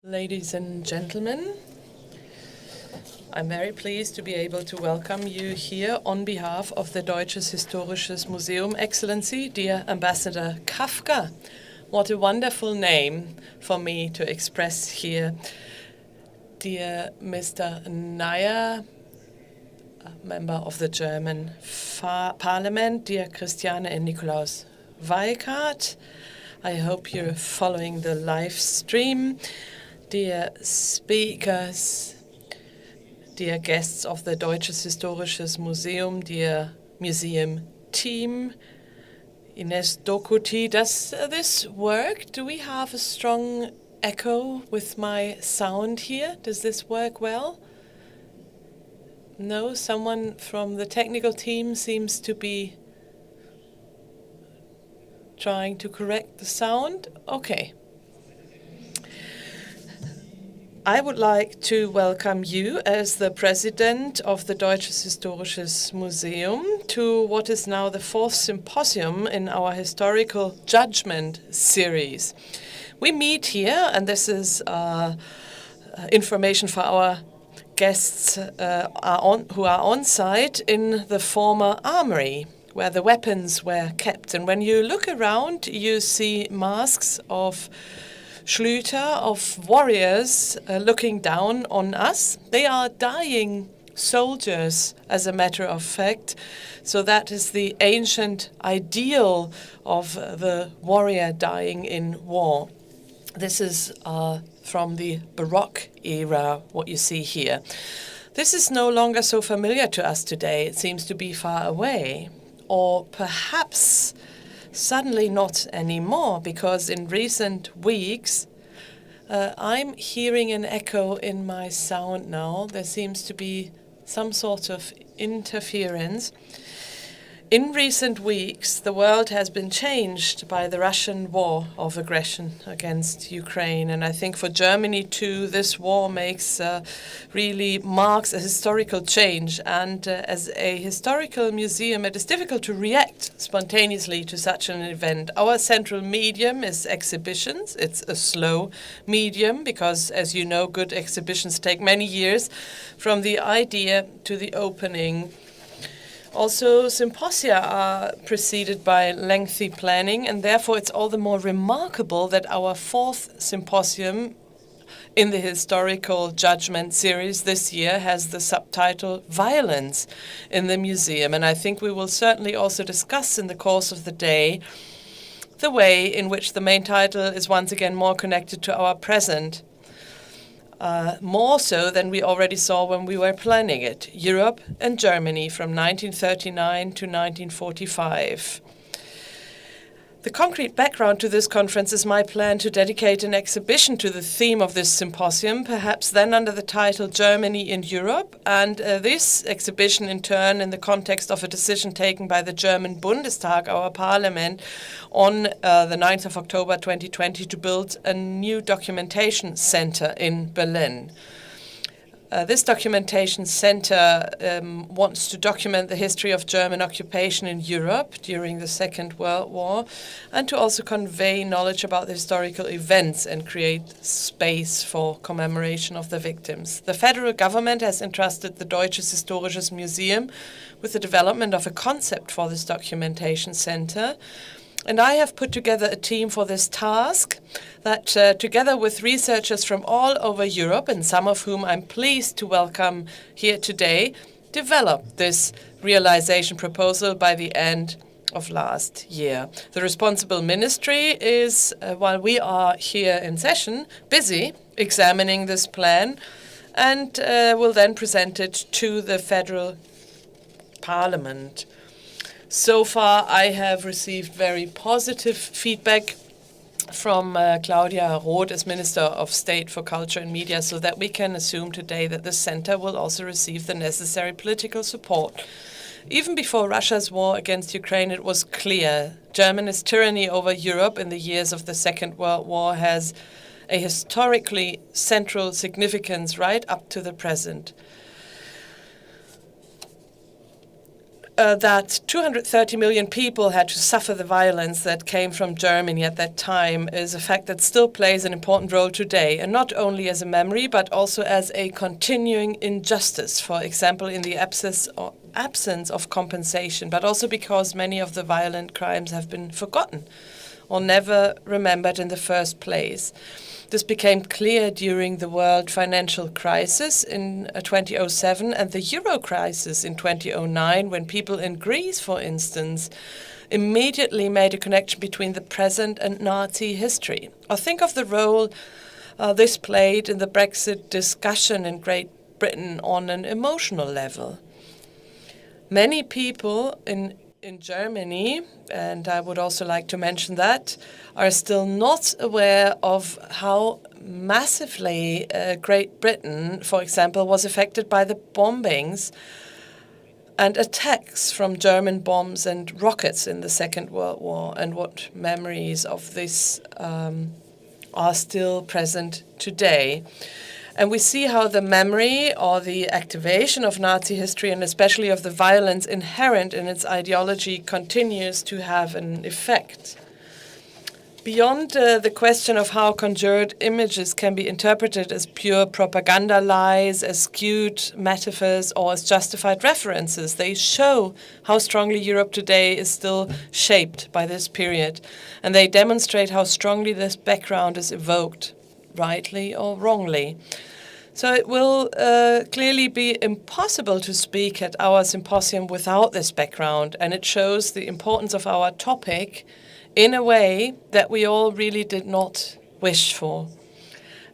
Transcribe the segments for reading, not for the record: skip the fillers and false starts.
Ladies and gentlemen, I'm very pleased to be able to welcome you here on behalf of the Deutsches Historisches Museum Excellency, dear Ambassador Kafka. What a wonderful name for me to express here. Dear Mr. Neyer, member of the German Parliament, dear Christiane and Nikolaus Weikart, I hope you're following the live stream. Dear speakers, dear guests of the Deutsches Historisches Museum, dear museum team, Ines Dokuti, does this work? Do we have a strong echo with my sound here? Does this work well? No, someone from the technical team seems to be trying to correct the sound. Okay. I would like to welcome you as the president of the Deutsches Historisches Museum to what is now the fourth symposium in our historical judgment series. We meet here, and this is information for our guests who are on site, in the former armory where the weapons were kept. And when you look around, you see masks of Schlüter, of warriors looking down on us. They are dying soldiers, as a matter of fact. So that is the ancient ideal of the warrior dying in war. This is from the Baroque era, what you see here. This is no longer so familiar to us today. It seems to be far away, or perhaps suddenly not anymore, because in recent weeks I'm hearing an echo in my sound now. There seems to be some sort of interference. In recent weeks, the world has been changed by the Russian war of aggression against Ukraine. And I think for Germany too, this war really marks a historical change. And as a historical museum, it is difficult to react spontaneously to such an event. Our central medium is exhibitions. It's a slow medium because, as you know, good exhibitions take many years from the idea to the opening. Also, symposia are preceded by lengthy planning, and therefore it's all the more remarkable that our fourth symposium in the historical judgment series this year has the subtitle Violence in the Museum. And I think we will certainly also discuss in the course of the day the way in which the main title is once again more connected to our present. More so than we already saw when we were planning it. Europe and Germany from 1939 to 1945. The concrete background to this conference is my plan to dedicate an exhibition to the theme of this symposium, perhaps then under the title Germany in Europe, and this exhibition in turn in the context of a decision taken by the German Bundestag, our parliament, on the 9th of October 2020 to build a new documentation center in Berlin. This documentation center wants to document the history of German occupation in Europe during the Second World War, and to also convey knowledge about the historical events and create space for commemoration of the victims. The federal government has entrusted the Deutsches Historisches Museum with the development of a concept for this documentation center. And I have put together a team for this task that, together with researchers from all over Europe, and some of whom I'm pleased to welcome here today, developed this realization proposal by the end of last year. The responsible ministry is, while we are here in session, busy examining this plan and will then present it to the federal parliament. So far, I have received very positive feedback from Claudia Roth as Minister of State for Culture and Media, so that we can assume today that the center will also receive the necessary political support. Even before Russia's war against Ukraine, it was clear Germany's tyranny over Europe in the years of the Second World War has a historically central significance right up to the present. that 230 million people had to suffer the violence that came from Germany at that time is a fact that still plays an important role today, and not only as a memory, but also as a continuing injustice, for example, in the absence of compensation, but also because many of the violent crimes have been forgotten or never remembered in the first place. This became clear during the world financial crisis in 2007 and the euro crisis in 2009, when people in Greece, for instance, immediately made a connection between the present and Nazi history. Or think of the role this played in the Brexit discussion in Great Britain on an emotional level. Many people in Germany, and I would also like to mention that, are still not aware of how massively Great Britain, for example, was affected by the bombings and attacks from German bombs and rockets in the Second World War, and what memories of this are still present today. And we see how the memory or the activation of Nazi history, and especially of the violence inherent in its ideology, continues to have an effect. Beyond the question of how conjured images can be interpreted as pure propaganda lies, as skewed metaphors, or as justified references, they show how strongly Europe today is still shaped by this period, and they demonstrate how strongly this background is evoked, rightly or wrongly. So it will clearly be impossible to speak at our symposium without this background, and it shows the importance of our topic in a way that we all really did not wish for.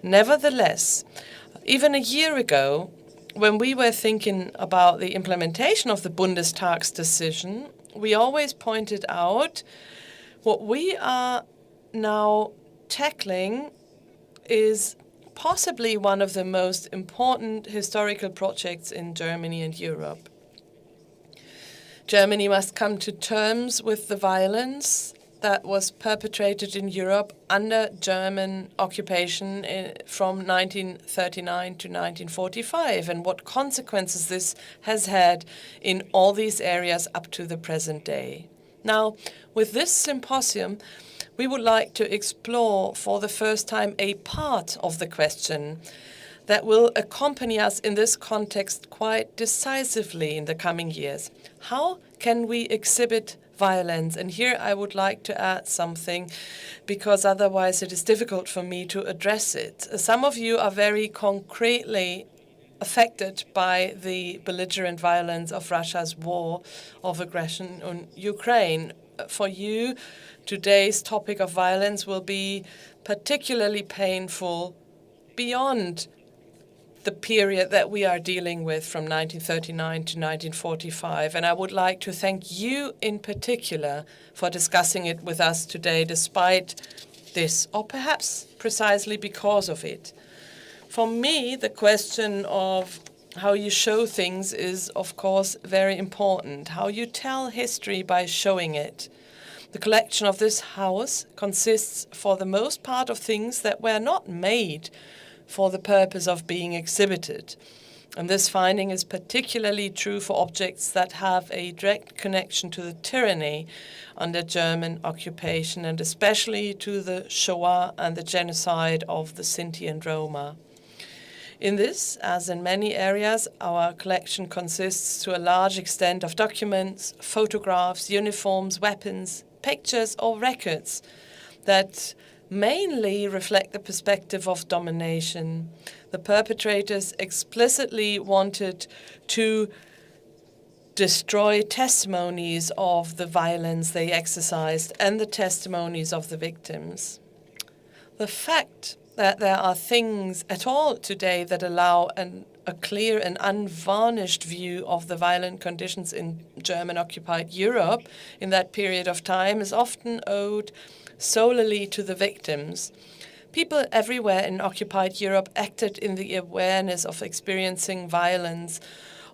Nevertheless, even a year ago, when we were thinking about the implementation of the Bundestag's decision, we always pointed out what we are now tackling is possibly one of the most important historical projects in Germany and Europe. Germany must come to terms with the violence that was perpetrated in Europe under German occupation from 1939 to 1945, and what consequences this has had in all these areas up to the present day. Now, with this symposium, we would like to explore for the first time a part of the question that will accompany us in this context quite decisively in the coming years. How can we exhibit violence? And here I would like to add something, because otherwise it is difficult for me to address it. Some of you are very concretely affected by the belligerent violence of Russia's war of aggression on Ukraine. For you, today's topic of violence will be particularly painful beyond the period that we are dealing with from 1939 to 1945. And I would like to thank you in particular for discussing it with us today, despite this, or perhaps precisely because of it. For me, the question of how you show things is, of course, very important. How you tell history by showing it. The collection of this house consists, for the most part, of things that were not made for the purpose of being exhibited. And this finding is particularly true for objects that have a direct connection to the tyranny under German occupation, and especially to the Shoah and the genocide of the Sinti and Roma. In this, as in many areas, our collection consists to a large extent of documents, photographs, uniforms, weapons, pictures or records that mainly reflect the perspective of domination. The perpetrators explicitly wanted to destroy testimonies of the violence they exercised and the testimonies of the victims. The fact that there are things at all today that allow a clear and unvarnished view of the violent conditions in German-occupied Europe in that period of time is often owed solely to the victims. People everywhere in occupied Europe acted in the awareness of experiencing violence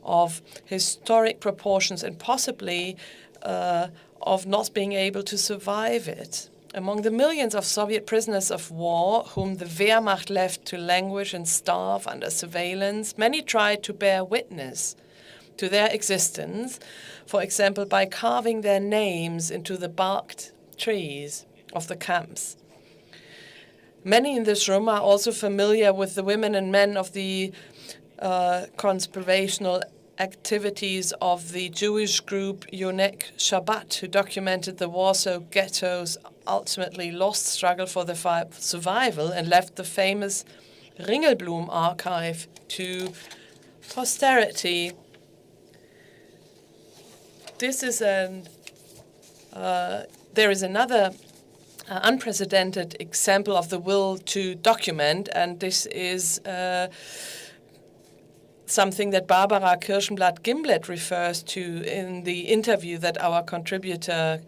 of historic proportions and possibly of not being able to survive it. Among the millions of Soviet prisoners of war whom the Wehrmacht left to languish and starve under surveillance, many tried to bear witness to their existence, for example, by carving their names into the barked trees of the camps. Many in this room are also familiar with the women and men of the conspirational activities of the Jewish group Yonek Shabbat, who documented the Warsaw ghetto's ultimately lost struggle for the survival and left the famous Ringelblum archive to posterity. This is there is another unprecedented example of the will to document, and this is something that Barbara Kirschenblatt-Gimblet refers to in the interview that our contributor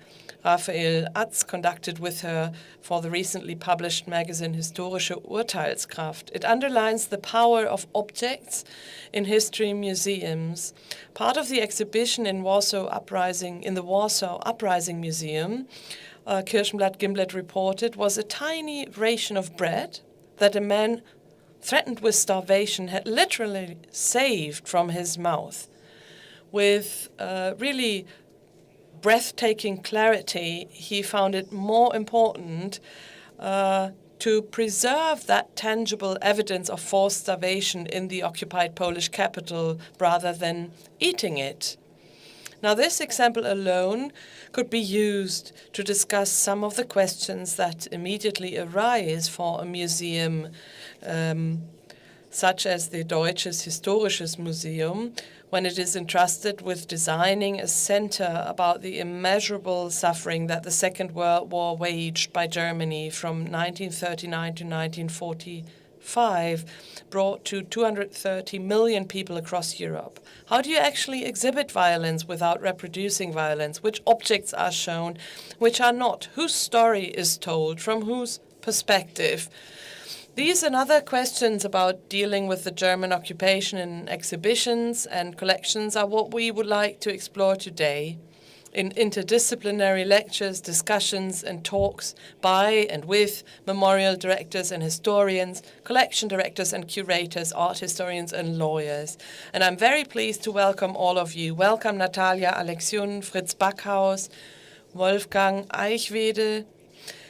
Raphael conducted with her for the recently published magazine Historische Urteilskraft. It underlines the power of objects in history museums. Part of the exhibition in the Warsaw Uprising Museum, Kirschenblatt-Gimblet reported, was a tiny ration of bread that a man threatened with starvation had literally saved from his mouth. With really breathtaking clarity, he found it more important to preserve that tangible evidence of forced starvation in the occupied Polish capital rather than eating it. Now, this example alone could be used to discuss some of the questions that immediately arise for a museum such as the Deutsches Historisches Museum, when it is entrusted with designing a center about the immeasurable suffering that the Second World War waged by Germany from 1939 to 1945, brought to 230 million people across Europe. How do you actually exhibit violence without reproducing violence? Which objects are shown, which are not? Whose story is told? From whose perspective? These and other questions about dealing with the German occupation in exhibitions and collections are what we would like to explore today in interdisciplinary lectures, discussions, and talks by and with memorial directors and historians, collection directors and curators, art historians and lawyers. And I'm very pleased to welcome all of you. Welcome Natalia Alexiun, Fritz Backhaus, Wolfgang Eichwede,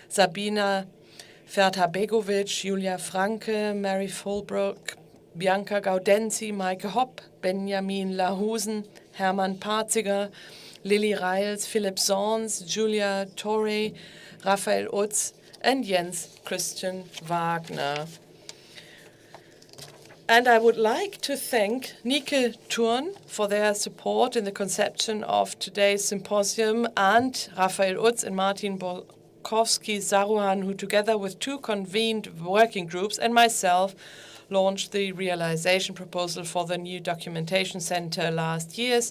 Sabina Verta-Begovic, Julia Franke, Mary Fulbrook, Bianca Gaudenzi, Meike Hopp, Benjamin Lahusen, Hermann Parziger, Lili Reyels, Philipp Zorns, Julia Torrie, Raphael Utz, and Jens Christian Wagner. And I would like to thank Nike Thurn for their support in the conception of today's symposium, and Raphael Utz and Martin Borkowski-Saruhan, who together with two convened working groups and myself launched the realization proposal for the new documentation center last year,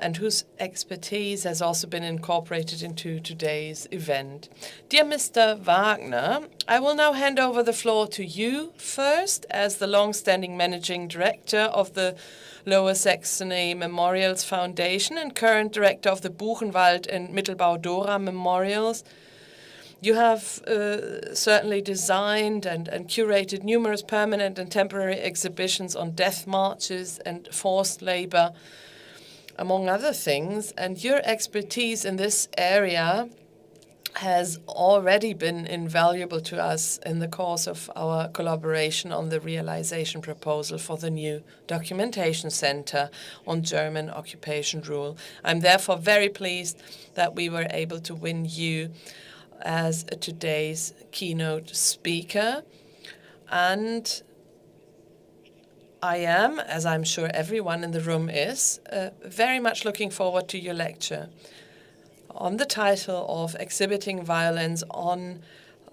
and whose expertise has also been incorporated into today's event. Dear Mr. Wagner, I will now hand over the floor to you first as the long-standing managing director of the Lower Saxony Memorials Foundation and current director of the Buchenwald and Mittelbau-Dora Memorials. You have certainly designed and curated numerous permanent and temporary exhibitions on death marches and forced labor, among other things, and your expertise in this area has already been invaluable to us in the course of our collaboration on the realization proposal for the new documentation center on German occupation rule. I'm therefore very pleased that we were able to win you as today's keynote speaker, and I am, as I'm sure everyone in the room is, very much looking forward to your lecture on the title of Exhibiting Violence on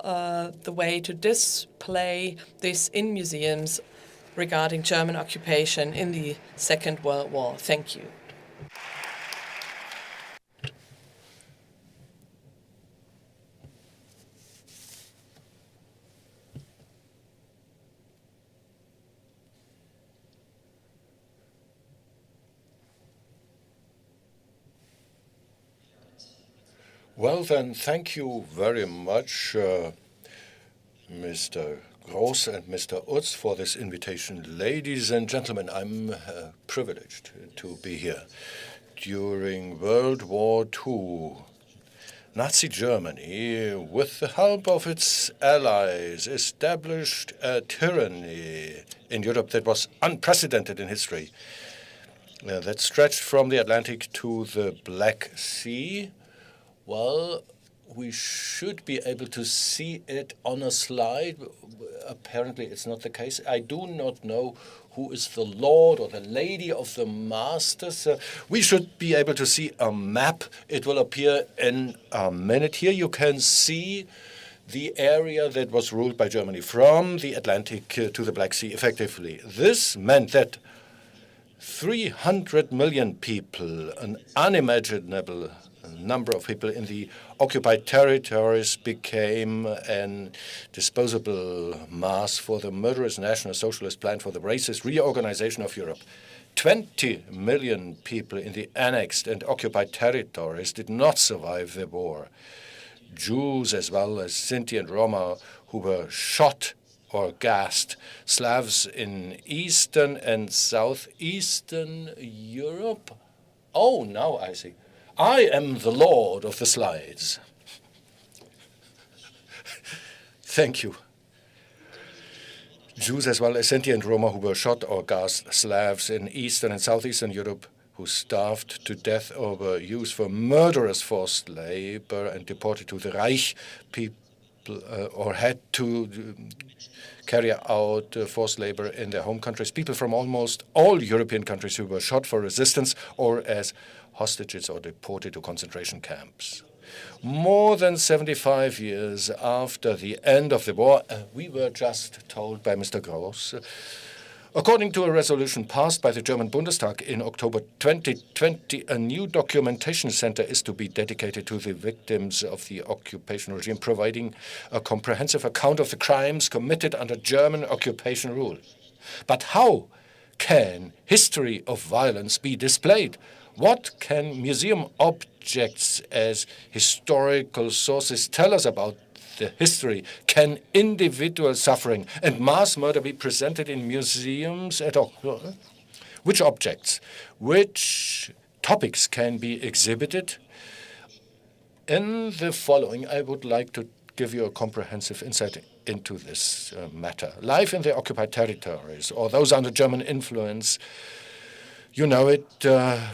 the way to display this in museums regarding German occupation in the Second World War. Thank you. Well, then, thank you very much, Mr. Gross and Mr. Utz for this invitation. Ladies and gentlemen, I'm privileged to be here. During World War II, Nazi Germany, with the help of its allies, established a tyranny in Europe that was unprecedented in history, that stretched from the Atlantic to the Black Sea. Well, we should be able to see it on a slide. Apparently, it's not the case. I do not know who is the lord or the lady of the masters. We should be able to see a map. It will appear in a minute. Here you can see the area that was ruled by Germany from the Atlantic to the Black Sea effectively. This meant that 300 million people, an unimaginable number of people in the occupied territories, became an disposable mass for the murderous National Socialist plan for the racist reorganization of Europe. 20 million people in the annexed and occupied territories did not survive the war. Jews as well as Sinti and Roma who were shot or gassed, Slavs in Eastern and Southeastern Europe. Oh, now I see. I am the lord of the slides. Thank you. Jews as well as Sinti and Roma who were shot or gassed, Slavs in Eastern and Southeastern Europe who starved to death or were used for murderous forced labor and deported to the Reich, people or had to carry out forced labor in their home countries, people from almost all European countries who were shot for resistance or as hostages or deported to concentration camps. More than 75 years after the end of the war, we were just told by Mr. Gross, according to a resolution passed by the German Bundestag in October 2020, a new documentation center is to be dedicated to the victims of the occupation regime, providing a comprehensive account of the crimes committed under German occupation rule. But how can history of violence be displayed? What can museum objects as historical sources tell us about the history? Can individual suffering and mass murder be presented in museums at all? Which objects, which topics can be exhibited? In the following, I would like to give you a comprehensive insight into this matter. Life in the occupied territories, or those under German influence, you know it,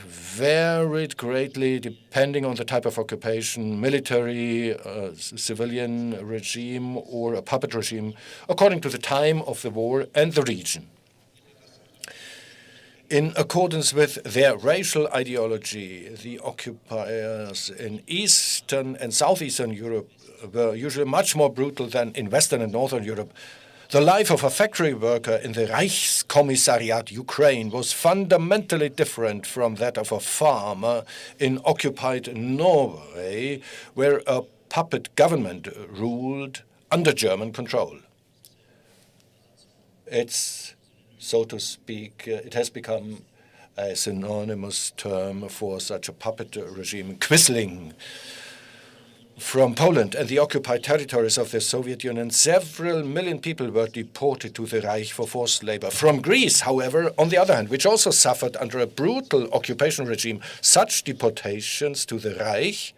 varied greatly depending on the type of occupation, military, civilian regime, or a puppet regime, according to the time of the war and the region. In accordance with their racial ideology, the occupiers in Eastern and Southeastern Europe were usually much more brutal than in Western and Northern Europe. The life of a factory worker in the Reichskommissariat Ukraine was fundamentally different from that of a farmer in occupied Norway, where a puppet government ruled under German control. It's, so to speak, it has become a synonymous term for such a puppet regime, Quisling. From Poland and the occupied territories of the Soviet Union, several million people were deported to the Reich for forced labor. From Greece, however, on the other hand, which also suffered under a brutal occupation regime, such deportations to the Reich,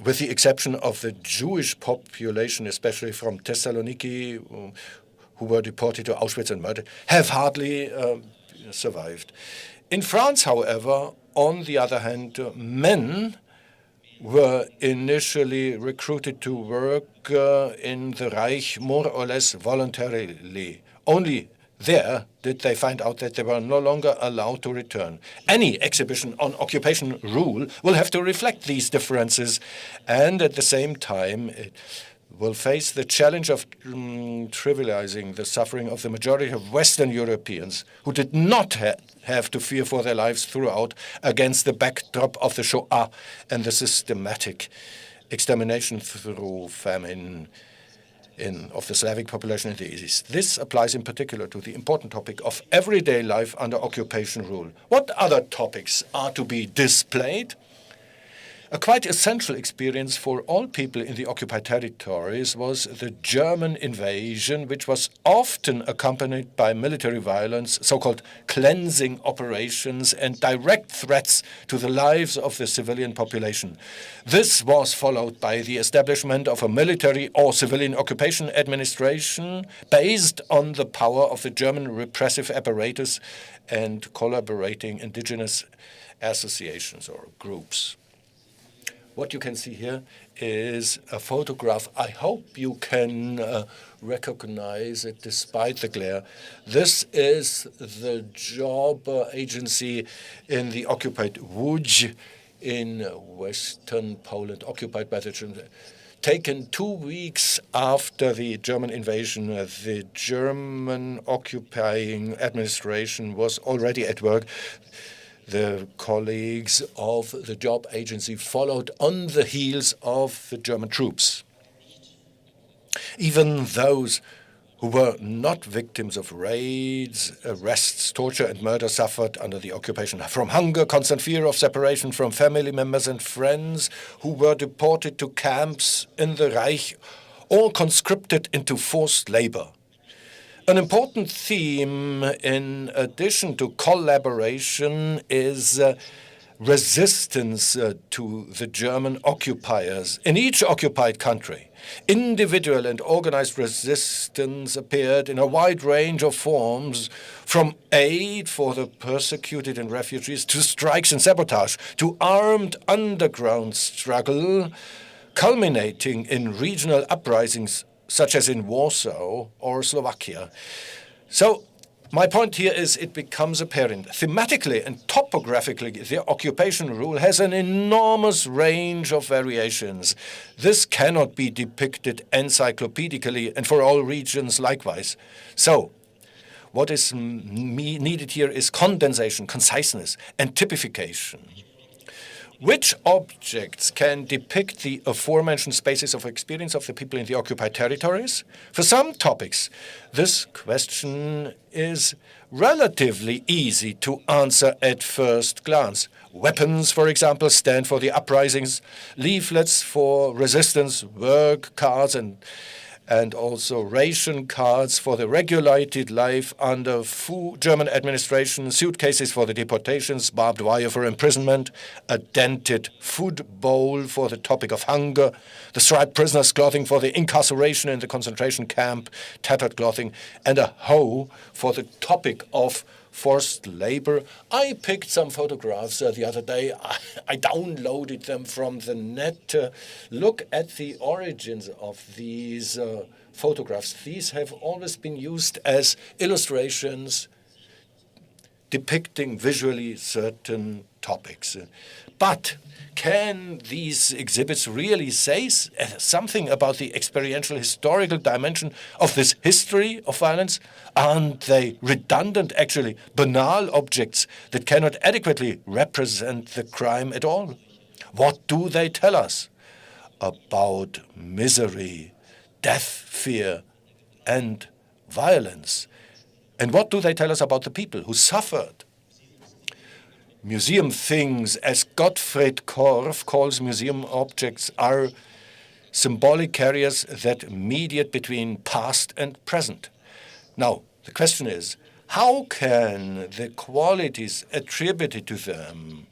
with the exception of the Jewish population, especially from Thessaloniki, who were deported to Auschwitz and murdered, have hardly survived. In France, however, on the other hand, men were initially recruited to work in the Reich more or less voluntarily. Only there did they find out that they were no longer allowed to return. Any exhibition on occupation rule will have to reflect these differences, and at the same time it will face the challenge of trivializing the suffering of the majority of Western Europeans who did not have to fear for their lives throughout against the backdrop of the Shoah and the systematic extermination through famine of the Slavic population in the East. This applies in particular to the important topic of everyday life under occupation rule. What other topics are to be displayed? A quite essential experience for all people in the occupied territories was the German invasion, which was often accompanied by military violence, so-called cleansing operations, and direct threats to the lives of the civilian population. This was followed by the establishment of a military or civilian occupation administration based on the power of the German repressive apparatus and collaborating indigenous associations or groups. What you can see here is a photograph. I hope you can recognize it despite the glare. This is the job agency in the occupied Łódź in western Poland, occupied by the Germans. Taken 2 weeks after the German invasion, the German occupying administration was already at work. The colleagues of the job agency followed on the heels of the German troops. Even those who were not victims of raids, arrests, torture, and murder suffered under the occupation from hunger, constant fear of separation from family members and friends, who were deported to camps in the Reich or conscripted into forced labor. An important theme, in addition to collaboration, is resistance to the German occupiers in each occupied country. Individual and organized resistance appeared in a wide range of forms, from aid for the persecuted and refugees to strikes and sabotage, to armed underground struggle, culminating in regional uprisings such as in Warsaw or Slovakia. So my point here is it becomes apparent. Thematically and topographically, the occupation rule has an enormous range of variations. This cannot be depicted encyclopedically and for all regions likewise. So what is needed here is condensation, conciseness, and typification. Which objects can depict the aforementioned spaces of experience of the people in the occupied territories? For some topics, this question is relatively easy to answer at first glance. Weapons, for example, stand for the uprisings, leaflets for resistance, work cards and also ration cards for the regulated life under German administration, suitcases for the deportations, barbed wire for imprisonment, a dented food bowl for the topic of hunger, the striped prisoners' clothing for the incarceration in the concentration camp, tattered clothing, and a hoe for the topic of forced labor. I picked some photographs the other day. I downloaded them from the net. Look at the origins of these photographs. These have always been used as illustrations depicting visually certain topics. But can these exhibits really say something about the experiential historical dimension of this history of violence? Aren't they redundant, actually banal objects that cannot adequately represent the crime at all? What do they tell us about misery, death, fear, and violence? And what do they tell us about the people who suffered? Museum things, as Gottfried Korff calls museum objects, are symbolic carriers that mediate between past and present. Now, the question is, how can the qualities attributed to them,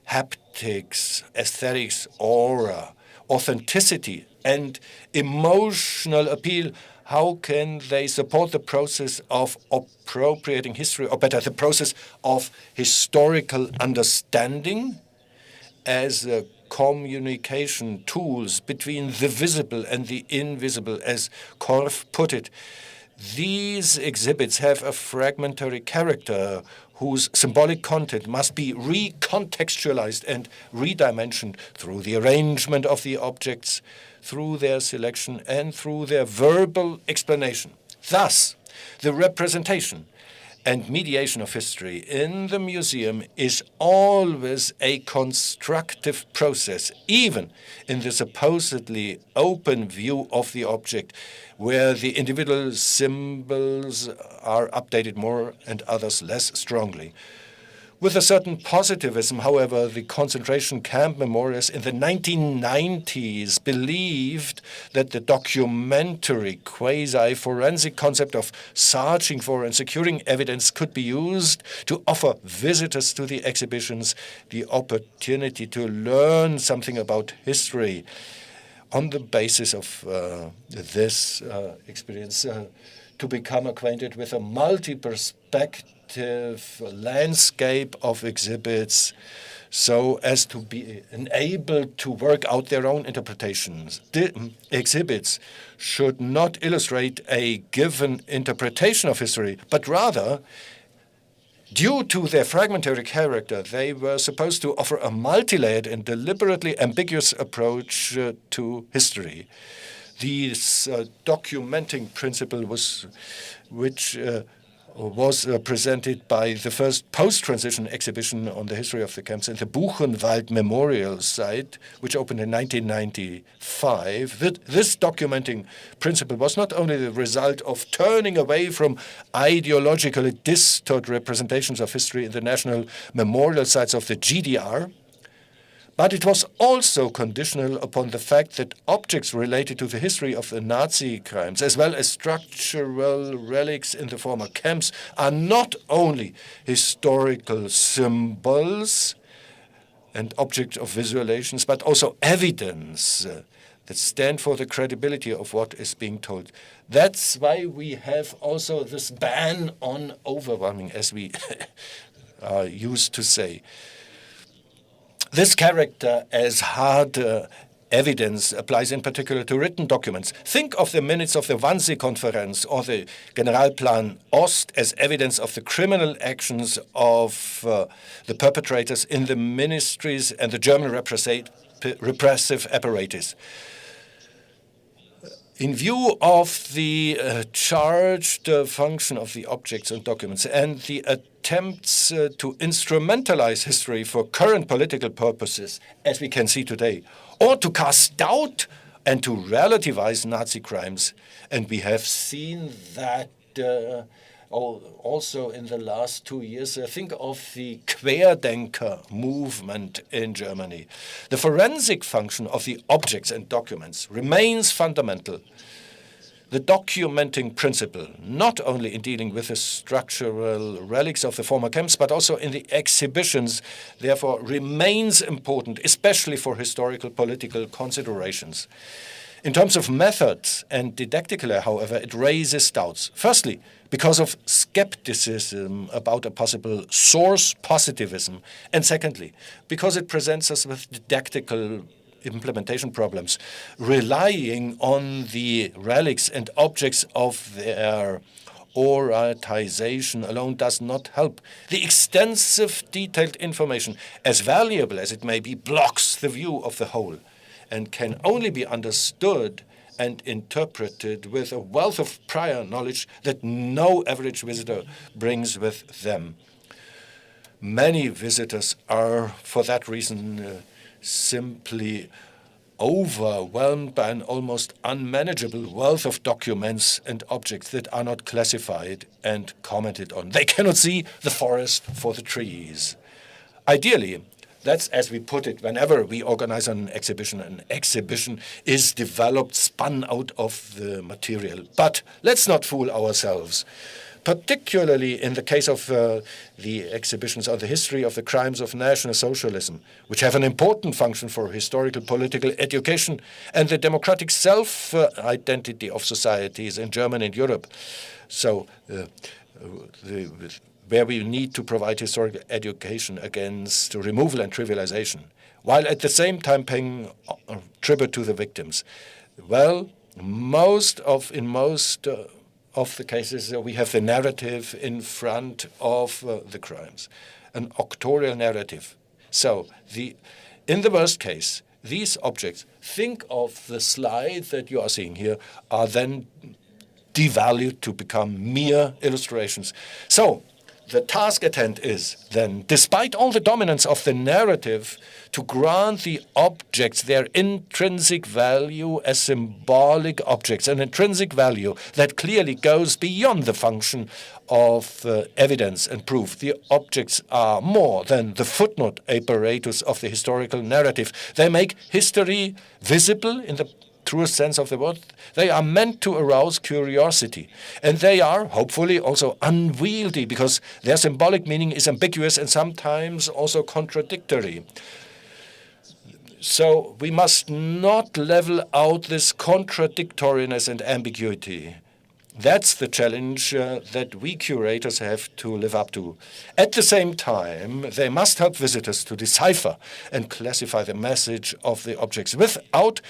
haptics, aesthetics, aura, authenticity, and emotional appeal, how can they support the process of appropriating history, or better, the process of historical understanding as communication tools between the visible and the invisible, as Korff put it? These exhibits have a fragmentary character whose symbolic content must be recontextualized and redimensioned through the arrangement of the objects, through their selection, and through their verbal explanation. Thus, the representation and mediation of history in the museum is always a constructive process, even in the supposedly open view of the object, where the individual symbols are updated more and others less strongly. With a certain positivism, however, the concentration camp memorialists in the 1990s believed that the documentary quasi-forensic concept of searching for and securing evidence could be used to offer visitors to the exhibitions the opportunity to learn something about history. On the basis of this experience, to become acquainted with a multi-perspective landscape of exhibits so as to be enabled to work out their own interpretations. The exhibits should not illustrate a given interpretation of history, but rather, due to their fragmentary character, they were supposed to offer a multi-layered and deliberately ambiguous approach to history. This documenting principle was presented by the first post-transition exhibition on the history of the camps in the Buchenwald Memorial Site, which opened in 1995. This documenting principle was not only the result of turning away from ideologically distorted representations of history in the national memorial sites of the GDR, but it was also conditional upon the fact that objects related to the history of the Nazi crimes, as well as structural relics in the former camps, are not only historical symbols and objects of visualizations, but also evidence that stand for the credibility of what is being told. That's why we have also this ban on overwhelming, as we are used to say. This character as hard evidence applies in particular to written documents. Think of the minutes of the Wannsee-Konferenz or the Generalplan Ost as evidence of the criminal actions of the perpetrators in the ministries and the German repressive apparatus. In view of the charged function of the objects and documents and the attempts to instrumentalize history for current political purposes, as we can see today, or to cast doubt and to relativize Nazi crimes, and we have seen that also in the last 2 years. Think of the Querdenker movement in Germany. The forensic function of the objects and documents remains fundamental. The documenting principle, not only in dealing with the structural relics of the former camps, but also in the exhibitions, therefore remains important, especially for historical political considerations. In terms of methods and didactically, however, it raises doubts. Firstly, because of skepticism about a possible source positivism. And secondly, because it presents us with didactical implementation problems, relying on the relics and objects of their oratization alone does not help. The extensive detailed information, as valuable as it may be, blocks the view of the whole and can only be understood and interpreted with a wealth of prior knowledge that no average visitor brings with them. Many visitors are, for that reason, simply overwhelmed by an almost unmanageable wealth of documents and objects that are not classified and commented on. They cannot see the forest for the trees. Ideally, that's as we put it whenever we organize an exhibition. An exhibition is developed, spun out of the material. But let's not fool ourselves. Particularly in the case of the exhibitions on the history of the crimes of National Socialism, which have an important function for historical political education and the democratic self-identity of societies in Germany and Europe. So where we need to provide historical education against removal and trivialization, while at the same time paying tribute to the victims. Well, in most of the cases, we have the narrative in front of the crimes, an auctorial narrative. So in the worst case, these objects, think of the slide that you are seeing here, are then devalued to become mere illustrations. So The task at hand is then, despite all the dominance of the narrative, to grant the objects their intrinsic value as symbolic objects, an intrinsic value that clearly goes beyond the function of evidence and proof. The objects are more than the footnote apparatus of the historical narrative. They make history visible in the truest sense of the word. They are meant to arouse curiosity. And they are, hopefully, also unwieldy because their symbolic meaning is ambiguous and sometimes also contradictory. So we must not level out this contradictoriness and ambiguity. That's the challenge that we curators have to live up to. At the same time, they must help visitors to decipher and classify the message of the objects without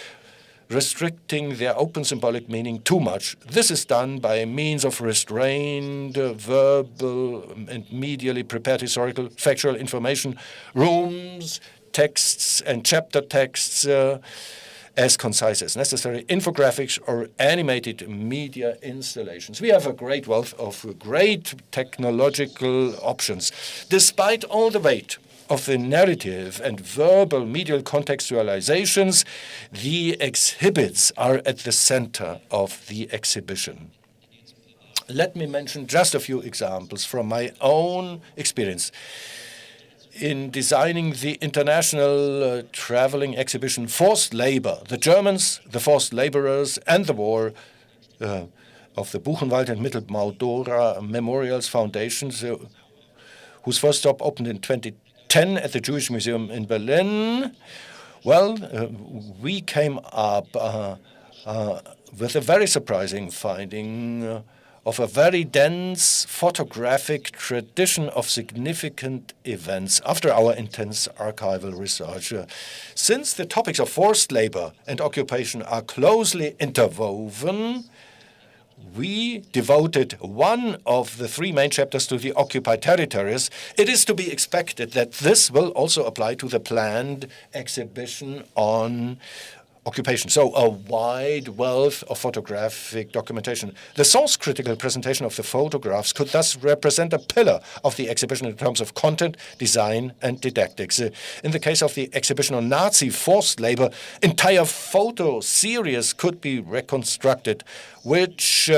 restricting their open symbolic meaning too much. This is done by means of restrained, verbal, and medially prepared historical factual information, rooms, texts, and chapter texts, as concise as necessary, infographics or animated media installations. We have a great wealth of great technological options. Despite all the weight of the narrative and verbal medial contextualizations, the exhibits are at the center of the exhibition. Let me mention just a few examples from my own experience. In designing the international traveling exhibition Forced Labor, the Germans, the forced laborers, and the war of the Buchenwald and Mittelbau-Dora Memorials Foundations, whose first stop opened in 2010 at the Jewish Museum in Berlin. Well, we came up with a very surprising finding of a very dense photographic tradition of significant events after our intense archival research. Since the topics of forced labor and occupation are closely interwoven, we devoted one of the three main chapters to the occupied territories. It is to be expected that this will also apply to the planned exhibition on occupation. So a wide wealth of photographic documentation. The source-critical presentation of the photographs could thus represent a pillar of the exhibition in terms of content, design, and didactics. In the case of the exhibition on Nazi forced labor, entire photo series could be reconstructed, which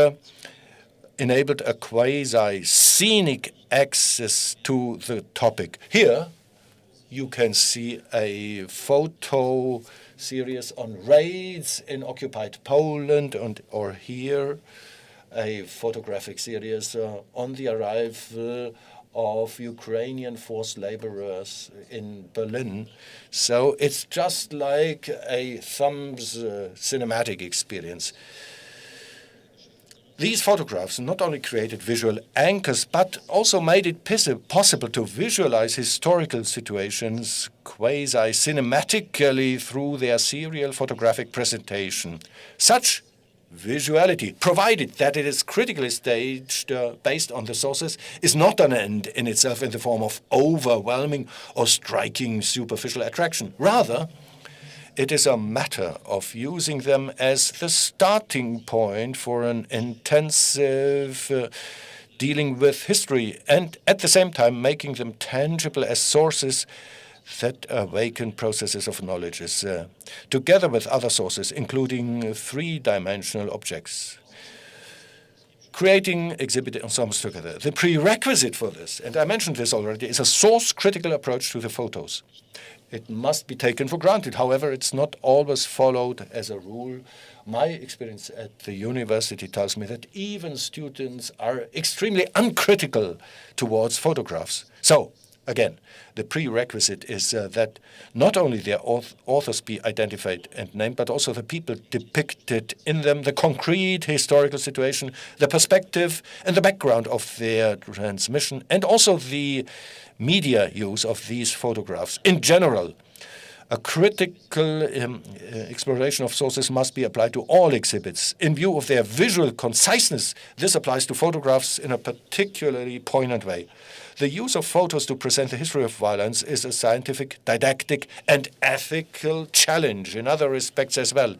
enabled a quasi-scenic access to the topic. Here, you can see a photo series on raids in occupied Poland, or here a photographic series on the arrival of Ukrainian forced laborers in Berlin. So it's just like a thumbs cinematic experience. These photographs not only created visual anchors, but also made it possible to visualize historical situations quasi-cinematically through their serial photographic presentation. Such visuality, provided that it is critically staged based on the sources, is not an end in itself in the form of overwhelming or striking superficial attraction. Rather, it is a matter of using them as the starting point for an intensive dealing with history, and at the same time making them tangible as sources that awaken processes of knowledge, together with other sources, including three-dimensional objects. Creating exhibit ensembles together. The prerequisite for this, and I mentioned this already, is a source-critical approach to the photos. It must be taken for granted. However, it's not always followed as a rule. My experience at the university tells me that even students are extremely uncritical towards photographs. So, again, the prerequisite is that not only their authors be identified and named, but also the people depicted in them, the concrete historical situation, the perspective and the background of their transmission, and also the media use of these photographs. In general, a critical exploration of sources must be applied to all exhibits. In view of their visual conciseness, this applies to photographs in a particularly poignant way. The use of photos to present the history of violence is a scientific, didactic, and ethical challenge in other respects as well.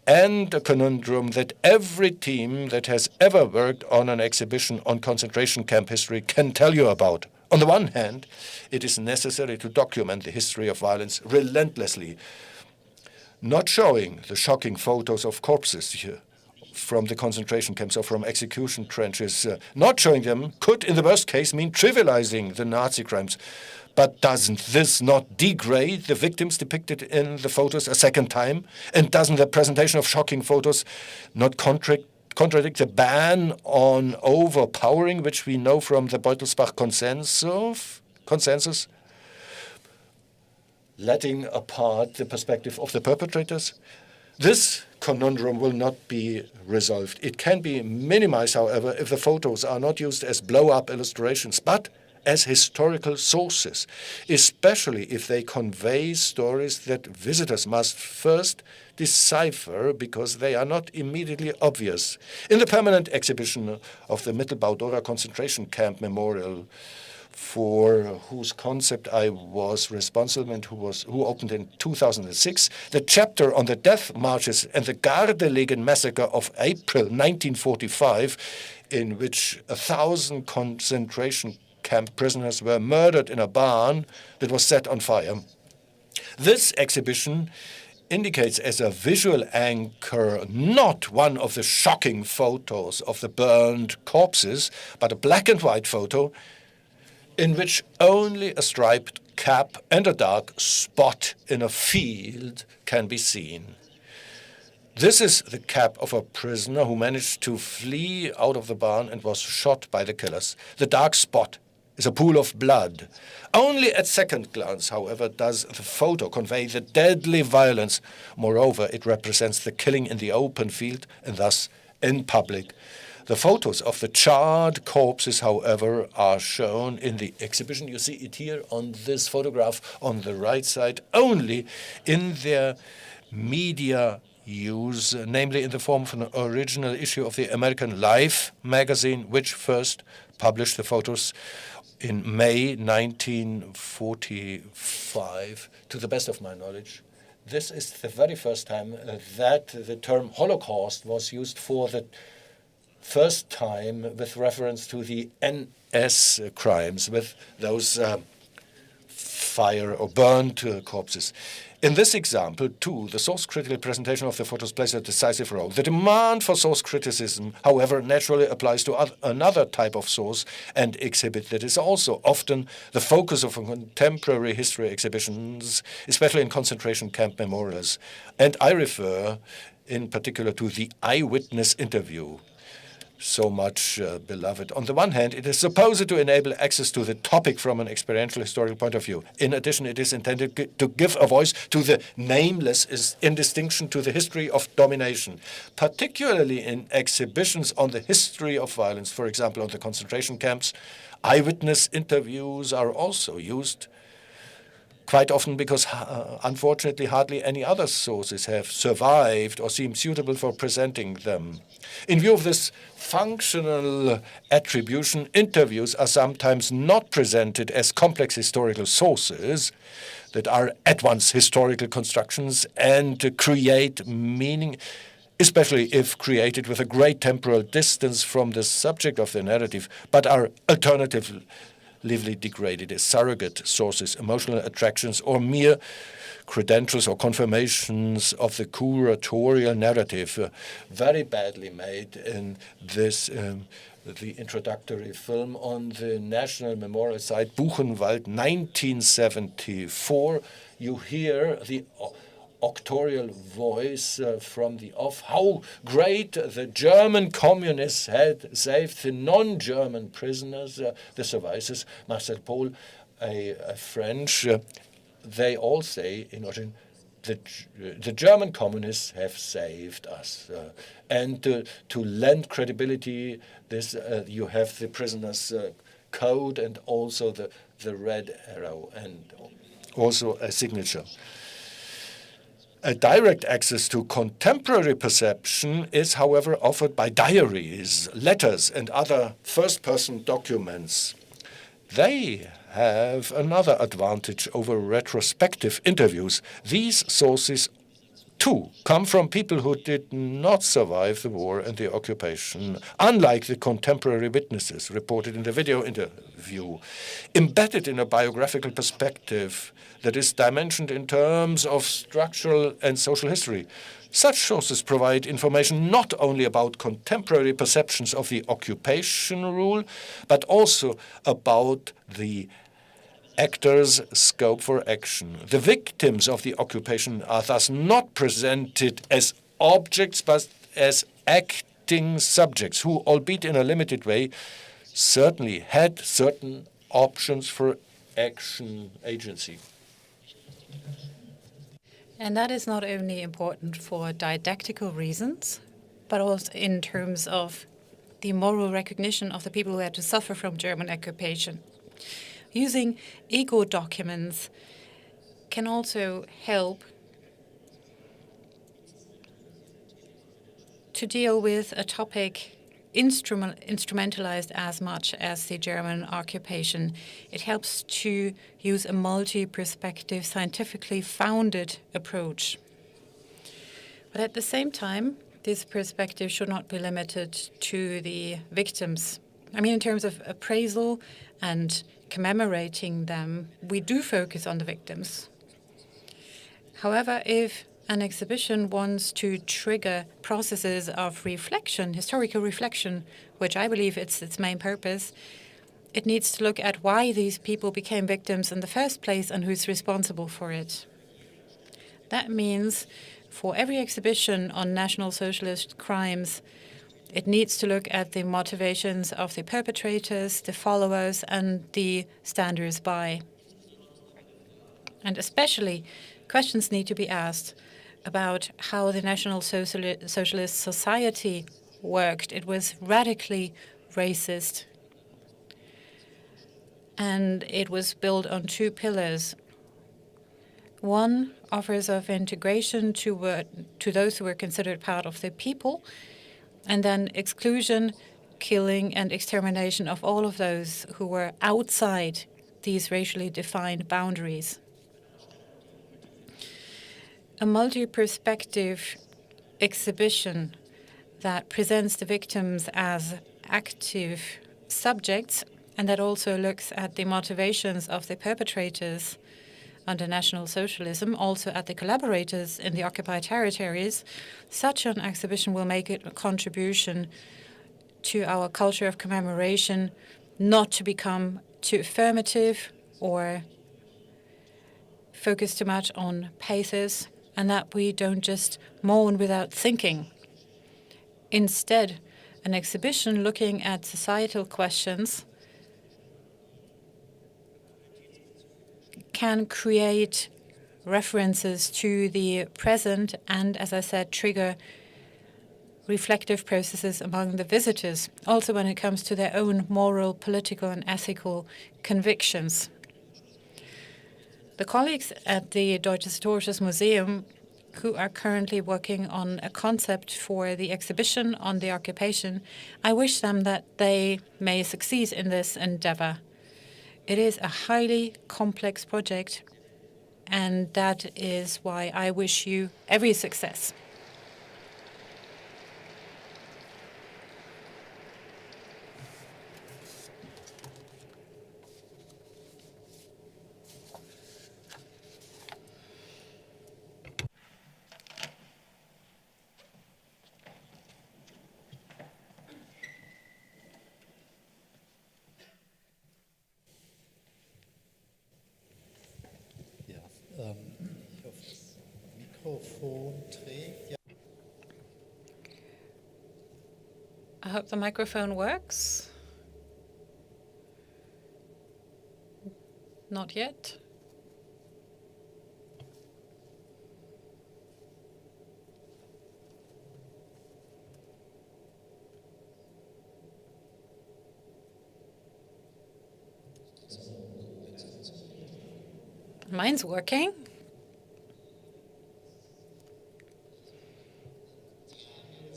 and a conundrum that every team that has ever worked on an exhibition on concentration camp history can tell you about. On the one hand, it is necessary to document the history of violence relentlessly, not showing the shocking photos of corpses from the concentration camps or from execution trenches. Not showing them could, in the worst case, mean trivializing the Nazi crimes. But doesn't this not degrade the victims depicted in the photos a second time? And doesn't the presentation of shocking photos not contradict the ban on overpowering, which we know from the Beutelsbach consensus? Letting apart the perspective of the perpetrators? This conundrum will not be resolved. It can be minimized, however, if the photos are not used as blow-up illustrations, but as historical sources, especially if they convey stories that visitors must first decipher because they are not immediately obvious. In the permanent exhibition of the Mittelbau-Dora concentration camp memorial, for whose concept I was responsible and who opened in 2006, the chapter on the death marches and the Gardelegen massacre of April 1945, in which 1,000 concentration camp prisoners were murdered in a barn that was set on fire. This exhibition indicates as a visual anchor not one of the shocking photos of the burned corpses, but a black and white photo in which only a striped cap and a dark spot in a field can be seen. This is the cap of a prisoner who managed to flee out of the barn and was shot by the killers. The dark spot is a pool of blood. Only at second glance, however, does the photo convey the deadly violence. Moreover, it represents the killing in the open field and thus in public. The photos of the charred corpses, however, are shown in the exhibition. You see it here on this photograph on the right side, only in their media use, namely in the form of an original issue of the American Life magazine, which first published the photos in May 1945, to the best of my knowledge. This is the very first time that the term Holocaust was used for the first time with reference to the NS crimes, with those fire or burned corpses. In this example, too, the source-critical presentation of the photos plays a decisive role. The demand for source criticism, however, naturally applies to another type of source and exhibit that is also often the focus of contemporary history exhibitions, especially in concentration camp memorials. And I refer in particular to the eyewitness interview, so much beloved. On the one hand, it is supposed to enable access to the topic from an experiential historical point of view. In addition, it is intended to give a voice to the nameless in distinction to the history of domination, particularly in exhibitions on the history of violence, for example, on the concentration camps. Eyewitness interviews are also used quite often because, unfortunately, hardly any other sources have survived or seem suitable for presenting them. In view of this functional attribution, interviews are sometimes not presented as complex historical sources that are at once historical constructions and create meaning, especially if created with a great temporal distance from the subject of the narrative, but are alternatively degraded as surrogate sources, emotional attractions, or mere credentials or confirmations of the curatorial narrative. Very badly made in this, the introductory film on the National Memorial Site, Buchenwald, 1974. You hear the auctorial voice from the off, how great the German communists had saved the non-German prisoners, the survivors. Marcel Paul, a French, they all say in origin, the German communists have saved us. And to lend credibility, this you have the prisoners' code and also the red arrow and also a signature. A direct access to contemporary perception is, however, offered by diaries, letters, and other first-person documents. They have another advantage over retrospective interviews. These sources two come from people who did not survive the war and the occupation, unlike the contemporary witnesses reported in the video interview, embedded in a biographical perspective that is dimensioned in terms of structural and social history. Such sources provide information not only about contemporary perceptions of the occupation rule, but also about the actors' scope for action. The victims of the occupation are thus not presented as objects, but as acting subjects who, albeit in a limited way, certainly had certain options for action agency. And that is not only important for didactical reasons, but also in terms of the moral recognition of the people who had to suffer from German occupation. Using ego documents can also help to deal with a topic instrumentalized as much as the German occupation. It helps to use a multi-perspective, scientifically founded approach. But at the same time, this perspective should not be limited to the victims. I mean, in terms of appraisal and commemorating them, we do focus on the victims. However, if an exhibition wants to trigger processes of reflection, historical reflection, which I believe it's its main purpose, it needs to look at why these people became victims in the first place and who's responsible for it. That means for every exhibition on National Socialist crimes, it needs to look at the motivations of the perpetrators, the followers, and the standers by. And especially, questions need to be asked about how the National Socialist Society worked. It was radically racist. And it was built on two pillars. One, offers of integration to those who were considered part of the people, and then exclusion, killing, and extermination of all of those who were outside these racially defined boundaries. A multi-perspective exhibition that presents the victims as active subjects and that also looks at the motivations of the perpetrators under National Socialism, also at the collaborators in the occupied territories, such an exhibition will make it a contribution to our culture of commemoration, not to become too affirmative or focus too much on pathos, and that we don't just mourn without thinking. Instead, an exhibition looking at societal questions can create references to the present and, as I said, trigger reflective processes among the visitors, also when it comes to their own moral, political, and ethical convictions. The colleagues at the Deutsches Historisches Museum who are currently working on a concept for the exhibition on the occupation, I wish them that they may succeed in this endeavor. It is a highly complex project, and that is why I wish you every success. I hope the microphone works. Not yet. Mine's working.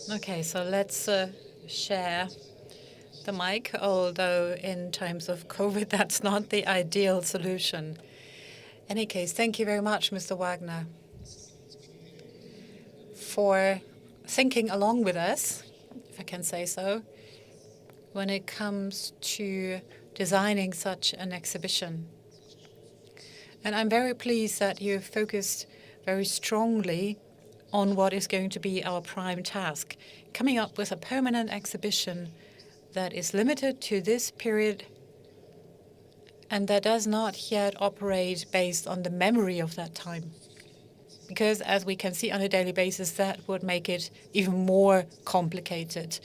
Okay, so let's share the mic, although in times of COVID, that's not the ideal solution. In any case, thank you very much, Mr. Wagner. for thinking along with us, if I can say so, when it comes to designing such an exhibition. And I'm very pleased that you've focused very strongly on what is going to be our prime task, coming up with a permanent exhibition that is limited to this period and that does not yet operate based on the memory of that time. Because as we can see on a daily basis, that would make it even more complicated.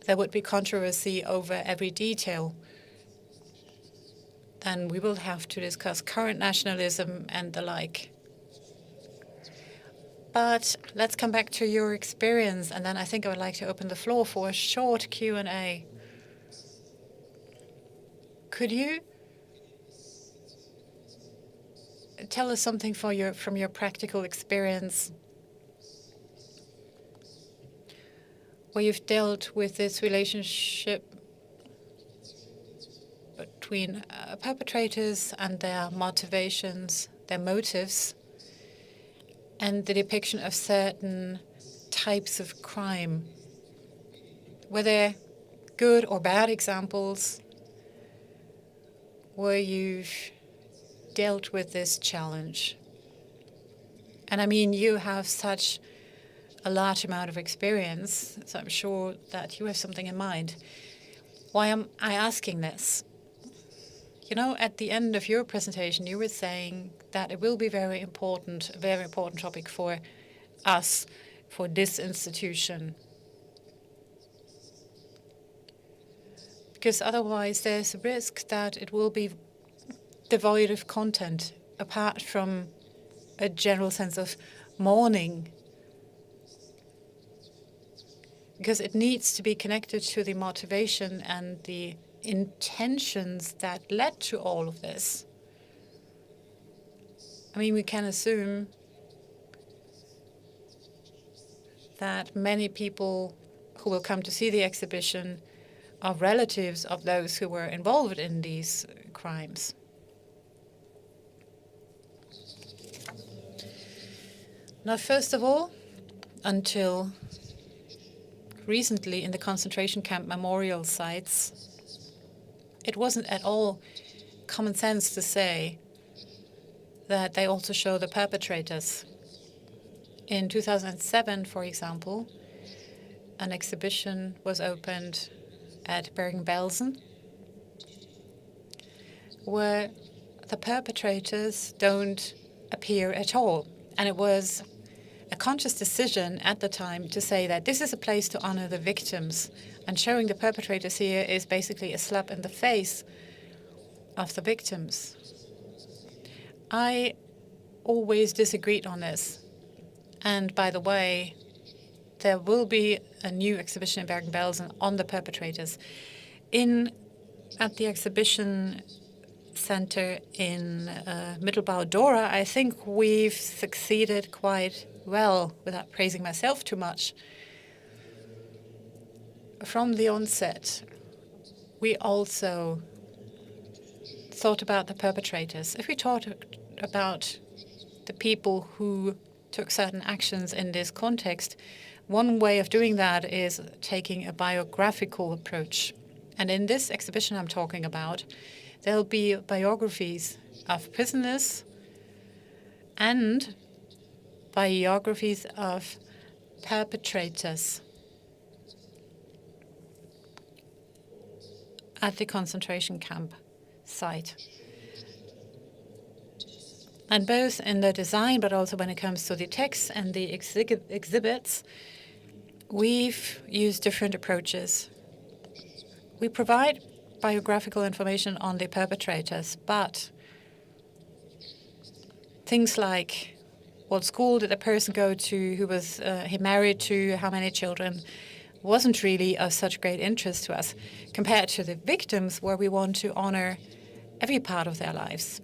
There would be controversy over every detail. And we will have to discuss current nationalism and the like. But let's come back to your experience, and then I think I would like to open the floor for a short Q&A. Could you tell us something from your practical experience where you've dealt with this relationship between perpetrators and their motivations, their motives, and the depiction of certain types of crime? Were there good or bad examples where you've dealt with this challenge? And I mean, you have such a large amount of experience, so I'm sure that you have something in mind. Why am I asking this? You know, at the end of your presentation, you were saying that it will be a very important topic for us, for this institution. Because otherwise there's a risk that it will be devoid of content, apart from a general sense of mourning. Because it needs to be connected to the motivation and the intentions that led to all of this. I mean, we can assume that many people who will come to see the exhibition are relatives of those who were involved in these crimes. Now, first of all, until recently in the concentration camp memorial sites, it wasn't at all common sense to say that they also show the perpetrators. In 2007, for example, an exhibition was opened at Bergen-Belsen, where the perpetrators don't appear at all. And it was a conscious decision at the time to say that this is a place to honor the victims, and showing the perpetrators here is basically a slap in the face of the victims. I always disagreed on this. And by the way, there will be a new exhibition in Bergen-Belsen on the perpetrators. At the exhibition center in Mittelbau-Dora, I think we've succeeded quite well, without praising myself too much. From the onset, we also thought about the perpetrators. If we talk about the people who took certain actions in this context, one way of doing that is taking a biographical approach. And in this exhibition I'm talking about, there'll be biographies of prisoners and biographies of perpetrators at the concentration camp site. And both in the design, but also when it comes to the text and the exhibits, we've used different approaches. We provide biographical information on the perpetrators, but things like what school did the person go to, who was he married to, how many children, wasn't really of such great interest to us, compared to the victims, where we want to honor every part of their lives.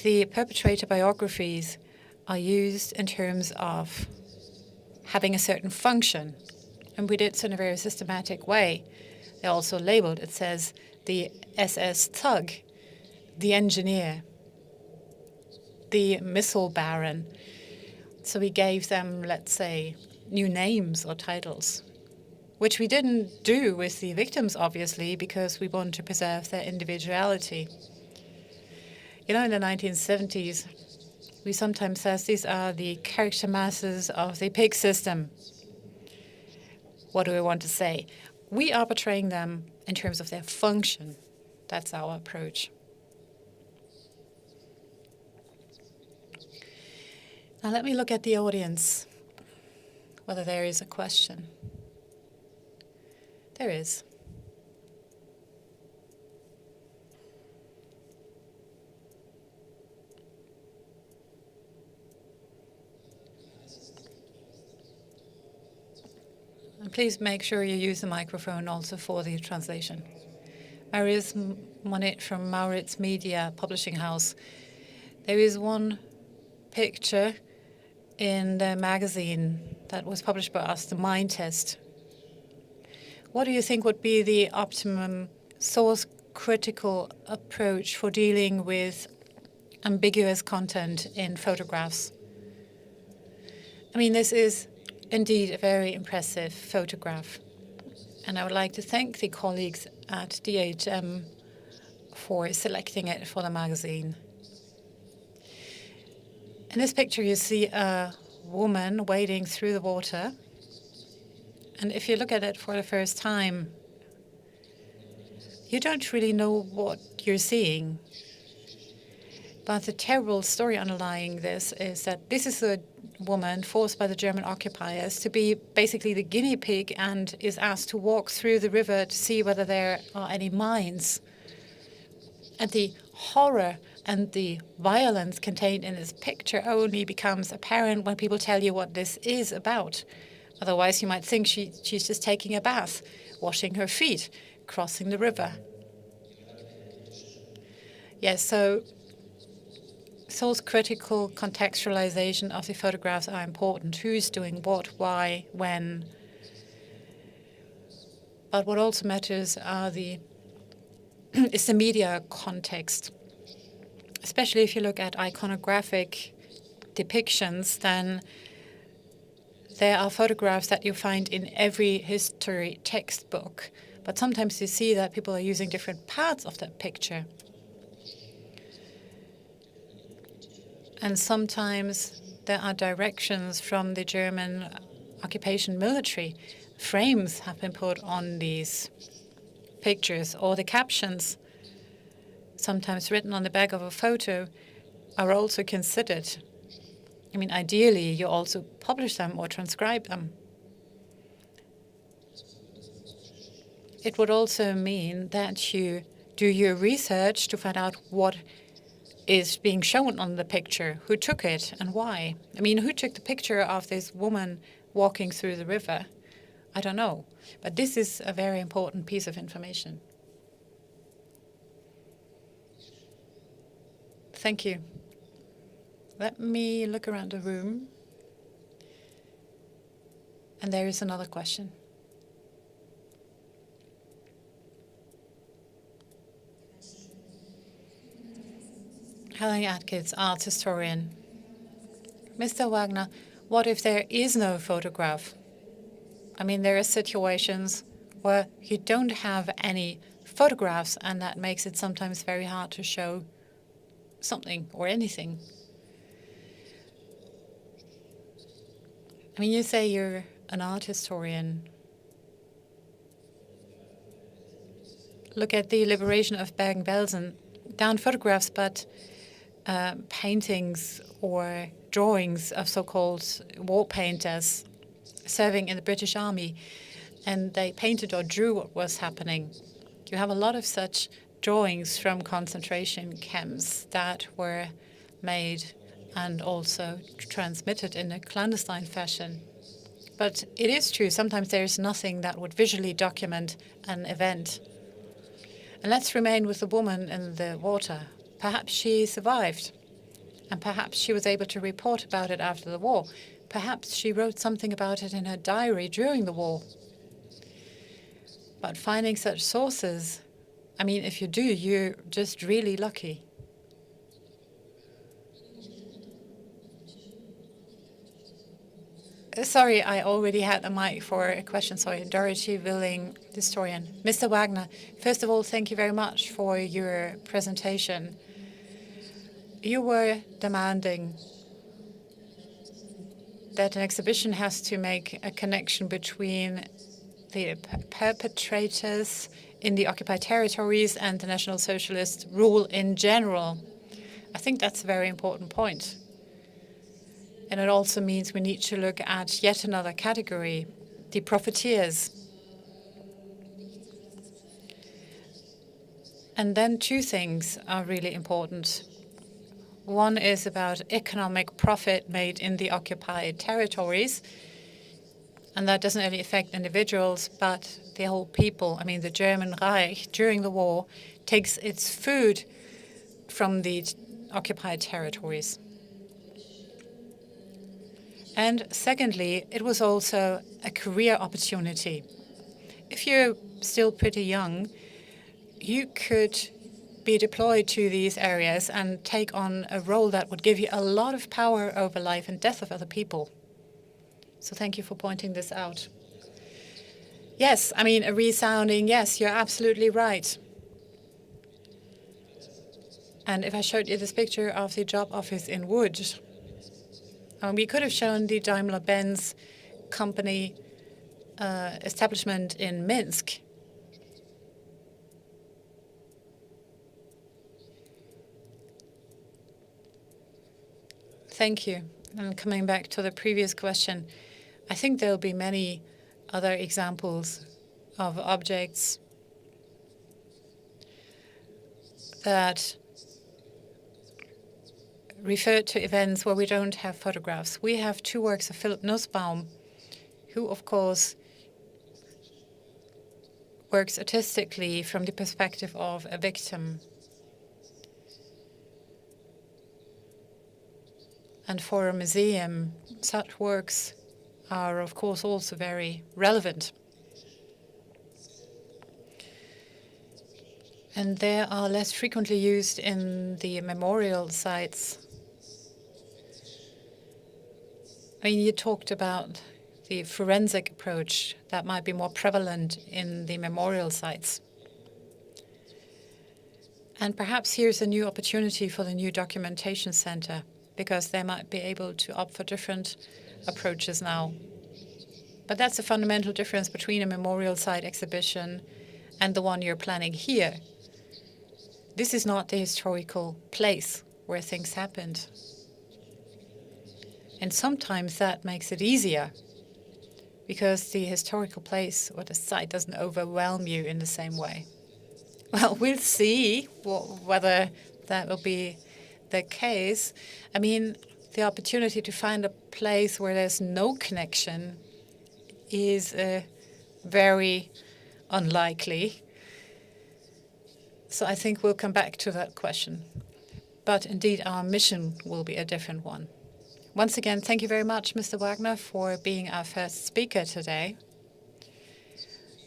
The perpetrator biographies are used in terms of having a certain function, and we did so in a very systematic way. They're also labeled. It says the SS thug, the engineer, the missile baron. So we gave them, let's say, new names or titles, which we didn't do with the victims, obviously, because we wanted to preserve their individuality. You know, in the 1970s, we sometimes says these are the character masses of the pig system. What do we want to say? We are portraying them in terms of their function. That's our approach. Now let me look at the audience, whether there is a question. There is. And please make sure you use the microphone also for the translation. Marius Monet from Maurits Media Publishing House. There is one picture in the magazine that was published by us, the Mind Test. What do you think would be the optimum source-critical approach for dealing with ambiguous content in photographs? I mean, this is indeed a very impressive photograph. And I would like to thank the colleagues at DHM for selecting it for the magazine. In this picture, you see a woman wading through the water. And if you look at it for the first time, you don't really know what you're seeing. But the terrible story underlying this is that this is a woman forced by the German occupiers to be basically the guinea pig and is asked to walk through the river to see whether there are any mines. And the horror and the violence contained in this picture only becomes apparent when people tell you what this is about. Otherwise, you might think she's just taking a bath, washing her feet, crossing the river. Yes, so source-critical contextualization of the photographs are important. Who's doing what, why, when. But what also matters are is the media context. Especially if you look at iconographic depictions, then there are photographs that you find in every history textbook. But sometimes you see that people are using different parts of that picture. And sometimes there are directions from the German occupation military. Frames have been put on these pictures, or the captions, sometimes written on the back of a photo, are also considered. I mean, ideally, you also publish them or transcribe them. It would also mean that you do your research to find out what is being shown on the picture, who took it and why. I mean, who took the picture of this woman walking through the river? I don't know. But this is a very important piece of information. Thank you. Let me look around the room. And there is another question. Helen Atkins, art historian. Mr. Wagner, what if there is no photograph? I mean, there are situations where you don't have any photographs, and that makes it sometimes very hard to show something or anything. I mean, you say you're an art historian. Look at the liberation of Bergen-Belsen. Down photographs, but paintings or drawings of so-called war painters serving in the British Army, and they painted or drew what was happening. You have a lot of such drawings from concentration camps that were made and also transmitted in a clandestine fashion. But it is true, sometimes there is nothing that would visually document an event. And let's remain with the woman in the water. Perhaps she survived, and perhaps she was able to report about it after the war. Perhaps she wrote something about it in her diary during the war. But finding such sources, I mean, if you do, you're just really lucky. Sorry, I already had a mic for a question. Sorry, Dorothy Willing, historian. Mr. Wagner, first of all, thank you very much for your presentation. You were demanding that an exhibition has to make a connection between the perpetrators in the occupied territories and the National Socialist rule in general. I think that's a very important point. And it also means we need to look at yet another category, the profiteers. And then two things are really important. One is about economic profit made in the occupied territories. And that doesn't only affect individuals, but the whole people. I mean, the German Reich, during the war, takes its food from the occupied territories. And secondly, it was also a career opportunity. If you're still pretty young, you could be deployed to these areas and take on a role that would give you a lot of power over life and death of other people. So thank you for pointing this out. Yes, I mean, a resounding yes, you're absolutely right. And if I showed you this picture of the job office in Łódź, we could have shown the Daimler-Benz company establishment in Minsk. Thank you. And coming back to the previous question, I think there'll be many other examples of objects that refer to events where we don't have photographs. We have two works of Philipp Nussbaum, who, of course, works artistically from the perspective of a victim. And for a museum, such works are, of course, also very relevant. And they are less frequently used in the memorial sites. I mean, you talked about the forensic approach that might be more prevalent in the memorial sites. And perhaps here's a new opportunity for the new documentation center, because they might be able to opt for different approaches now. But that's a fundamental difference between a memorial site exhibition and the one you're planning here. This is not the historical place where things happened. And sometimes that makes it easier, because the historical place or the site doesn't overwhelm you in the same way. Well, we'll see whether that will be the case. I mean, the opportunity to find a place where there's no connection is very unlikely. So I think we'll come back to that question. But indeed, our mission will be a different one. Once again, thank you very much, Mr. Wagner, for being our first speaker today.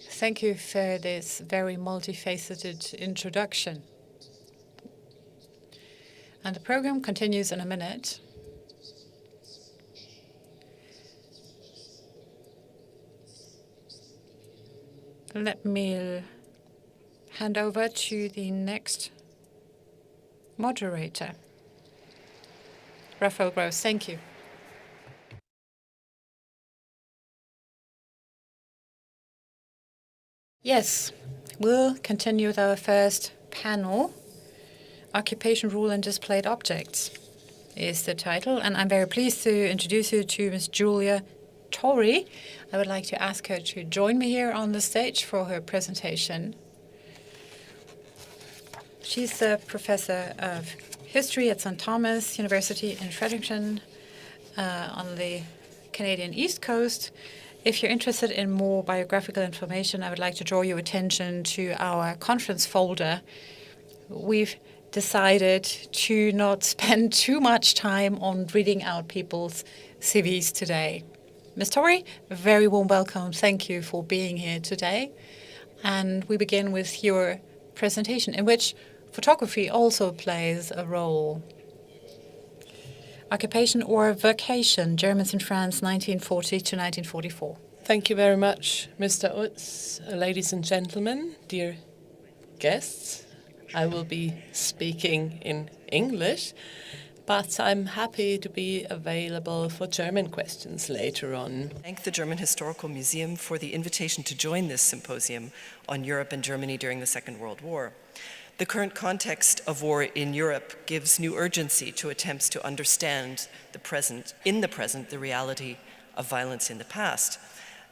Thank you for this very multifaceted introduction. And the program continues in a minute. Let me hand over to the next moderator. Raphael Gross, thank you. Yes, we'll continue with our first panel. Occupation Rule and Displayed Objects is the title, and I'm very pleased to introduce you to Ms. Julia Torrie. I would like to ask her to join me here on the stage for her presentation. She's a professor of history at St. Thomas University in Fredericton on the Canadian East Coast. If you're interested in more biographical information, I would like to draw your attention to our conference folder. We've decided to not spend too much time on reading out people's CVs today. Ms. Torrie, a very warm welcome. Thank you for being here today. And we begin with your presentation, in which photography also plays a role. Occupation or vacation, Germans in France, 1940 to 1944. Thank you very much, Mr. Utz. Ladies and gentlemen, dear guests, I will be speaking in English, but I'm happy to be available for German questions later on. Thank the German Historical Museum for the invitation to join this symposium on Europe and Germany during the Second World War. The current context of war in Europe gives new urgency to attempts to understand the reality of violence in the past.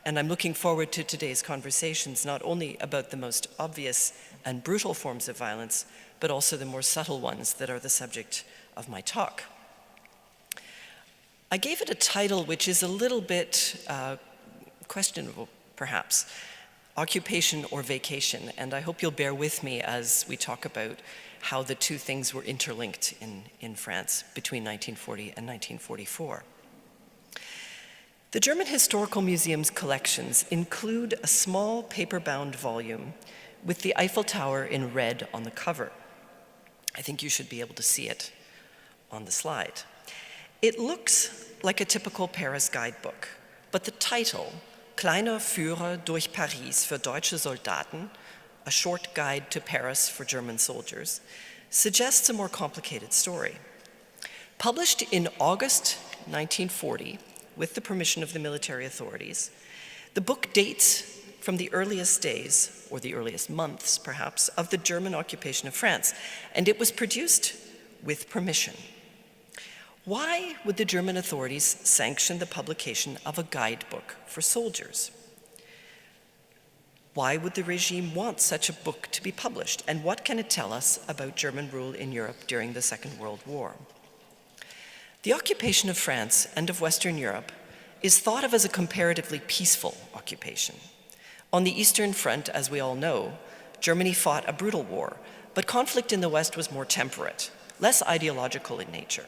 And I'm looking forward to today's conversations, not only about the most obvious and brutal forms of violence, but also the more subtle ones that are the subject of my talk. I gave it a title which is a little bit questionable, perhaps, Occupation or Vacation, and I hope you'll bear with me as we talk about how the two things were interlinked in France between 1940 and 1944. The German Historical Museum's collections include a small paper-bound volume with the Eiffel Tower in red on the cover. I think you should be able to see it on the slide. It looks like a typical Paris guidebook, but the title, Kleiner Führer durch Paris für deutsche Soldaten, a short guide to Paris for German soldiers, suggests a more complicated story. Published in August 1940, with the permission of the military authorities, the book dates from the earliest days, or the earliest months perhaps, of the German occupation of France, and it was produced with permission. Why would the German authorities sanction the publication of a guidebook for soldiers? Why would the regime want such a book to be published, and what can it tell us about German rule in Europe during the Second World War? The occupation of France and of Western Europe is thought of as a comparatively peaceful occupation. On the Eastern Front, as we all know, Germany fought a brutal war, but conflict in the West was more temperate, less ideological in nature.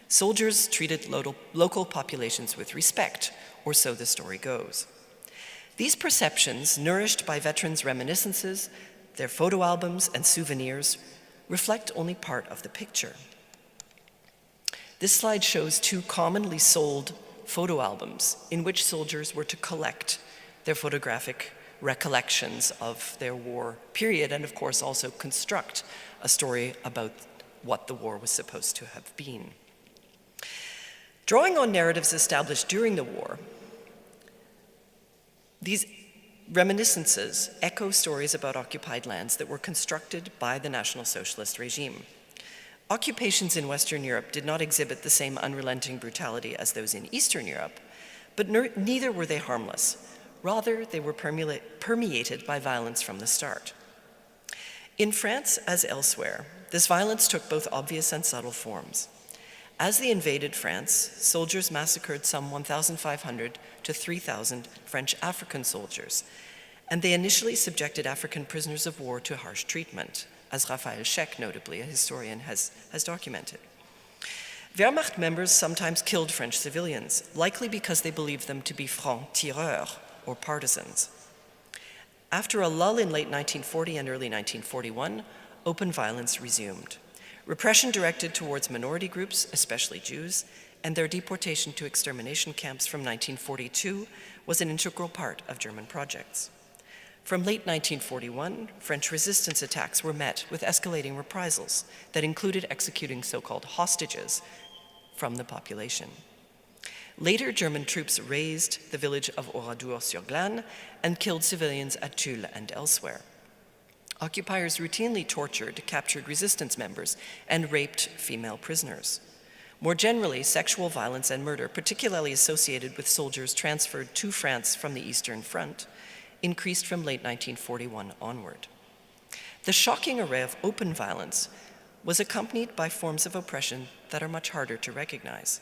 Soldiers treated local populations with respect, or so the story goes. These perceptions, nourished by veterans' reminiscences, their photo albums and souvenirs, reflect only part of the picture. This slide shows two commonly sold photo albums in which soldiers were to collect their photographic recollections of their war period and, of course, also construct a story about what the war was supposed to have been. Drawing on narratives established during the war, these reminiscences echo stories about occupied lands that were constructed by the National Socialist regime. Occupations in Western Europe did not exhibit the same unrelenting brutality as those in Eastern Europe, but neither were they harmless. Rather, they were permeated by violence from the start. In France, as elsewhere, this violence took both obvious and subtle forms. As they invaded France, soldiers massacred some 1,500 to 3,000 French African soldiers, and they initially subjected African prisoners of war to harsh treatment, as Raphael, notably, a historian, has documented. Wehrmacht members sometimes killed French civilians, likely because they believed them to be francs-tireurs, or partisans. After a lull in late 1940 and early 1941, open violence resumed. Repression directed towards minority groups, especially Jews, and their deportation to extermination camps from 1942 was an integral part of German projects. From late 1941, French resistance attacks were met with escalating reprisals that included executing so-called hostages from the population. Later, German troops razed the village of Oradour-sur-Glane and killed civilians at Tulle and elsewhere. Occupiers routinely tortured captured resistance members and raped female prisoners. More generally, sexual violence and murder, particularly associated with soldiers transferred to France from the Eastern Front, increased from late 1941 onward. The shocking array of open violence was accompanied by forms of oppression that are much harder to recognize.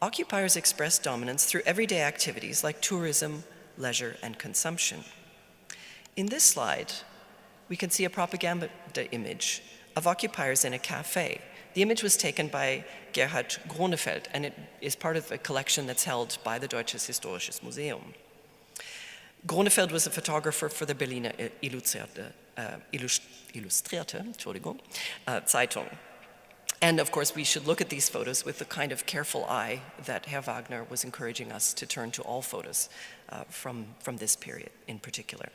Occupiers expressed dominance through everyday activities like tourism, leisure, and consumption. In this slide, we can see a propaganda image of occupiers in a cafe. The image was taken by Gerhard Gronefeld, and it is part of a collection that's held by the Deutsches Historisches Museum. Gronefeld was a photographer for the Berliner Illustrierte Zeitung. And of course, we should look at these photos with the kind of careful eye that Herr Wagner was encouraging us to turn to all photos from this period in particular.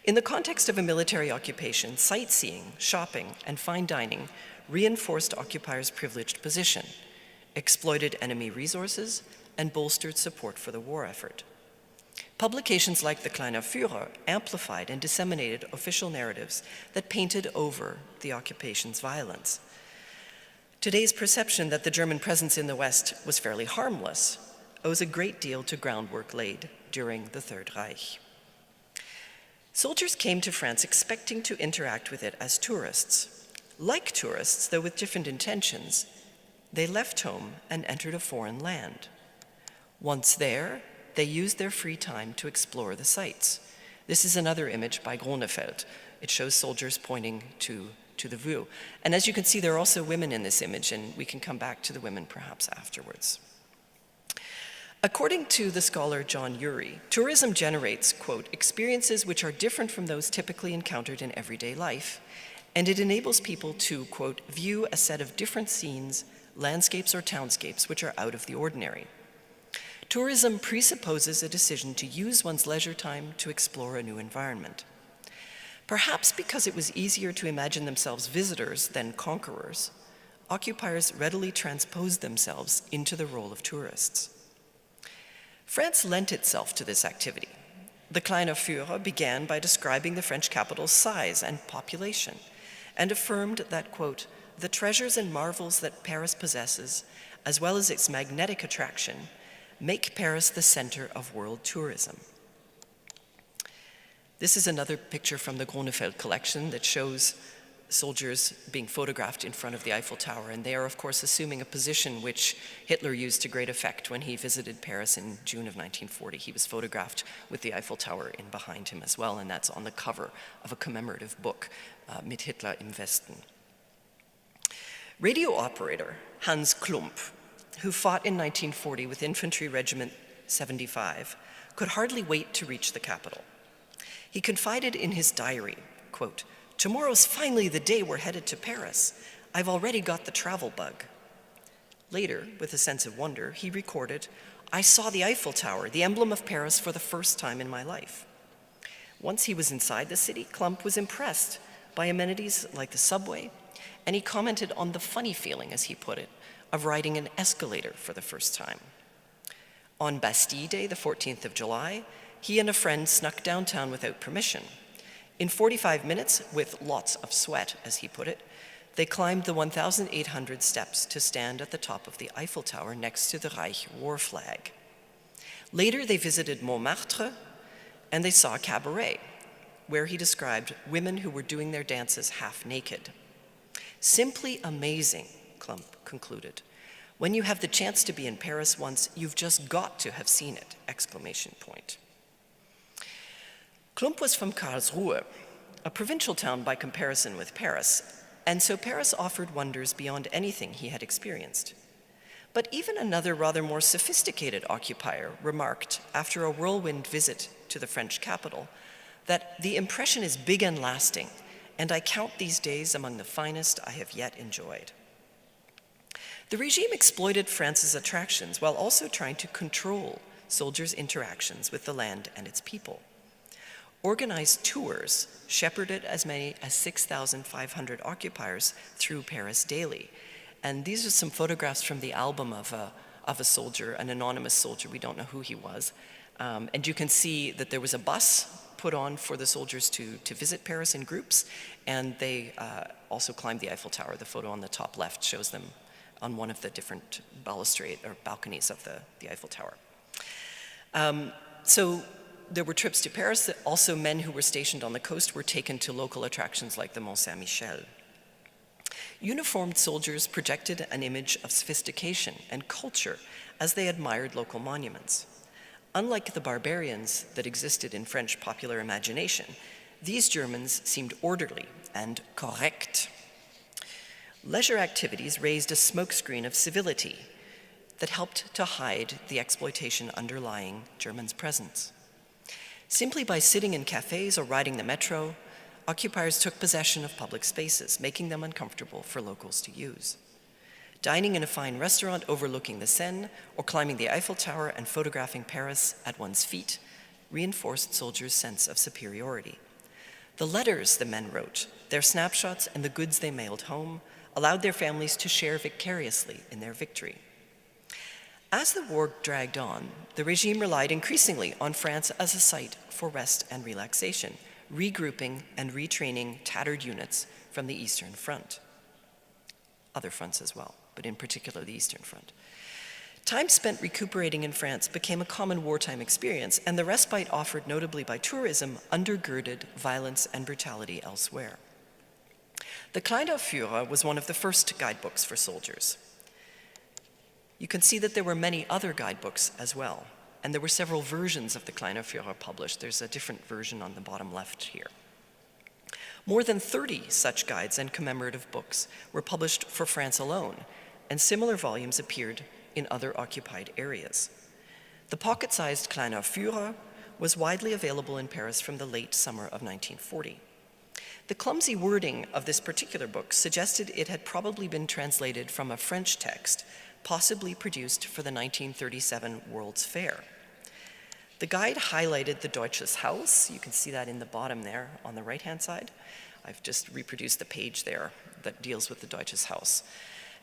In the context of a military occupation, sightseeing, shopping, and fine dining reinforced occupiers' privileged position, exploited enemy resources, and bolstered support for the war effort. Publications like the Kleiner Führer amplified and disseminated official narratives that painted over the occupation's violence. Today's perception that the German presence in the West was fairly harmless owes a great deal to groundwork laid during the Third Reich. Soldiers came to France expecting to interact with it as tourists. Like tourists, though with different intentions, they left home and entered a foreign land. Once there, they used their free time to explore the sites. This is another image by Grönefeld. It shows soldiers pointing to the view. And as you can see, there are also women in this image, and we can come back to the women perhaps afterwards. According to the scholar John Urey, tourism generates, quote, experiences which are different from those typically encountered in everyday life, and it enables people to, quote, view a set of different scenes, landscapes or townscapes which are out of the ordinary. Tourism presupposes a decision to use one's leisure time to explore a new environment. Perhaps because it was easier to imagine themselves visitors than conquerors, occupiers readily transposed themselves into the role of tourists. France lent itself to this activity. The Kleiner Führer began by describing the French capital's size and population, and affirmed that, quote, the treasures and marvels that Paris possesses, as well as its magnetic attraction, make Paris the center of world tourism. This is another picture from the Grönefeld collection that shows soldiers being photographed in front of the Eiffel Tower, and they are, of course, assuming a position which Hitler used to great effect when he visited Paris in June of 1940. He was photographed with the Eiffel Tower in behind him as well, and that's on the cover of a commemorative book, Mit Hitler im Westen. Radio operator Hans Klump, who fought in 1940 with Infantry Regiment 75, could hardly wait to reach the capital. He confided in his diary, quote, tomorrow's finally the day we're headed to Paris. I've already got the travel bug. Later, with a sense of wonder, he recorded, I saw the Eiffel Tower, the emblem of Paris, for the first time in my life. Once he was inside the city, Klump was impressed by amenities like the subway, and he commented on the funny feeling, as he put it, of riding an escalator for the first time. On Bastille Day, the 14th of July, he and a friend snuck downtown without permission. In 45 minutes, with lots of sweat, as he put it, they climbed the 1,800 steps to stand at the top of the Eiffel Tower next to the Reich war flag. Later, they visited Montmartre, and they saw a cabaret, where he described women who were doing their dances half naked. Simply amazing, Klump concluded. When you have the chance to be in Paris once, you've just got to have seen it, exclamation point. Klump was from Karlsruhe, a provincial town by comparison with Paris, and so Paris offered wonders beyond anything he had experienced. But even another rather more sophisticated occupier remarked, after a whirlwind visit to the French capital, that the impression is big and lasting, and I count these days among the finest I have yet enjoyed. The regime exploited France's attractions while also trying to control soldiers' interactions with the land and its people. Organized tours shepherded as many as 6,500 occupiers through Paris daily. And these are some photographs from the album of a soldier, an anonymous soldier. We don't know who he was. And you can see that there was a bus put on for the soldiers to visit Paris in groups, and they also climbed the Eiffel Tower. The photo on the top left shows them on one of the different balustrade or balconies of the Eiffel Tower. So there were trips to Paris. Also, men who were stationed on the coast were taken to local attractions like the Mont Saint-Michel. Uniformed soldiers projected an image of sophistication and culture as they admired local monuments. Unlike the barbarians that existed in French popular imagination, these Germans seemed orderly and correct. Leisure activities raised a smokescreen of civility that helped to hide the exploitation underlying Germans' presence. Simply by sitting in cafes or riding the metro, occupiers took possession of public spaces, making them uncomfortable for locals to use. Dining in a fine restaurant overlooking the Seine, or climbing the Eiffel Tower and photographing Paris at one's feet, reinforced soldiers' sense of superiority. The letters the men wrote, their snapshots, and the goods they mailed home allowed their families to share vicariously in their victory. As the war dragged on, the regime relied increasingly on France as a site for rest and relaxation, regrouping and retraining tattered units from the Eastern Front. Other fronts as well, but in particular the Eastern Front. Time spent recuperating in France became a common wartime experience, and the respite offered notably by tourism undergirded violence and brutality elsewhere. The Kleiner Führer was one of the first guidebooks for soldiers. You can see that there were many other guidebooks as well, and there were several versions of the Kleiner Führer published. There's a different version on the bottom left here. More than 30 such guides and commemorative books were published for France alone, and similar volumes appeared in other occupied areas. The pocket-sized Kleiner Führer was widely available in Paris from the late summer of 1940. The clumsy wording of this particular book suggested it had probably been translated from a French text, possibly produced for the 1937 World's Fair. The guide highlighted the Deutsches house. You can see that in the bottom there on the right-hand side. I've just reproduced the page there that deals with the Deutsches house.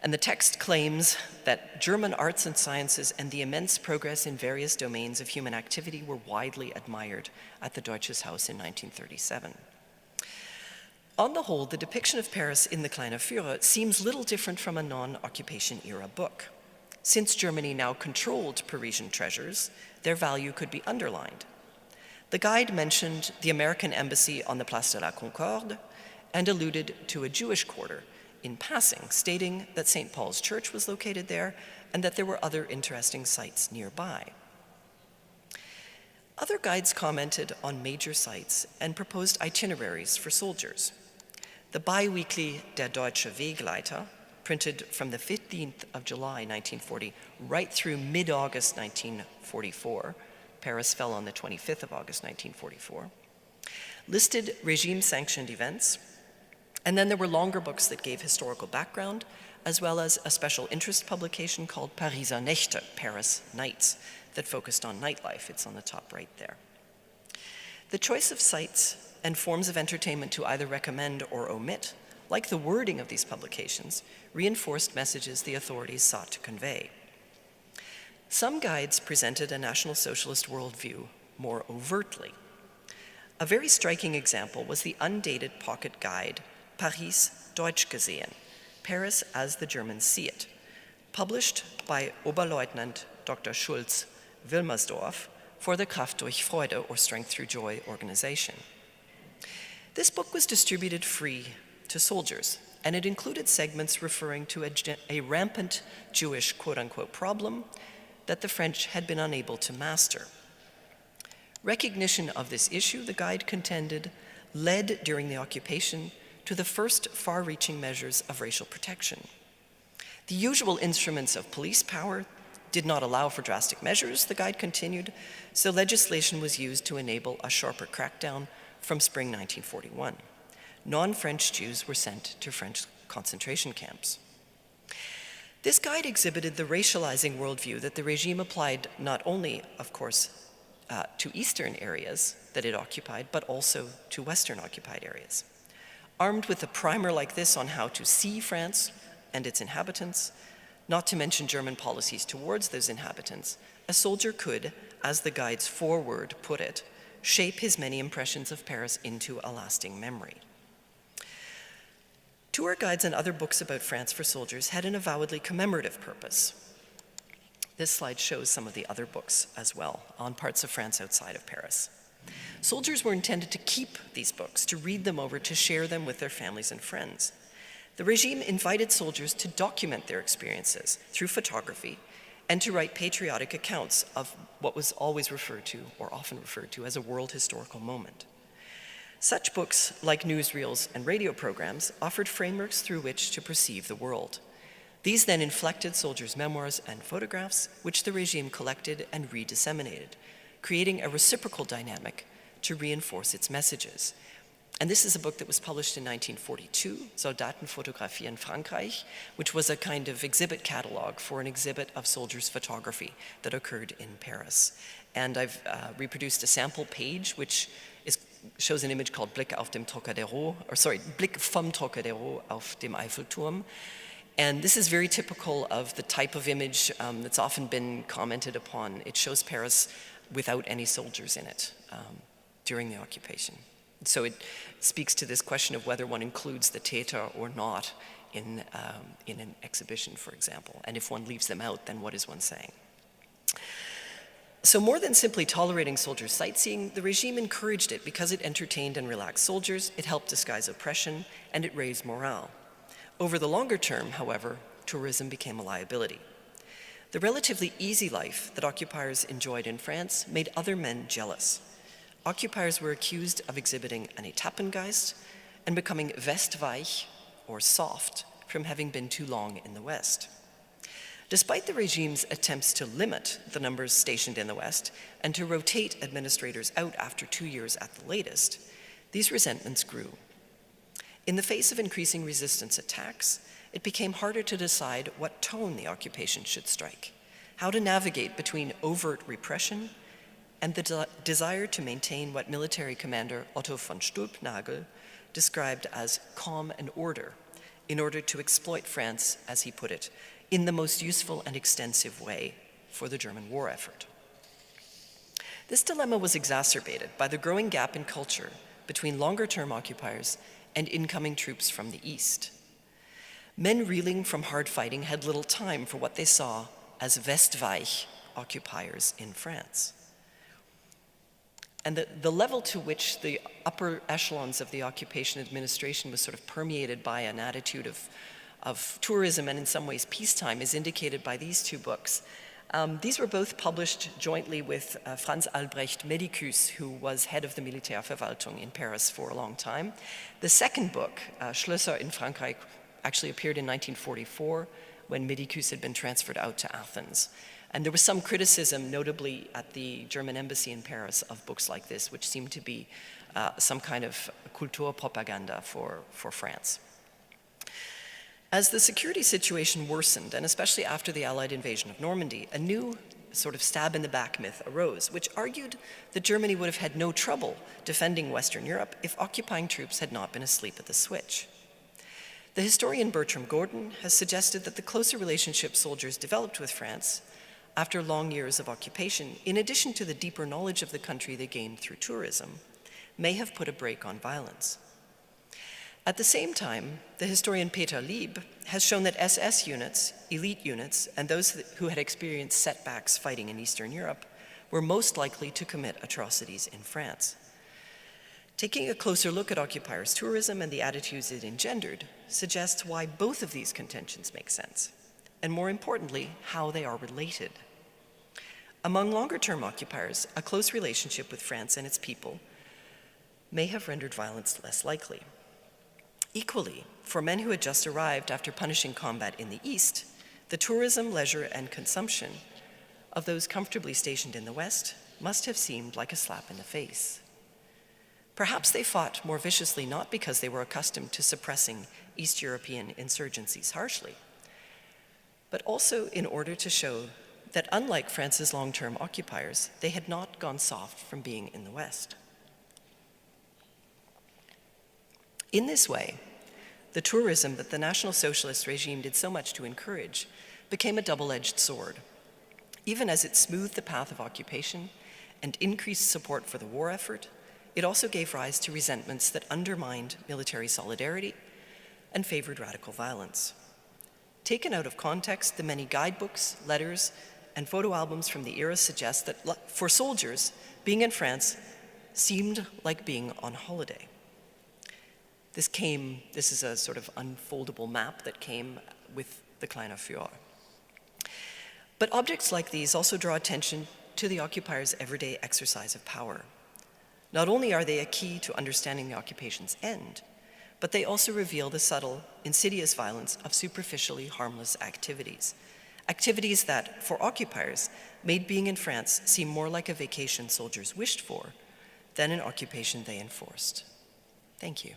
And the text claims that German arts and sciences and the immense progress in various domains of human activity were widely admired at the Deutsches Haus in 1937. On the whole, the depiction of Paris in the Kleiner Führer seems little different from a non-occupation era book. Since Germany now controlled Parisian treasures, their value could be underlined. The guide mentioned the American embassy on the Place de la Concorde and alluded to a Jewish quarter in passing, stating that St. Paul's Church was located there and that there were other interesting sites nearby. Other guides commented on major sites and proposed itineraries for soldiers. The bi-weekly Der Deutsche Wegleiter, printed from the 15th of July 1940 right through mid-August 1944, Paris fell on the 25th of August 1944, listed regime-sanctioned events, and then there were longer books that gave historical background, as well as a special interest publication called Pariser Nächte, Paris Nights, that focused on nightlife. It's on the top right there. The choice of sites and forms of entertainment to either recommend or omit, like the wording of these publications, reinforced messages the authorities sought to convey. Some guides presented a National Socialist worldview more overtly. A very striking example was the undated pocket guide, Paris Deutsch gesehen, Paris as the Germans see it, published by Oberleutnant Dr. Schulz Wilmersdorf for the Kraft durch Freude, or Strength Through Joy organization. This book was distributed free to soldiers, and it included segments referring to a rampant Jewish quote-unquote problem that the French had been unable to master. Recognition of this issue, the guide contended, led during the occupation to the first far-reaching measures of racial protection. The usual instruments of police power did not allow for drastic measures, the guide continued, so legislation was used to enable a sharper crackdown from spring 1941. Non-French Jews were sent to French concentration camps. This guide exhibited the racializing worldview that the regime applied not only, of course, to eastern areas that it occupied, but also to western occupied areas. Armed with a primer like this on how to see France and its inhabitants, not to mention German policies towards those inhabitants, a soldier could, as the guide's foreword put it, shape his many impressions of Paris into a lasting memory. Tour guides and other books about France for soldiers had an avowedly commemorative purpose. This slide shows some of the other books as well on parts of France outside of Paris. Soldiers were intended to keep these books, to read them over, to share them with their families and friends. The regime invited soldiers to document their experiences through photography and to write patriotic accounts of what was always referred to, or often referred to, as a world historical moment. Such books, like newsreels and radio programs, offered frameworks through which to perceive the world. These then inflected soldiers' memoirs and photographs, which the regime collected and redisseminated, creating a reciprocal dynamic to reinforce its messages. And this is a book that was published in 1942, Soldatenfotografie in Frankreich, which was a kind of exhibit catalog for an exhibit of soldiers' photography that occurred in Paris. And I've reproduced a sample page, which shows an image called Blick auf dem Trocadero, Blick vom Trocadero auf dem Eiffelturm. And this is very typical of the type of image that's often been commented upon. It shows Paris without any soldiers in it during the occupation. So it speaks to this question of whether one includes the Täter or not in an exhibition, for example. And if one leaves them out, then what is one saying? So more than simply tolerating soldiers' sightseeing, the regime encouraged it because it entertained and relaxed soldiers, it helped disguise oppression, and it raised morale. Over the longer term, however, tourism became a liability. The relatively easy life that occupiers enjoyed in France made other men jealous. Occupiers were accused of exhibiting an Etappengeist and becoming westweich, or soft, from having been too long in the West. Despite the regime's attempts to limit the numbers stationed in the West and to rotate administrators out after 2 years at the latest, these resentments grew. In the face of increasing resistance attacks, it became harder to decide what tone the occupation should strike, how to navigate between overt repression and the desire to maintain what military commander Otto von Stülpnagel described as calm and order in order to exploit France, as he put it, in the most useful and extensive way for the German war effort. This dilemma was exacerbated by the growing gap in culture between longer-term occupiers and incoming troops from the East. Men reeling from hard fighting had little time for what they saw as Westweich occupiers in France. And the level to which the upper echelons of the occupation administration was sort of permeated by an attitude of tourism and in some ways peacetime is indicated by these two books. These were both published jointly with Franz Albrecht Medicus, who was head of the Militärverwaltung in Paris for a long time. The second book, Schlösser in Frankreich, actually appeared in 1944 when Medicus had been transferred out to Athens. And there was some criticism, notably at the German embassy in Paris, of books like this, which seemed to be some kind of Kulturpropaganda for France. As the security situation worsened, and especially after the Allied invasion of Normandy, a new sort of stab-in-the-back myth arose, which argued that Germany would have had no trouble defending Western Europe if occupying troops had not been asleep at the switch. The historian Bertram Gordon has suggested that the closer relationship soldiers developed with France after long years of occupation, in addition to the deeper knowledge of the country they gained through tourism, may have put a brake on violence. At the same time, the historian Peter Lieb has shown that SS units, elite units, and those who had experienced setbacks fighting in Eastern Europe were most likely to commit atrocities in France. Taking a closer look at occupiers' tourism and the attitudes it engendered suggests why both of these contentions make sense, and more importantly, how they are related. Among longer-term occupiers, a close relationship with France and its people may have rendered violence less likely. Equally, for men who had just arrived after punishing combat in the East, the tourism, leisure, and consumption of those comfortably stationed in the West must have seemed like a slap in the face. Perhaps they fought more viciously not because they were accustomed to suppressing East European insurgencies harshly, but also in order to show that unlike France's long-term occupiers, they had not gone soft from being in the West. In this way, the tourism that the National Socialist regime did so much to encourage became a double-edged sword. Even as it smoothed the path of occupation and increased support for the war effort, it also gave rise to resentments that undermined military solidarity and favored radical violence. Taken out of context, the many guidebooks, letters, and photo albums from the era suggest that for soldiers, being in France seemed like being on holiday. This is a sort of unfoldable map that came with the Kleiner Führer. But objects like these also draw attention to the occupier's everyday exercise of power. Not only are they a key to understanding the occupation's end, but they also reveal the subtle, insidious violence of superficially harmless activities. Activities that, for occupiers, made being in France seem more like a vacation soldiers wished for than an occupation they enforced. Thank you.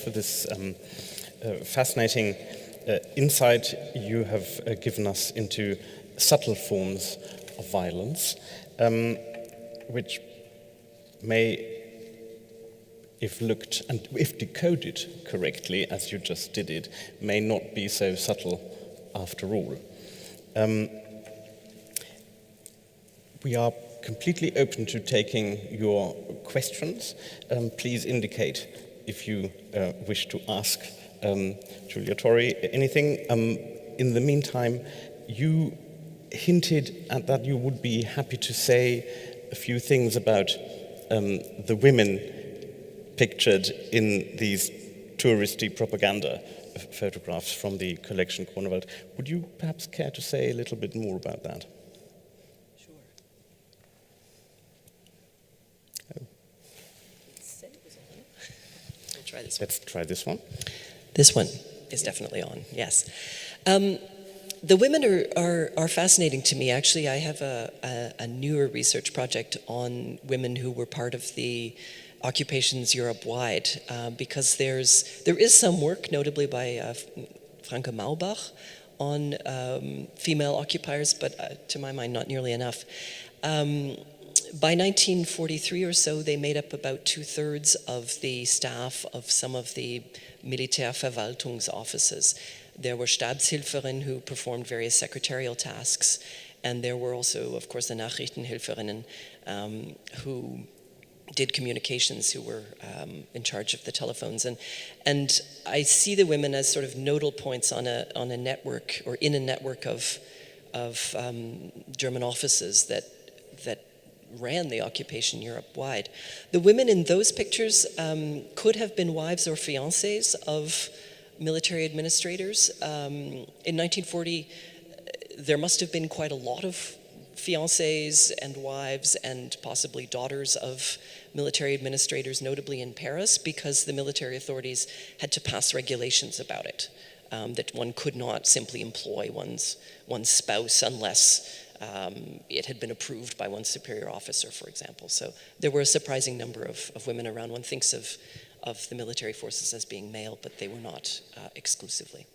For this fascinating insight you have given us into subtle forms of violence, which may, if looked and if decoded correctly, as you just did it, may not be so subtle after all. We are completely open to taking your questions. Please indicate if you wish to ask Julia Torrie anything. In the meantime, you hinted at that you would be happy to say a few things about the women pictured in these touristy propaganda photographs from the collection Buchenwald. Would you perhaps care to say a little bit more about that? Sure. Oh. We'll try this one. Let's try this one. This one is definitely on, yes. The women are fascinating to me. Actually, I have a newer research project on women who were part of the occupations Europe-wide, because there is some work, notably by Franke on female occupiers, but to my mind, not nearly enough. By 1943 or so, they made up about 2/3 of the staff of some of the Militärverwaltungsoffices. There were Stabshilferinnen who performed various secretarial tasks, and there were also, of course, the Nachrichtenhelferinnen who did communications, who were in charge of the telephones. And I see the women as sort of nodal points on a network, or in a network of German offices that ran the occupation Europe-wide. The women in those pictures could have been wives or fiancées of military administrators. In 1940, there must have been quite a lot of fiancées and wives and possibly daughters of military administrators, notably in Paris, because the military authorities had to pass regulations about it, that one could not simply employ one's spouse unless it had been approved by one's superior officer, for example. So there were a surprising number of women around. One thinks of the military forces as being male, but they were not exclusively.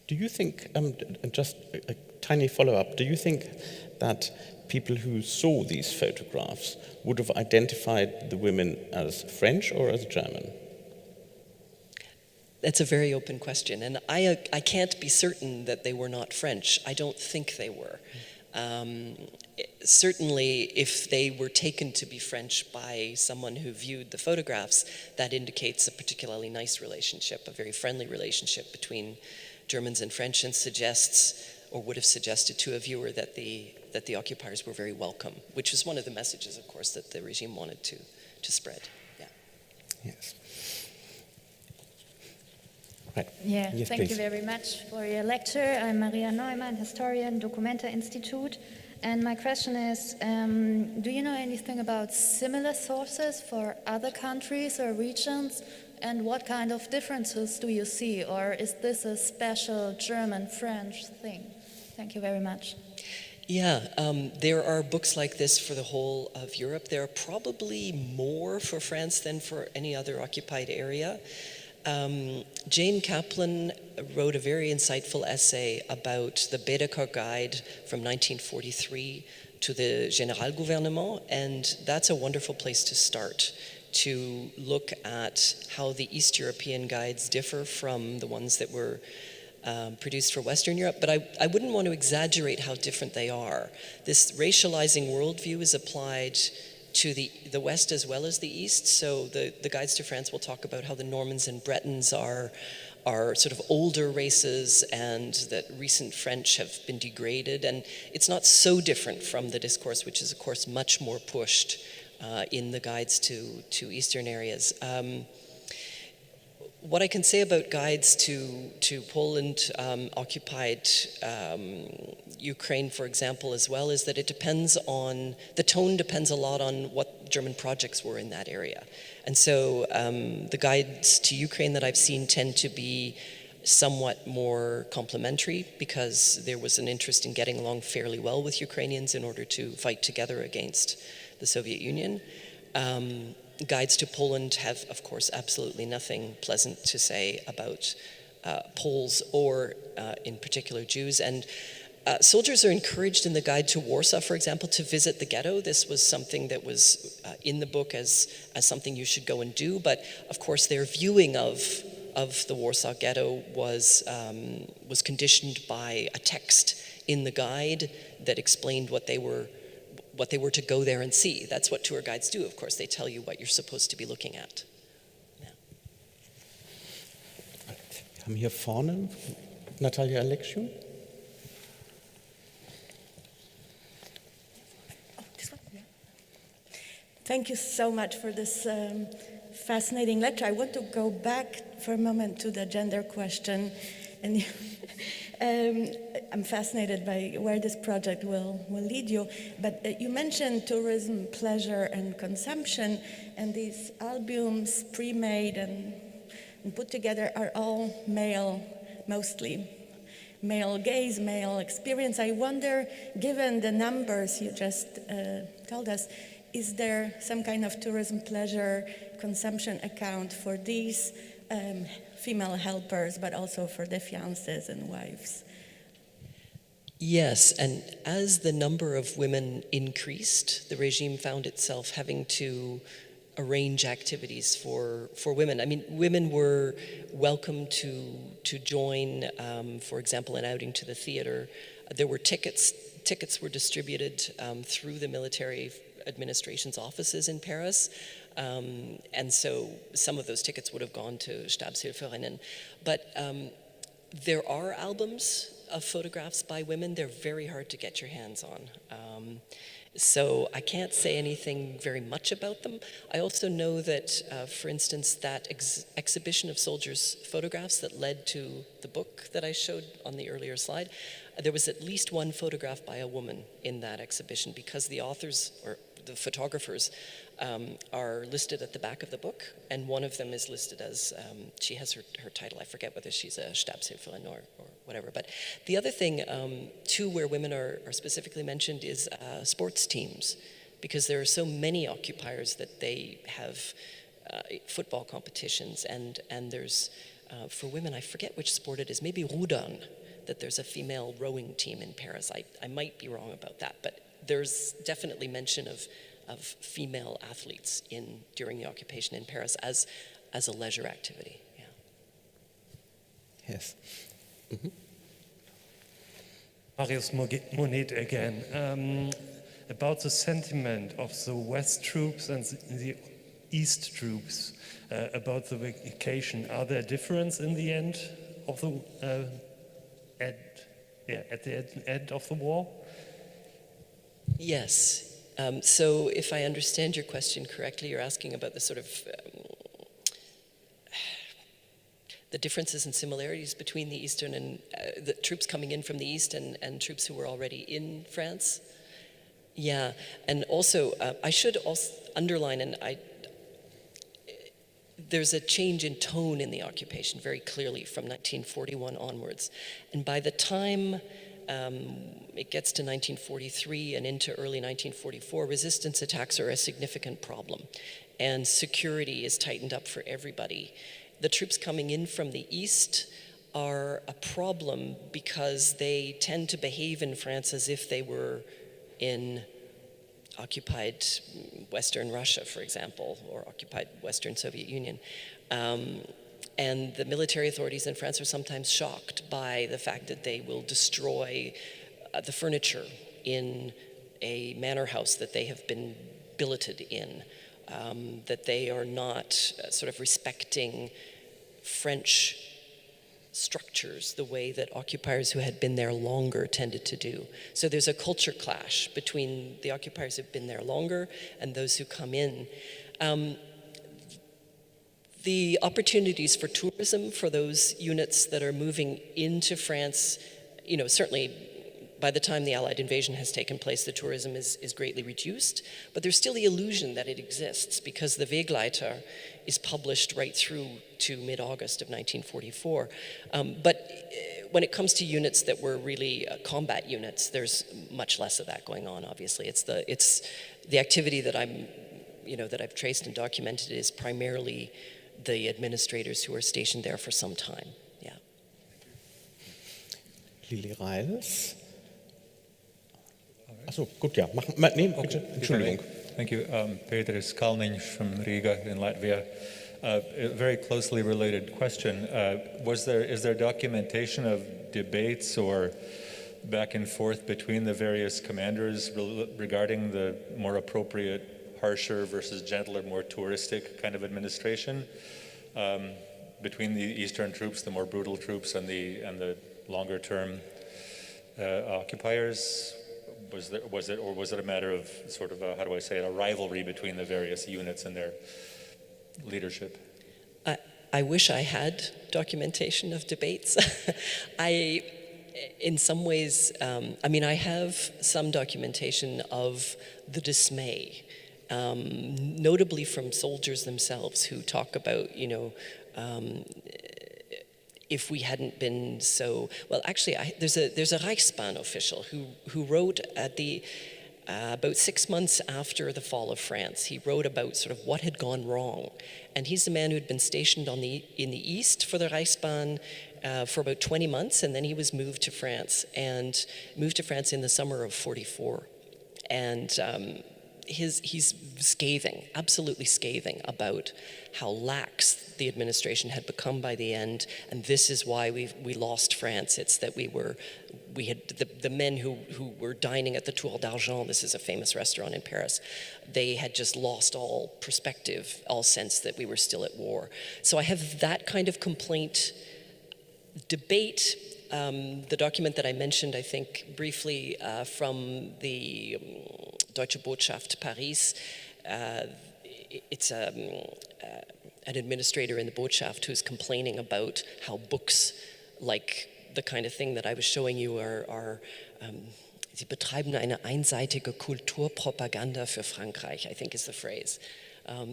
Do you think, just a tiny follow-up, do you think that people who saw these photographs would have identified the women as French or as German? That's a very open question, and I can't be certain that they were not French. I don't think they were. Certainly, if they were taken to be French by someone who viewed the photographs, that indicates a particularly nice relationship, a very friendly relationship between Germans and French, and suggests, or would have suggested to a viewer, that the occupiers were very welcome, which was one of the messages, of course, that the regime wanted to spread. Yeah. Yes. Right. Yeah, yes, thank please. you very much for your lecture. I'm Maria Neumann, historian, Documenta Institute. And my question is, do you know anything about similar sources for other countries or regions? And what kind of differences do you see? Or is this a special German-French thing? Thank you very much. Yeah, there are books like this for the whole of Europe. There are probably more for France than for any other occupied area. Jane Kaplan wrote a very insightful essay about the Baedeker Guide from 1943 to the Generalgouvernement, and that's a wonderful place to start, to look at how the East European guides differ from the ones that were produced for Western Europe, but I wouldn't want to exaggerate how different they are. This racializing worldview is applied to the West as well as the East. So the Guides to France will talk about how the Normans and Bretons are sort of older races, and that recent French have been degraded. And it's not so different from the discourse, which is, of course, much more pushed in the guides to Eastern areas. What I can say about guides to Poland occupied Ukraine, for example, as well, is that it depends on, the tone depends a lot on what German projects were in that area. And so the guides to Ukraine that I've seen tend to be somewhat more complementary, because there was an interest in getting along fairly well with Ukrainians in order to fight together against the Soviet Union. Guides to Poland have, of course, absolutely nothing pleasant to say about Poles or, in particular, Jews. And soldiers are encouraged in the Guide to Warsaw, for example, to visit the ghetto. This was something that was in the book as something you should go and do. But, of course, their viewing of the Warsaw Ghetto was conditioned by a text in the guide that explained what they were to go there and see. That's what tour guides do, of course. They tell you what you're supposed to be looking at. Yeah. Wir haben hier vorne Natalia Alexiou. Thank you so much for this fascinating lecture. I want to go back for a moment to the gender question. And I'm fascinated by where this project will lead you. But you mentioned tourism, pleasure, and consumption, and these albums, pre-made and put together, are all male, mostly. Male gaze, male experience. I wonder, given the numbers you just told us, is there some kind of tourism, pleasure, consumption account for these female helpers, but also for the fiancés and wives? Yes, and as the number of women increased, the regime found itself having to arrange activities for women. I mean, women were welcome to join, for example, an outing to the theater. There were tickets. Tickets were distributed through the military administration's offices in Paris. And so some of those tickets would have gone to Stabshilferinnen. But there are albums of photographs by women. They're very hard to get your hands on. So I can't say anything very much about them. I also know that, for instance, that exhibition of soldiers' photographs that led to the book that I showed on the earlier slide, there was at least one photograph by a woman in that exhibition, because the authors, or the photographers, are listed at the back of the book, and one of them is listed as, she has her title, I forget whether she's a Stabshilferin or whatever. But the other thing, too, where women are specifically mentioned is sports teams, because there are so many occupiers that they have football competitions, and there's, for women, I forget which sport it is, maybe Rudern, that there's a female rowing team in Paris. I might be wrong about that, but there's definitely mention of female athletes during the occupation in Paris as a leisure activity. Yeah. Yes. Mm-hmm. Marius Monet again. About the sentiment of the West troops and the East troops about the vacation, are there difference in the end of the at the end of the war? Yes. So if I understand your question correctly, you're asking about the sort of the differences and similarities between the Eastern and the troops coming in from the East and troops who were already in France. Yeah, and also I should also underline, and there's a change in tone in the occupation very clearly from 1941 onwards. And by the time it gets to 1943 and into early 1944, resistance attacks are a significant problem. And security is tightened up for everybody. The troops coming in from the East are a problem because they tend to behave in France as if they were in occupied Western Russia, for example, or occupied Western Soviet Union. And the military authorities in France are sometimes shocked by the fact that they will destroy the furniture in a manor house that they have been billeted in, that they are not sort of respecting French structures the way that occupiers who had been there longer tended to do. So there's a culture clash between the occupiers who've been there longer and those who come in. The opportunities for tourism for those units that are moving into France, certainly by the time the Allied invasion has taken place, the tourism is greatly reduced, but there's still the illusion that it exists because the Wegleiter is published right through to mid-August of 1944. But when it comes to units that were really combat units, there's much less of that going on, obviously. It's the activity that that I've traced and documented is primarily the administrators who are stationed there for some time. Yeah. Lili Reyels. Achso, gut, ja. Nee, bitte. Entschuldigung. Thank you. Peter Skalniņš from Riga in Latvia. A very closely related question. Is there documentation of debates or back and forth between the various commanders regarding the more appropriate, harsher versus gentler, more touristic kind of administration between the Eastern troops, the more brutal troops, and the longer term occupiers? Was it a matter of sort of a rivalry between the various units and their leadership? I wish I had documentation of debates. In some ways, I have some documentation of the dismay, notably from soldiers themselves who talk about, if we hadn't been so well. Actually, there's a Reichsbahn official who wrote at about 6 months after the fall of France. He wrote about sort of what had gone wrong, and he's the man who had been stationed in the east for the Reichsbahn for about 20 months, and then he was moved to France in the summer of '44, and he's scathing, absolutely scathing about how lax the administration had become by the end, and this is why we lost France. It's that we had the men who were dining at the Tour d'Argent, this is a famous restaurant in Paris, they had just lost all perspective, all sense that we were still at war. So I have that kind of complaint. Debate, the document that I mentioned, I think, briefly from the Deutsche Botschaft Paris. It's an administrator in the Botschaft who's complaining about how books like the kind of thing that I was showing you are sie betreiben eine einseitige Kulturpropaganda für Frankreich, I think is the phrase.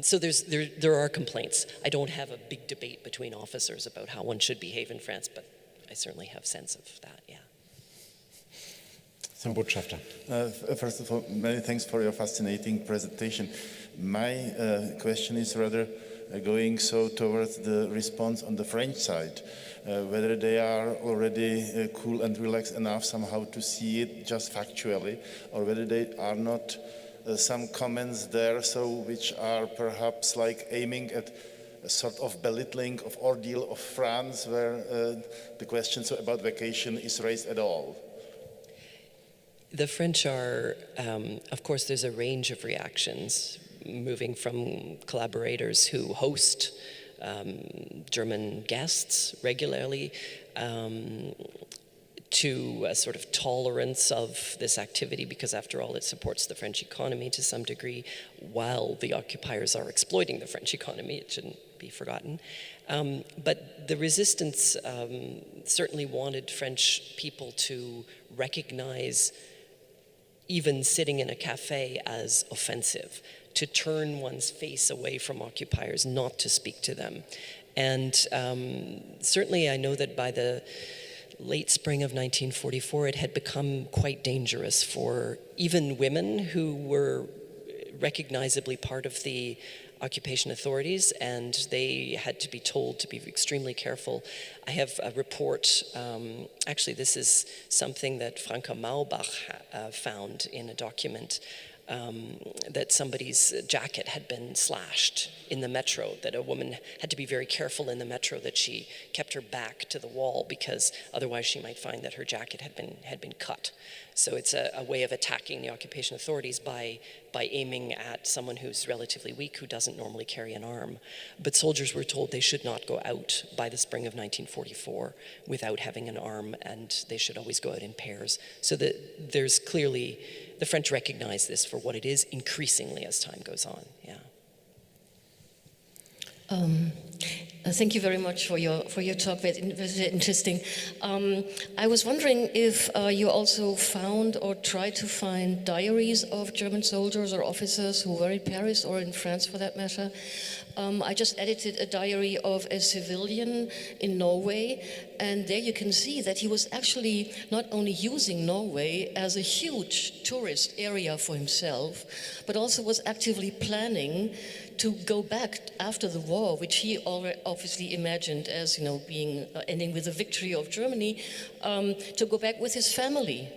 So there are complaints. I don't have a big debate between officers about how one should behave in France, but I certainly have sense of that, yeah. Some Botschafter. First of all, many thanks for your fascinating presentation. My question is rather going towards the response on the French side, whether they are already cool and relaxed enough somehow to see it just factually, or whether they are not some comments there which are perhaps like aiming at a sort of belittling of ordeal of France, where the question about vacation is raised at all. The French are, of course, there's a range of reactions, moving from collaborators who host German guests regularly to a sort of tolerance of this activity, because after all, it supports the French economy to some degree, while the occupiers are exploiting the French economy. It shouldn't be forgotten. But the resistance certainly wanted French people to recognize even sitting in a cafe as offensive, to turn one's face away from occupiers, not to speak to them. And certainly I know that by the late spring of 1944, it had become quite dangerous for even women who were recognizably part of the occupation authorities, and they had to be told to be extremely careful. I have a report, actually this is something that Franke found in a document, that somebody's jacket had been slashed in the metro, that a woman had to be very careful in the metro that she kept her back to the wall, because otherwise she might find that her jacket had been cut. So it's a way of attacking the occupation authorities by aiming at someone who's relatively weak, who doesn't normally carry an arm. But soldiers were told they should not go out by the spring of 1944 without having an arm, and they should always go out in pairs. So that there's clearly, the French recognize this for what it is increasingly as time goes on, yeah. Thank you very much for your talk. Very interesting. I was wondering if you also found or tried to find diaries of German soldiers or officers who were in Paris or in France, for that matter. I just edited a diary of a civilian in Norway, and there you can see that he was actually not only using Norway as a huge tourist area for himself, but also was actively planning to go back after the war, which he obviously imagined as, being ending with the victory of Germany, to go back with his family.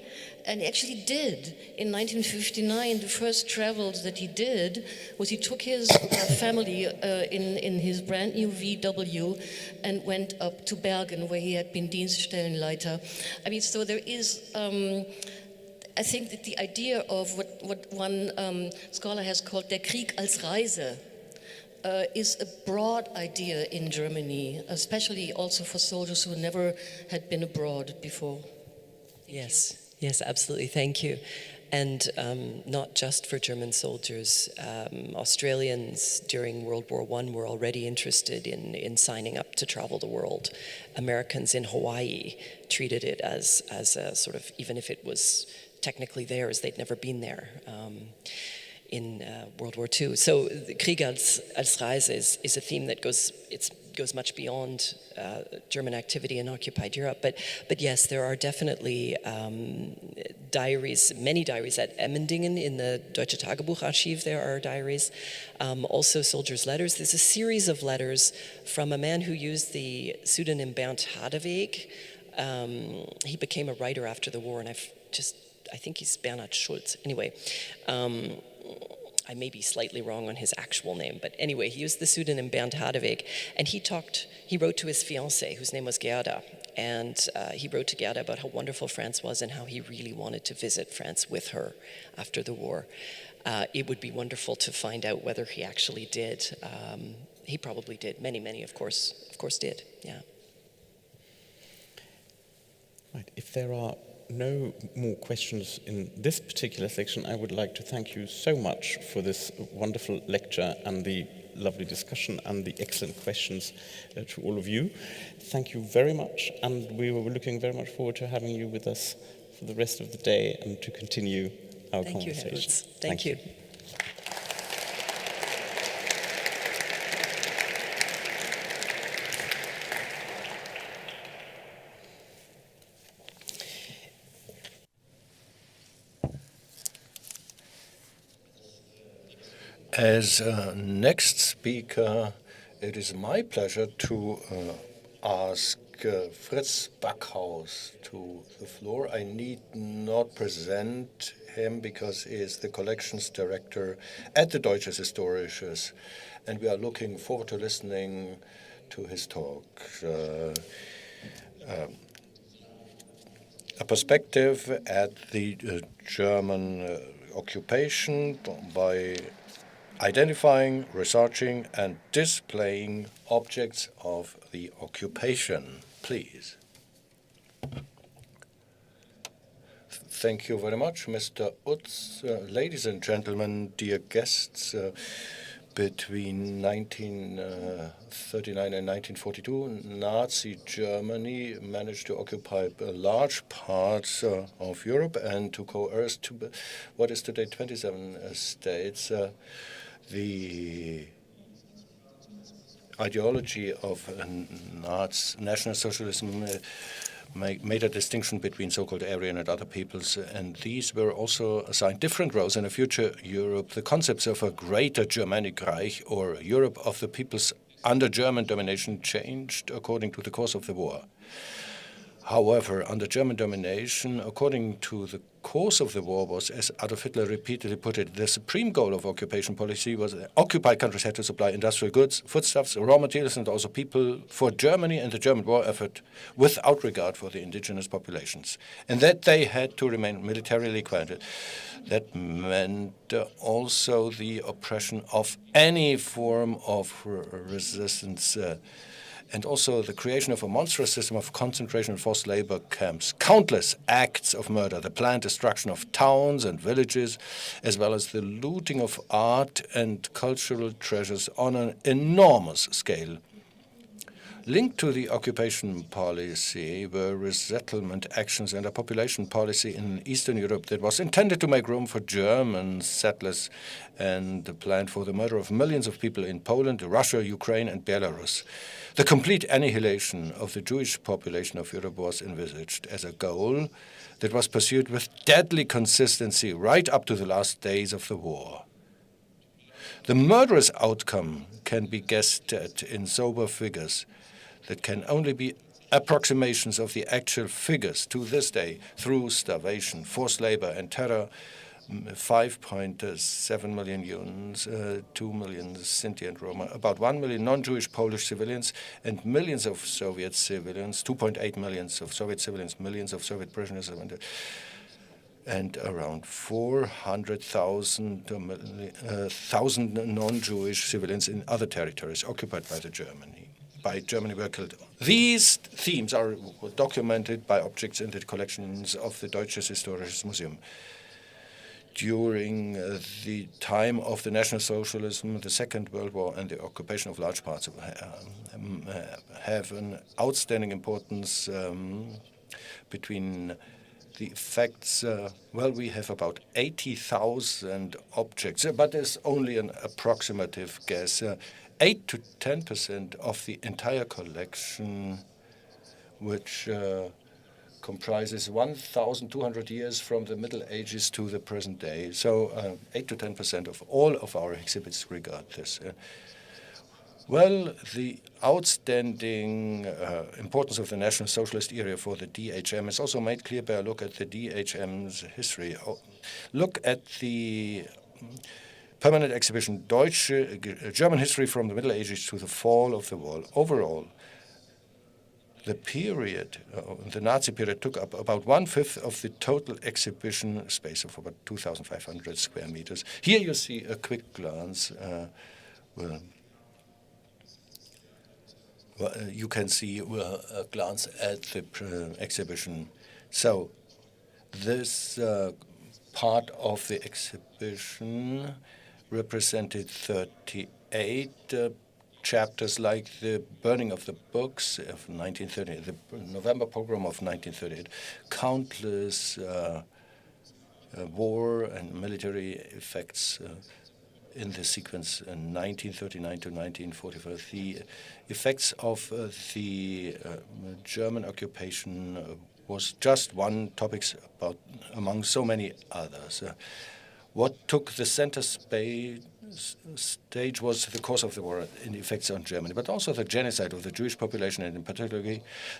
And he actually did. In 1959, the first travels that he did was he took his family in his brand new VW and went up to Bergen, where he had been Dienststellenleiter. I mean, so there is, I think that the idea of what one scholar has called der Krieg als Reise is a broad idea in Germany, especially also for soldiers who never had been abroad before. Yes, absolutely. Thank you. And not just for German soldiers. Australians during World War I were already interested in signing up to travel the world. Americans in Hawaii treated it as a sort of, even if it was technically theirs, they'd never been there in World War II. So the Krieg als Reise is a theme that goes much beyond German activity in occupied Europe. But yes, there are definitely diaries, many diaries at Emmendingen in the Deutsche Tagebucharchiv. There are diaries, also soldiers' letters. There's a series of letters from a man who used the pseudonym Bernd Hadeweg. He became a writer after the war, and I think he's Bernhard Schulz. Anyway. I may be slightly wrong on his actual name, but anyway, he used the pseudonym Bernd Hadeweg, and he wrote to his fiancée, whose name was Gerda, and he wrote to Gerda about how wonderful France was and how he really wanted to visit France with her after the war. It would be wonderful to find out whether he actually did. He probably did. Many, of course did. Yeah. Right. If there are no more questions in this particular section, I would like to thank you so much for this wonderful lecture and the lovely discussion and the excellent questions to all of you. Thank you very much, and we were looking very much forward to having you with us for the rest of the day and to continue our conversation. Thank you. As next speaker, it is my pleasure to ask Fritz Backhaus to the floor. I need not present him because he is the collections director at the Deutsches Historisches, and we are looking forward to listening to his talk. A perspective at the German occupation by identifying, researching, and displaying objects of the occupation. Please. Thank you very much, Mr. Utz. Ladies and gentlemen, dear guests, between 1939 and 1942, Nazi Germany managed to occupy large parts of Europe and to coerce what is today 27 states. The ideology of National Socialism made a distinction between so-called Aryan and other peoples, and these were also assigned different roles in a future Europe. The concepts of a greater Germanic Reich or Europe of the peoples under German domination changed according to the course of the war. However, under German domination, according to the course of the war was, as Adolf Hitler repeatedly put it, the supreme goal of occupation policy was that occupied countries had to supply industrial goods, foodstuffs, raw materials, and also people for Germany and the German war effort without regard for the indigenous populations, and that they had to remain militarily quiet. That meant also the oppression of any form of resistance, and also the creation of a monstrous system of concentration and forced labor camps, countless acts of murder, the planned destruction of towns and villages, as well as the looting of art and cultural treasures on an enormous scale. Linked to the occupation policy were resettlement actions and a population policy in Eastern Europe that was intended to make room for German settlers and planned for the murder of millions of people in Poland, Russia, Ukraine, and Belarus. The complete annihilation of the Jewish population of Europe was envisaged as a goal that was pursued with deadly consistency right up to the last days of the war. The murderous outcome can be guessed at in sober figures that can only be approximations of the actual figures to this day through starvation, forced labor, and terror. 5.7 million Jews, 2 million Sinti and Roma, about 1 million non-Jewish Polish civilians, and millions of Soviet civilians, 2.8 million of Soviet civilians, millions of Soviet prisoners, and around 400,000 non-Jewish civilians in other territories occupied by Germany were killed. These themes are documented by objects in the collections of the Deutsches Historisches Museum. During the time of the National Socialism, the Second World War, and the occupation of large parts of have an outstanding importance between the effects. Well, we have about 80,000 objects, but it's only an approximative guess. 8 to 10% of the entire collection, which comprises 1,200 years from the Middle Ages to the present day. So 8 to 10% of all of our exhibits regard this. Well, the outstanding importance of the National Socialist era for the DHM is also made clear by a look at the DHM's history. Look at the permanent exhibition, German history from the Middle Ages to the fall of the wall. Overall, the period, the Nazi period, took up about 1/5 of the total exhibition space of about 2,500 square meters. Here you see a quick glance. You can see a glance at the exhibition. So this part of the exhibition represented 38 chapters, like the burning of the books of 1938, the November pogrom of 1938, countless war and military effects in the sequence in 1939 to 1945. The effects of the German occupation was just one topic among so many others. What took the center stage was the course of the war and the effects on Germany, but also the genocide of the Jewish population, and in particular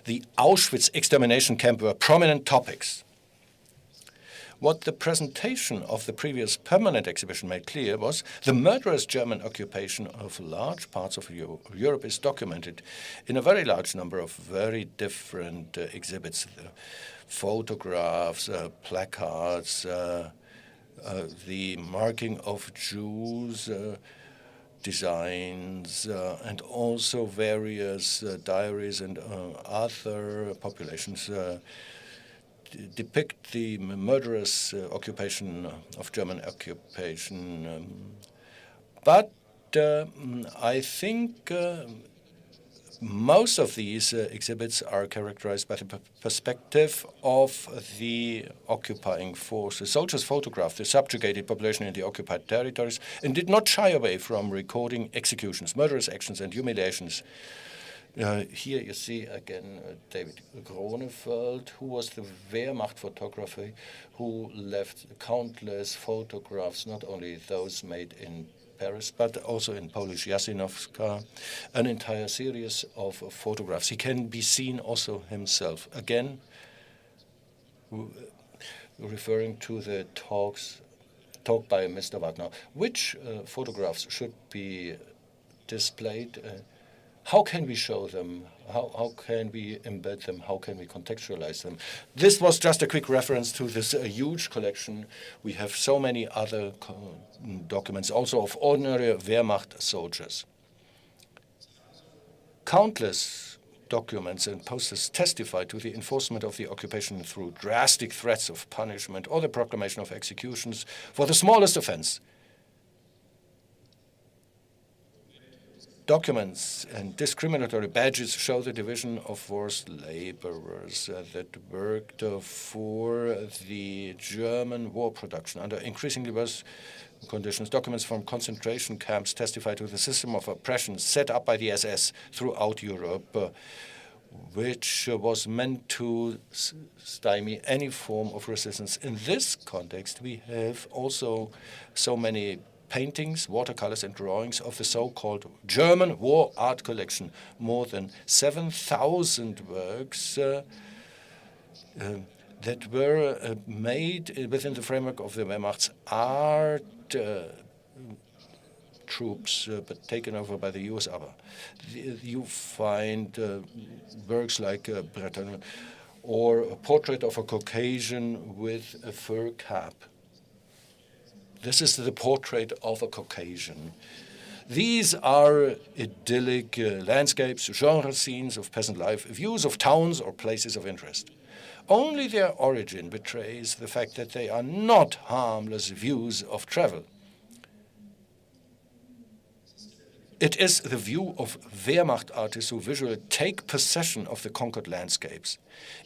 the Auschwitz extermination camp were prominent topics. What the presentation of the previous permanent exhibition made clear was the murderous German occupation of large parts of Europe is documented in a very large number of very different exhibits, photographs, placards, the marking of Jews, designs, and also various diaries and other populations depict the murderous occupation of German occupation. But I think most of these exhibits are characterized by the perspective of the occupying force. The soldiers photographed the subjugated population in the occupied territories and did not shy away from recording executions, murderous actions, and humiliations. Here you see again David Gronefeld, who was the Wehrmacht photographer, who left countless photographs, not only those made in Paris, but also in Polish Jasinowska, an entire series of photographs. He can be seen also himself. Again, referring to the talk by Mr. Wagner. Which photographs should be displayed? How can we show them? How can we embed them? How can we contextualize them? This was just a quick reference to this huge collection. We have so many other documents, also of ordinary Wehrmacht soldiers. Countless documents and posters testify to the enforcement of the occupation through drastic threats of punishment or the proclamation of executions for the smallest offense. documents and discriminatory badges show the division of forced laborers that worked for the German war production under increasingly worse conditions. Documents from concentration camps testify to the system of oppression set up by the SS throughout Europe, which was meant to stymie any form of resistance. In this context, we have also so many paintings, watercolors, and drawings of the so-called German war art collection. More than 7,000 works that were made within the framework of the Wehrmacht's art troops, but taken over by the US ABBA. You find works like Breton or a portrait of a Caucasian with a fur cap. This is the portrait of a Caucasian. These are idyllic landscapes, genre scenes of peasant life, views of towns or places of interest. Only their origin betrays the fact that they are not harmless views of travel. It is the view of Wehrmacht artists who visually take possession of the conquered landscapes.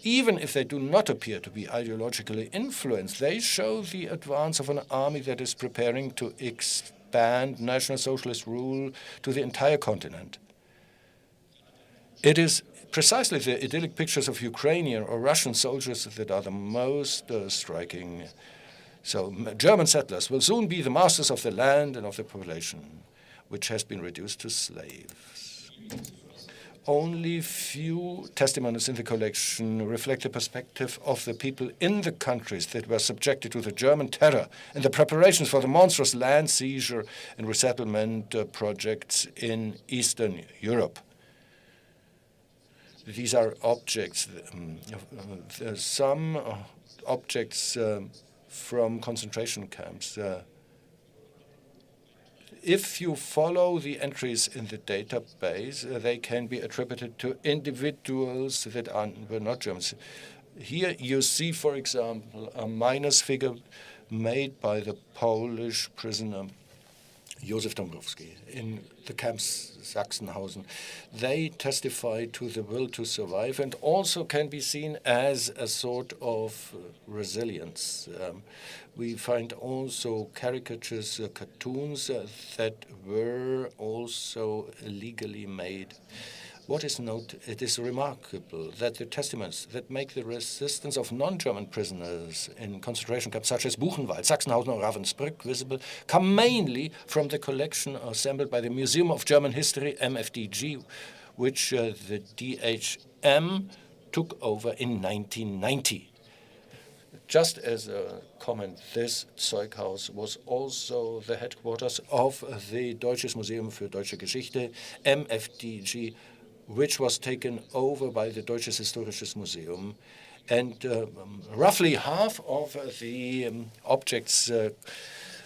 Even if they do not appear to be ideologically influenced, they show the advance of an army that is preparing to expand National Socialist rule to the entire continent. It is precisely the idyllic pictures of Ukrainian or Russian soldiers that are the most striking. So German settlers will soon be the masters of the land and of the population, which has been reduced to slaves. Only few testimonies in the collection reflect the perspective of the people in the countries that were subjected to the German terror and the preparations for the monstrous land seizure and resettlement projects in Eastern Europe. These are objects, some objects from concentration camps. If you follow the entries in the database, they can be attributed to individuals that were not Germans. Here you see, for example, a minus figure made by the Polish prisoner Josef Dąbrowski in the camps Sachsenhausen. They testify to the will to survive and also can be seen as a sort of resilience. We find also caricatures, cartoons that were also illegally made. What is noted, it is remarkable that the testaments that make the resistance of non-German prisoners in concentration camps such as Buchenwald, Sachsenhausen or Ravensbrück visible come mainly from the collection assembled by the Museum of German History, MFDG, which the DHM took over in 1990. Just as a comment, this Zeughaus was also the headquarters of the Deutsches Museum für Deutsche Geschichte, MFDG, which was taken over by the Deutsches Historisches Museum. And roughly half of the objects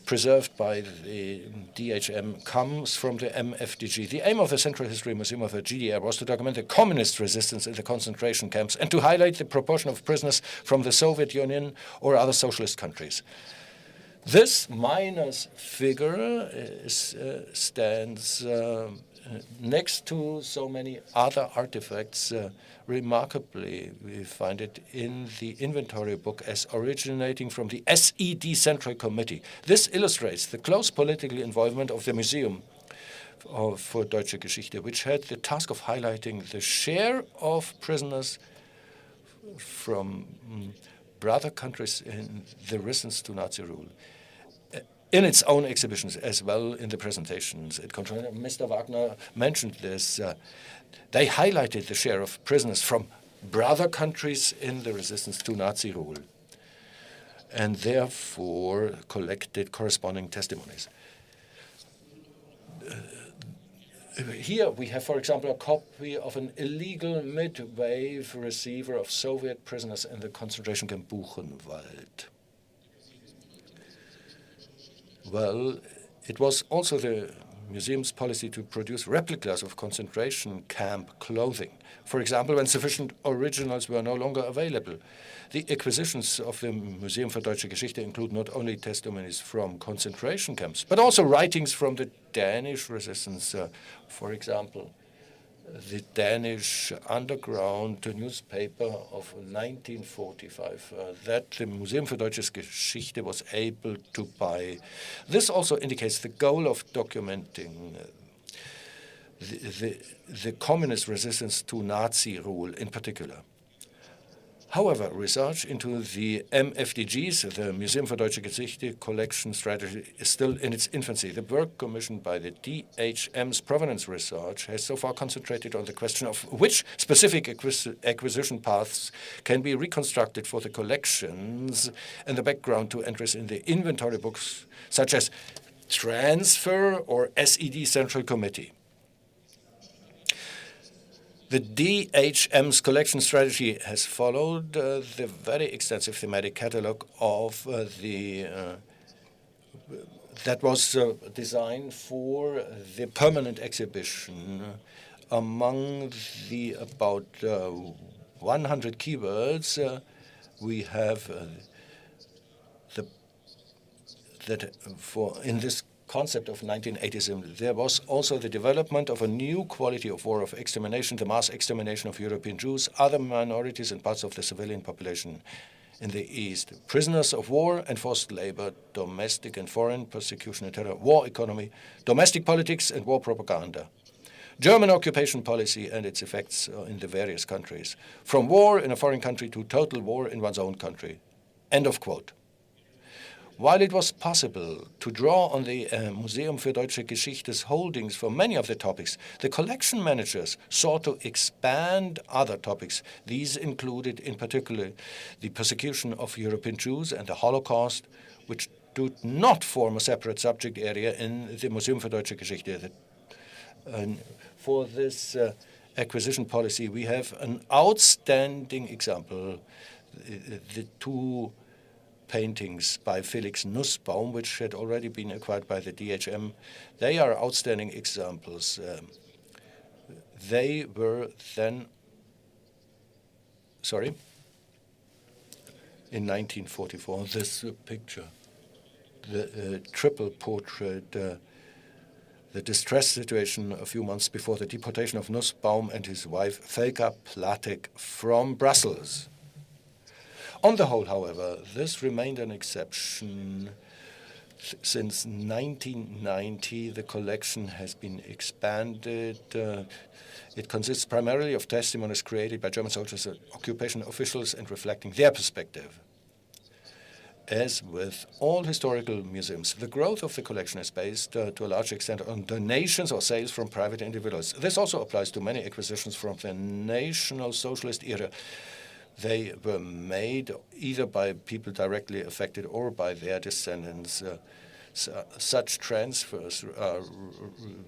preserved by the DHM comes from the MFDG. The aim of the Central History Museum of the GDR was to document the communist resistance in the concentration camps and to highlight the proportion of prisoners from the Soviet Union or other socialist countries. This minus figure stands next to so many other artifacts. Remarkably, we find it in the inventory book as originating from the SED Central Committee. This illustrates the close political involvement of the Museum for Deutsche Geschichte, which had the task of highlighting the share of prisoners from brother countries in the resistance to Nazi rule. In its own exhibitions as well in the presentations. Mr. Wagner mentioned this. They highlighted the share of prisoners from brother countries in the resistance to Nazi rule and therefore collected corresponding testimonies. Here we have, for example, a copy of an illegal mid-wave receiver of Soviet prisoners in the concentration camp Buchenwald. Well, it was also the museum's policy to produce replicas of concentration camp clothing. For example, when sufficient originals were no longer available. The acquisitions of the Museum für Deutsche Geschichte include not only testimonies from concentration camps, but also writings from the Danish resistance. For example, the Danish underground newspaper of 1945 that the Museum für Deutsche Geschichte was able to buy. This also indicates the goal of documenting the communist resistance to Nazi rule in particular. However, research into the MFDGs, the Museum für Deutsche Geschichte collection strategy, is still in its infancy. The work commissioned by the DHM's provenance research has so far concentrated on the question of which specific acquisition paths can be reconstructed for the collections and the background to entries in the inventory books, such as transfer or SED Central Committee. The DHM's collection strategy has followed the very extensive thematic catalogue of that was designed for the permanent exhibition. Among the about 100 keywords, we have in this concept of 1980s, there was also the development of a new quality of war of extermination, the mass extermination of European Jews, other minorities, and parts of the civilian population in the East. Prisoners of war and forced labor, domestic and foreign persecution and terror, war economy, domestic politics and war propaganda. German occupation policy and its effects in the various countries. From war in a foreign country to total war in one's own country. End of quote. While it was possible to draw on the Museum für Deutsche Geschichte's holdings for many of the topics, the collection managers sought to expand other topics. These included, in particular, the persecution of European Jews and the Holocaust, which do not form a separate subject area in the Museum für Deutsche Geschichte. For this acquisition policy, we have an outstanding example. The two paintings by Felix Nussbaum, which had already been acquired by the DHM. They are outstanding examples. They were then, in 1944, this picture, the triple portrait, the distress situation a few months before the deportation of Nussbaum and his wife, Felka Platek, from Brussels. On the whole, however, this remained an exception. Since 1990, the collection has been expanded. It consists primarily of testimonies created by German soldiers and occupation officials and reflecting their perspective. As with all historical museums, the growth of the collection is based to a large extent on donations or sales from private individuals. This also applies to many acquisitions from the National Socialist era. They were made either by people directly affected or by their descendants. Such transfers are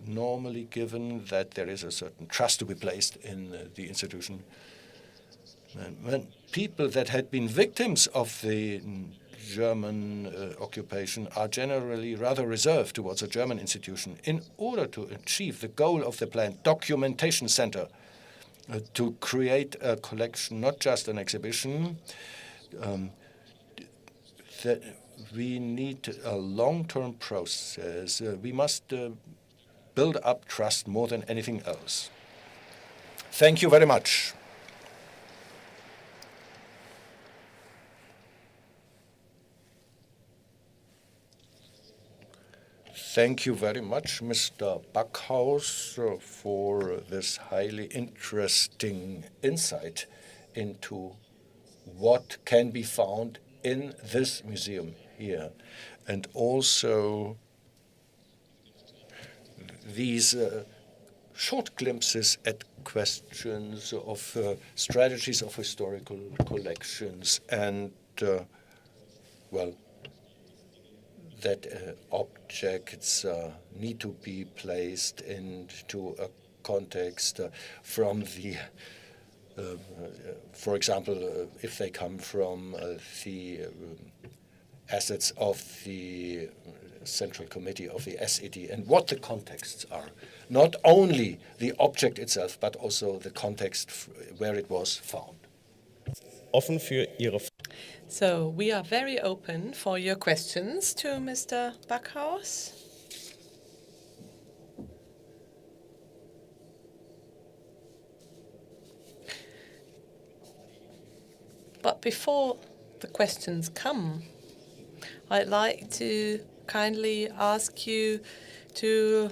normally given that there is a certain trust to be placed in the institution. And when people that had been victims of the German occupation are generally rather reserved towards a German institution in order to achieve the goal of the planned documentation center, to create a collection, not just an exhibition. That we need a long-term process. We must build up trust more than anything else. Thank you very much. Thank you very much, Mr. Backhaus, for this highly interesting insight into what can be found in this museum here, and also these short glimpses at questions of strategies of historical collections and, that objects need to be placed into a context from the, for example, if they come from the assets of the Central Committee of the SED and what the contexts are. Not only the object itself, but also the context where it was found. Offen für Ihre So we are very open for your questions to Mr. Backhaus. But before the questions come, I'd like to kindly ask you to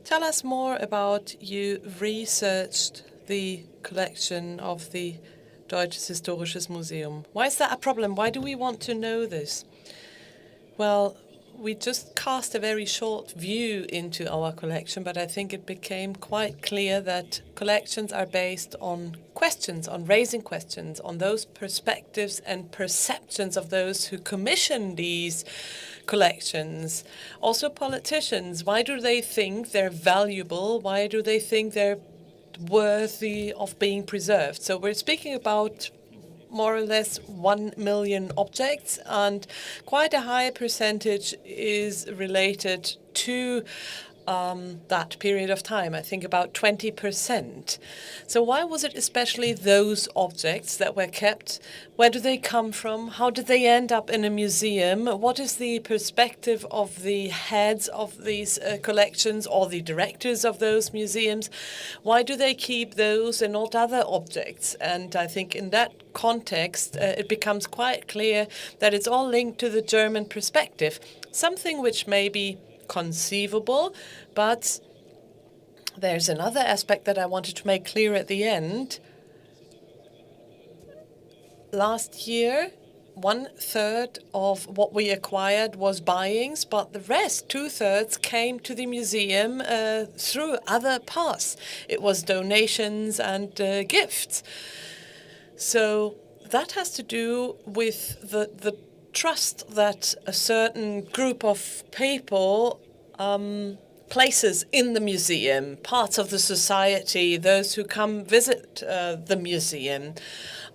tell us more about you researched the collection of the Deutsches Historisches Museum. Why is that a problem? Why do we want to know this? Well, we just cast a very short view into our collection, but I think it became quite clear that collections are based on questions, on raising questions, on those perspectives and perceptions of those who commission these collections. Also politicians, why do they think they're valuable? Why do they think they're worthy of being preserved? So we're speaking about more or less 1 million objects, and quite a high percentage is related to that period of time. I think about 20%. So why was it especially those objects that were kept? Where do they come from? How did they end up in a museum? What is the perspective of the heads of these collections or the directors of those museums? Why do they keep those and not other objects? And I think in that context, it becomes quite clear that it's all linked to the German perspective, something which may be conceivable, but there's another aspect that I wanted to make clear at the end. Last year, 1/3 of what we acquired was buyings, but the rest, 2/3, came to the museum through other paths. It was donations and gifts. So that has to do with the trust that a certain group of people places in the museum, parts of the society, those who come visit the museum.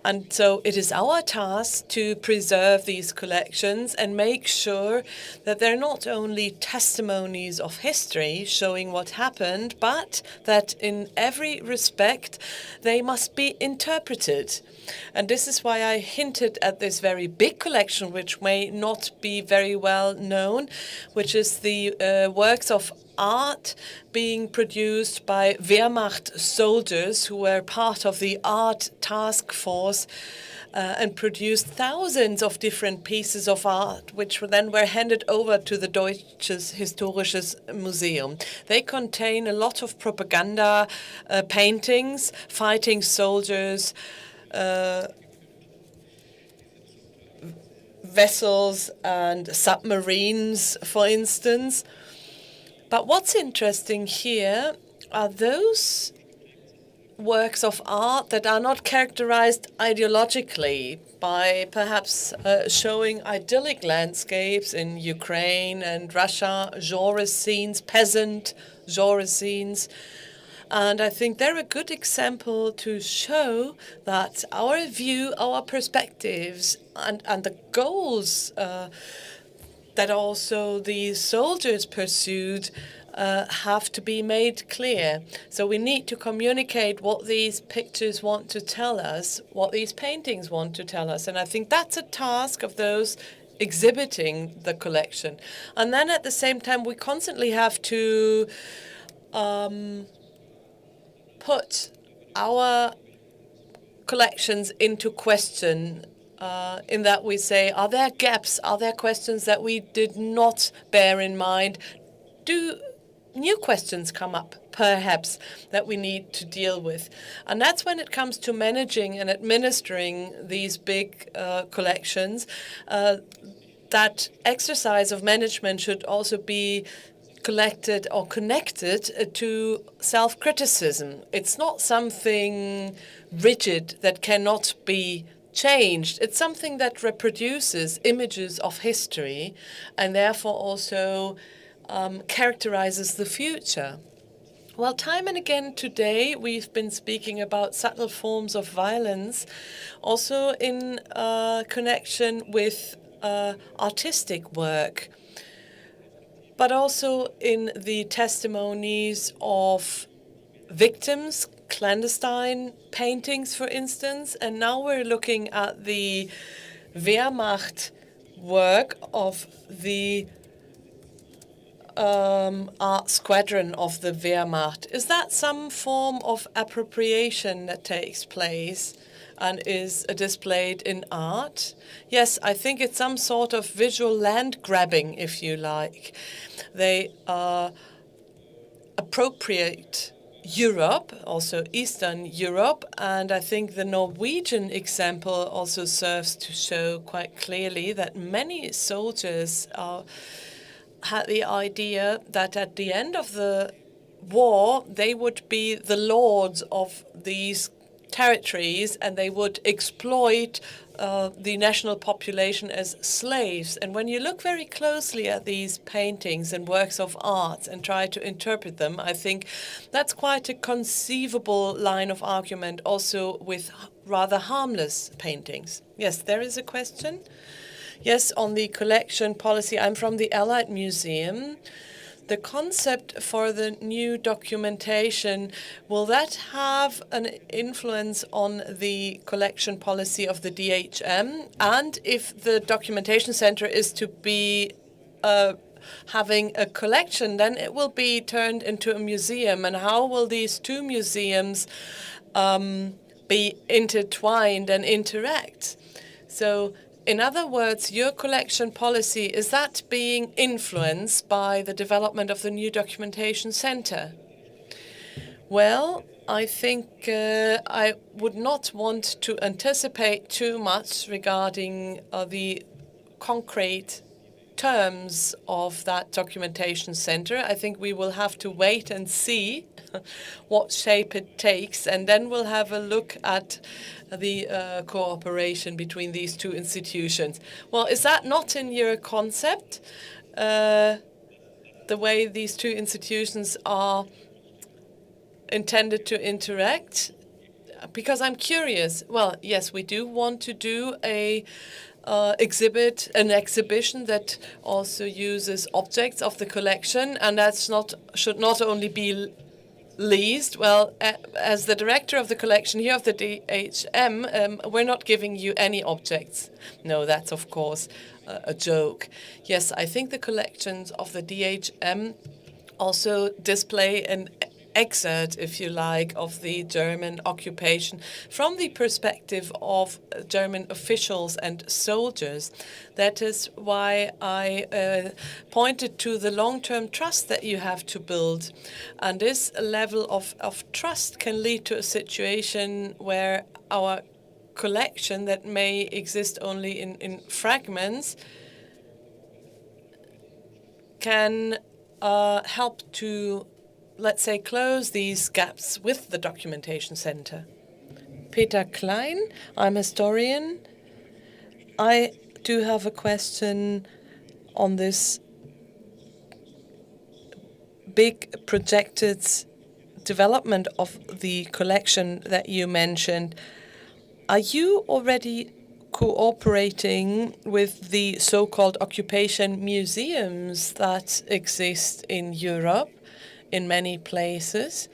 And so it is our task to preserve these collections and make sure that they're not only testimonies of history showing what happened, but that in every respect they must be interpreted. And this is why I hinted at this very big collection, which may not be very well known, which is the works of art being produced by Wehrmacht soldiers who were part of the art task force and produced thousands of different pieces of art, which then were handed over to the Deutsches Historisches Museum. They contain a lot of propaganda paintings, fighting soldiers, vessels and submarines, for instance. But what's interesting here are those works of art that are not characterized ideologically by perhaps showing idyllic landscapes in Ukraine and Russia, genre scenes, peasant genre scenes. And I think they're a good example to show that our view, our perspectives, and the goals that also the soldiers pursued have to be made clear. So we need to communicate what these pictures want to tell us, what these paintings want to tell us. And I think that's a task of those exhibiting the collection. And then at the same time, we constantly have to put our collections into question, in that we say, are there gaps? Are there questions that we did not bear in mind? Do new questions come up, perhaps, that we need to deal with? And that's when it comes to managing and administering these big collections. That exercise of management should also be collected or connected to self-criticism. It's not something rigid that cannot be changed. It's something that reproduces images of history and therefore also characterizes the future. Well, time and again today we've been speaking about subtle forms of violence, also in connection with artistic work, but also in the testimonies of victims, clandestine paintings, for instance. And now we're looking at the Wehrmacht work of the art squadron of the Wehrmacht. Is that some form of appropriation that takes place and is displayed in art? Yes, I think it's some sort of visual land grabbing, if you like. They appropriate Europe, also Eastern Europe, and I think the Norwegian example also serves to show quite clearly that many soldiers had the idea that at the end of the war they would be the lords of these territories and they would exploit the national population as slaves. And when you look very closely at these paintings and works of art and try to interpret them, I think that's quite a conceivable line of argument also with rather harmless paintings. Yes, there is a question. Yes, on the collection policy, I'm from the Allied Museum. The concept for the new documentation, will that have an influence on the collection policy of the DHM? And if the documentation center is to be having a collection, then it will be turned into a museum. And how will these two museums be intertwined and interact? So, in other words, your collection policy, is that being influenced by the development of the new documentation center? Well, I think I would not want to anticipate too much regarding the concrete terms of that documentation center. I think we will have to wait and see what shape it takes, and then we'll have a look at the cooperation between these two institutions. Well, is that not in your concept, the way these two institutions are intended to interact? Because I'm curious. Well, yes, we do want to do an exhibition that also uses objects of the collection, and that's should not only be leased. Well, as the director of the collection here of the DHM, we're not giving you any objects. No, that's of course a joke. Yes, I think the collections of the DHM also display an excerpt, if you like, of the German occupation from the perspective of German officials and soldiers. That is why I pointed to the long-term trust that you have to build. And this level of trust can lead to a situation where our collection that may exist only in fragments can help to, let's say, close these gaps with the documentation center. Peter Klein, I'm a historian. I do have a question on this big projected development of the collection that you mentioned. Are you already cooperating with the so-called occupation museums that exist in Europe in many places?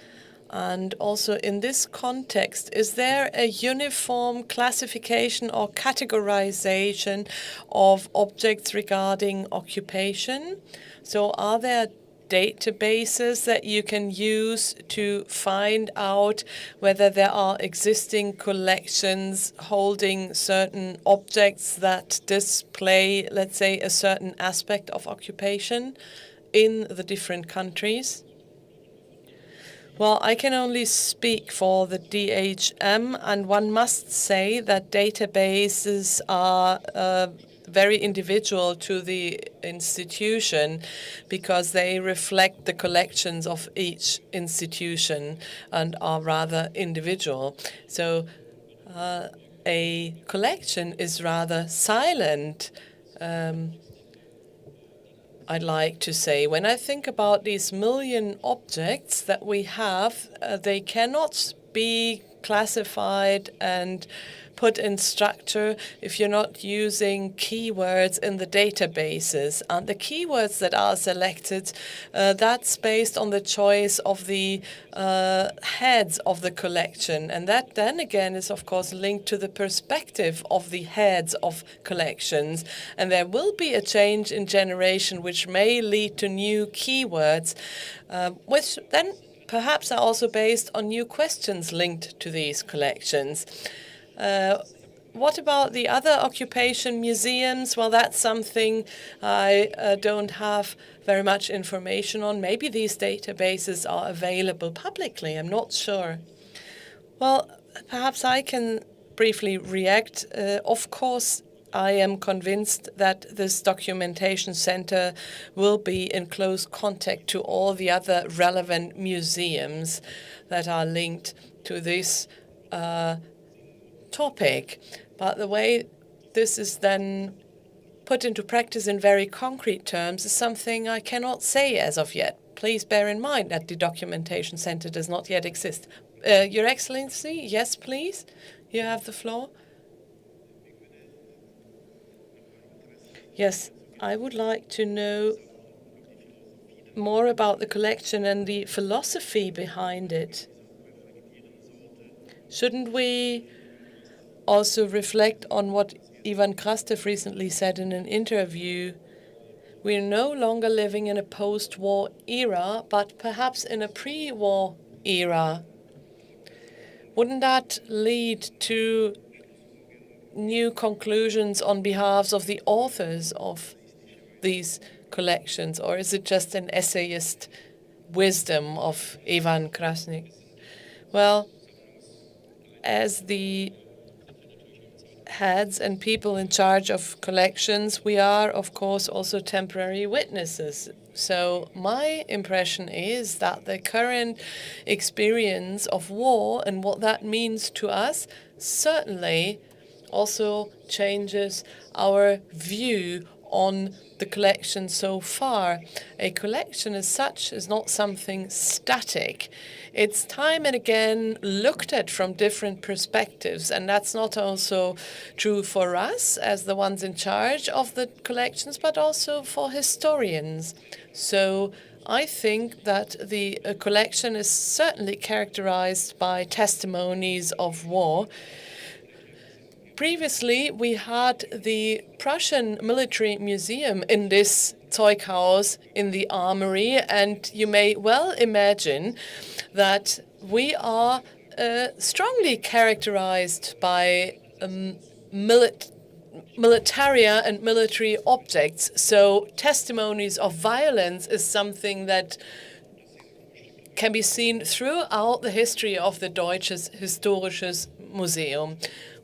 And also in this context, is there a uniform classification or categorization of objects regarding occupation? So are there databases that you can use to find out whether there are existing collections holding certain objects that display, let's say, a certain aspect of occupation in the different countries? Well, I can only speak for the DHM, and one must say that databases are very individual to the institution because they reflect the collections of each institution and are rather individual. So a collection is rather silent, I'd like to say. When I think about these million objects that we have, they cannot be classified and put in structure if you're not using keywords in the databases. And the keywords that are selected, that's based on the choice of the heads of the collection. And that then again is of course linked to the perspective of the heads of collections. And there will be a change in generation which may lead to new keywords, which then perhaps are also based on new questions linked to these collections. What about the other occupation museums? Well, that's something I don't have very much information on. Maybe these databases are available publicly. I'm not sure. Well, perhaps I can briefly react. Of course, I am convinced that this documentation center will be in close contact to all the other relevant museums that are linked to this topic. But the way this is then put into practice in very concrete terms is something I cannot say as of yet. Please bear in mind that the documentation center does not yet exist. Your Excellency, yes, please. You have the floor. Yes, I would like to know more about the collection and the philosophy behind it. Shouldn't we also reflect on what Ivan Krastev recently said in an interview? We're no longer living in a post-war era, but perhaps in a pre-war era. Wouldn't that lead to new conclusions on behalf of the authors of these collections, or is it just an essayist wisdom of Ivan Krasnik? Well, as the heads and people in charge of collections, we are, of course, also temporary witnesses. So my impression is that the current experience of war and what that means to us certainly also changes our view on the collection so far. A collection as such is not something static. It's time and again looked at from different perspectives, and that's not also true for us as the ones in charge of the collections, but also for historians. So I think that the collection is certainly characterized by testimonies of war. Previously, we had the Prussian Military Museum in this Zeughaus in the armory, and you may well imagine that we are strongly characterized by militaria and military objects. So testimonies of violence is something that can be seen throughout the history of the Deutsches Historisches Museum.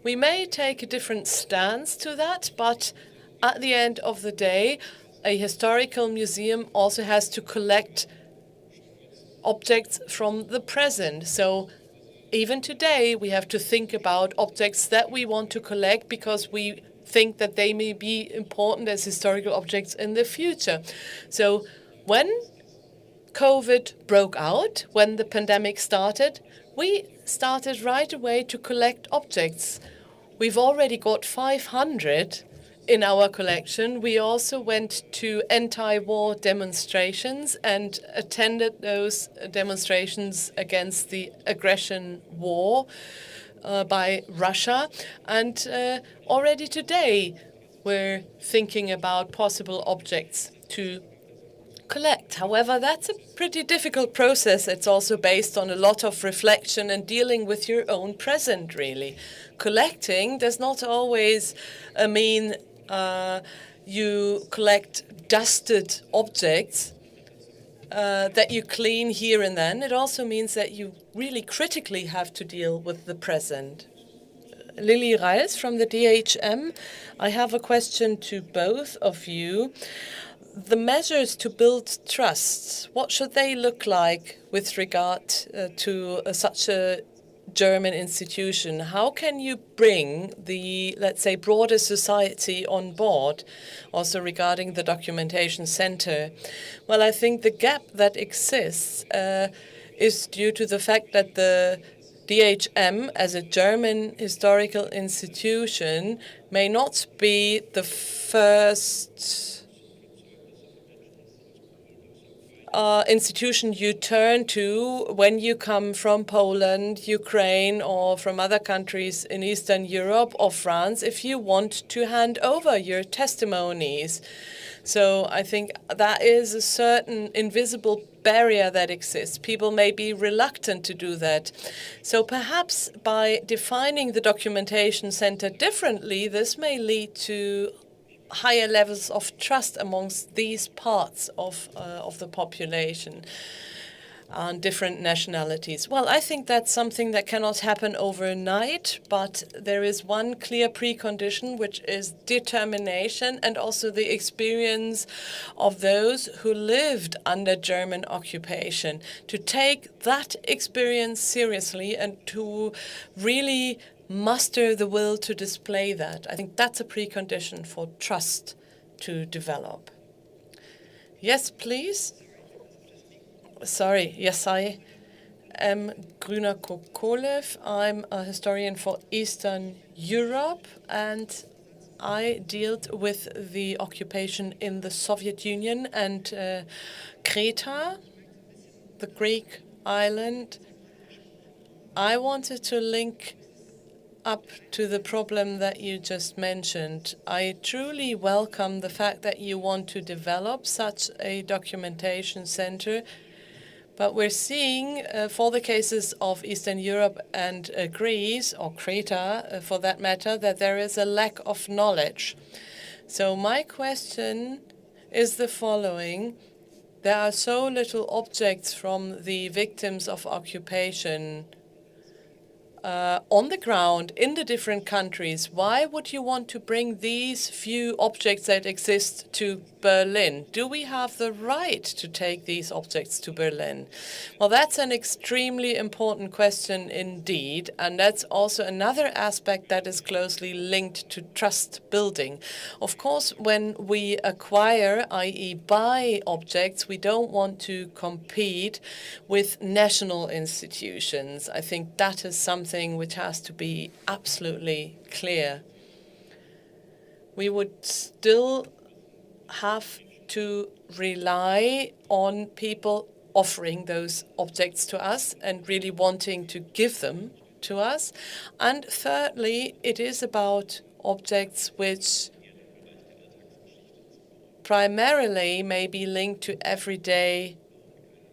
We may take a different stance to that, but at the end of the day, a historical museum also has to collect objects from the present. So even today, we have to think about objects that we want to collect because we think that they may be important as historical objects in the future. So when COVID broke out, when the pandemic started, we started right away to collect objects. We've already got 500 in our collection. We also went to anti-war demonstrations and attended those demonstrations against the aggression war by Russia. And already today, we're thinking about possible objects to collect. However, that's a pretty difficult process. It's also based on a lot of reflection and dealing with your own present, really. Collecting does not always mean you collect dusted objects that you clean here and then. It also means that you really critically have to deal with the present. Lili Reyels from the DHM. I have a question to both of you. The measures to build trust, what should they look like with regard to such a German institution? How can you bring the, let's say, broader society on board, also regarding the documentation center? Well, I think the gap that exists is due to the fact that the DHM, as a German historical institution, may not be the first institution you turn to when you come from Poland, Ukraine, or from other countries in Eastern Europe or France if you want to hand over your testimonies. So I think that is a certain invisible barrier that exists. People may be reluctant to do that. So perhaps by defining the documentation center differently, this may lead to higher levels of trust amongst these parts of the population and different nationalities. Well, I think that's something that cannot happen overnight, but there is one clear precondition, which is determination and also the experience of those who lived under German occupation, to take that experience seriously and to really muster the will to display that. I think that's a precondition for trust to develop. Yes, please. Sorry, yes, I am Grüner Kokolev. I'm a historian for Eastern Europe, and I dealt with the occupation in the Soviet Union and Crete, the Greek island. I wanted to link up to the problem that you just mentioned. I truly welcome the fact that you want to develop such a documentation center. But we're seeing, for the cases of Eastern Europe and Greece, or Crete for that matter, that there is a lack of knowledge. So my question is the following. There are so little objects from the victims of occupation on the ground in the different countries. Why would you want to bring these few objects that exist to Berlin? Do we have the right to take these objects to Berlin? Well, that's an extremely important question indeed, and that's also another aspect that is closely linked to trust building. Of course, when we acquire, i.e. buy objects, we don't want to compete with national institutions. I think that is something which has to be absolutely clear. We would still have to rely on people offering those objects to us and really wanting to give them to us. And thirdly, it is about objects which primarily may be linked to everyday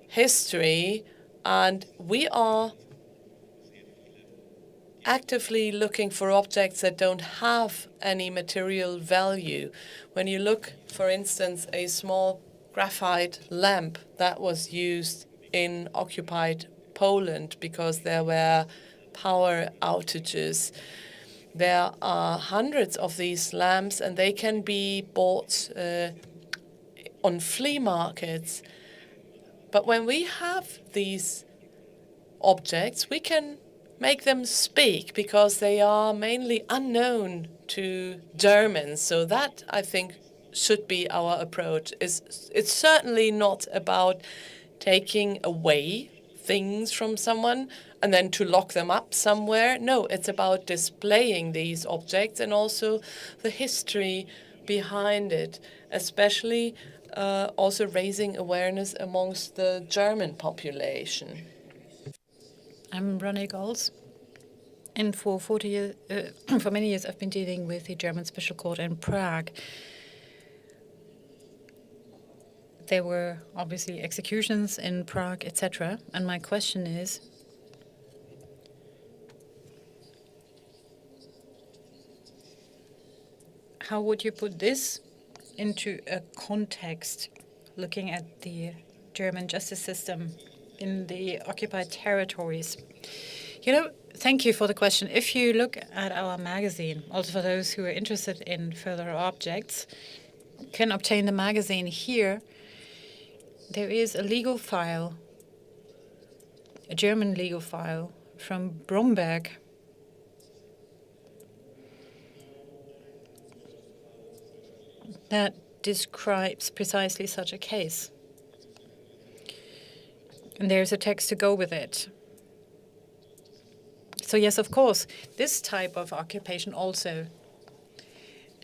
history, and we are actively looking for objects that don't have any material value. When you look, for instance, a small graphite lamp that was used in occupied Poland because there were power outages. There are hundreds of these lamps, and they can be bought on flea markets. But when we have these objects, we can make them speak because they are mainly unknown to Germans. So that, I think, should be our approach. It's certainly not about taking away things from someone and then to lock them up somewhere. No, it's about displaying these objects and also the history behind it, especially also raising awareness amongst the German population. I'm Ronnie Golds, and for 40 years, for many years, I've been dealing with the German Special Court in Prague. There were obviously executions in Prague, etc. And my question is, how would you put this into a context, looking at the German justice system in the occupied territories? You know, thank you for the question. If you look at our magazine, also for those who are interested in further objects, can obtain the magazine here. There is a legal file, a German legal file from Bromberg. That describes precisely such a case. And there's a text to go with it. So yes, of course, this type of occupation also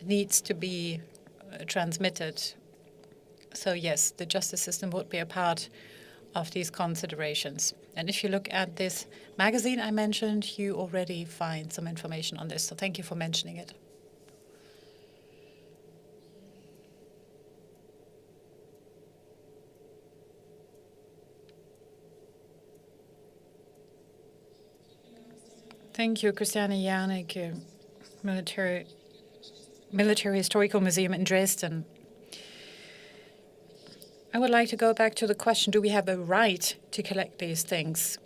needs to be transmitted. So yes, the justice system would be a part of these considerations. And if you look at this magazine I mentioned, you already find some information on this. So thank you for mentioning it. Thank you, Christiane Janik, Military Historical Museum in Dresden. I would like to go back to the question, do we have a right to collect these things?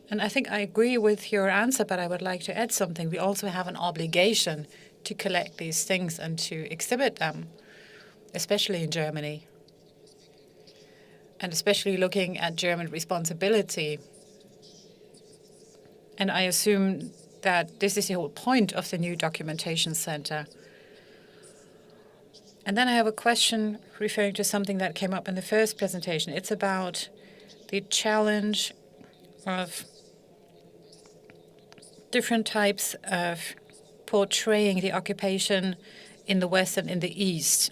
And I think I agree with your answer, but I would like to add something. We also have an obligation to collect these things and to exhibit them, especially in Germany. And especially looking at German responsibility. And I assume that this is the whole point of the new documentation center. And then I have a question referring to something that came up in the first presentation. It's about the challenge of different types of portraying the occupation in the West and in the East.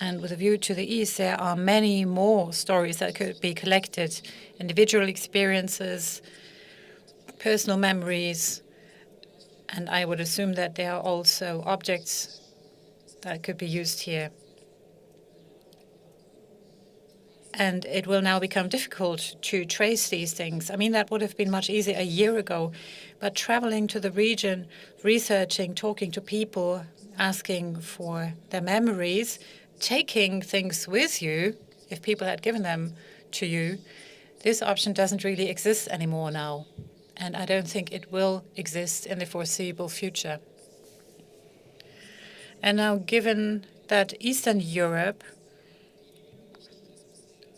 And with a view to the East, there are many more stories that could be collected, individual experiences, personal memories, and I would assume that there are also objects that could be used here. And it will now become difficult to trace these things. I mean, that would have been much easier a year ago, but traveling to the region, researching, talking to people, asking for their memories, taking things with you, if people had given them to you, this option doesn't really exist anymore now. And I don't think it will exist in the foreseeable future. And now, given that Eastern Europe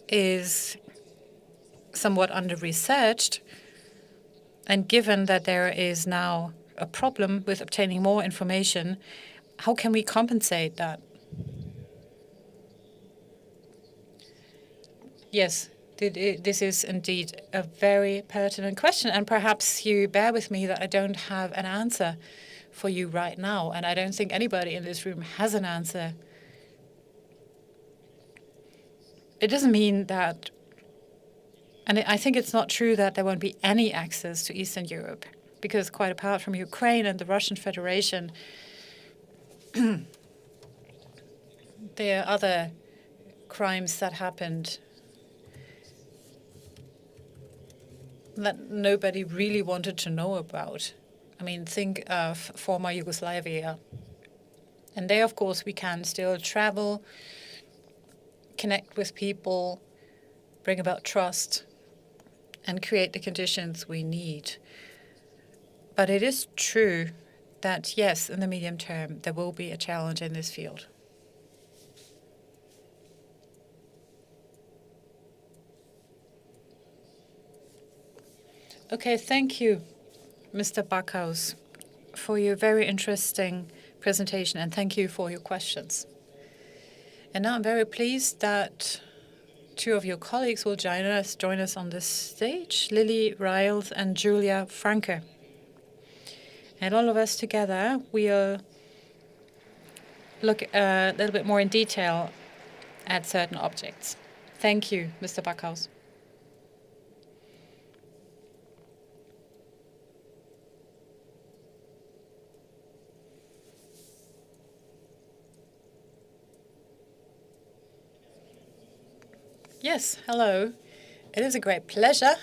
is somewhat under-researched, and given that there is now a problem with obtaining more information, how can we compensate that? Yes. This is indeed a very pertinent question, and perhaps you bear with me that I don't have an answer for you right now, and I don't think anybody in this room has an answer. It doesn't mean that, and I think it's not true that there won't be any access to Eastern Europe, because quite apart from Ukraine and the Russian Federation, there are other crimes that happened that nobody really wanted to know about. I mean, think of former Yugoslavia. And there, of course, we can still travel, connect with people, bring about trust, and create the conditions we need. But it is true that, yes, in the medium term, there will be a challenge in this field. Okay, thank you, Mr. Backhaus, for your very interesting presentation, and thank you for your questions. And now I'm very pleased that two of your colleagues will join us on this stage, Lili, Reyels, and Julia Franke. And all of us together, we'll look a little bit more in detail at certain objects. Thank you, Mr. Backhaus. Yes, hello. It is a great pleasure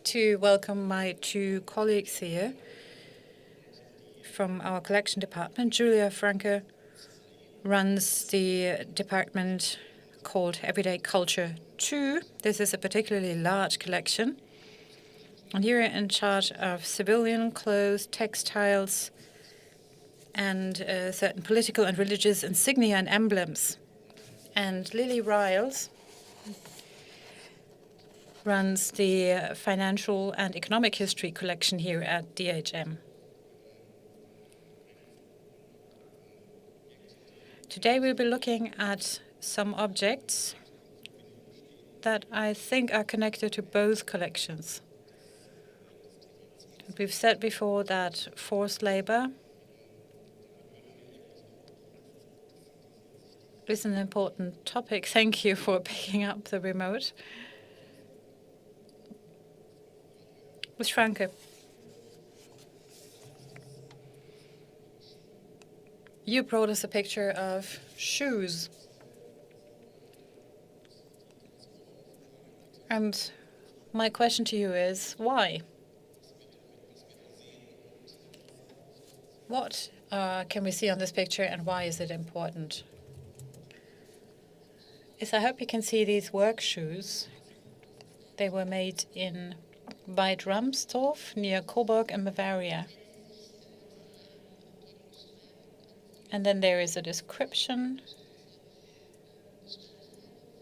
to welcome my two colleagues here from our collection department. Julia Franke runs the department called Everyday Culture 2. This is a particularly large collection. And you're in charge of civilian clothes, textiles, and certain political and religious insignia and emblems. And Lili Reyels runs the financial and economic history collection here at DHM. Today we'll be looking at some objects that I think are connected to both collections. We've said before that forced labor is an important topic. Thank you for picking up the remote. Ms. Franke, you brought us a picture of shoes. And my question to you is, why? What can we see on this picture and why is it important? Yes, I hope you can see these work shoes. They were made in Bad Ramsdorf near Coburg in Bavaria. And then there is a description.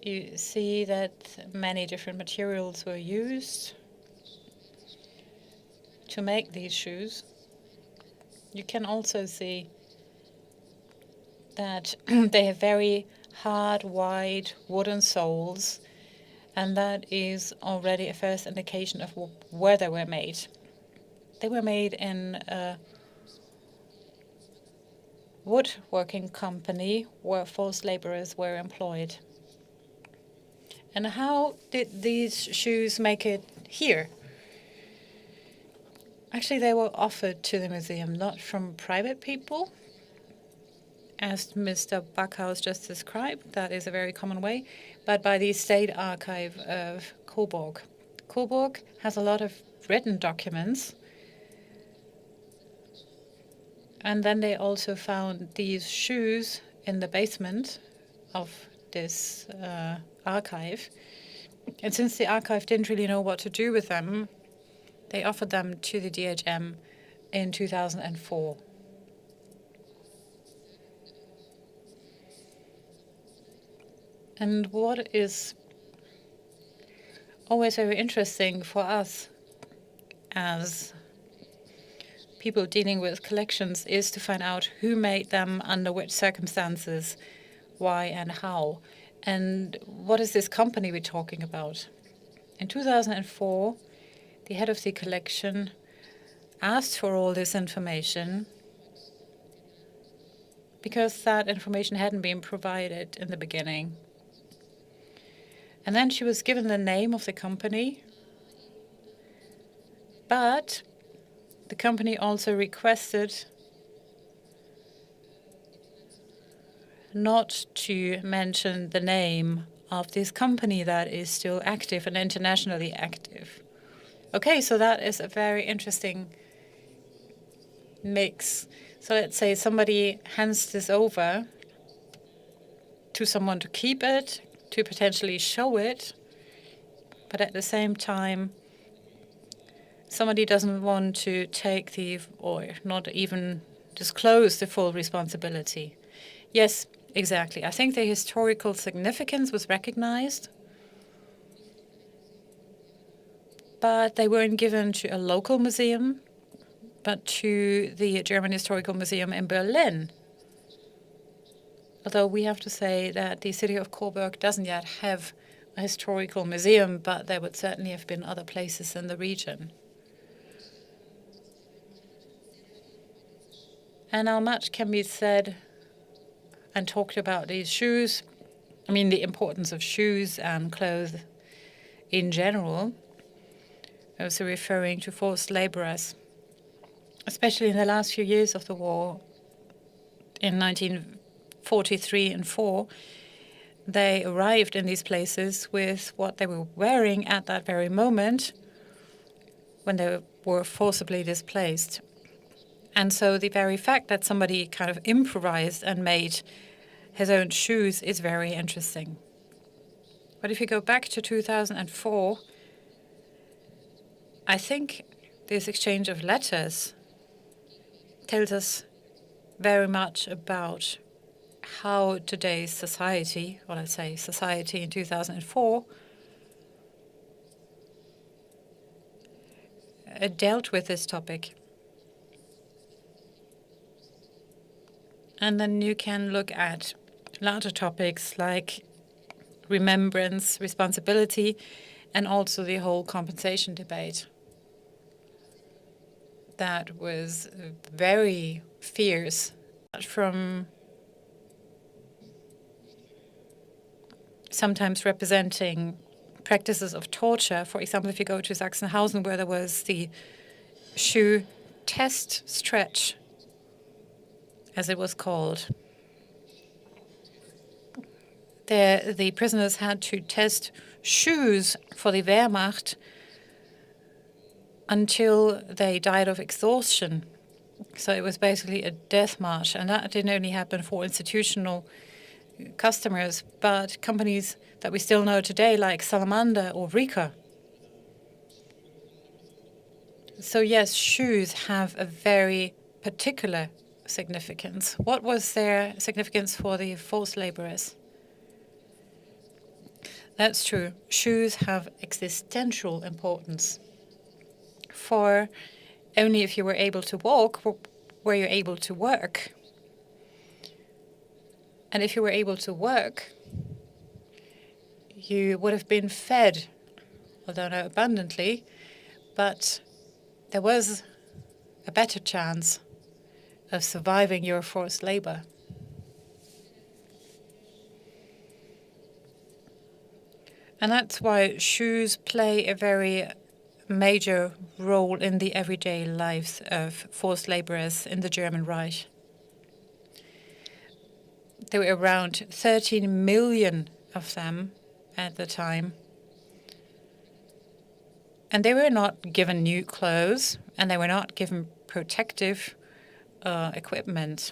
You see that many different materials were used to make these shoes. You can also see that they have very hard, wide wooden soles, and that is already a first indication of where they were made. They were made in a woodworking company where forced laborers were employed. And how did these shoes make it here? Actually, they were offered to the museum, not from private people, as Mr. Backhaus just described. That is a very common way, but by the State Archive of Coburg. Coburg has a lot of written documents, and then they also found these shoes in the basement of this archive. And since the archive didn't really know what to do with them, they offered them to the DHM in 2004. And what is always very interesting for us as people dealing with collections is to find out who made them, under which circumstances, why and how. And what is this company we're talking about? In 2004, the head of the collection asked for all this information because that information hadn't been provided in the beginning. And then she was given the name of the company, but the company also requested not to mention the name of this company that is still active and internationally active. Okay, so that is a very interesting mix. So let's say somebody hands this over to someone to keep it, to potentially show it, but at the same time, somebody doesn't want to take the, or not even disclose the full responsibility. Yes, exactly. I think the historical significance was recognized, but they weren't given to a local museum, but to the German Historical Museum in Berlin. Although we have to say that the city of Coburg doesn't yet have a historical museum, but there would certainly have been other places in the region. And how much can be said and talked about these shoes? I mean, the importance of shoes and clothes in general. Also referring to forced laborers, especially in the last few years of the war. In 1943 and 4, they arrived in these places with what they were wearing at that very moment when they were forcibly displaced. And so the very fact that somebody kind of improvised and made his own shoes is very interesting. But if you go back to 2004, I think this exchange of letters tells us very much about how today's society, or let's say society in 2004, dealt with this topic. And then you can look at larger topics like remembrance, responsibility, and also the whole compensation debate. that was very fierce, from sometimes representing practices of torture. For example, if you go to Sachsenhausen, where there was the shoe test stretch, as it was called. There, the prisoners had to test shoes for the Wehrmacht until they died of exhaustion. So it was basically a death march, and that didn't only happen for institutional customers, but companies that we still know today, like Salamander or Rika. So yes, shoes have a very particular significance. What was their significance for the forced laborers? That's true. Shoes have existential importance. For only if you were able to walk were you able to work. And if you were able to work, you would have been fed, although not abundantly, but there was a better chance of surviving your forced labor. And that's why shoes play a very major role in the everyday lives of forced laborers in the German Reich. There were around 13 million of them at the time. And they were not given new clothes, and they were not given protective equipment.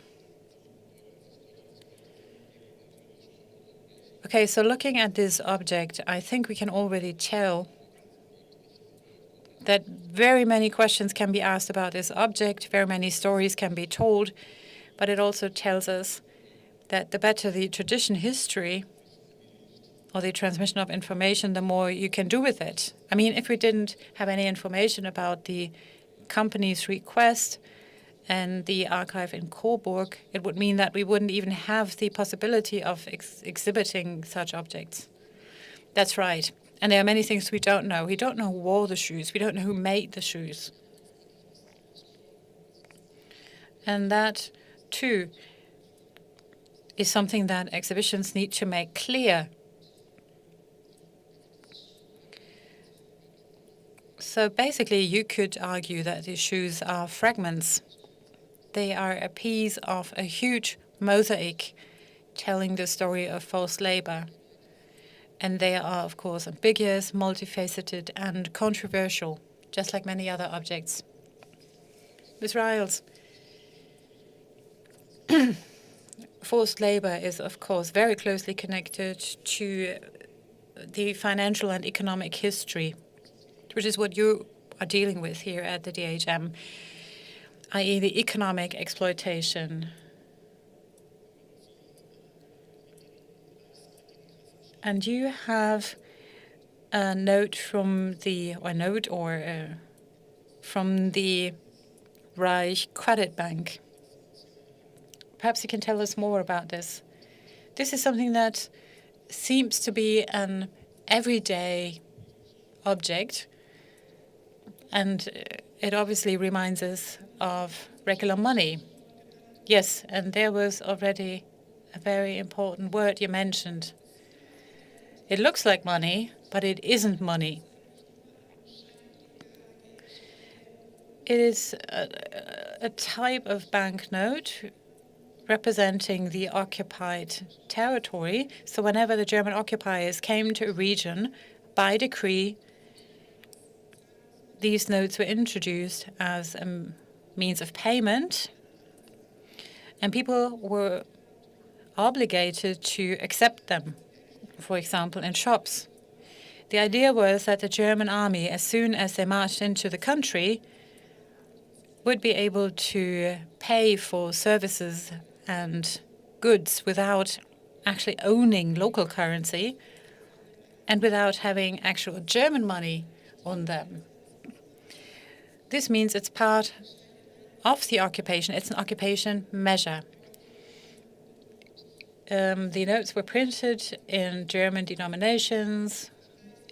Okay, so looking at this object, I think we can already tell that very many questions can be asked about this object, very many stories can be told, but it also tells us that the better the tradition history or the transmission of information, the more you can do with it. I mean, if we didn't have any information about the company's request and the archive in Coburg, it would mean that we wouldn't even have the possibility of exhibiting such objects. That's right. And there are many things we don't know. We don't know who wore the shoes. We don't know who made the shoes. And that, too, is something that exhibitions need to make clear. So basically, you could argue that these shoes are fragments. They are a piece of a huge mosaic telling the story of forced labor. And they are, of course, ambiguous, multifaceted, and controversial, just like many other objects. Ms. Reyels, forced labor is, of course, very closely connected to the financial and economic history, which is what you are dealing with here at the DHM, i.e. the economic exploitation. And you have a note from the, from the Reich Credit Bank. Perhaps you can tell us more about this. This is something that seems to be an everyday object, and it obviously reminds us of regular money. Yes, and there was already a very important word you mentioned. It looks like money, but it isn't money. It is a type of banknote representing the occupied territory. So whenever the German occupiers came to a region, by decree, these notes were introduced as a means of payment, and people were obligated to accept them, for example, in shops. The idea was that the German army, as soon as they marched into the country, would be able to pay for services and goods without actually owning local currency and without having actual German money on them. This means it's part of the occupation. It's an occupation measure. The notes were printed in German denominations,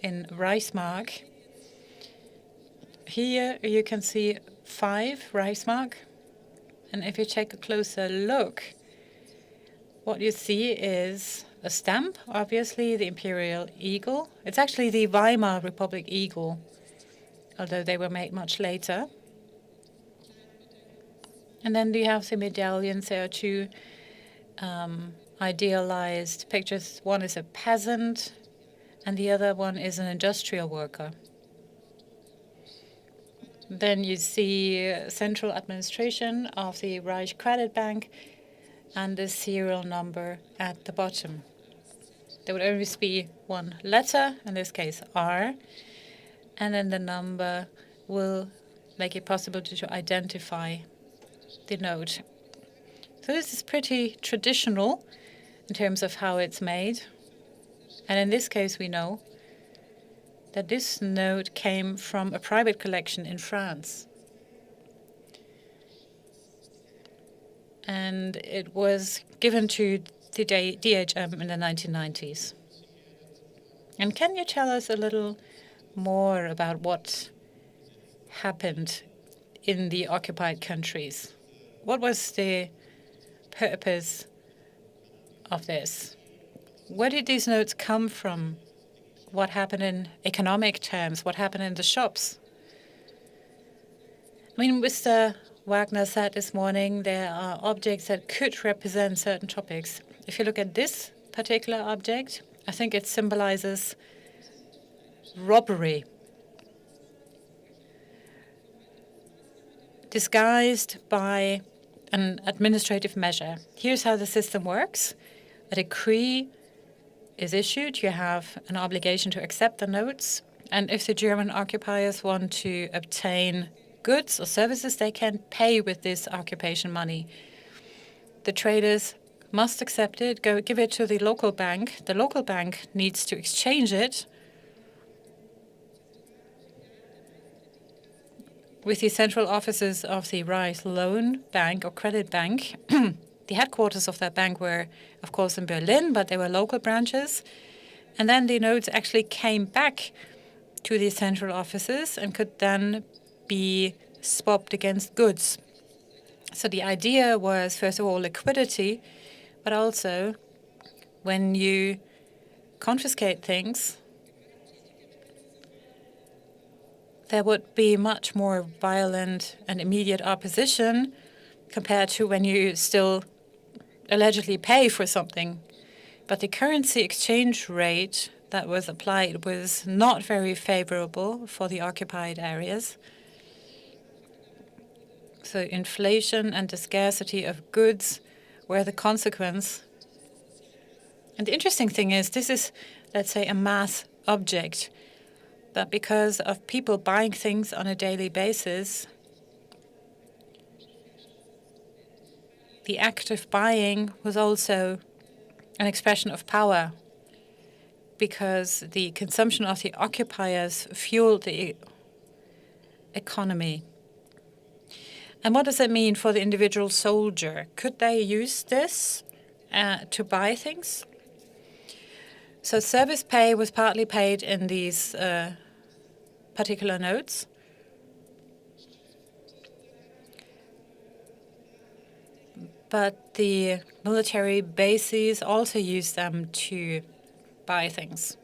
in Reichsmark. Here you can see 5 Reichsmark. And if you take a closer look, what you see is a stamp, obviously the imperial eagle. It's actually the Weimar Republic eagle, although they were made much later. And then you have the medallions. There are two idealized pictures. One is a peasant, and the other one is an industrial worker. Then you see central administration of the Reich Credit Bank and the serial number at the bottom. There would always be one letter, in this case R, and then the number will make it possible to identify the note. So this is pretty traditional in terms of how it's made. And in this case, we know that this note came from a private collection in France. And it was given to the DHM in the 1990s. And can you tell us a little more about what happened in the occupied countries? What was the purpose of this? Where did these notes come from? What happened in economic terms? What happened in the shops? I mean, Mr. Wagner said this morning there are objects that could represent certain topics. If you look at this particular object, I think it symbolizes robbery, disguised by an administrative measure. Here's how the system works. A decree is issued. You have an obligation to accept the notes. And if the German occupiers want to obtain goods or services, they can pay with this occupation money. The traders must accept it, give it to the local bank. The local bank needs to exchange it with the central offices of the Reich Loan Bank or Credit Bank. The headquarters of that bank were, of course, in Berlin, but they were local branches. And then the notes actually came back to the central offices and could then be swapped against goods. So the idea was, first of all, liquidity, but also when you confiscate things, there would be much more violent and immediate opposition compared to when you still allegedly pay for something. But the currency exchange rate that was applied was not very favorable for the occupied areas. So inflation and the scarcity of goods were the consequence. And the interesting thing is, this is, let's say, a mass object. But because of people buying things on a daily basis, the act of buying was also an expression of power, because the consumption of the occupiers fueled the economy. And what does that mean for the individual soldier? Could they use this to buy things? So service pay was partly paid in these particular notes. But the military bases also used them to buy things.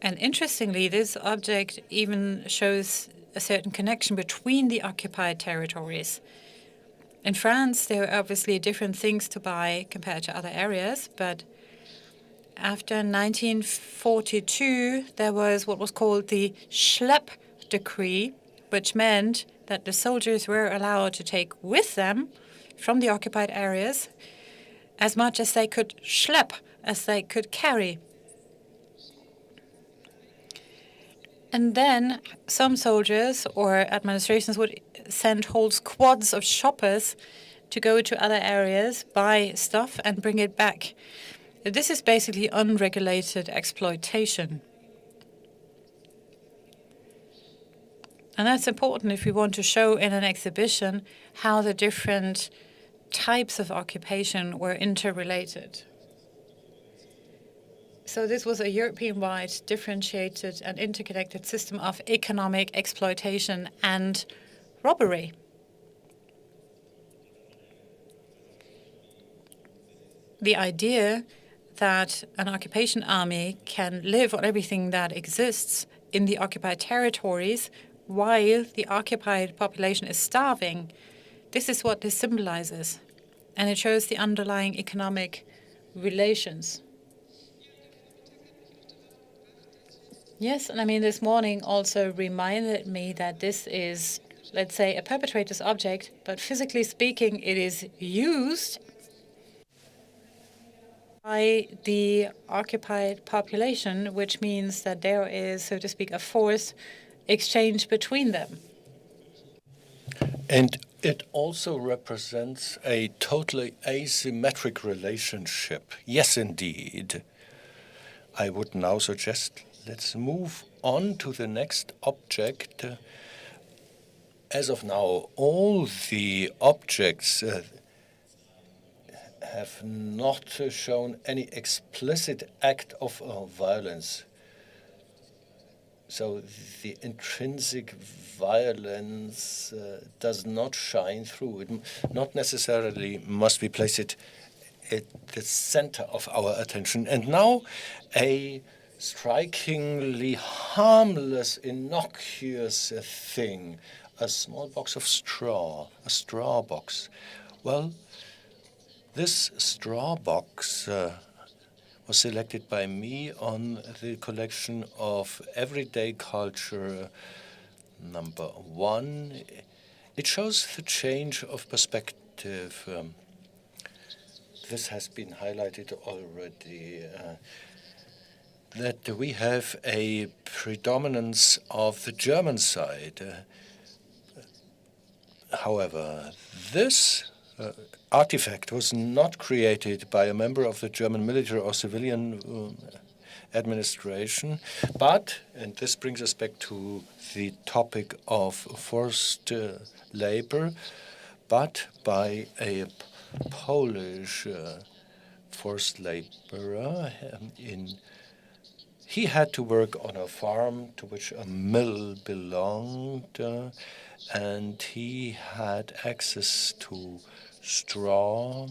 And interestingly, this object even shows a certain connection between the occupied territories. In France, there were obviously different things to buy compared to other areas, but after 1942, there was what was called the Schlepp Decree, which meant that the soldiers were allowed to take with them from the occupied areas as much as they could schlepp, as they could carry. And then some soldiers or administrations would send whole squads of shoppers to go to other areas, buy stuff, and bring it back. This is basically unregulated exploitation. And that's important if we want to show in an exhibition how the different types of occupation were interrelated. So So this was a European-wide, differentiated and interconnected system of economic exploitation and robbery. The idea that an occupation army can live on everything that exists in the occupied territories while the occupied population is starving, this is what this symbolizes. And it shows the underlying economic relations. Yes, and I mean, this morning also reminded me that this is, let's say, a perpetrator's object, but physically speaking, it is used by the occupied population, which means that there is, so to speak, a forced exchange between them. And it also represents a totally asymmetric relationship. Yes, indeed. I would now suggest let's move on to the next object. As of now, all the objects have not shown any explicit act of violence. So the intrinsic violence does not shine through. It not necessarily must be placed at the center of our attention. And now a strikingly harmless, innocuous thing, a small box of straw, a straw box. Well, this straw box was selected by me on the collection of Everyday Culture #1. It shows the change of perspective. This has been highlighted already, that we have a predominance of the German side. However, this artifact was not created by a member of the German military or civilian administration, but, and this brings us back to the topic of forced labor, but by a Polish forced laborer. He had to work on a farm to which a mill belonged, and he had access to straw.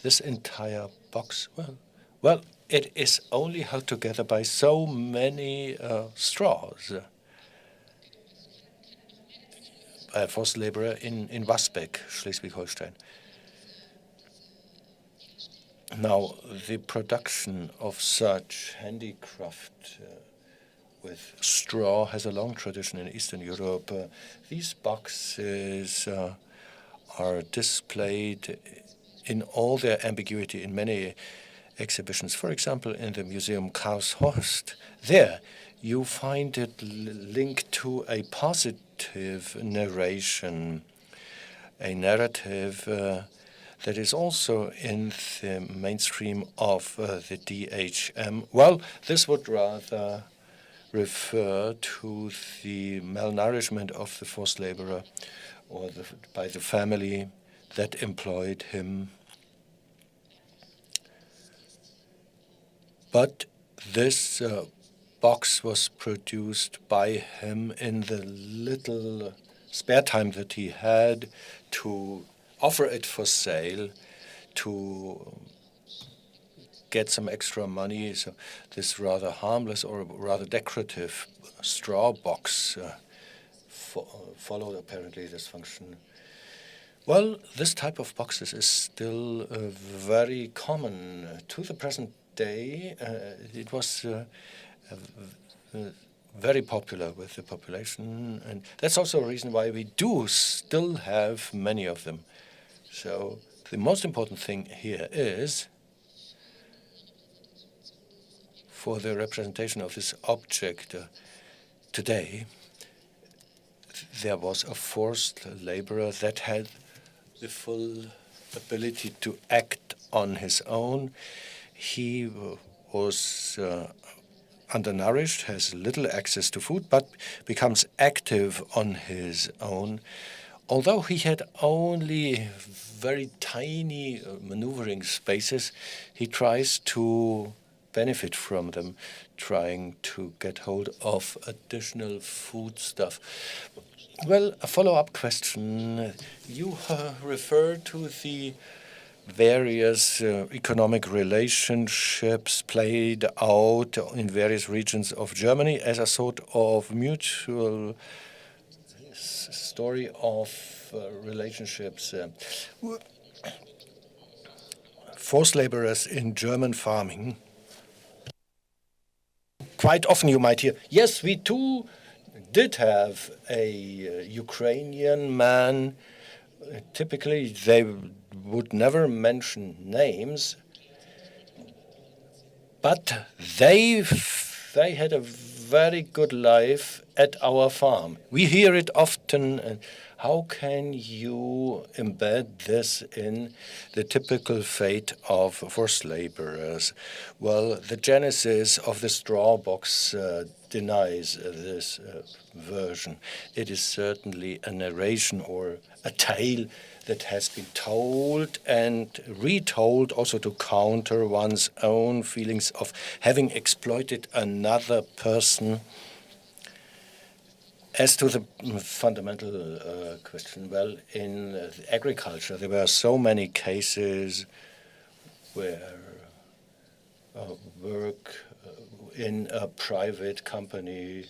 This entire box, well, it is only held together by so many straws. A forced laborer in Wasbeck, Schleswig-Holstein. Now, the production of such handicraft with straw has a long tradition in Eastern Europe. These boxes are displayed in all their ambiguity in many exhibitions. For example, in the Museum Karlshorst, there you find it linked to a positive narration, a narrative that is also in the mainstream of the DHM. Well, this would rather refer to the malnourishment of the forced laborer or by the family that employed him. But this box was produced by him in the little spare time that he had to offer it for sale, to get some extra money. So this rather harmless or rather decorative straw box followed apparently this function. Well, this type of boxes is still very common to the present day. It was very popular with the population, and that's also a reason why we do still have many of them. So the most important thing here is, for the representation of this object today, there was a forced laborer that had the full ability to act on his own. He was undernourished, has little access to food, but becomes active on his own. Although he had only very tiny maneuvering spaces, he tries to benefit from them, trying to get hold of additional food stuff. Well, a follow-up question. You refer to the various economic relationships played out in various regions of Germany as a sort of mutual story of relationships. Forced laborers in German farming. Quite often you might hear, yes, we too did have a Ukrainian man. Typically, they would never mention names, but they had a very good life at our farm. We hear it often. How can you embed this in the typical fate of forced laborers? Well, the genesis of the straw box denies this version. It is certainly a narration or a tale that has been told and retold also to counter one's own feelings of having exploited another person. As to the fundamental question, well, in agriculture, there were so many cases where work in a private company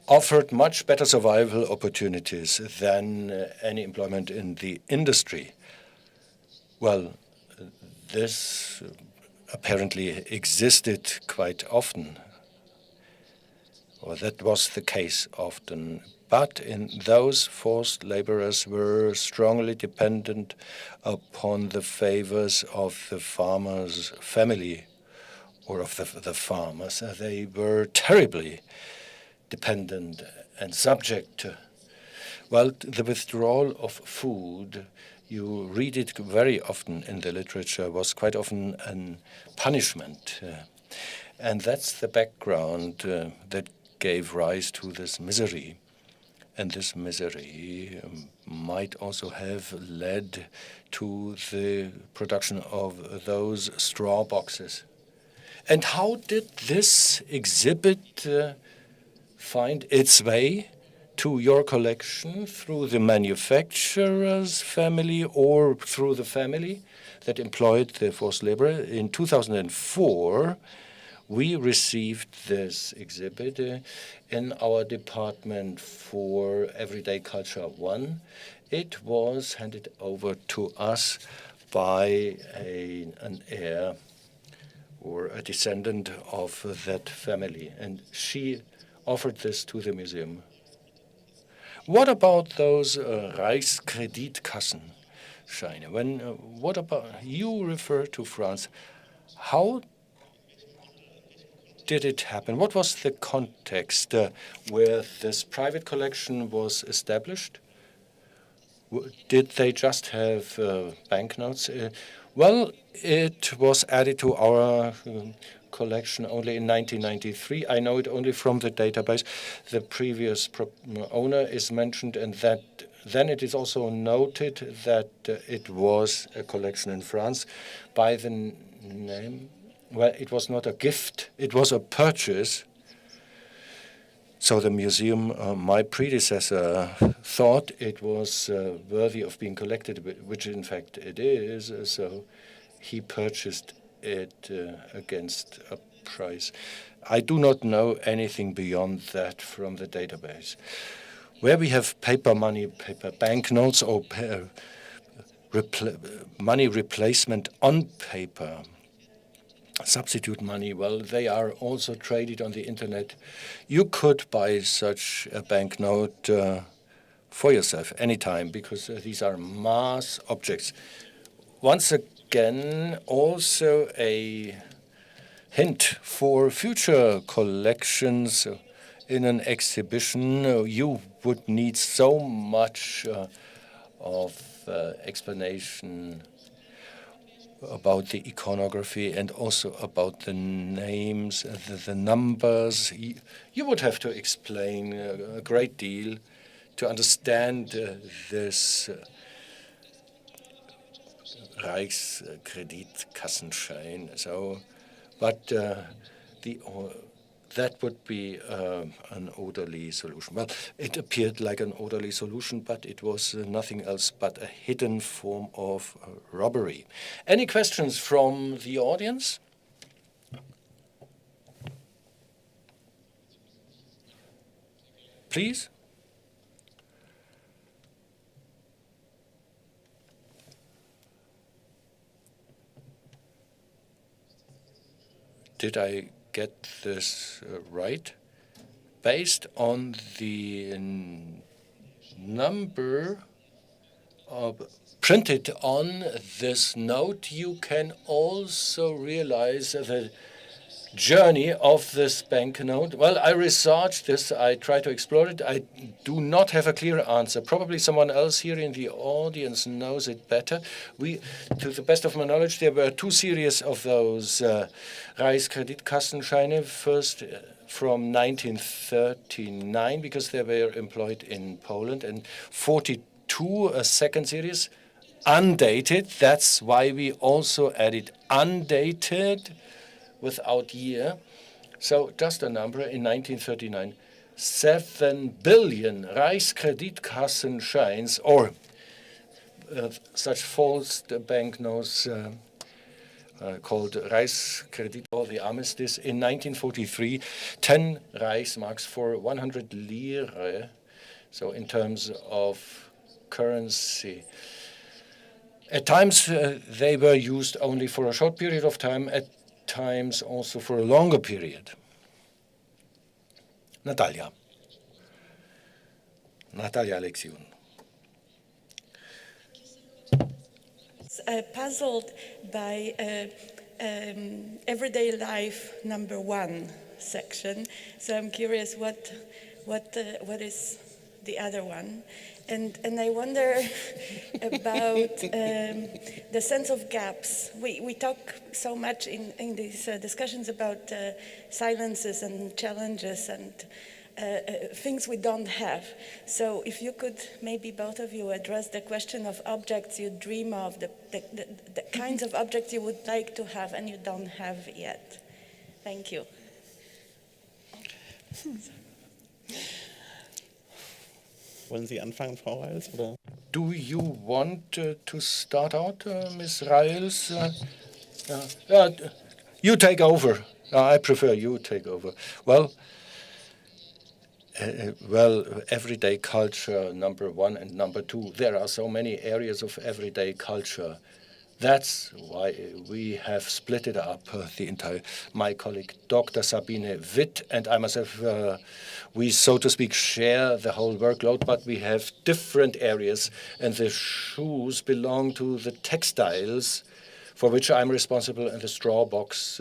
offered much better survival opportunities than any employment in the industry. Well, this apparently existed quite often, or that was the case often. But in those forced laborers were strongly dependent upon the favors of the farmer's family or of the farmers. They were terribly dependent and subject to, well, the withdrawal of food. You read it very often in the literature, was quite often a punishment. And that's the background that gave rise to this misery. And this misery might also have led to the production of those straw boxes. And how did this exhibit find its way to your collection? Through the manufacturer's family or through the family that employed the forced laborer? In 2004, we received this exhibit in our department for Everyday Culture 1. It was handed over to us by an heir or a descendant of that family, and she offered this to the museum. What about those Reichskreditkassen-Scheine? What about, you refer to France. How did it happen? What was the context where this private collection was established? Did they just have banknotes? Well, it was added to our collection only in 1993. I know it only from the database. The previous owner is mentioned, and that then it is also noted that it was a collection in France by the name. Well, it was not a gift, it was a purchase. So the museum, my predecessor, thought it was worthy of being collected, which in fact it is. So he purchased it against a price. I do not know anything beyond that from the database. Where we have paper money, paper banknotes, or money replacement on paper, substitute money, well, they are also traded on the internet. You could buy such a banknote for yourself anytime, because these are mass objects. Once again, also a hint for future collections in an exhibition. You would need so much of explanation about the iconography and also about the names, the numbers. You would have to explain a great deal to understand this Reichskreditkastenschein. So, but that would be an orderly solution. Well, it appeared like an orderly solution, but it was nothing else but a hidden form of robbery. Any questions from the audience? Please. Did I get this right? Based on the number printed on this note, you can also realize the journey of this banknote. Well, I researched this. I tried to explore it. I do not have a clear answer. Probably someone else here in the audience knows it better. To the best of my knowledge, there were two series of those Reichskreditkartenscheine. First from 1939, because they were employed in Poland, and 42, a second series, undated. That's why we also added undated, without year. So just a number in 1939, 7 billion Reichskreditkartenscheins, or such false banknotes called Reichskredit or the armistice. In 1943, 10 Reichsmarks for 100 lire, so in terms of currency. At times, they were used only for a short period of time, at times also for a longer period. Natalia Alexiou. Puzzled by everyday life #1 section, so I'm curious what is the other one, and I wonder about the sense of gaps. We talk so much in these discussions about silences and challenges and things we don't have. So if you could, maybe both of you, address the question of objects you dream of, the kinds of objects you would like to have and you don't have yet. Thank you. Wollen Sie anfangen, Frau Reyels? Oder? Do you want to start out, Ms. Reyels? You take over. I prefer you take over. Well, everyday culture, #1 and #2. There are so many areas of everyday culture. That's why we have split it up, the entire. My colleague, Dr. Sabine Witt, and I myself, we, so to speak, share the whole workload, but we have different areas, and the shoes belong to the textiles, for which I'm responsible, and the straw box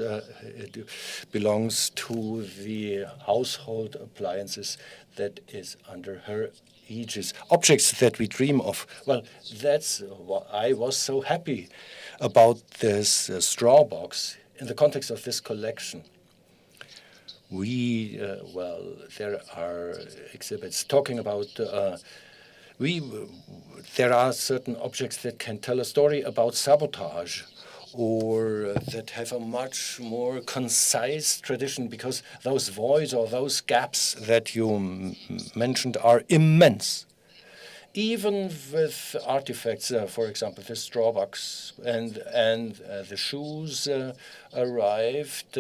belongs to the household appliances that is under her aegis. Objects that we dream of. Well, that's why I was so happy about this straw box in the context of this collection. There are exhibits talking about there are certain objects that can tell a story about sabotage, or that have a much more concise tradition, because those voids or those gaps that you mentioned are immense. Even with artifacts, for example, the straw box and the shoes arrived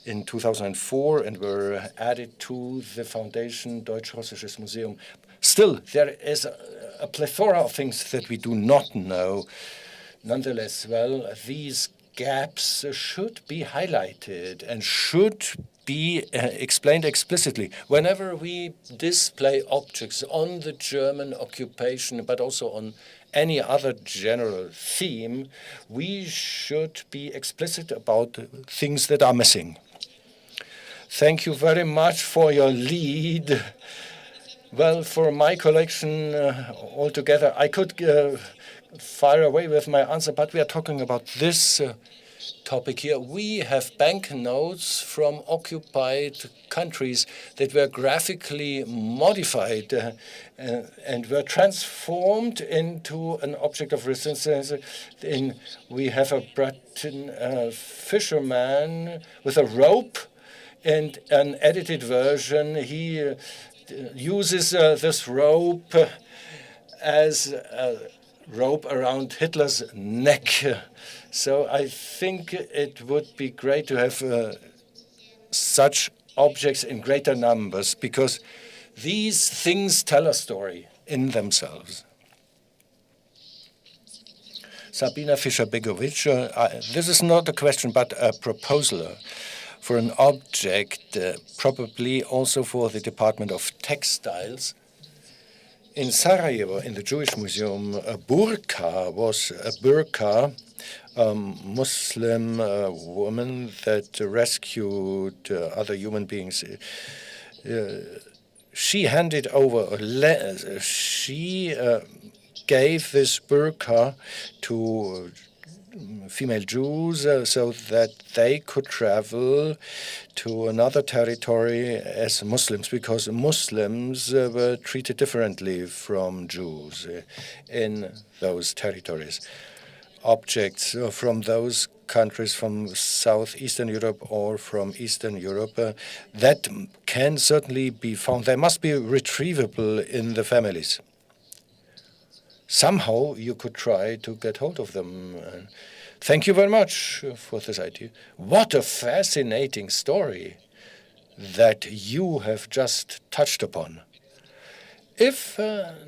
in 2004 and were added to the foundation Deutsches Museum. Still, there is a plethora of things that we do not know. Nonetheless, these gaps should be highlighted and should be explained explicitly. Whenever we display objects on the German occupation, but also on any other general theme, we should be explicit about things that are missing. Thank you very much for your lead. Well, for my collection altogether, I could fire away with my answer, but we are talking about this topic here. We have banknotes from occupied countries that were graphically modified and were transformed into an object of resistance. We have a Breton fisherman with a rope and an edited version. He uses this rope as a rope around Hitler's neck. So I think it would be great to have such objects in greater numbers, because these things tell a story in themselves. Sabina Fischer-Begovic, this is not a question but a proposal for an object, probably also for the Department of Textiles. In Sarajevo, in the Jewish Museum, a burqa was a Muslim woman that rescued other human beings. She handed over, she gave this burqa to female Jews so that they could travel to another territory as Muslims, because Muslims were treated differently from Jews in those territories. Objects from those countries from southeastern Europe or from Eastern Europe that can certainly be found. They must be retrievable in the families. Somehow you could try to get hold of them. Thank you very much for this idea. What a fascinating story that you have just touched upon. If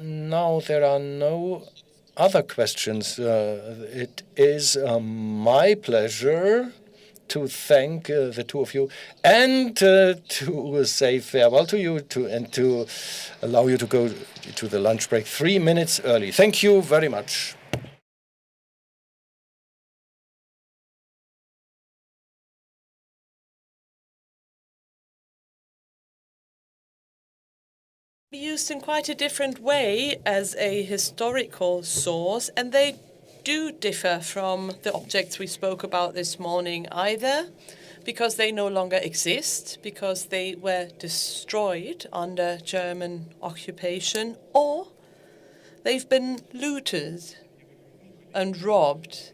now there are no other questions, it is my pleasure to thank the two of you and to say farewell to you and to allow you to go to the lunch break 3 minutes early. Thank you very much. Used in quite a different way as a historical source, and they do differ from the objects we spoke about this morning, either because they no longer exist, because they were destroyed under German occupation, or they've been looted and robbed,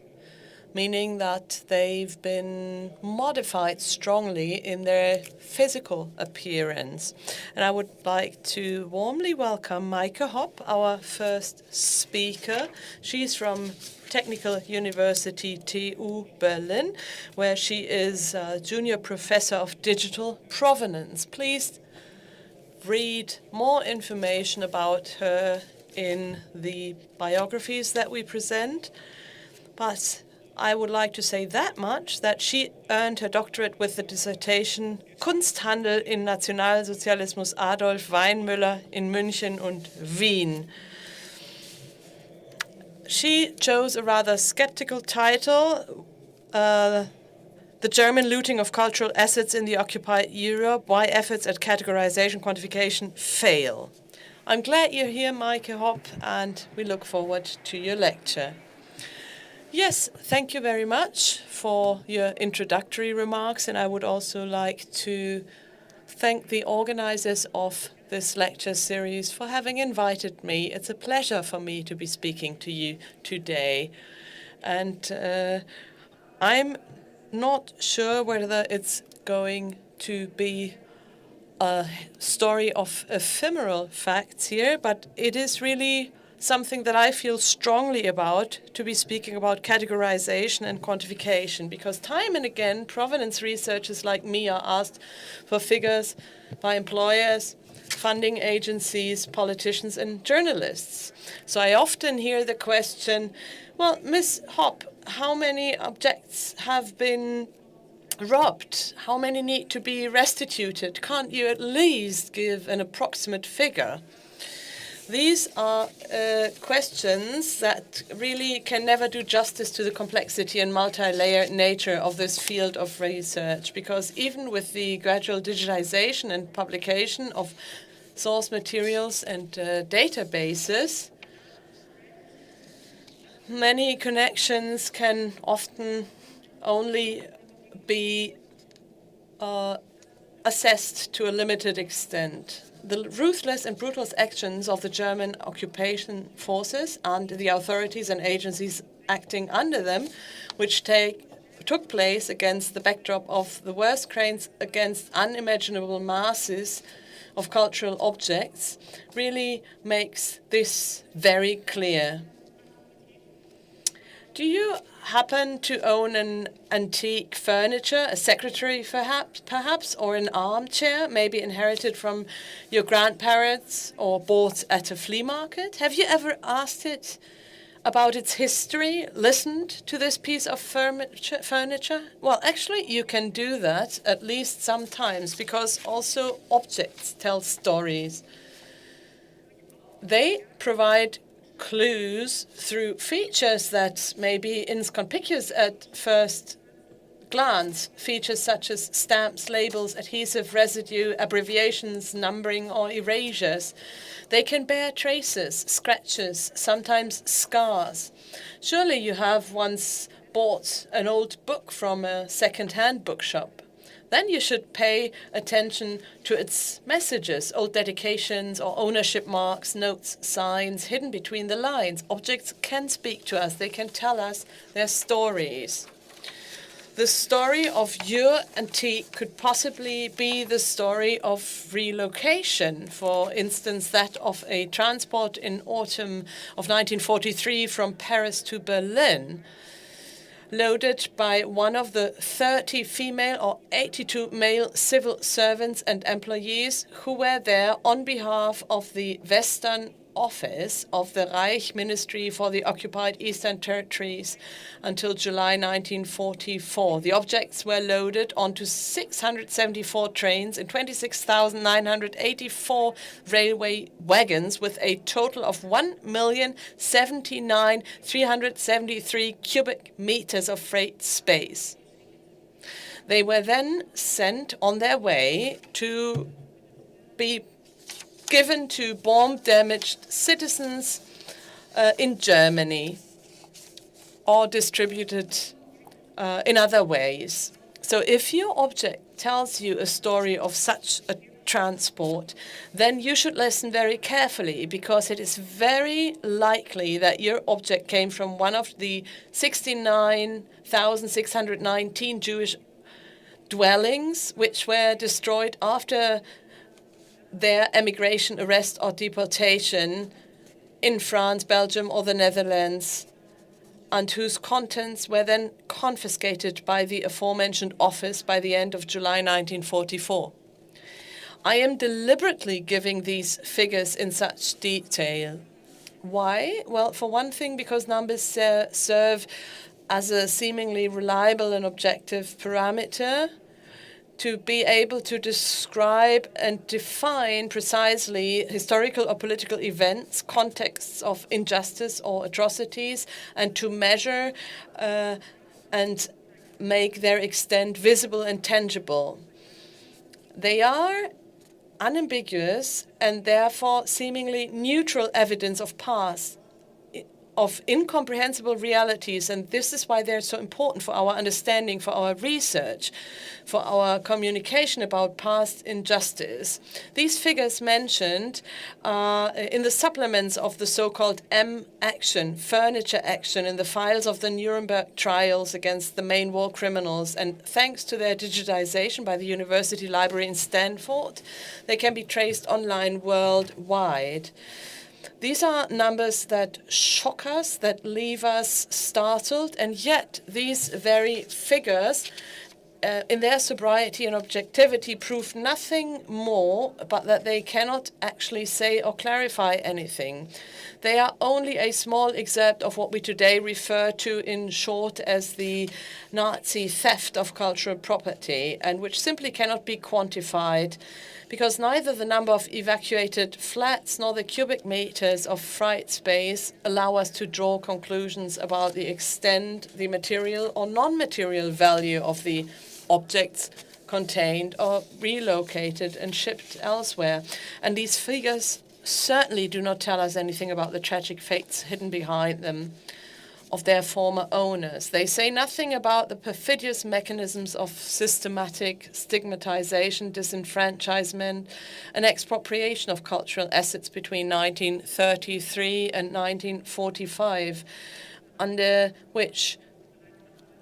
meaning that they've been modified strongly in their physical appearance. And I would like to warmly welcome Meike Hopp, our first speaker. She's from Technische University TU Berlin, where she is a junior professor of digital provenance. Please read more information about her in the biographies that we present. But I would like to say that much, that she earned her doctorate with the dissertation Kunsthandel in Nationalsozialismus Adolf Weinmüller in München und Wien. She chose a rather skeptical title, The German Looting of Cultural Assets in the Occupied Europe, Why Efforts at Categorization Quantification Fail. I'm glad you're here, Meike Hopp, and we look forward to your lecture. Yes, thank you very much for your introductory remarks, and I would also like to thank the organizers of this lecture series for having invited me. It's a pleasure for me to be speaking to you today. And I'm not sure whether it's going to be a story of ephemeral facts here, but it is really something that I feel strongly about, to be speaking about categorization and quantification, because time and again provenance researchers like me are asked for figures by employers, funding agencies, politicians, and journalists. So I often hear the question, well, Ms. Hopp, how many objects have been robbed? How many need to be restituted? Can't you at least give an approximate figure? These are questions that really can never do justice to the complexity and multi-layered nature of this field of research, because even with the gradual digitization and publication of source materials and databases, many connections can often only be assessed to a limited extent. The ruthless and brutal actions of the German occupation forces and the authorities and agencies acting under them, which took place against the backdrop of the worst crimes against unimaginable masses of cultural objects, really makes this very clear. Do you happen to own an antique furniture, a secretary perhaps, or an armchair, maybe inherited from your grandparents or bought at a flea market? Have you ever asked it about its history, listened to this piece of furniture? Well, actually, you can do that at least sometimes, because also objects tell stories. They provide clues through features that may be inconspicuous at first glance, features such as stamps, labels, adhesive residue, abbreviations, numbering, or erasures. They can bear traces, scratches, sometimes scars. Surely you have once bought an old book from a second-hand bookshop. Then you should pay attention to its messages, old dedications or ownership marks, notes, signs hidden between the lines. Objects can speak to us. They can tell us their stories. The story of your antique could possibly be the story of relocation, for instance, that of a transport in autumn of 1943 from Paris to Berlin, loaded by one of the 30 female or 82 male civil servants and employees who were there on behalf of the Western Office of the Reich Ministry for the Occupied Eastern Territories until July 1944. The objects were loaded onto 674 trains and 26,984 railway wagons with a total of 1,079,373 cubic meters of freight space. They were then sent on their way to be given to bomb-damaged citizens in Germany or distributed in other ways. So if your object tells you a story of such a transport, then you should listen very carefully, because it is very likely that your object came from one of the 69,619 Jewish dwellings which were destroyed after their emigration, arrest, or deportation in France, Belgium, or the Netherlands, and whose contents were then confiscated by the aforementioned office by the end of July 1944. I am deliberately giving these figures in such detail. Why? Well, for one thing, because numbers serve as a seemingly reliable and objective parameter to be able to describe and define precisely historical or political events, contexts of injustice or atrocities, and to measure and make their extent visible and tangible. They are unambiguous and therefore seemingly neutral evidence of past, of incomprehensible realities, and this is why they're so important for our understanding, for our research, for our communication about past injustice. These figures mentioned in the supplements of the so-called M action, furniture action, in the files of the Nuremberg trials against the main war criminals, and thanks to their digitization by the University Library in Stanford, they can be traced online worldwide. These are numbers that shock us, that leave us startled, and yet these very figures, in their sobriety and objectivity, prove nothing more but that they cannot actually say or clarify anything. They are only a small excerpt of what we today refer to in short as the Nazi theft of cultural property, and which simply cannot be quantified, because neither the number of evacuated flats nor the cubic meters of fright space allow us to draw conclusions about the extent, the material or non-material value of the objects contained or relocated and shipped elsewhere. And these figures certainly do not tell us anything about the tragic fates hidden behind them. of their former owners. They say nothing about the perfidious mechanisms of systematic stigmatization, disenfranchisement, and expropriation of cultural assets between 1933 and 1945, under which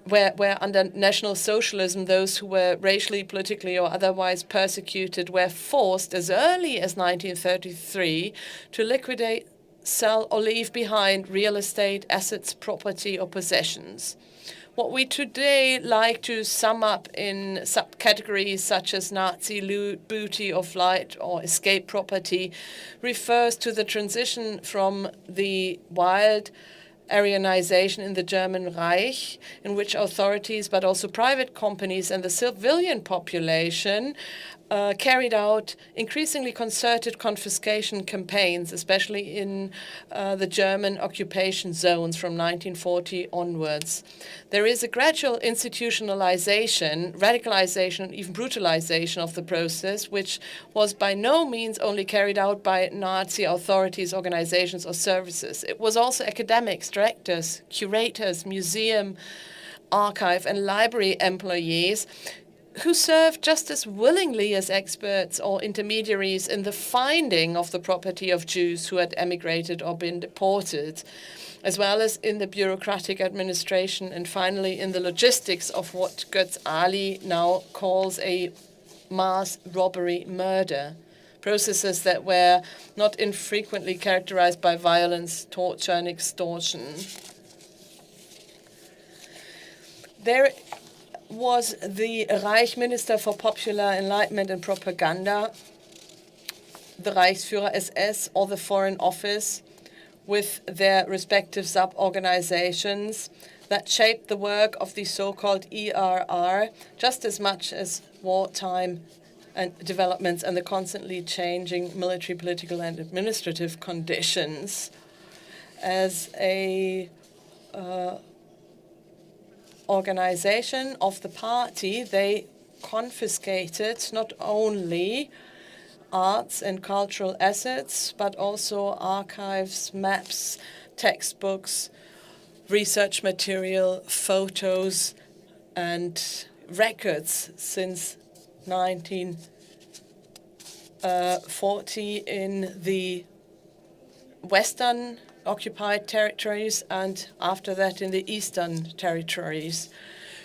where under National Socialism, those who were racially, politically, or otherwise persecuted were forced as early as 1933 to liquidate, sell, or leave behind real estate, assets, property, or possessions. What we today like to sum up in subcategories such as Nazi loot, booty or flight, or escape property refers to the transition from the wild Aryanization in the German Reich, in which authorities, but also private companies and the civilian population carried out increasingly concerted confiscation campaigns, especially in the German occupation zones from 1940 onwards. There is a gradual institutionalization, radicalization, and even brutalization of the process, which was by no means only carried out by Nazi authorities, organizations, or services. It was also academics, directors, curators, museum, archive, and library employees who served just as willingly as experts or intermediaries in the finding of the property of Jews who had emigrated or been deported, as well as in the bureaucratic administration and finally in the logistics of what Götz Ali now calls a mass robbery murder. Processes that were not infrequently characterized by violence, torture, and extortion. There was the Reich Minister for Popular Enlightenment and Propaganda, the Reichsführer SS, or the Foreign Office, with their respective sub-organizations that shaped the work of the so-called ERR just as much as wartime and developments and the constantly changing military, political, and administrative conditions. As a organization of the party, they confiscated not only arts and cultural assets, but also archives, maps, textbooks, research material, photos, and records since 1940 in the Western occupied territories and after that in the Eastern territories.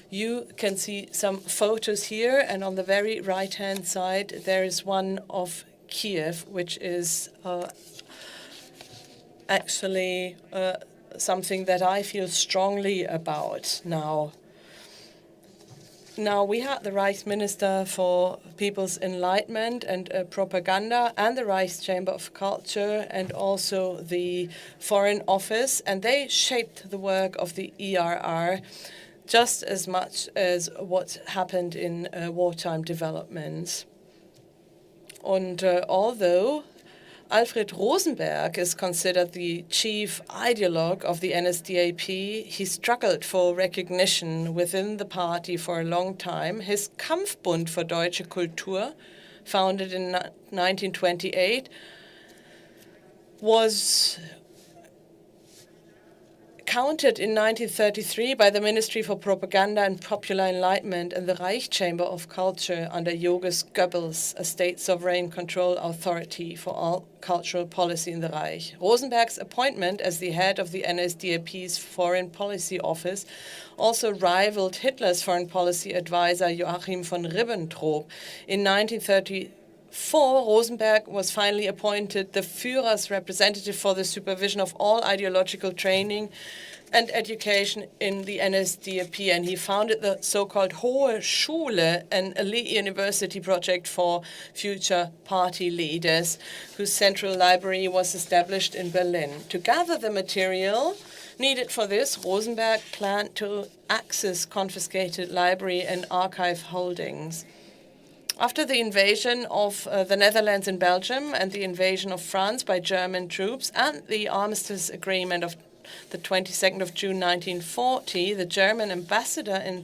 You can see some photos here, and on the very right-hand side there is one of Kiev, which is actually something that I feel strongly about now. Now, we had the Reichsminister for People's Enlightenment and Propaganda and the Reichschamber of Culture and also the Foreign Office, and they shaped the work of the ERR just as much as what happened in wartime developments. And although Alfred Rosenberg is considered the chief ideologue of the NSDAP, he struggled for recognition within the party for a long time. His Kampfbund für Deutsche Kultur, founded in 1928, was countered in 1933 by the Ministry for Propaganda and Popular Enlightenment and the Reichschamber of Culture under Joseph Goebbels, a state sovereign control authority for all cultural policy in the Reich. Rosenberg's appointment as the head of the NSDAP's Foreign Policy Office also rivaled Hitler's foreign policy advisor Joachim von Ribbentrop. In 1934, Rosenberg was finally appointed the Führer's representative for the supervision of all ideological training and education in the NSDAP, and he founded the so-called Hohe Schule, an elite university project for future party leaders, whose central library was established in Berlin. To gather the material needed for this, Rosenberg planned to access confiscated library and archive holdings. After the invasion of the Netherlands and Belgium and the invasion of France by German troops and the armistice agreement of the 22nd of June 1940, the German ambassador in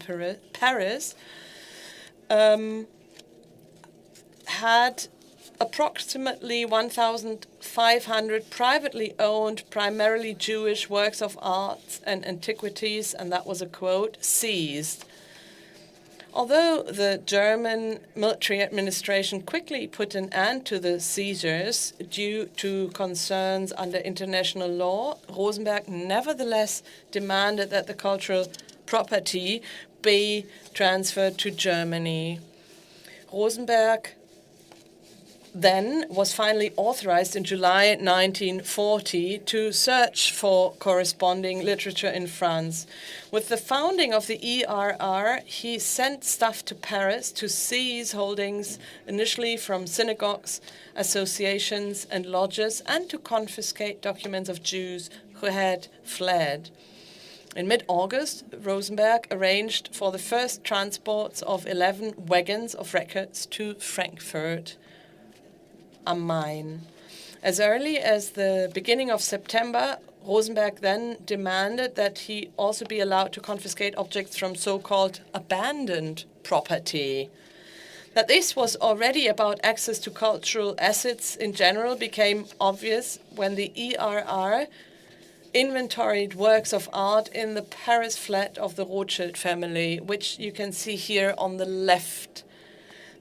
Paris had approximately 1,500 privately owned, primarily Jewish works of art and antiquities, and that was a quote, seized. Although the German military administration quickly put an end to the seizures due to concerns under international law, Rosenberg nevertheless demanded that the cultural property be transferred to Germany. Rosenberg then was finally authorized in July 1940 to search for corresponding literature in France. With the founding of the ERR, he sent staff to Paris to seize holdings initially from synagogues, associations, and lodges, and to confiscate documents of Jews who had fled. In mid-August, Rosenberg arranged for the first transports of 11 wagons of records to Frankfurt am Main. As early as the beginning of September, Rosenberg then demanded that he also be allowed to confiscate objects from so-called abandoned property. That this was already about access to cultural assets in general became obvious when the ERR inventoried works of art in the Paris flat of the Rothschild family, which you can see here on the left.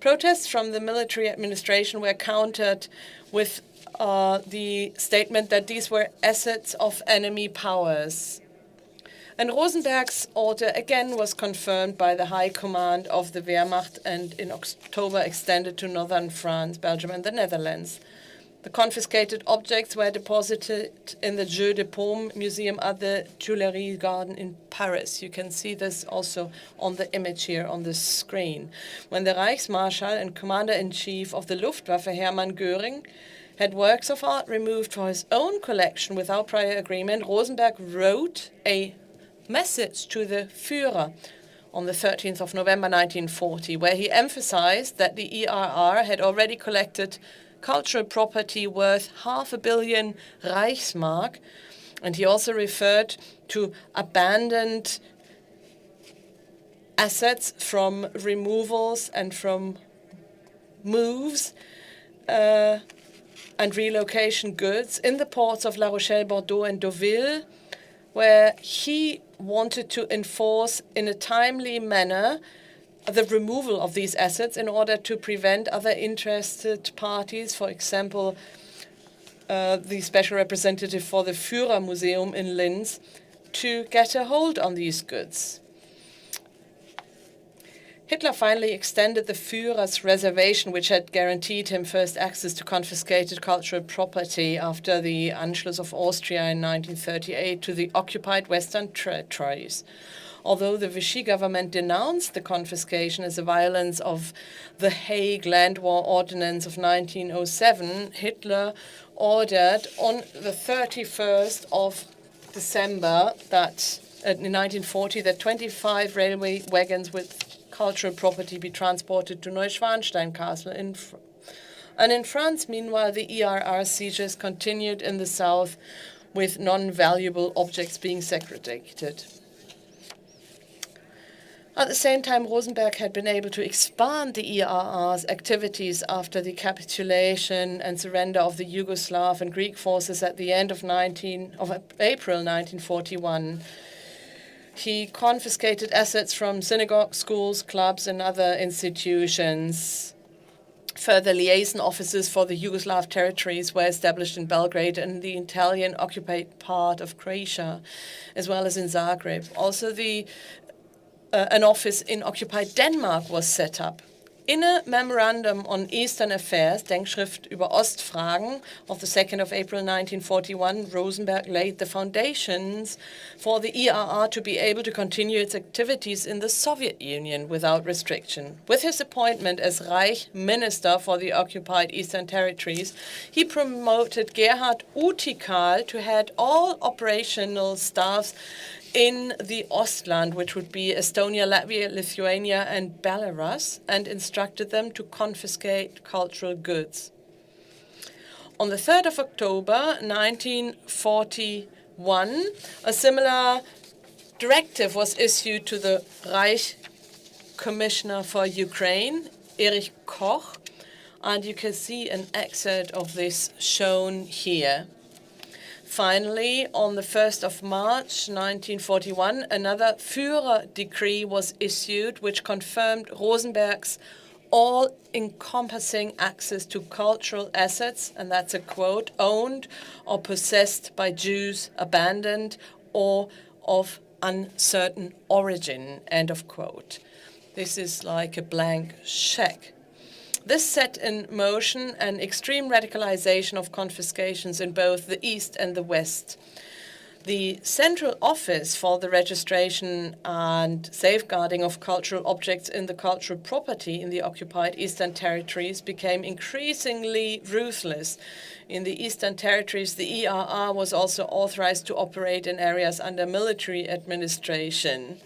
Protests from the military administration were countered with the statement that these were assets of enemy powers. And Rosenberg's order again was confirmed by the High Command of the Wehrmacht and in October extended to northern France, Belgium, and the Netherlands. The confiscated objects were deposited in the Jeux de Paume Museum at the Tuileries Garden in Paris. You can see this also on the image here on the screen. When the Reichsmarschall and Commander-in-Chief of the Luftwaffe, Hermann Göring, had works of art removed for his own collection without prior agreement, Rosenberg wrote a message to the Führer on the 13th of November 1940, where he emphasized that the ERR had already collected cultural property worth 500 million Reichsmark, and he also referred to abandoned assets from removals and from moves and relocation goods in the ports of La Rochelle, Bordeaux, and Deauville, where he wanted to enforce in a timely manner the removal of these assets in order to prevent other interested parties, for example, the special representative for the Führer Museum in Linz, to get a hold on these goods. Hitler finally extended the Führer's reservation, which had guaranteed him first access to confiscated cultural property after the Anschluss of Austria in 1938, to the occupied western territories. Although the Vichy government denounced the confiscation as a violence of the Hague Land War Ordinance of 1907, Hitler ordered on the 31st of December that in 1940 that 25 railway wagons with cultural property be transported to Neuschwanstein Castle and in France, meanwhile, the ERR seizures continued in the south with non-valuable objects being segregated. At the same time, Rosenberg had been able to expand the ERR's activities after the capitulation and surrender of the Yugoslav and Greek forces at the end of April 1941. He confiscated assets from synagogues, schools, clubs, and other institutions. Further liaison offices for the Yugoslav territories were established in Belgrade and the Italian-occupied part of Croatia, as well as in Zagreb. Also, an office in occupied Denmark was set up. In a memorandum on Eastern Affairs, Denkschrift über Ostfragen, of the 2nd of April 1941, Rosenberg laid the foundations for the ERR to be able to continue its activities in the Soviet Union without restriction. With his appointment as Reich Minister for the occupied Eastern Territories, he promoted Gerhard Utikal to head all operational staffs in the Ostland, which would be Estonia, Latvia, Lithuania, and Belarus, and instructed them to confiscate cultural goods. On the 3rd of October 1941, a similar directive was issued to the Reich Commissioner for Ukraine, Erich Koch, And you can see an excerpt of this shown here. Finally, on the 1st of March 1941, another Führer decree was issued which confirmed Rosenberg's all-encompassing access to cultural assets, and that's a quote, owned or possessed by Jews, abandoned, or of uncertain origin, end of quote. This is like a blank check. This set in motion an extreme radicalization of confiscations in both the East and the West. The Central Office for the Registration and Safeguarding of Cultural Objects in the Cultural Property in the occupied Eastern Territories became increasingly ruthless. In the Eastern Territories, the ERR was also authorized to operate in areas under military administration.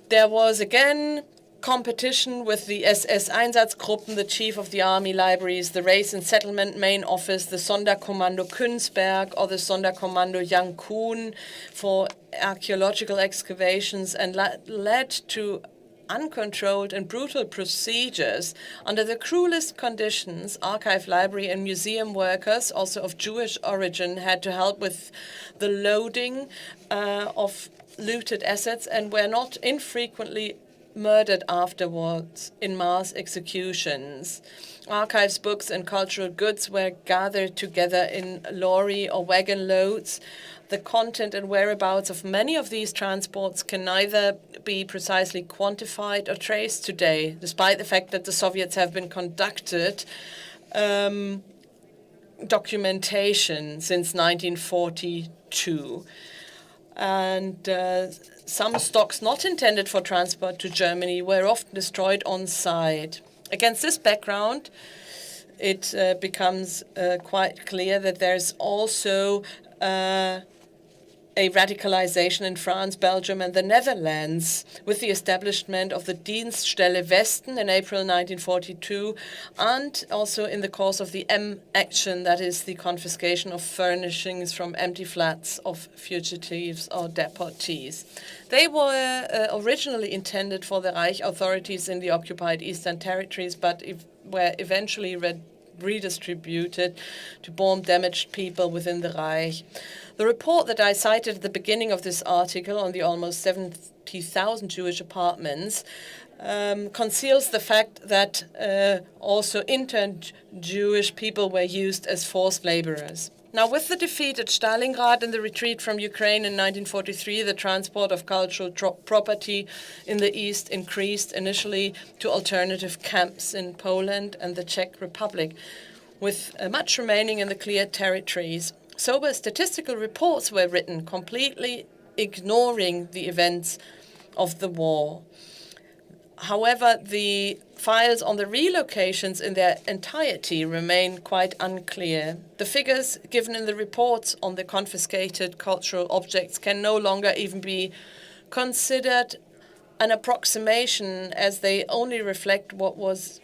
There was again competition with the SS Einsatzgruppen, the Chief of the Army Libraries, the Race and Settlement Main Office, the Sonderkommando Königsberg, or the Sonderkommando Yankun for archaeological excavations, and led to uncontrolled and brutal procedures. Under the cruelest conditions, archive, library, and museum workers, also of Jewish origin, had to help with the loading of looted assets and were not infrequently murdered afterwards in mass executions. Archives, books, and cultural goods were gathered together in lorry or wagon loads. The content and whereabouts of many of these transports can neither be precisely quantified or traced today, despite the fact that the Soviets have been conducted documentation since 1942. And some stocks not intended for transport to Germany were often destroyed on site. Against this background, it becomes quite clear that there's also a radicalization in France, Belgium, and the Netherlands with the establishment of the Dienststelle Westen in April 1942, and also in the course of the M action, that is the confiscation of furnishings from empty flats of fugitives or deportees. They were originally intended for the Reich authorities in the occupied Eastern Territories, but were eventually redistributed to bomb-damaged people within the Reich. The report that I cited at the beginning of this article on the almost 70,000 Jewish apartments conceals the fact that also interned Jewish people were used as forced laborers. Now, with the defeat at Stalingrad and the retreat from Ukraine in 1943, the transport of cultural property in the East increased initially to alternative camps in Poland and the Czech Republic, with much remaining in the cleared territories. Sober statistical reports were written, completely ignoring the events of the war. However, the files on the relocations in their entirety remain quite unclear. The figures given in the reports on the confiscated cultural objects can no longer even be considered an approximation, as they only reflect what was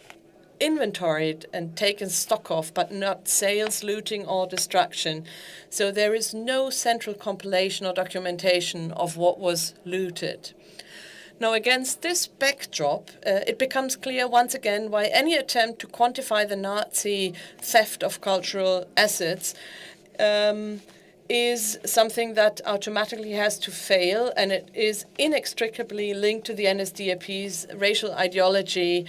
inventoried and taken stock of, but not sales, looting, or destruction. So there is no central compilation or documentation of what was looted. Now, against this backdrop, it becomes clear once again why any attempt to quantify the Nazi theft of cultural assets is something that automatically has to fail, and it is inextricably linked to the NSDAP's racial ideology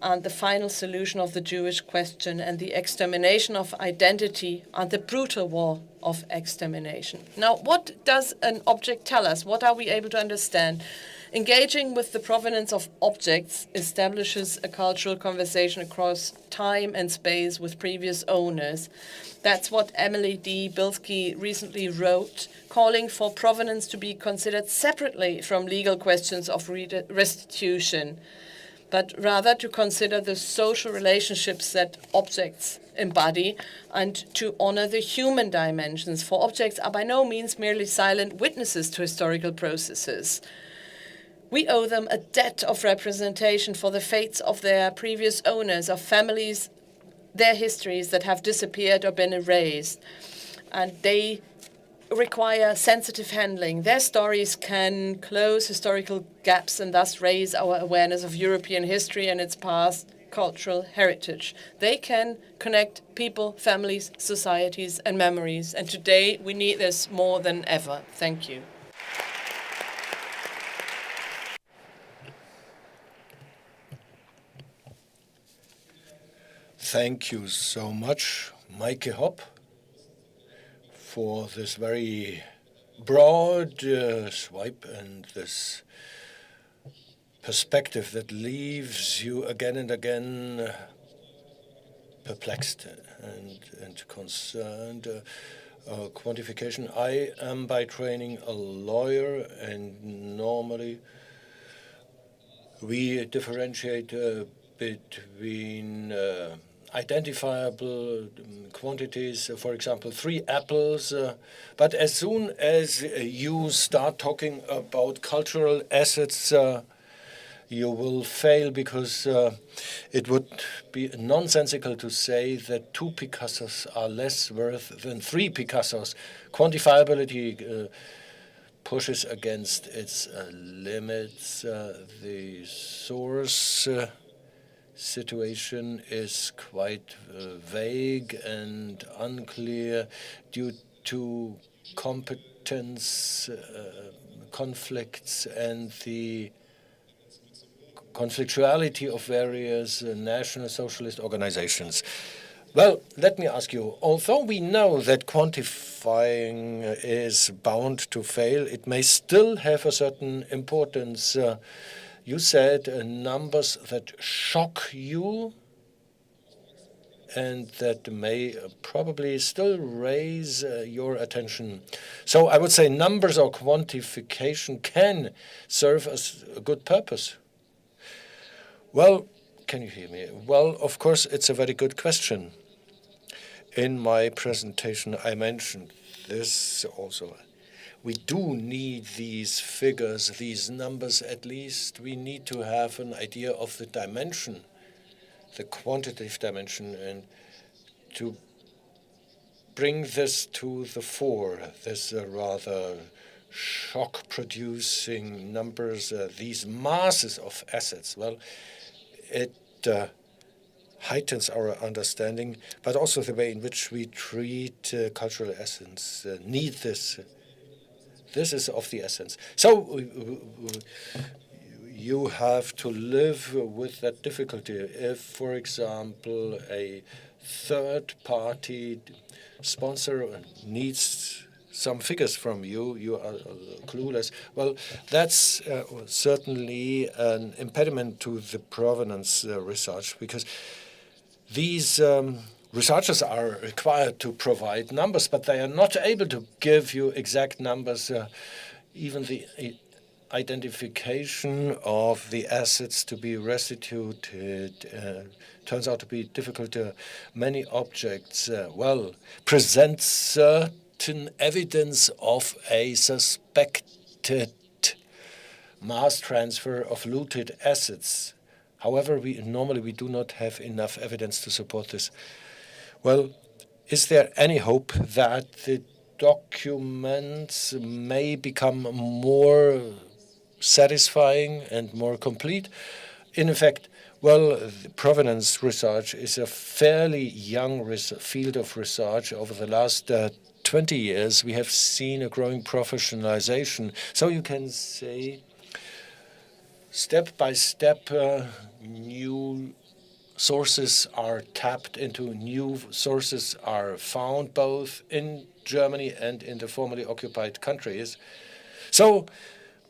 and the final solution of the Jewish question and the extermination of identity and the brutal war of extermination. Now, what does an object tell us? What are we able to understand? Engaging with the provenance of objects establishes a cultural conversation across time and space with previous owners. That's what Emily D. Bilski recently wrote, calling for provenance to be considered separately from legal questions of restitution, but rather to consider the social relationships that objects embody and to honor the human dimensions, for objects are by no means merely silent witnesses to historical processes. We owe them a debt of representation for the fates of their previous owners, of families, their histories that have disappeared or been erased. And they require sensitive handling. Their stories can close historical gaps and thus raise our awareness of European history and its past cultural heritage. They can connect people, families, societies, and memories. And today we need this more than ever. Thank you. Thank you so much, Meike Hopp, for this very broad swipe and this perspective that leaves you again and again perplexed and concerned. Quantification. I am by training a lawyer, and normally we differentiate between identifiable quantities, for example, 3 apples. But as soon as you start talking about cultural assets, you will fail, because it would be nonsensical to say that 2 Picassos are less worth than 3 Picassos. Quantifiability pushes against its limits. The source situation is quite vague and unclear due to competence conflicts and the conflictuality of various national socialist organizations. Well, let me ask you, although we know that quantifying is bound to fail, it may still have a certain importance. You said numbers that shock you and that may probably still raise your attention. So I would say numbers or quantification can serve as a good purpose. Well, can you hear me? Well, of course, it's a very good question. In my presentation, I mentioned this also. We do need these figures, these numbers at least. We need to have an idea of the dimension, the quantitative dimension, and to bring this to the fore, this rather shock-producing numbers, these masses of assets. Well, it heightens our understanding, but also the way in which we treat cultural essence need this. This is of the essence. So you have to live with that difficulty. If, for example, a third-party sponsor needs some figures from you, you are clueless. Well, that's certainly an impediment to the provenance research, because these researchers are required to provide numbers, but they are not able to give you exact numbers. Even the identification of the assets to be restituted turns out to be difficult. Many objects, present certain evidence of a suspected mass transfer of looted assets. However, normally we do not have enough evidence to support this. Well, is there any hope that the documents may become more satisfying and more complete? In effect, well, provenance research is a fairly young field of research. Over the last 20 years, we have seen a growing professionalization. So you can say, step by step, new sources are tapped into, new sources are found, both in Germany and in the formerly occupied countries. So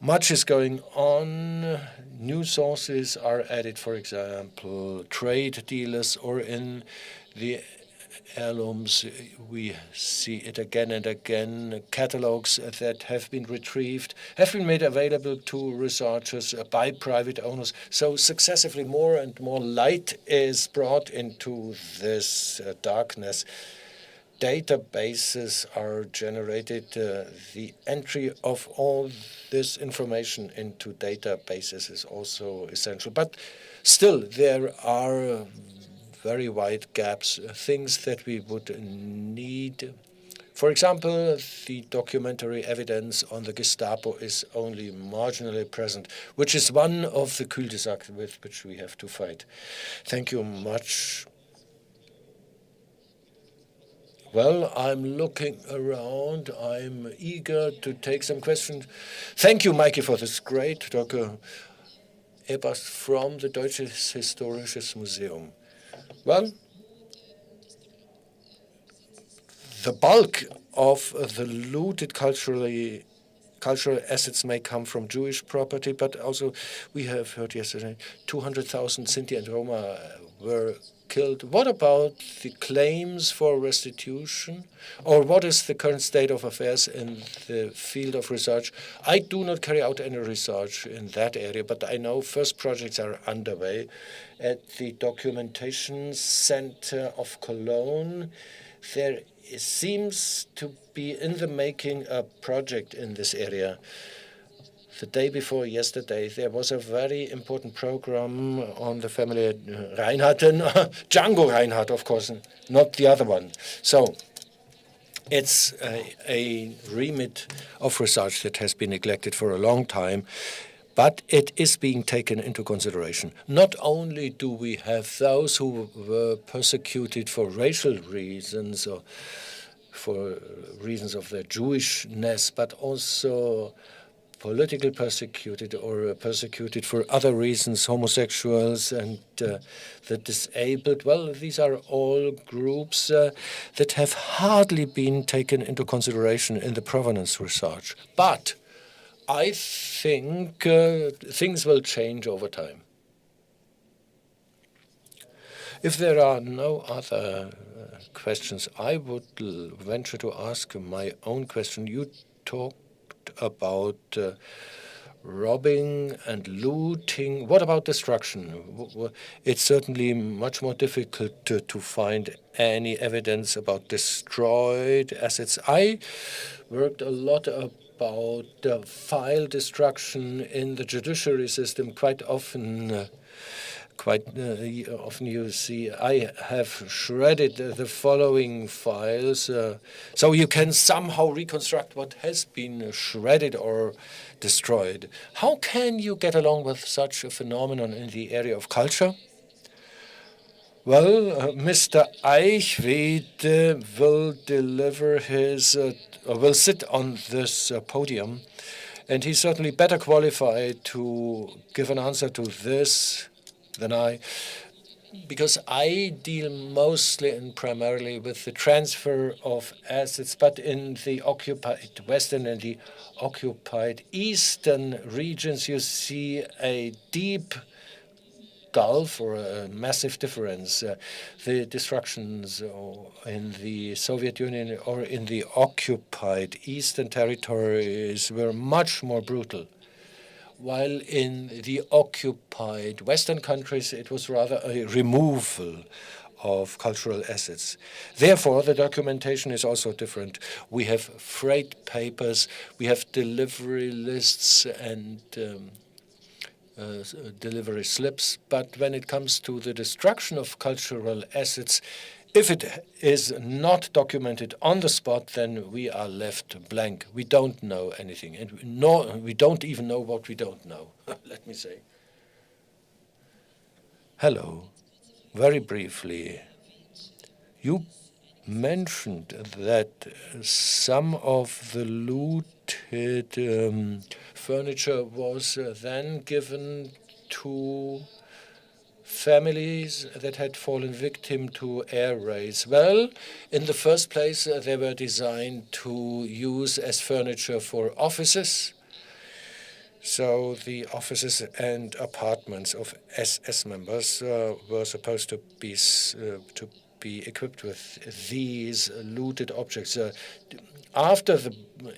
much is going on. New sources are added, for example, trade dealers, or in the heirlooms, we see it again and again. Catalogs that have been retrieved have been made available to researchers by private owners. So successively more and more light is brought into this darkness. Databases are generated. The entry of all this information into databases is also essential. But still, there are very wide gaps, things that we would need For example, the documentary evidence on the Gestapo is only marginally present, which is one of the cul-de-sac with which we have to fight. Thank you much. Well, I'm looking around. I'm eager to take some questions. Thank you, Meike, for this great talk. Ebers from the Deutsches Historisches Museum. Well, the bulk of the looted cultural assets may come from Jewish property, but also we have heard yesterday 200,000 Sinti and Roma were killed. What about the claims for restitution? Or what is the current state of affairs in the field of research? I do not carry out any research in that area, but I know first projects are underway at the Documentation Center of Cologne. There seems to be in the making a project in this area. The day before yesterday, there was a very important program on the family Reinhardt, and Django Reinhardt, of course, not the other one. So it's a remit of research that has been neglected for a long time, but it is being taken into consideration. Not only do we have those who were persecuted for racial reasons or for reasons of their Jewishness, but also political persecuted or persecuted for other reasons, homosexuals and the disabled. Well, these are all groups that have hardly been taken into consideration in the provenance research. But I think things will change over time. If there are no other questions, I would venture to ask my own question. You talked about robbing and looting. What about destruction? It's certainly much more difficult to find any evidence about destroyed assets. I worked a lot about file destruction in the judiciary system. Quite often you see I have shredded the following files, so you can somehow reconstruct what has been shredded or destroyed. How can you get along with such a phenomenon in the area of culture? Well, Mr. Eichwede will deliver will sit on this podium, and he's certainly better qualified to give an answer to this than I, because I deal mostly and primarily with the transfer of assets, but in the occupied western and the occupied eastern regions, you see a deep gulf or a massive difference. The destructions in the Soviet Union or in the occupied eastern territories were much more brutal, while in the occupied Western countries, it was rather a removal of cultural assets. Therefore, the documentation is also different. We have freight papers, we have delivery lists and delivery slips, but when it comes to the destruction of cultural assets, if it is not documented on the spot, then we are left blank. We don't know anything, and we don't even know what we don't know, let me say. Hello. Very briefly, you mentioned that some of the looted furniture was then given to families that had fallen victim to air raids. Well, in the first place, they were designed to use as furniture for offices. So the offices and apartments of SS members were supposed to be equipped with these looted objects. After the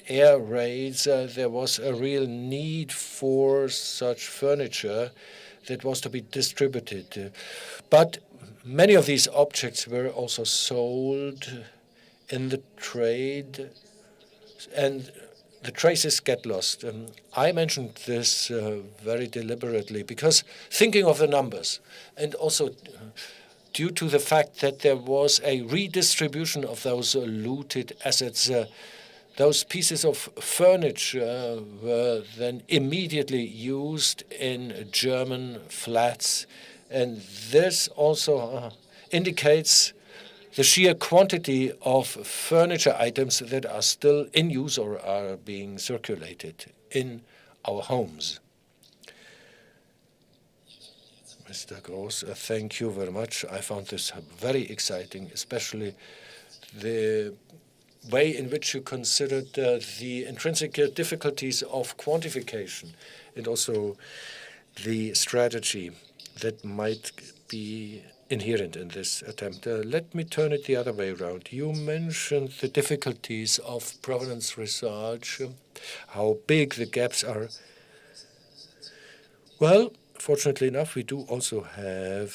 air raids, there was a real need for such furniture that was to be distributed. But many of these objects were also sold in the trade, and the traces get lost. I mentioned this very deliberately because thinking of the numbers and also due to the fact that there was a redistribution of those looted assets. Those pieces of furniture were then immediately used in German flats, and this also indicates the sheer quantity of furniture items that are still in use or are being circulated in our homes. Mr. Gross, thank you very much. I found this very exciting, especially the way in which you considered the intrinsic difficulties of quantification and also the strategy that might be inherent in this attempt. Let me turn it the other way around. You mentioned the difficulties of provenance research, how big the gaps are. Well, fortunately enough, we do also have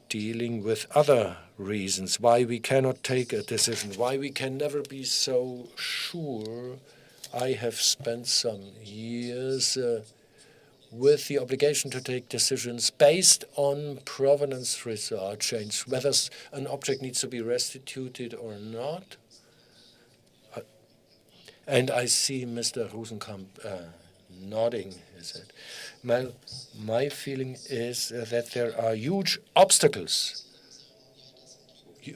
dealing with other reasons why we cannot take a decision, why we can never be so sure. I have spent some years with the obligation to take decisions based on provenance research, and whether an object needs to be restituted or not. And I see Mr. Rosenkamp nodding his head. My feeling is that there are huge obstacles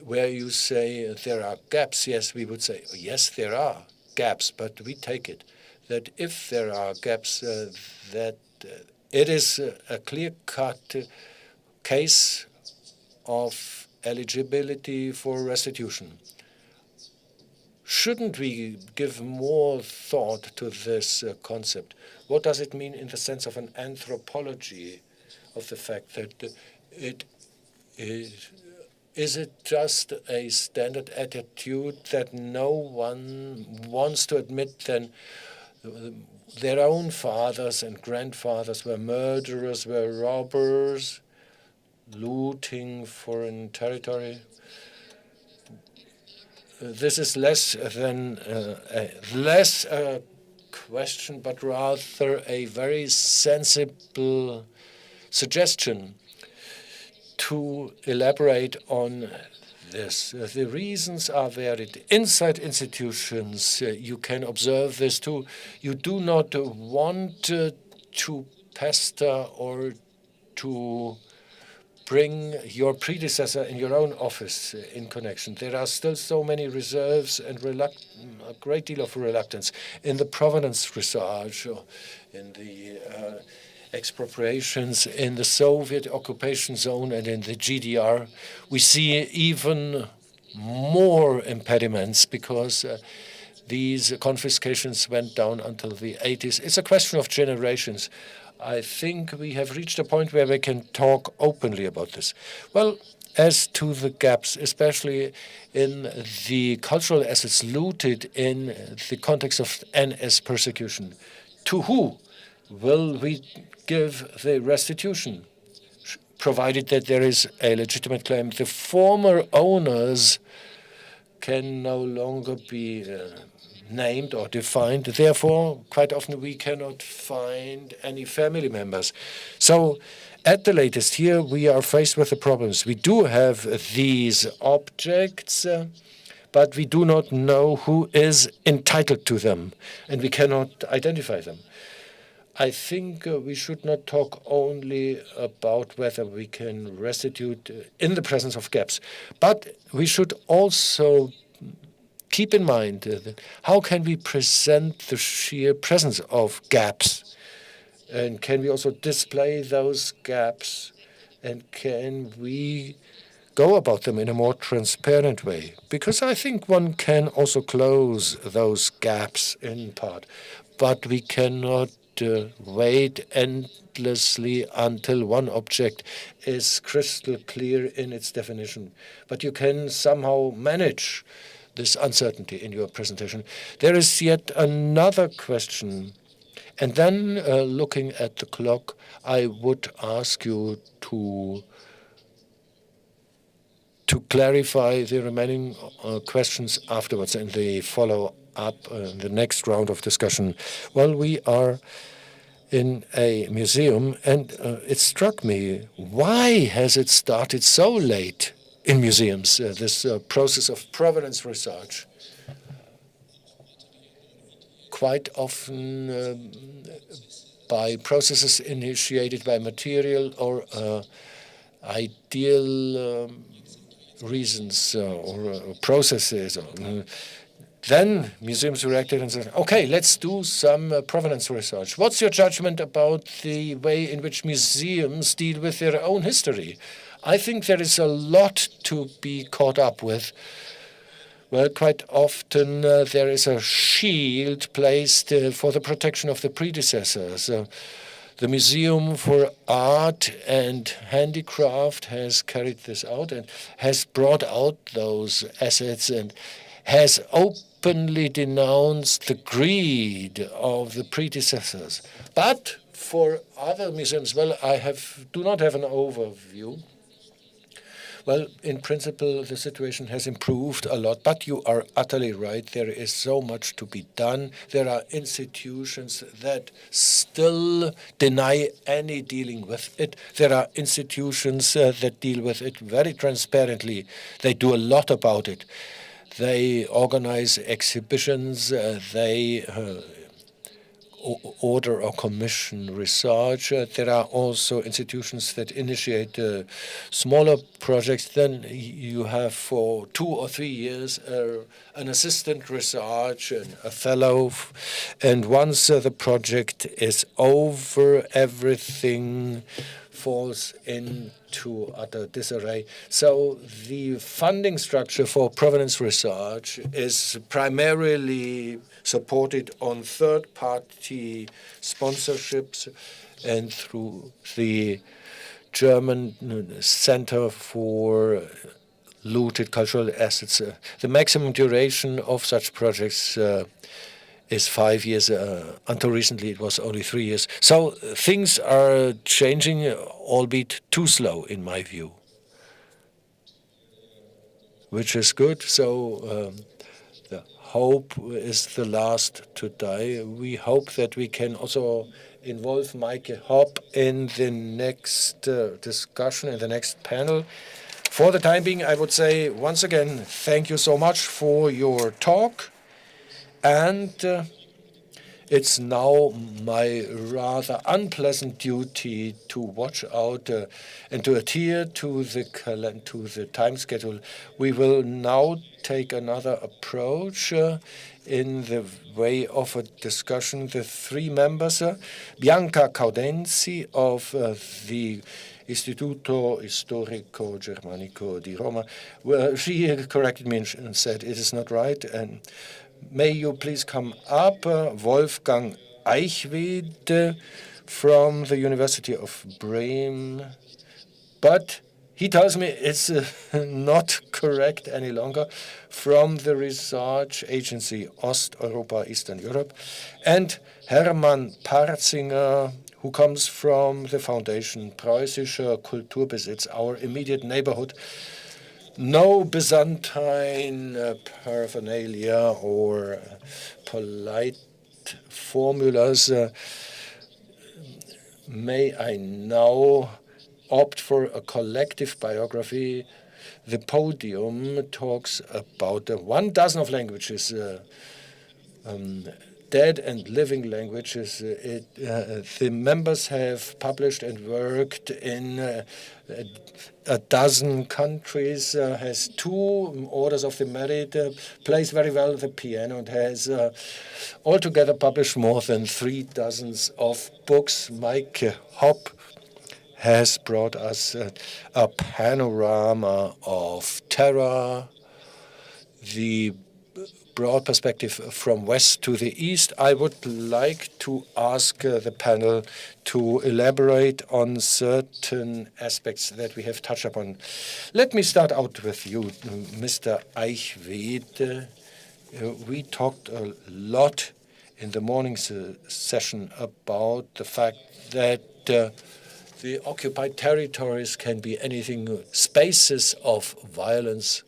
where you say there are gaps. Yes, we would say, yes, there are gaps, but we take it that if there are gaps, that it is a clear-cut case of eligibility for restitution. Shouldn't we give more thought to this concept? What does it mean in the sense of an anthropology of the fact that is it just a standard attitude that no one wants to admit then their own fathers and grandfathers were murderers, were robbers, looting foreign territory? This is less a question, but rather a very sensible suggestion to elaborate on this. The reasons are varied. Inside institutions, you can observe this too. You do not want to pester or to bring your predecessor in your own office in connection. There are still so many reserves and a great deal of reluctance in the provenance research, in the expropriations in the Soviet occupation zone and in the GDR. We see even more impediments because these confiscations went down until the 80s. It's a question of generations. I think we have reached a point where we can talk openly about this. Well, as to the gaps, especially in the cultural assets looted in the context of NS persecution, to who will we give the restitution, provided that there is a legitimate claim? The former owners can no longer be named or defined. Therefore, quite often we cannot find any family members. So at the latest here, we are faced with the problems. We do have these objects, but we do not know who is entitled to them, and we cannot identify them. I think we should not talk only about whether we can restitute in the presence of gaps, but we should also keep in mind that how can we present the sheer presence of gaps, and can we also display those gaps, and can we go about them in a more transparent way? Because I think one can also close those gaps in part, but we cannot wait endlessly until one object is crystal clear in its definition. But you can somehow manage this uncertainty in your presentation. There is yet another question. And then looking at the clock, I would ask you to clarify the remaining questions afterwards in the follow-up, the next round of discussion. Well, we are in a museum, and it struck me, why has it started so late in museums, this process of provenance research? Quite often by processes initiated by material or ideal reasons or processes. Then museums reacted and said, okay, let's do some provenance research. What's your judgment about the way in which museums deal with their own history? I think there is a lot to be caught up with. Well, quite often there is a shield placed for the protection of the predecessors. The Museum for Art and Handicraft has carried this out and has brought out those assets and has openly denounced the greed of the predecessors. But for other museums, well, do not have an overview. Well, in principle, the situation has improved a lot, but you are utterly right. There is so much to be done. There are institutions that still deny any dealing with it. There are institutions that deal with it very transparently. They do a lot about it. They organize exhibitions. They order or commission research. There are also institutions that initiate smaller projects. Then you have for 2 or 3 years an assistant research and a fellow. And once the project is over, everything falls into utter disarray. So the funding structure for provenance research is primarily supported on third-party sponsorships and through the German Center for Looted Cultural Assets. The maximum duration of such projects is 5 years. Until recently, it was only 3 years. So things are changing, albeit too slow, in my view, which is good. So the hope is the last to die. We hope that we can also involve Meike Hopp in the next discussion, in the next panel. For the time being, I would say once again, thank you so much for your talk. And it's now my rather unpleasant duty to watch out and to adhere to the time schedule. We will now take another approach in the way of a discussion. The 3 members, Bianca Gaudenzi of the Istituto Storico Germanico di Roma, she corrected me and said it is not right. And may you please come up, Wolfgang Eichwede from the University of Bremen. But he tells me it's not correct any longer, from the research agency Osteuropa, Eastern Europe. And Hermann Parzinger, who comes from the foundation Preußischer Kulturbesitz, our immediate neighborhood. No Byzantine paraphernalia or polite formulas. May I now opt for a collective biography? The podium talks about 12 languages, dead and living languages. The members have published and worked in a dozen countries, has 2 orders of the merit, plays very well the piano, and has altogether published more than 3 dozens of books. Meike Hopp has brought us a panorama of terror, the broad perspective from west to the east. I would like to ask the panel to elaborate on certain aspects that we have touched upon. Let me start out with you, Mr. Eichwede. We talked a lot in the morning session about the fact that the occupied territories can be anything, spaces of violence.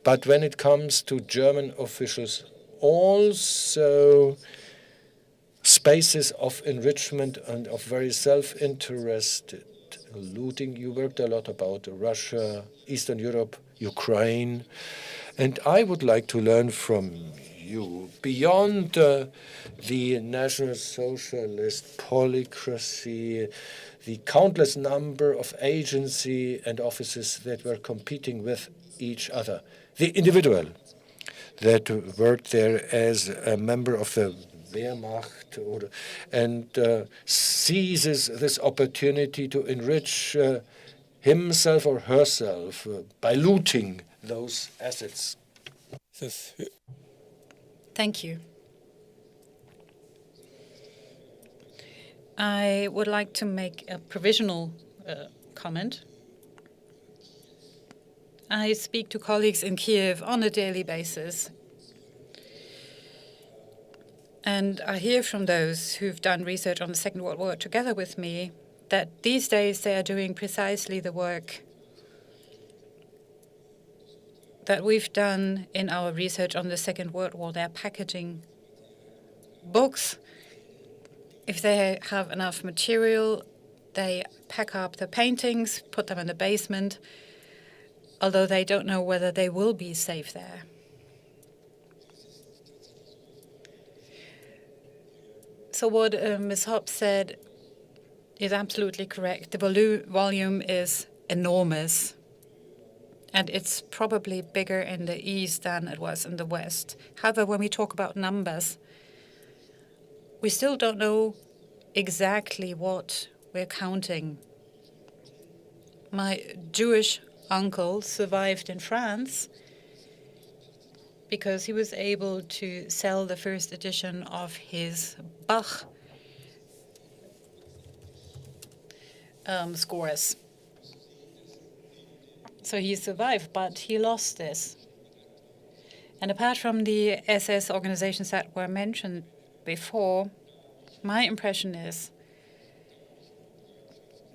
But when it comes to German officials, also spaces of enrichment and of very self-interested looting. You worked a lot about Russia, Eastern Europe, Ukraine, and I would like to learn from you, beyond the National Socialist polycracy, the countless number of agencies and offices that were competing with each other, the individual that worked there as a member of the Wehrmacht and seizes this opportunity to enrich himself or herself by looting those assets. Thank you. I would like to make a provisional comment. I speak to colleagues in Kiev on a daily basis. And I hear from those who've done research on the Second World War together with me that these days they are doing precisely the work that we've done in our research on the Second World War. They're packaging books. If they have enough material, they pack up the paintings, put them in the basement, although they don't know whether they will be safe there. So what Ms. Hopp said is absolutely correct. The volume is enormous, and it's probably bigger in the East than it was in the West. However, when we talk about numbers, we still don't know exactly what we're counting. My Jewish uncle survived in France because he was able to sell the first edition of his Bach scores. So he survived, but he lost this. And apart from the SS organizations that were mentioned before, my impression is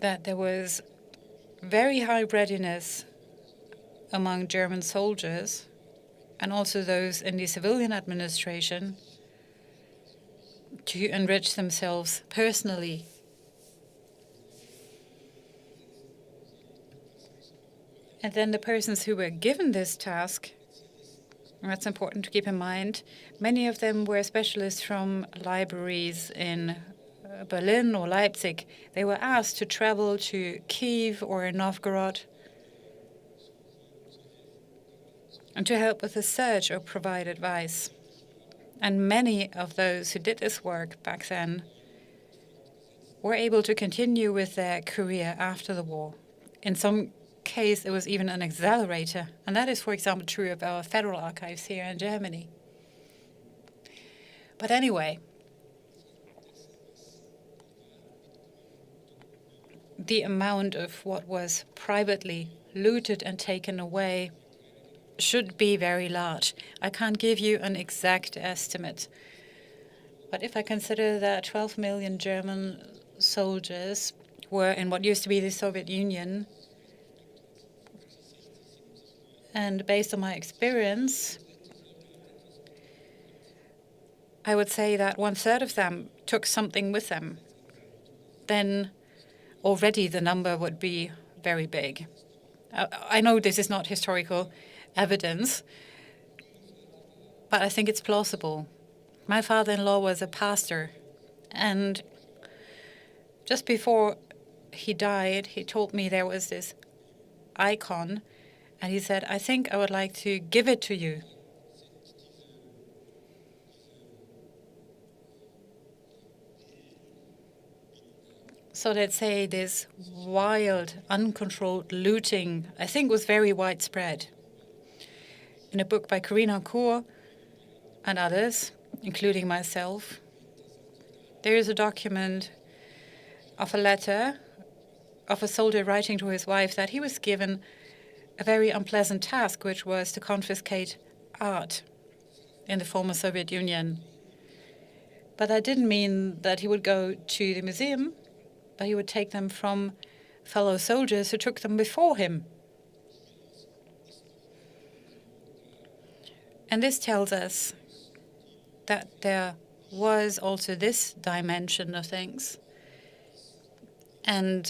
that there was very high readiness among German soldiers and also those in the civilian administration to enrich themselves personally. And then the persons who were given this task, and that's important to keep in mind, many of them were specialists from libraries in Berlin or Leipzig. They were asked to travel to Kiev or Novgorod and to help with the search or provide advice. And many of those who did this work back then were able to continue with their career after the war. In some case, it was even an accelerator. And that is, for example, true of our federal archives here in Germany. But anyway, the amount of what was privately looted and taken away should be very large. I can't give you an exact estimate. But if I consider that 12 million German soldiers were in what used to be the Soviet Union, and based on my experience, I would say that 1/3 of them took something with them, then already the number would be very big. I know this is not historical evidence, but I think it's plausible. My father-in-law was a pastor, and just before he died, he told me there was this icon, and he said, "I think I would like to give it to you." So let's say this wild, uncontrolled looting, I think, was very widespread. In a book by Karina Kaur and others, including myself, there is a document of a letter of a soldier writing to his wife that he was given a very unpleasant task, which was to confiscate art in the former Soviet Union. But that didn't mean that he would go to the museum, but he would take them from fellow soldiers who took them before him. And this tells us that there was also this dimension of things. And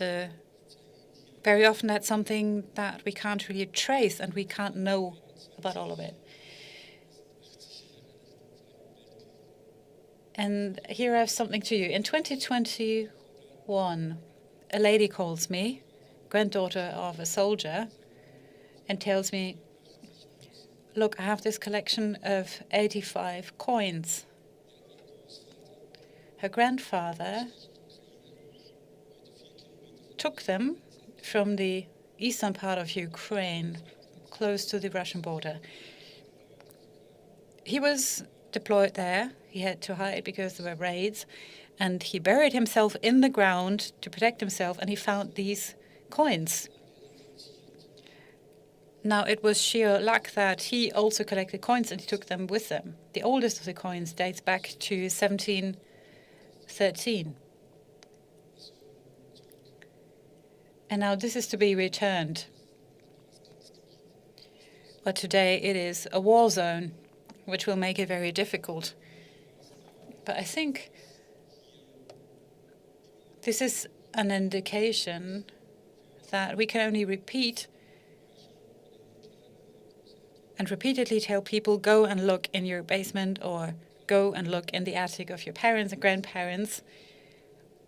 very often that's something that we can't really trace and we can't know about all of it. And here I have something to you. In 2021, a lady calls me, granddaughter of a soldier, and tells me, look, I have this collection of 85 coins. Her grandfather took them from the eastern part of Ukraine, close to the Russian border. He was deployed there. He had to hide because there were raids, and he buried himself in the ground to protect himself, and he found these coins. Now, it was sheer luck that he also collected coins and he took them with him. The oldest of the coins dates back to 1713. And now this is to be returned. But today it is a war zone, which will make it very difficult. But I think this is an indication that we can only repeat and repeatedly tell people, go and look in your basement or go and look in the attic of your parents and grandparents.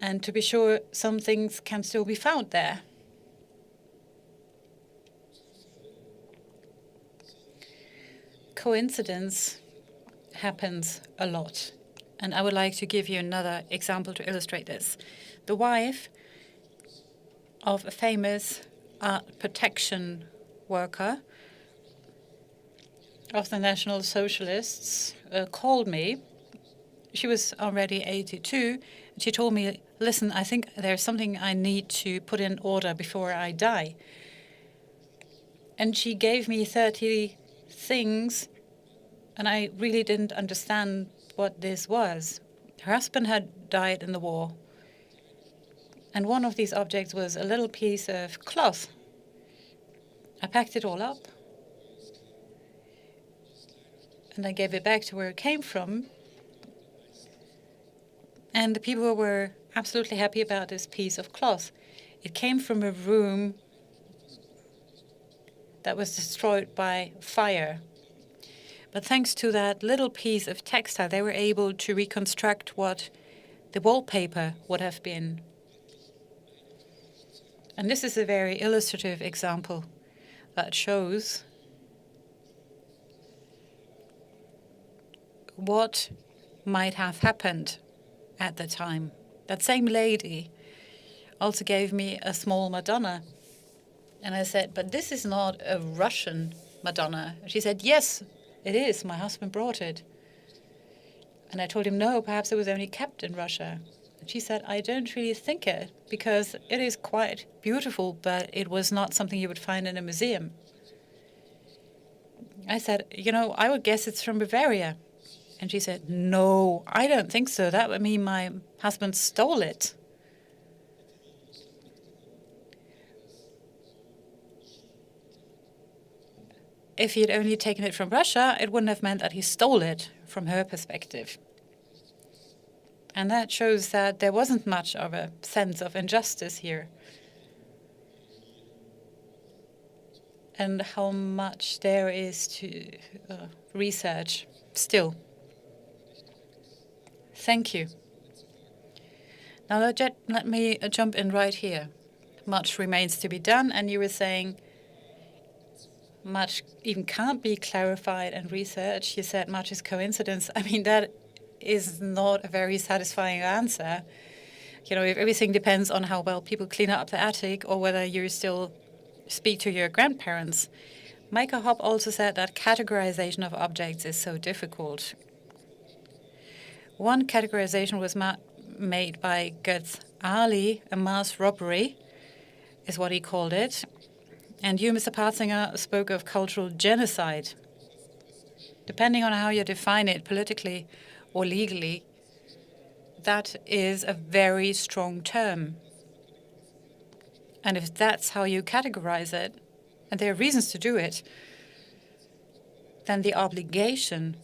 And to be sure, some things can still be found there. Coincidence happens a lot. And I would like to give you another example to illustrate this. The wife of a famous art protection worker of the National Socialists called me. She was already 82. And she told me, listen, I think there's something I need to put in order before I die. And she gave me 30 things, and I really didn't understand what this was. Her husband had died in the war, and one of these objects was a little piece of cloth. I packed it all up, and I gave it back to where it came from, and the people were absolutely happy about this piece of cloth. It came from a room that was destroyed by fire. But thanks to that little piece of textile, they were able to reconstruct what the wallpaper would have been. And this is a very illustrative example that shows what might have happened at the time. That same lady also gave me a small Madonna. And I said, but this is not a Russian Madonna. She said, yes, it is. My husband brought it. And I told him, no, perhaps it was only kept in Russia. And she said, I don't really think it, because it is quite beautiful, but it was not something you would find in a museum. I said, you know, I would guess it's from Bavaria. And she said, no, I don't think so. That would mean my husband stole it. If he had only taken it from Russia, it wouldn't have meant that he stole it from her perspective. And that shows that there wasn't much of a sense of injustice here. And how much there is to research still. Thank you. Now let me jump in right here. Much remains to be done, and you were saying much even can't be clarified and researched. You said much is coincidence. I mean, that is not a very satisfying answer. You know, if everything depends on how well people clean up the attic or whether you still speak to your grandparents. Meike Hopp also said that categorization of objects is so difficult. One categorization was made by Götz Ali, a mass robbery, is what he called it. And you, Mr. Patzinger, spoke of cultural genocide. Depending on how you define it politically or legally, that is a very strong term. And if that's how you categorize it, and there are reasons to do it, then the obligation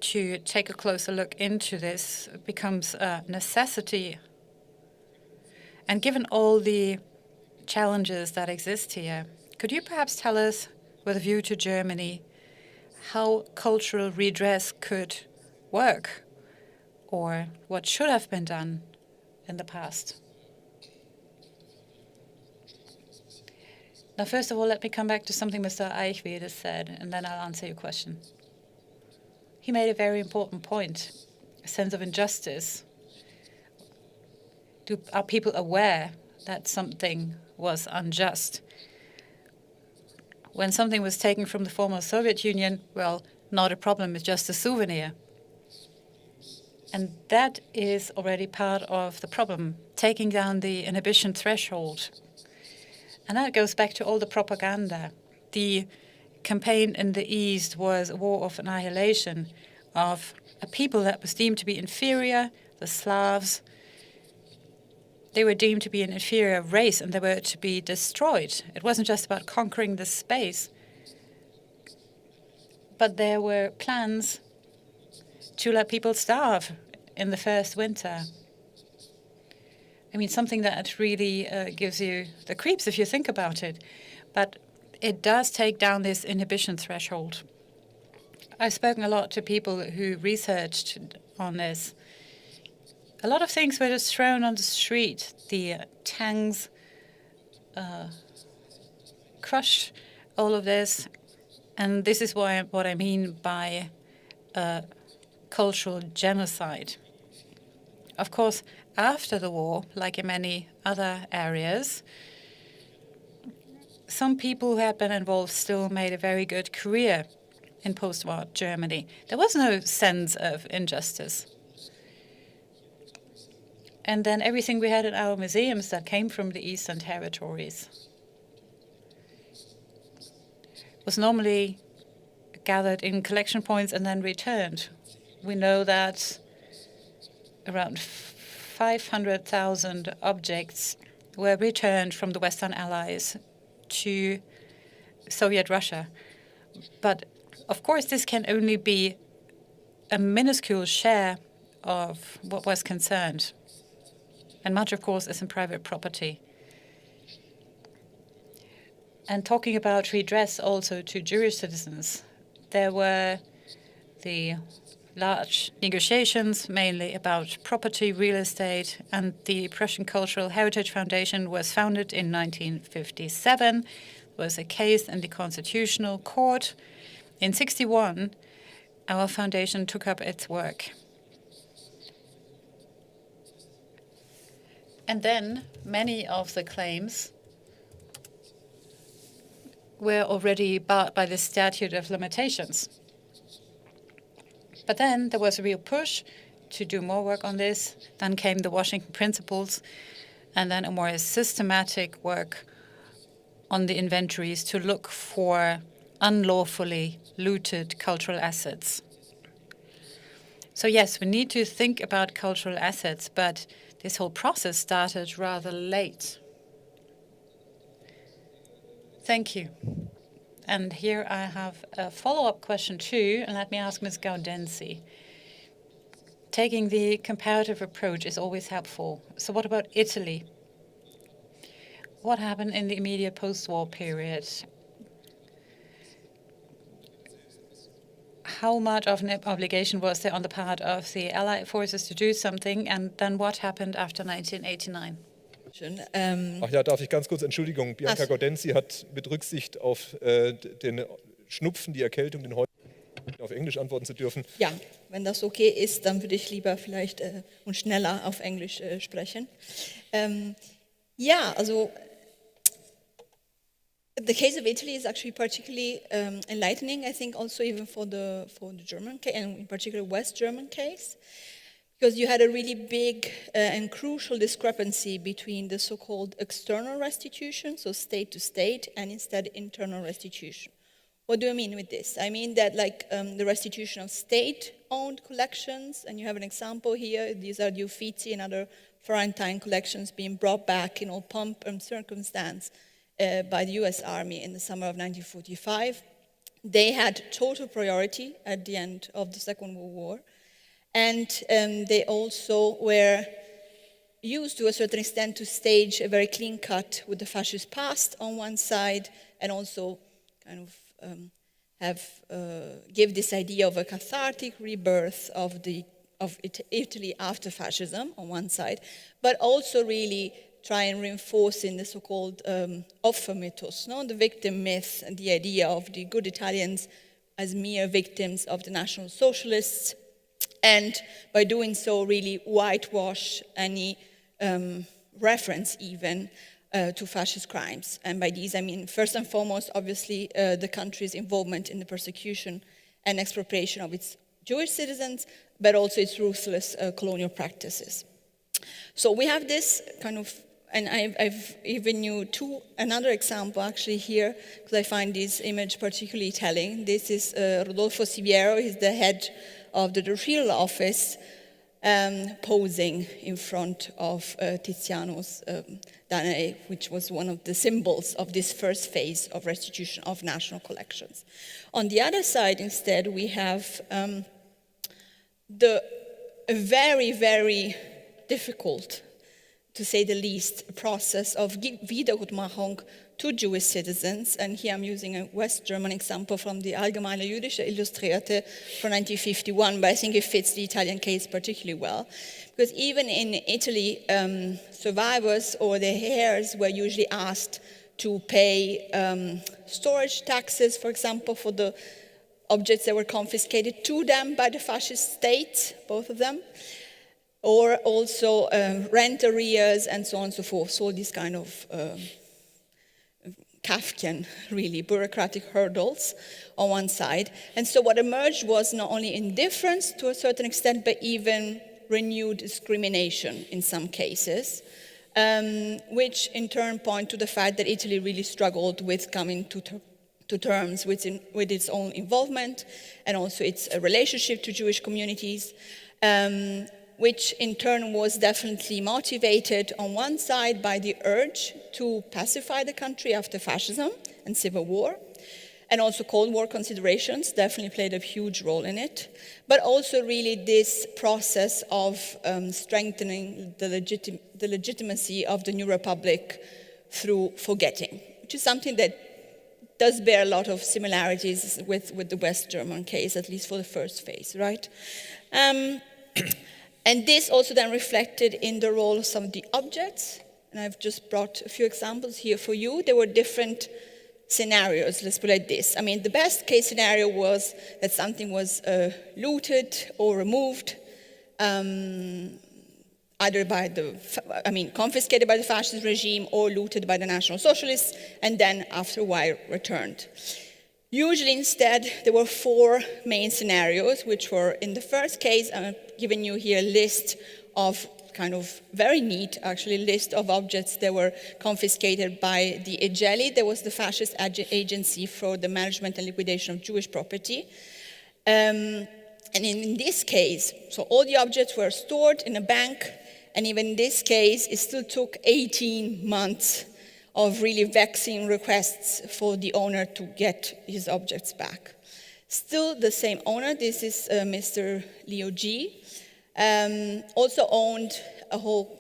to take a closer look into this becomes a necessity. And given all the challenges that exist here, could you perhaps tell us, with a view to Germany, how cultural redress could work, or what should have been done in the past? Now, first of all, let me come back to something Mr. Eichwede said, and then I'll answer your question. He made a very important point, a sense of injustice. Are people aware that something was unjust? When something was taken from the former Soviet Union, well, not a problem, it's just a souvenir. And that is already part of the problem, taking down the inhibition threshold. And that goes back to all the propaganda. The campaign in the East was a war of annihilation of a people that was deemed to be inferior, the Slavs. They were deemed to be an inferior race and they were to be destroyed. It wasn't just about conquering the space, but there were plans to let people starve in the first winter. I mean, something that really gives you the creeps if you think about it. But it does take down this inhibition threshold. I've spoken a lot to people who researched on this. A lot of things were just thrown on the street. The tanks crushed all of this. And this is what I mean by cultural genocide. Of course, after the war, like in many other areas, some people who had been involved still made a very good career in post-war Germany. There was no sense of injustice. And then everything we had in our museums that came from the Eastern territories was normally gathered in collection points and then returned. We know that around 500,000 objects were returned from the Western Allies to Soviet Russia. But of course, this can only be a minuscule share of what was concerned. And much, of course, is in private property. And talking about redress also to Jewish citizens, there were the large negotiations, mainly about property, real estate, and the Prussian Cultural Heritage Foundation was founded in 1957. There was a case in the Constitutional Court. In 1961, our foundation took up its work. And then many of the claims were already barred by the statute of limitations. But then there was a real push to do more work on this. Then came the Washington Principles, and then a more systematic work on the inventories to look for unlawfully looted cultural assets. So yes, we need to think about cultural assets, but this whole process started rather late. Thank you. And here I have a follow-up question too, and let me ask Ms. Gaudenzi. Taking the comparative approach is always helpful. So what about Italy? What happened in the immediate post-war period? How much of an obligation was there on the part of the Allied forces to do something, and then what happened after 1989? Ach ja, darf ich ganz kurz, Entschuldigung, Bianca Gaudenzi hat mit Rücksicht auf den Schnupfen, die Erkältung, den auf Englisch antworten zu dürfen. Ja, wenn das okay ist, dann würde ich lieber vielleicht und schneller auf Englisch sprechen. Ja, also the case of Italy is actually particularly enlightening, I think, also even for the German case, and in particular West German case, because you had a really big and crucial discrepancy between the so-called external restitution, so state to state, and instead internal restitution. What do I mean with this? I mean that like the restitution of state-owned collections, and you have an example here, these are the Uffizi and other Florentine collections being brought back in all pomp and circumstance by the US Army in the summer of 1945. they had total priority at the end of the Second World War. And they also were used to a certain extent to stage a very clean cut with the fascist past on one side, and also kind of give this idea of a cathartic rebirth of Italy after fascism on one side, but also really try and reinforce in the so-called Opfermythos, the victim myth, and the idea of the good Italians as mere victims of the National Socialists, and by doing so really whitewash any reference even to fascist crimes. And by these I mean first and foremost obviously the country's involvement in the persecution and expropriation of its Jewish citizens, but also its ruthless colonial practices. So we have this kind of, and I've given you another example actually here, because I find this image particularly telling. This is Rodolfo Siviero. He's the head of the Drusilla office, posing in front of Tiziano's Danae, which was one of the symbols of this first phase of restitution of national collections. On the other side, instead, we have a very, very difficult, to say the least, process of Wiedergutmachung to Jewish citizens. And here I'm using a West German example from the Allgemeine Jüdische Illustrierte from 1951, but I think it fits the Italian case particularly well. Because even in Italy, survivors or their heirs were usually asked to pay storage taxes, for example, for the objects that were confiscated to them by the fascist state, both of them, or also rent arrears and so on and so forth. So all these kind of Kafkian, really, bureaucratic hurdles on one side. And so what emerged was not only indifference to a certain extent, but even renewed discrimination in some cases, which in turn point to the fact that Italy really struggled with coming to terms with its own involvement and also its relationship to Jewish communities, which in turn was definitely motivated on one side by the urge to pacify the country after fascism and civil war, and also Cold War considerations definitely played a huge role in it, but also really this process of strengthening the legitimacy of the new republic through forgetting, which is something that does bear a lot of similarities with the West German case, at least for the first phase, right? And this also then reflected in the role of some of the objects, and I've just brought a few examples here for you. There were different scenarios, let's put it like this. I mean, the best case scenario was that something was looted or removed, either by confiscated by the fascist regime or looted by the National Socialists, and then after a while returned. Usually, instead, there were four main scenarios, which were, in the first case, I'm giving you here a list of kind of very neat, actually, list of objects that were confiscated by the Egeli. There was the fascist agency for the management and liquidation of Jewish property. And in this case, so all the objects were stored in a bank, and even in this case, it still took 18 months of really vexing requests for the owner to get his objects back. Still the same owner, this is Mr. Leo G, also owned a whole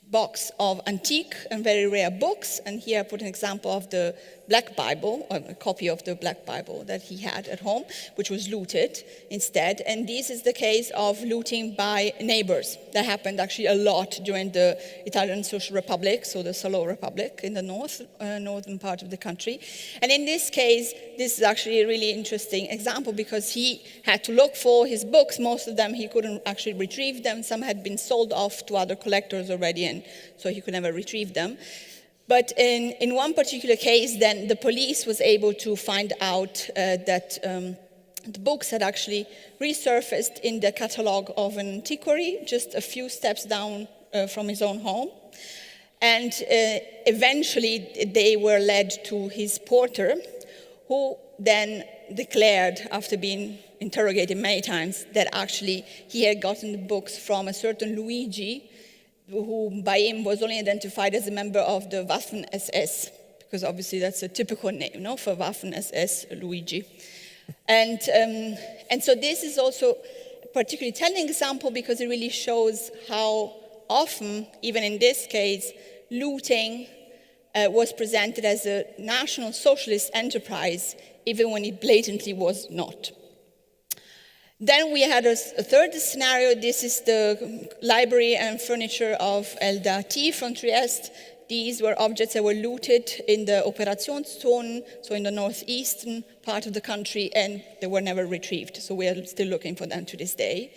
box of antique and very rare books, and here I put an example of the Black Bible, a copy of the Black Bible that he had at home, which was looted instead. And this is the case of looting by neighbors. That happened actually a lot during the Italian Social Republic, so the Salò Republic in the northern part of the country. And in this case, this is actually a really interesting example because he had to look for his books. Most of them he couldn't actually retrieve them. Some had been sold off to other collectors already, and so he could never retrieve them. But in one particular case, then the police was able to find out that the books had actually resurfaced in the catalogue of an antiquary, just a few steps down from his own home. And eventually they were led to his porter, who then declared, after being interrogated many times, that actually he had gotten the books from a certain Luigi, who by him was only identified as a member of the Waffen-SS, because obviously that's a typical name, no, for Waffen-SS Luigi. And so this is also a particularly telling example because it really shows how often, even in this case, looting was presented as a national socialist enterprise, even when it blatantly was not. Then we had a third scenario. This is the library and furniture of Elda T from Trieste. These were objects that were looted in the Operationszone, so in the northeastern part of the country, and they were never retrieved. So we are still looking for them to this day.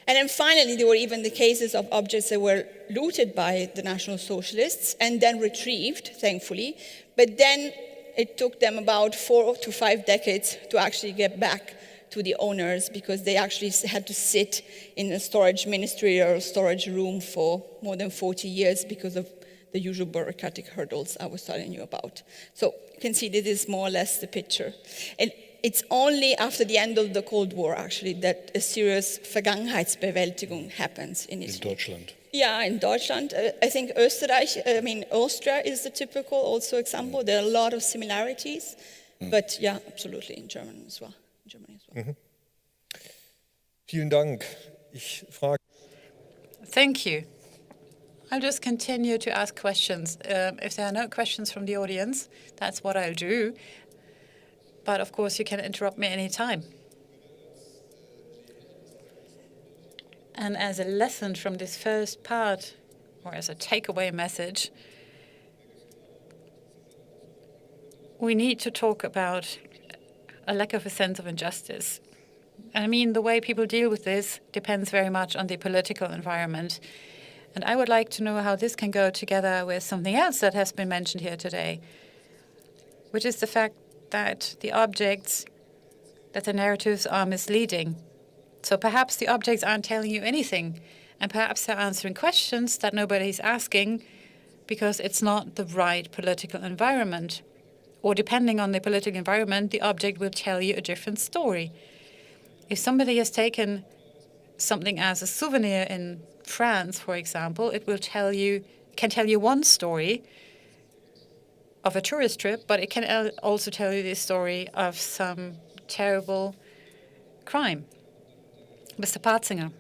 And then finally, there were even the cases of objects that were looted by the National Socialists and then retrieved, thankfully. But then it took them about 4 to 5 decades to actually get back to the owners because they actually had to sit in a storage ministry or storage room for more than 40 years because of the usual bureaucratic hurdles I was telling you about. So you can see this is more or less the picture. And it's only after the end of the Cold War, actually, that a serious Vergangenheitsbewältigung happens in Deutschland. Yeah, in Deutschland. I think Austria is the typical also example. There are a lot of similarities, but yeah, absolutely in Germany as well. Vielen Dank. Ich frage. Thank you. I'll just continue to ask questions. If there are no questions from the audience, that's what I'll do. But of course, you can interrupt me anytime. And as a lesson from this first part, or as a takeaway message, we need to talk about a lack of a sense of injustice. I mean, the way people deal with this depends very much on the political environment. And I would like to know how this can go together with something else that has been mentioned here today, which is the fact that the objects, that the narratives are misleading. So perhaps the objects aren't telling you anything, and perhaps they're answering questions that nobody's asking because it's not the right political environment. Or depending on the political environment, the object will tell you a different story. If somebody has taken something as a souvenir in France, for example, it will can tell you one story of a tourist trip, but it can also tell you the story of some terrible crime. Mr. Patzinger,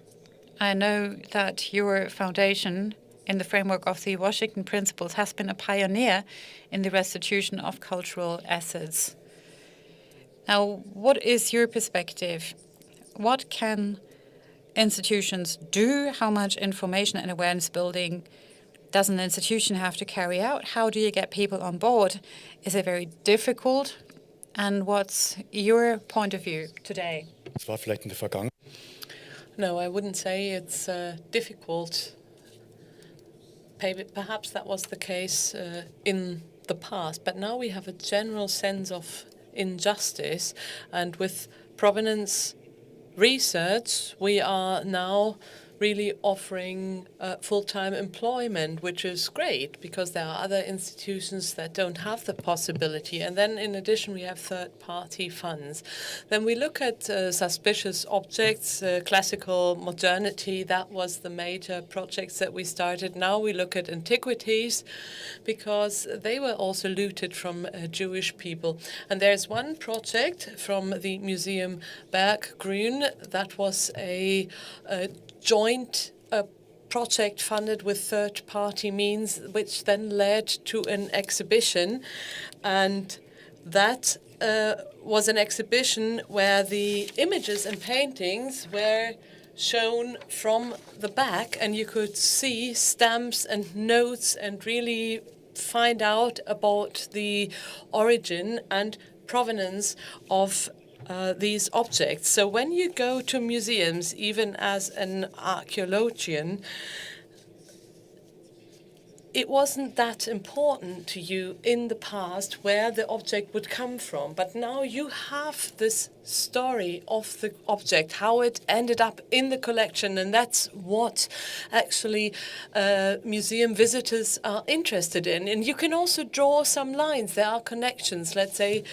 I know that your foundation, in the framework of the Washington Principles, has been a pioneer in the restitution of cultural assets. Now, what is your perspective? What can institutions do? How much information and awareness building does an institution have to carry out? How do you get people on board? Is it very difficult? And what's your point of view today? No, I wouldn't say it's difficult. Perhaps that was the case in the past, but now we have a general sense of injustice, and with provenance research, we are now really offering full-time employment, which is great because there are other institutions that don't have the possibility. And then in addition, we have third-party funds. Then we look at suspicious objects, classical modernity. That was the major projects that we started. Now we look at antiquities because they were also looted from Jewish people. And there's one project from the Museum Berggrün that was a joint project funded with third-party means, which then led to an exhibition. And that was an exhibition where the images and paintings were shown from the back, and you could see stamps and notes and really find out about the origin and provenance of these objects. So when you go to museums, even as an archaeologian, it wasn't that important to you in the past where the object would come from. But now you have this story of the object, how it ended up in the collection, and that's what actually museum visitors are interested in. And you can also draw some lines. There are connections. Let's say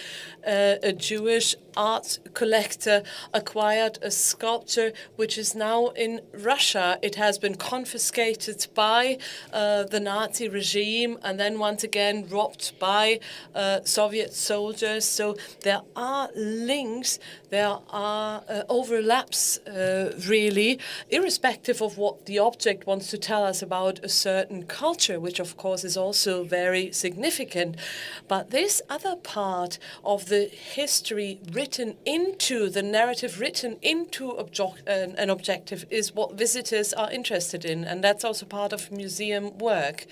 a Jewish art collector acquired a sculpture which is now in Russia. It has been confiscated by the Nazi regime and then once again robbed by Soviet soldiers. So there are links, there are overlaps really, irrespective of what the object wants to tell us about a certain culture, which of course is also very significant. But this other part of the history written into, the narrative written into an objective is what visitors are interested in, and that's also part of museum work.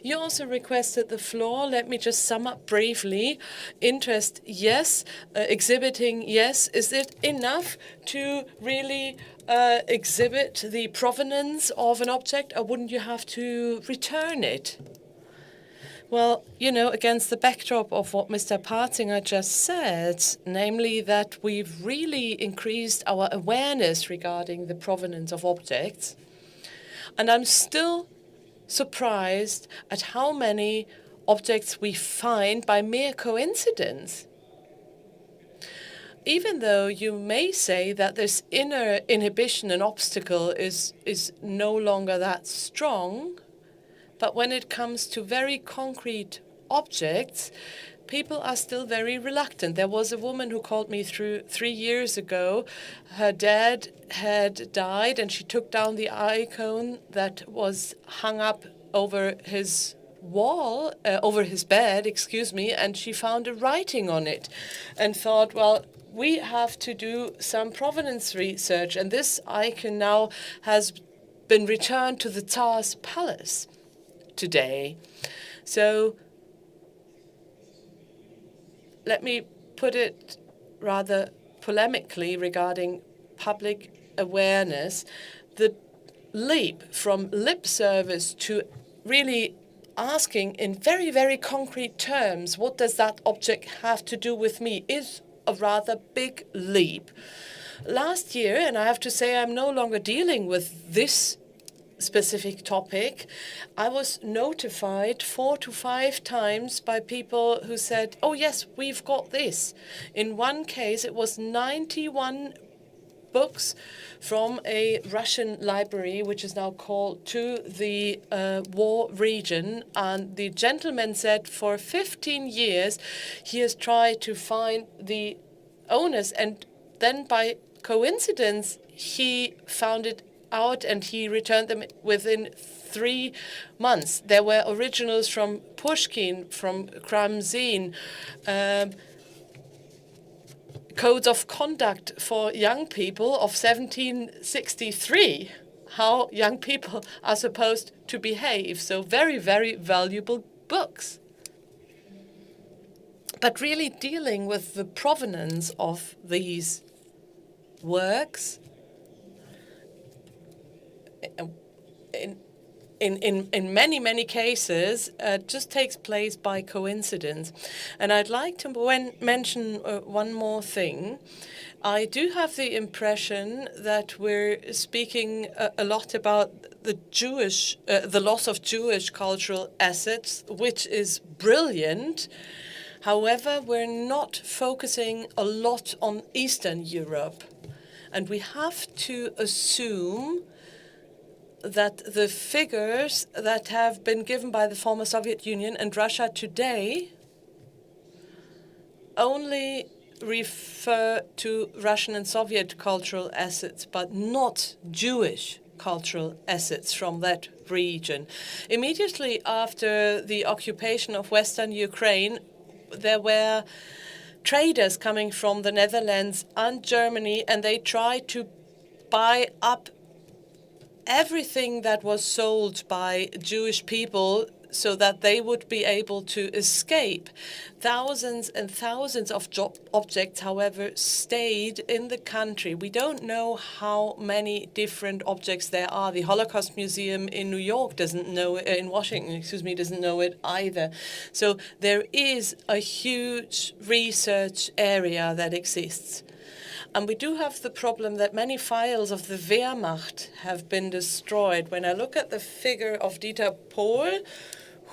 You also requested the floor. Let me just sum up briefly. Interest, yes. Exhibiting, yes. Is it enough to really exhibit the provenance of an object, or wouldn't you have to return it? Well, you know, against the backdrop of what Mr. Partinger just said, namely that we've really increased our awareness regarding the provenance of objects, and I'm still surprised at how many objects we find by mere coincidence. Even though you may say that this inner inhibition and obstacle is no longer that strong, but when it comes to very concrete objects, people are still very reluctant. There was a woman who called me through 3 years ago. Her dad had died, and she took down the icon that was hung up over his wall, over his bed, excuse me, and she found a writing on it and thought, well, we have to do some provenance research, and this icon now has been returned to the Tsar's palace today. So let me put it rather polemically regarding public awareness. The leap from lip service to really asking in very, very concrete terms, what does that object have to do with me, is a rather big leap. Last year, and I have to say I'm no longer dealing with this specific topic, I was notified 4 to 5 times by people who said, oh yes, we've got this. In one case, it was 91 books from a Russian library, which is now called to the war region. And the gentleman said for 15 years, he has tried to find the owners. And then by coincidence, he found it out and he returned them within 3 months. There were originals from Pushkin, from Kramzin, codes of conduct for young people of 1763, how young people are supposed to behave. So very, very valuable books. But really dealing with the provenance of these works in many, many cases just takes place by coincidence. And I'd like to mention one more thing. I do have the impression that we're speaking a lot about the loss of Jewish cultural assets, which is brilliant. However, we're not focusing a lot on Eastern Europe. And we have to assume that the figures that have been given by the former Soviet Union and Russia today only refer to Russian and Soviet cultural assets, but not Jewish cultural assets from that region. Immediately after the occupation of Western Ukraine, there were traders coming from the Netherlands and Germany, and they tried to buy up everything that was sold by Jewish people so that they would be able to escape. Thousands and thousands of objects, however, stayed in the country. We don't know how many different objects there are. The Holocaust Museum in New York doesn't know it, in Washington, doesn't know it either. So there is a huge research area that exists. And we do have the problem that many files of the Wehrmacht have been destroyed. When I look at the figure of Dieter Pohl,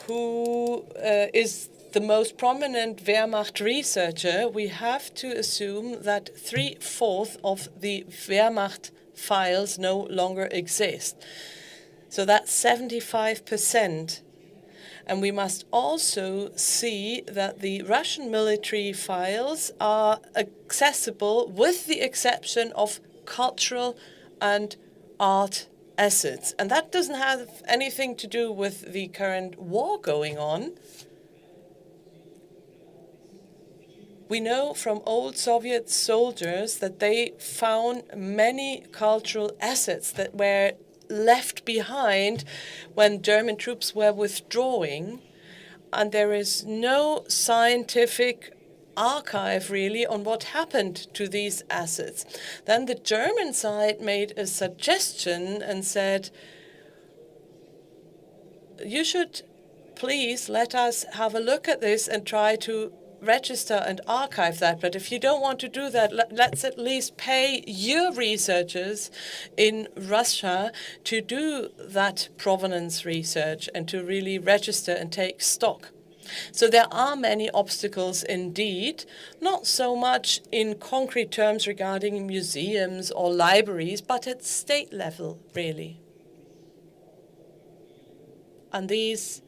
who is the most prominent Wehrmacht researcher, we have to assume that 3/4 of the Wehrmacht files no longer exist. So that's 75%. And we must also see that the Russian military files are accessible with the exception of cultural and art assets. And that doesn't have anything to do with the current war going on. We know from old Soviet soldiers that they found many cultural assets that were left behind when German troops were withdrawing, and there is no scientific archive really on what happened to these assets. Then the German side made a suggestion and said, you should please let us have a look at this and try to register and archive that. But if you don't want to do that, let's at least pay your researchers in Russia to do that provenance research and to really register and take stock. So there are many obstacles indeed, not so much in concrete terms regarding museums or libraries, but at state level, really. And these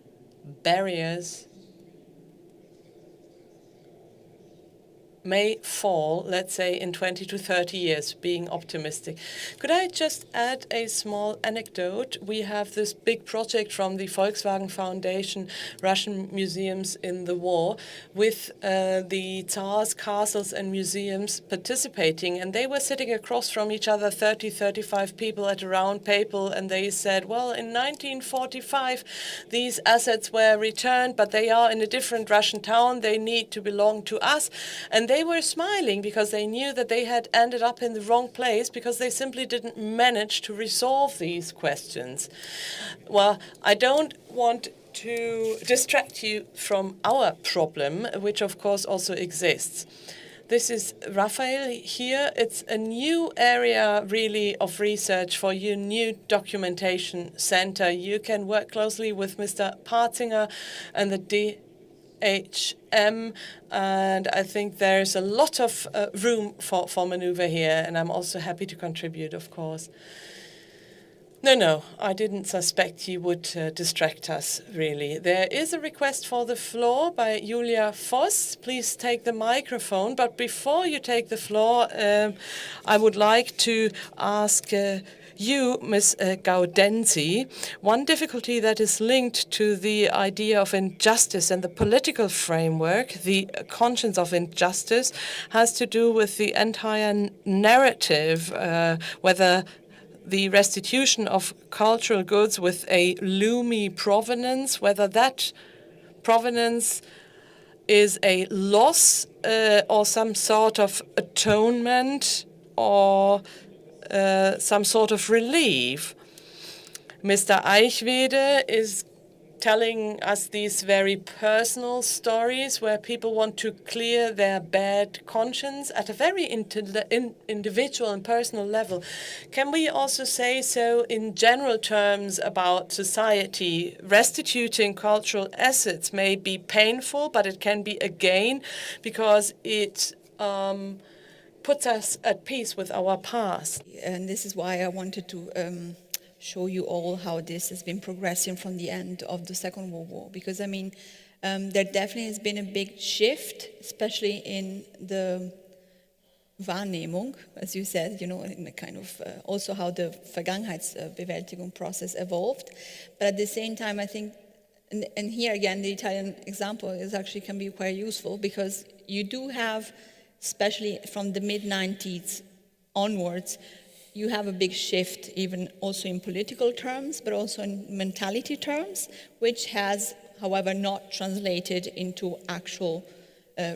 barriers may fall, let's say, in 20 to 30 years, being optimistic. Could I just add a small anecdote? We have this big project from the Volkswagen Foundation, Russian Museums in the War, with the Tsars, castles and museums participating, and they were sitting across from each other, 30, 35 people at a round table, and they said, well, in 1945, these assets were returned, but they are in a different Russian town, they need to belong to us, and they were smiling because they knew that they had ended up in the wrong place because they simply didn't manage to resolve these questions. Well, I don't want to distract you from our problem, which of course also exists. This is Raphael here. It's a new area really of research for your new documentation center. You can work closely with Mr. Partzinger and the DHM, and I think there's a lot of room for maneuver here, and I'm also happy to contribute, of course. No, I didn't suspect you would distract us, really. There is a request for the floor by Julia Voss. Please take the microphone, but before you take the floor, I would like to ask you, Ms. Gaudenzi, one difficulty that is linked to the idea of injustice and the political framework, the conscience of injustice, has to do with the entire narrative, whether the restitution of cultural goods with a loomy provenance, whether that provenance is a loss or some sort of atonement or some sort of relief. Mr. Eichwede is telling us these very personal stories where people want to clear their bad conscience at a very individual and personal level. Can we also say so in general terms about society? Restituting cultural assets may be painful, but it can be a gain because it puts us at peace with our past. And this is why I wanted to show you all how this has been progressing from the end of the Second World War. Because, I mean, there definitely has been a big shift, especially in the Wahrnehmung, as you said, you know, in the kind of also how the Vergangenheitsbewältigung process evolved. But at the same time, I think, and here again, the Italian example is actually can be quite useful because you do have, especially from the mid-90s onwards, you have a big shift, even also in political terms, but also in mentality terms, which has, however, not translated into actual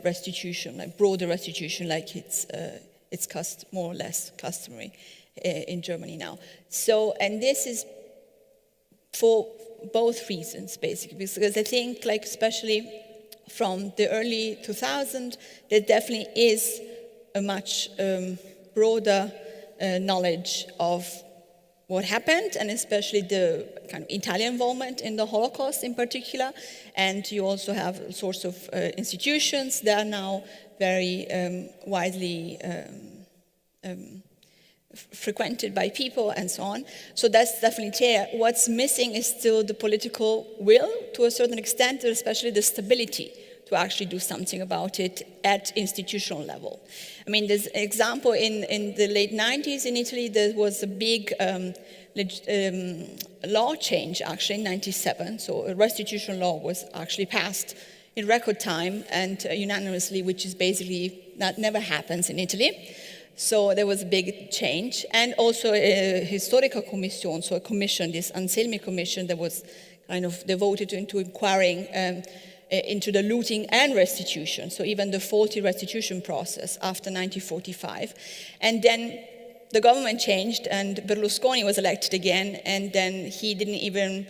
restitution, like broader restitution, like it's more or less customary in Germany now. So, and this is for both reasons, basically, because I think, like, especially from the early 2000s, there definitely is a much broader knowledge of what happened, and especially the kind of Italian involvement in the Holocaust in particular. And you also have sorts of institutions that are now very widely frequented by people and so on. So that's definitely there. What's missing is still the political will to a certain extent, especially the stability to actually do something about it at institutional level. I mean, there's an example in the late 90s in Italy, there was a big law change actually in 97. So a restitution law was actually passed in record time and unanimously, which is basically, that never happens in Italy. So there was a big change. And also a historical commission, so a commission, this Anselmi commission that was kind of devoted into inquiring into the looting and restitution, so even the faulty restitution process after 1945. And then the government changed and Berlusconi was elected again, and then he didn't even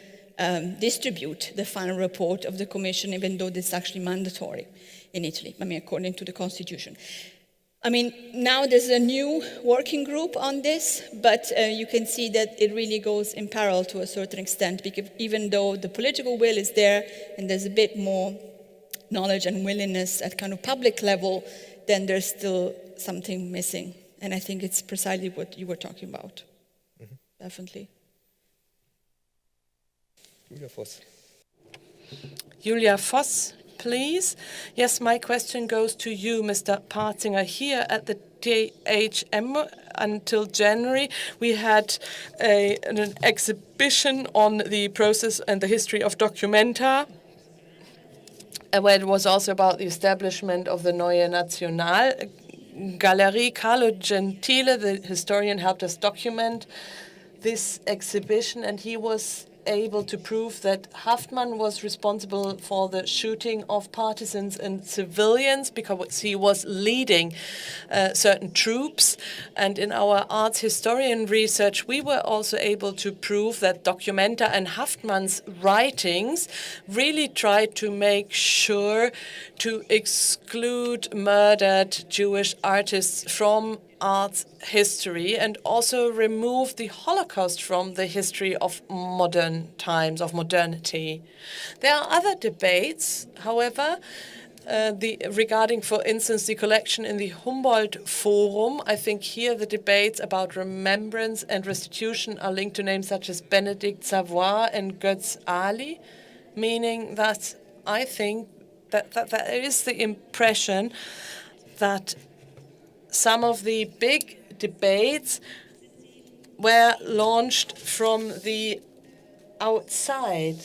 distribute the final report of the commission, even though this is actually mandatory in Italy, I mean, according to the constitution. I mean, now there's a new working group on this, but you can see that it really goes in parallel to a certain extent, because even though the political will is there and there's a bit more knowledge and willingness at kind of public level, then there's still something missing. And I think it's precisely what you were talking about. Mm-hmm. Definitely. Julia Voss. Julia Voss, please. Yes, my question goes to you, Mr. Partinger. Here at the DHM until January, we had an exhibition on the process and the history of Documenta, where it was also about the establishment of the Neue Nationalgalerie. Carlo Gentile, the historian, helped us document this exhibition, and he was able to prove that Haftmann was responsible for the shooting of partisans and civilians because he was leading certain troops. And in our arts historian research, we were also able to prove that Documenta and Haftmann's writings really tried to make sure to exclude murdered Jewish artists from arts history and also remove the Holocaust from the history of modern times, of modernity. There are other debates, however, regarding, for instance, the collection in the Humboldt Forum. I think here the debates about remembrance and restitution are linked to names such as Benedict Savoy and Götz Ali, meaning that I think that there is the impression that some of the big debates were launched from the outside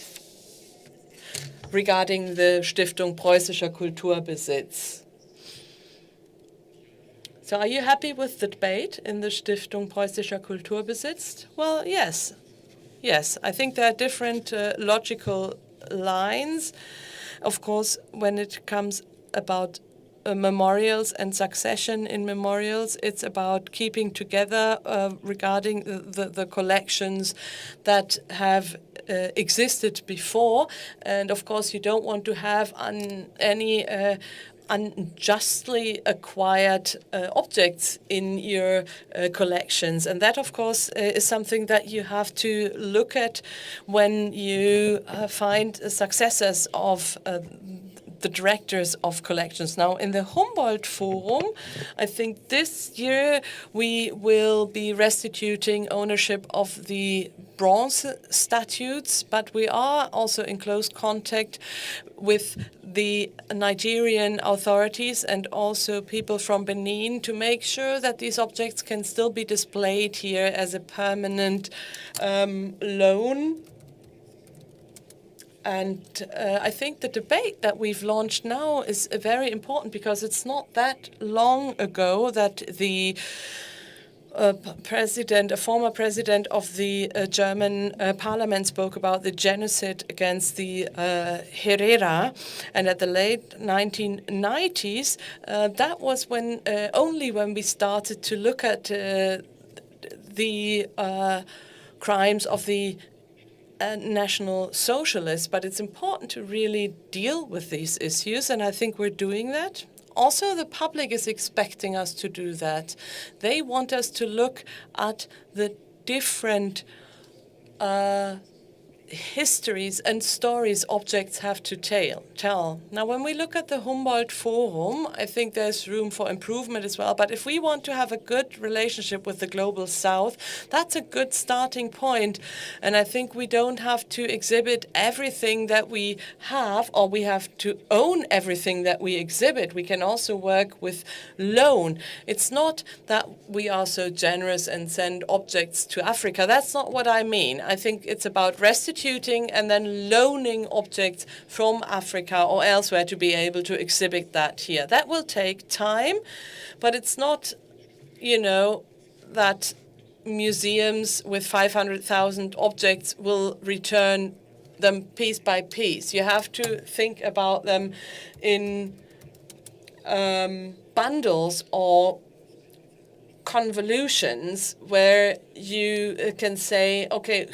regarding the Stiftung Preußischer Kulturbesitz. So are you happy with the debate in the Stiftung Preußischer Kulturbesitz? Well, yes. Yes, I think there are different logical lines. Of course, when it comes about memorials and succession in memorials, it's about keeping together regarding the collections that have existed before. And of course, you don't want to have any unjustly acquired objects in your collections. And that, of course, is something that you have to look at when you find successors of the directors of collections. Now, in the Humboldt Forum, I think this year we will be restituting ownership of the bronze statues, but we are also in close contact with the Nigerian authorities and also people from Benin to make sure that these objects can still be displayed here as a permanent loan. And I think the debate that we've launched now is very important because it's not that long ago that the a former president of the German parliament spoke about the genocide against the Herero, and at the late 1990s, that was when only when we started to look at the crimes of the National Socialists. But it's important to really deal with these issues, and I think we're doing that. Also, the public is expecting us to do that. They want us to look at the different histories and stories objects have to tell. Now, when we look at the Humboldt Forum, I think there's room for improvement as well. But if we want to have a good relationship with the Global South, that's a good starting point. And I think we don't have to exhibit everything that we have, or we have to own everything that we exhibit. We can also work with loan. It's not that we are so generous and send objects to Africa. That's not what I mean. I think it's about restituting and then loaning objects from Africa or elsewhere to be able to exhibit that here. That will take time, but it's not, that museums with 500,000 objects will return them piece by piece. You have to think about them in bundles or convolutions where you can say, okay,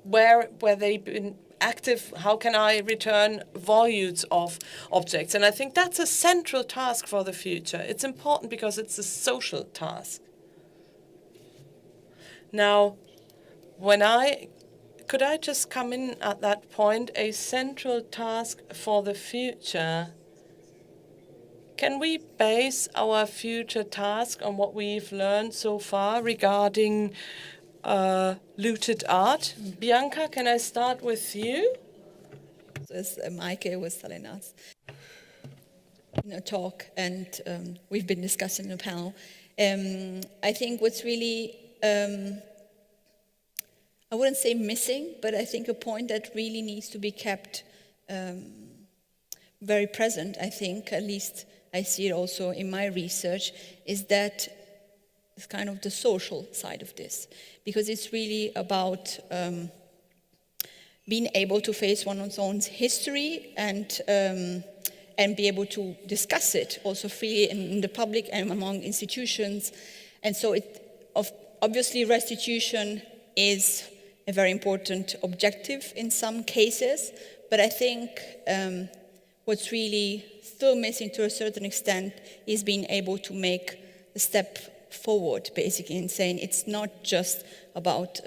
where were they been active? How can I return volumes of objects? And I think that's a central task for the future. It's important because it's a social task. Now, could I just come in at that point? A central task for the future. Can we base our future task on what we've learned so far regarding looted art? Bianca, can I start with you? As Meike was telling us in a talk, and we've been discussing in a panel, I think what's really, I wouldn't say missing, but I think a point that really needs to be kept very present, I think, at least I see it also in my research, is that it's kind of the social side of this, because it's really about being able to face one's own history and be able to discuss it also freely in the public and among institutions. And so obviously restitution is a very important objective in some cases, but I think what's really still missing to a certain extent is being able to make a step forward, basically, in saying it's not just about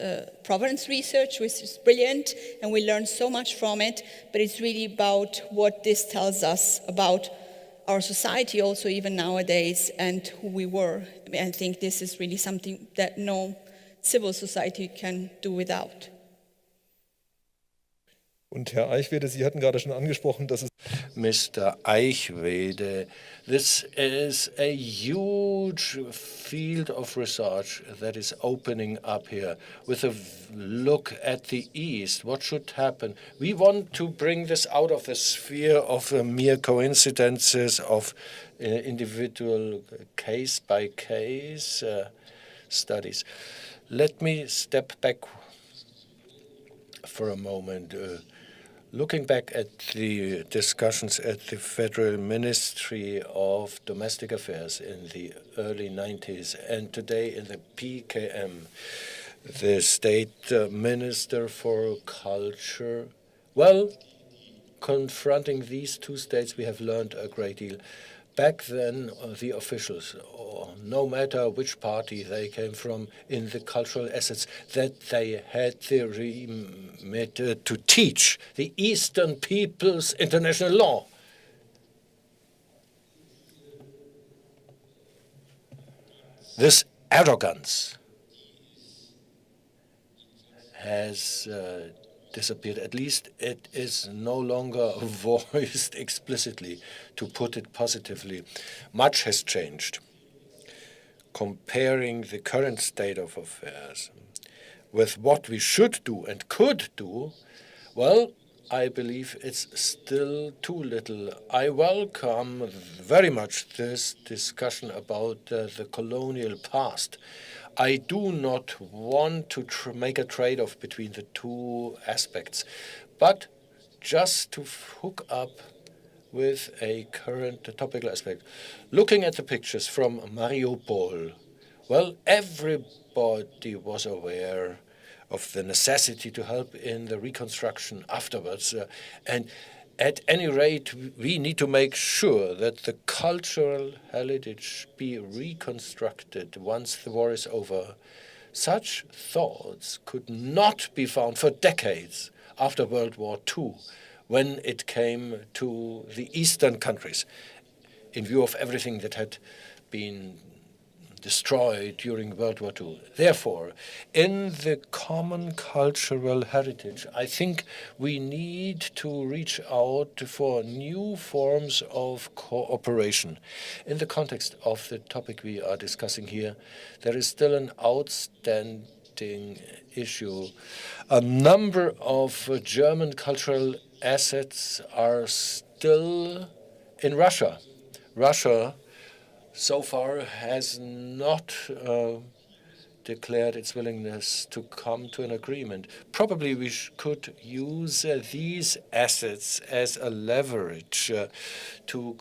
provenance research, which is brilliant, and we learn so much from it, but it's really about what this tells us about our society also even nowadays and who we were. I think this is really something that no civil society can do without. Und Herr Eichwede, Sie hatten gerade schon angesprochen, dass es Mr. Eichwede, this is a huge field of research that is opening up here with a look at the East. What should happen? We want to bring this out of the sphere of mere coincidences of individual case-by-case studies. Let me step back for a moment. Looking back at the discussions at the Federal Ministry of Domestic Affairs in the early 90s and today in the PKM, the State Minister for Culture, well, confronting these two states, we have learned a great deal. Back then, the officials, no matter which party they came from, in the cultural assets, that they had the remit to teach the Eastern peoples international law. This arrogance has disappeared. At least it is no longer voiced explicitly, to put it positively. Much has changed. Comparing the current state of affairs with what we should do and could do, well, I believe it's still too little. I welcome very much this discussion about the colonial past. I do not want to make a trade-off between the two aspects, but just to hook up with a current topical aspect. Looking at the pictures from Mariupol, well, everybody was aware of the necessity to help in the reconstruction afterwards, and At any rate, we need to make sure that the cultural heritage be reconstructed once the war is over. Such thoughts could not be found for decades after World War II, when it came to the Eastern countries, in view of everything that had been destroyed during World War II. Therefore, in the common cultural heritage, I think we need to reach out for new forms of cooperation. In the context of the topic we are discussing here, there is still an outstanding issue. A number of German cultural assets are still in Russia. Russia so far has not declared its willingness to come to an agreement. Probably we could use these assets as a leverage to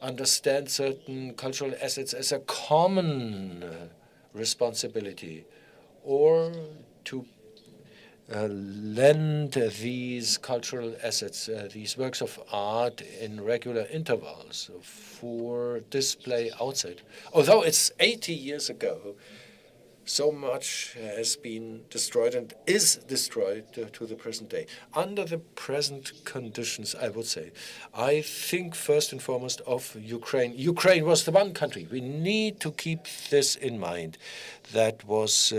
understand certain cultural assets as a common responsibility, or to lend these cultural assets, these works of art, in regular intervals for display outside. Although it's 80 years ago, so much has been destroyed and is destroyed to the present day. Under the present conditions, I would say, I think first and foremost of Ukraine. Ukraine was the one country. We need to keep this in mind. That was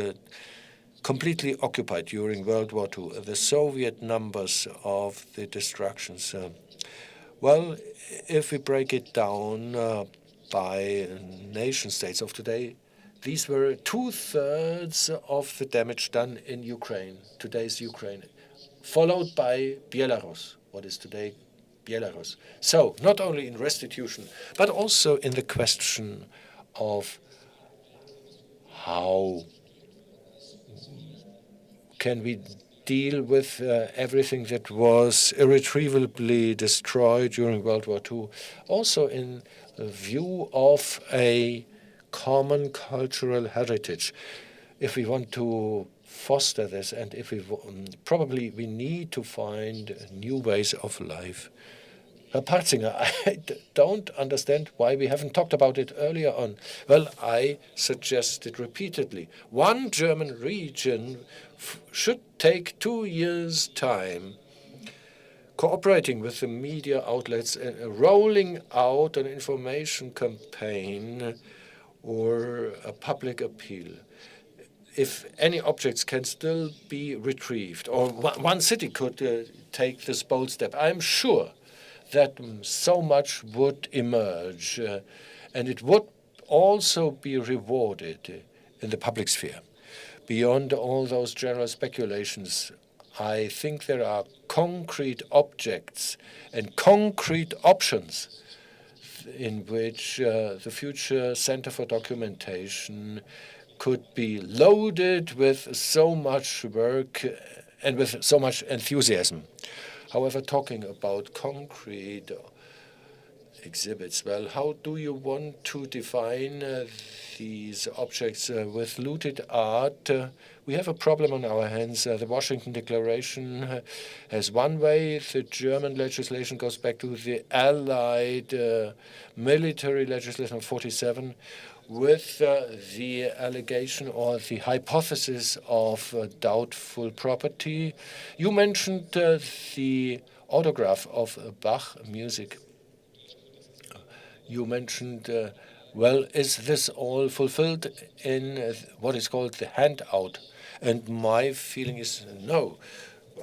completely occupied during World War II. The Soviet numbers of the destructions, well, if we break it down by nation states of today, these were 2/3 of the damage done in Ukraine, today's Ukraine, followed by Belarus, what is today Belarus. So not only in restitution, but also in the question of how can we deal with everything that was irretrievably destroyed during World War II, also in view of a common cultural heritage. If we want to foster this, and if we probably we need to find new ways of life. Herr Partzinger, I don't understand why we haven't talked about it earlier on. Well, I suggested repeatedly, one German region should take 2 years' time cooperating with the media outlets and rolling out an information campaign or a public appeal. If any objects can still be retrieved, or one city could take this bold step, I'm sure that so much would emerge, and it would also be rewarded in the public sphere. Beyond all those general speculations, I think there are concrete objects and concrete options in which the future Center for Documentation could be loaded with so much work and with so much enthusiasm. However, talking about concrete exhibits, well, how do you want to define these objects with looted art? We have a problem on our hands. The Washington Declaration has one way. The German legislation goes back to the Allied military legislation of 1947 with the allegation or the hypothesis of doubtful property. You mentioned the autograph of Bach music. You mentioned, well, is this all fulfilled in what is called the handout? And my feeling is no.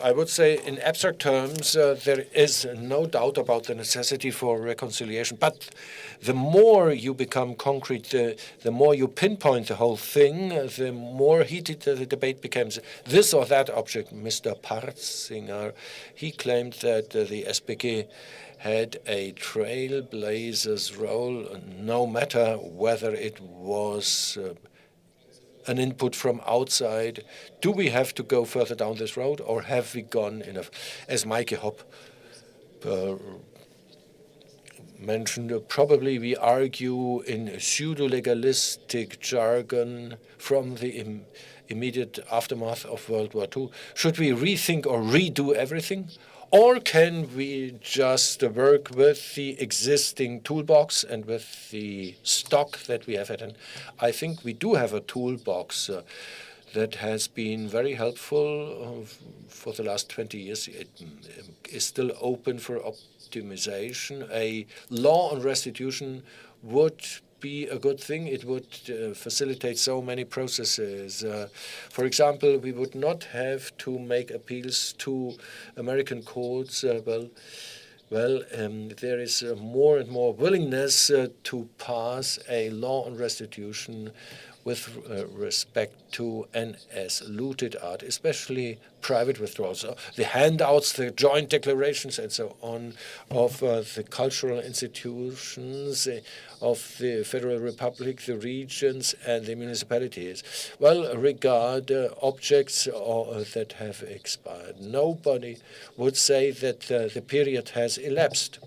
I would say in abstract terms, there is no doubt about the necessity for reconciliation. But the more you become concrete, the more you pinpoint the whole thing, the more heated the debate becomes. This or that object, Mr. Partzinger, he claimed that the SPG had a trailblazer's role, no matter whether it was an input from outside. Do we have to go further down this road, or have we gone enough? As Meike Hopp mentioned, probably we argue in pseudo-legalistic jargon from the immediate aftermath of World War II. Should we rethink or redo everything? Or can we just work with the existing toolbox and with the stock that we have had? And I think we do have a toolbox that has been very helpful for the last 20 years. It is still open for optimization. A law on restitution would be a good thing. It would facilitate so many processes. For example, we would not have to make appeals to American courts. There is more and more willingness to pass a law on restitution with respect to NS looted art, especially private withdrawals. The handouts, the joint declarations, and so on of the cultural institutions of the Federal Republic, the regions, and the municipalities. Regard objects that have expired. Nobody would say that the period has elapsed.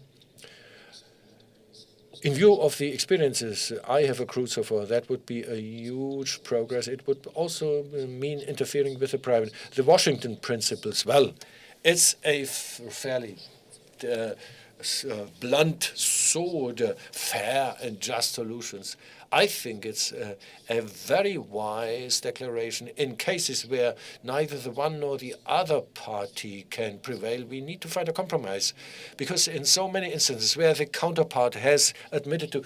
In view of the experiences I have accrued so far, that would be a huge progress. It would also mean interfering with the private. The Washington principles, it's a fairly blunt sword, fair and just solutions. I think it's a very wise declaration. In cases where neither the one nor the other party can prevail, we need to find a compromise. Because in so many instances where the counterpart has admitted to,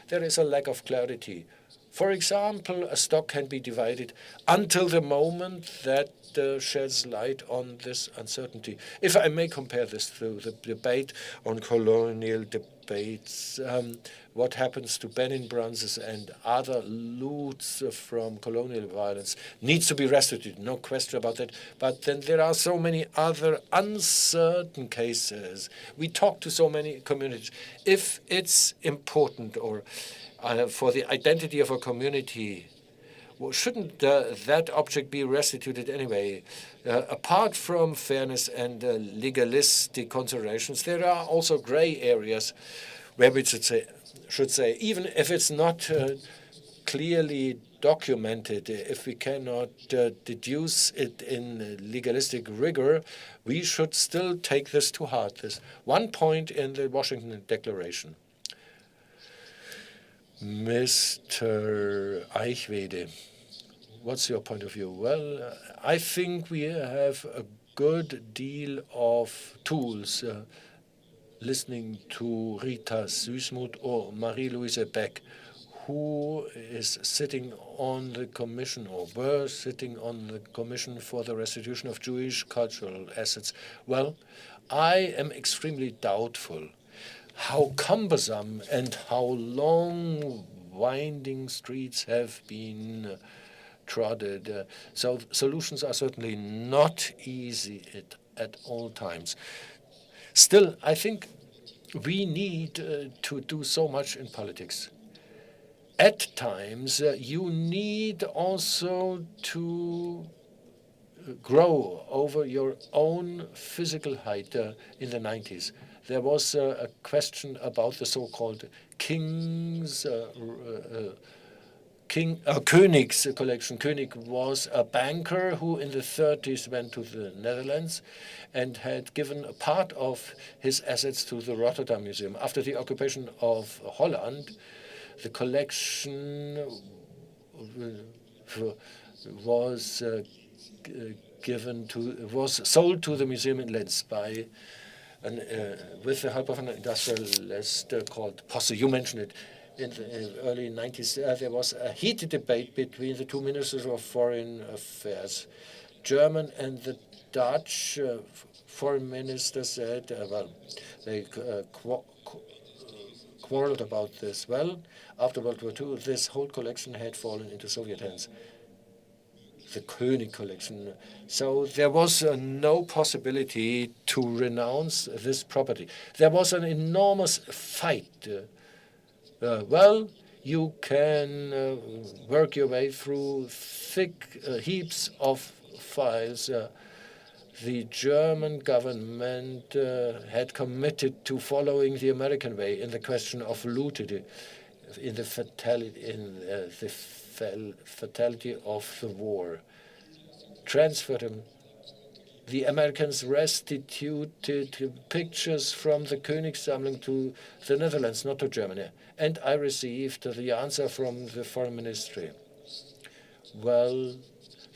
there is a lack of clarity. For example, a stock can be divided until the moment that sheds light on this uncertainty. If I may compare this to the debate on colonial debates, what happens to Benin bronzes and other loots from colonial violence needs to be restituted, no question about that. But then there are so many other uncertain cases. We talk to so many communities. If it's important or for the identity of a community, shouldn't that object be restituted anyway? Apart from fairness and legalistic considerations, there are also gray areas where we should say, even if it's not clearly documented, if we cannot deduce it in legalistic rigor, we should still take this to heart. This one point in the Washington Declaration. Mr. Eichwede, what's your point of view? I think we have a good deal of tools. Listening to Rita Süßmuth or Marie-Louise Beck, who is sitting on the commission or were sitting on the commission for the restitution of Jewish cultural assets. I am extremely doubtful how cumbersome and how long winding streets have been trodden. So solutions are certainly not easy at all times. Still, I think we need to do so much in politics. At times, you need also to grow over your own physical height. In the 90s, there was a question about the so-called King's König's collection. König was a banker who in the 30s went to the Netherlands and had given a part of his assets to the Rotterdam Museum. After the occupation of Holland, the collection was sold to the museum in Linz by with the help of an industrialist called Posse. You mentioned it. In the early 90s, there was a heated debate between the two ministers of foreign affairs. German and the Dutch foreign minister said, they quarreled about this. After World War II, this whole collection had fallen into Soviet hands, the König collection. So there was no possibility to renounce this property. There was an enormous fight. You can work your way through thick heaps of files. The German government had committed to following the American way in the question of looted, in the fatality of the war. Transferred them the Americans restituted pictures from the Königssammlung to the Netherlands, not to Germany. And I received the answer from the Foreign Ministry. Well,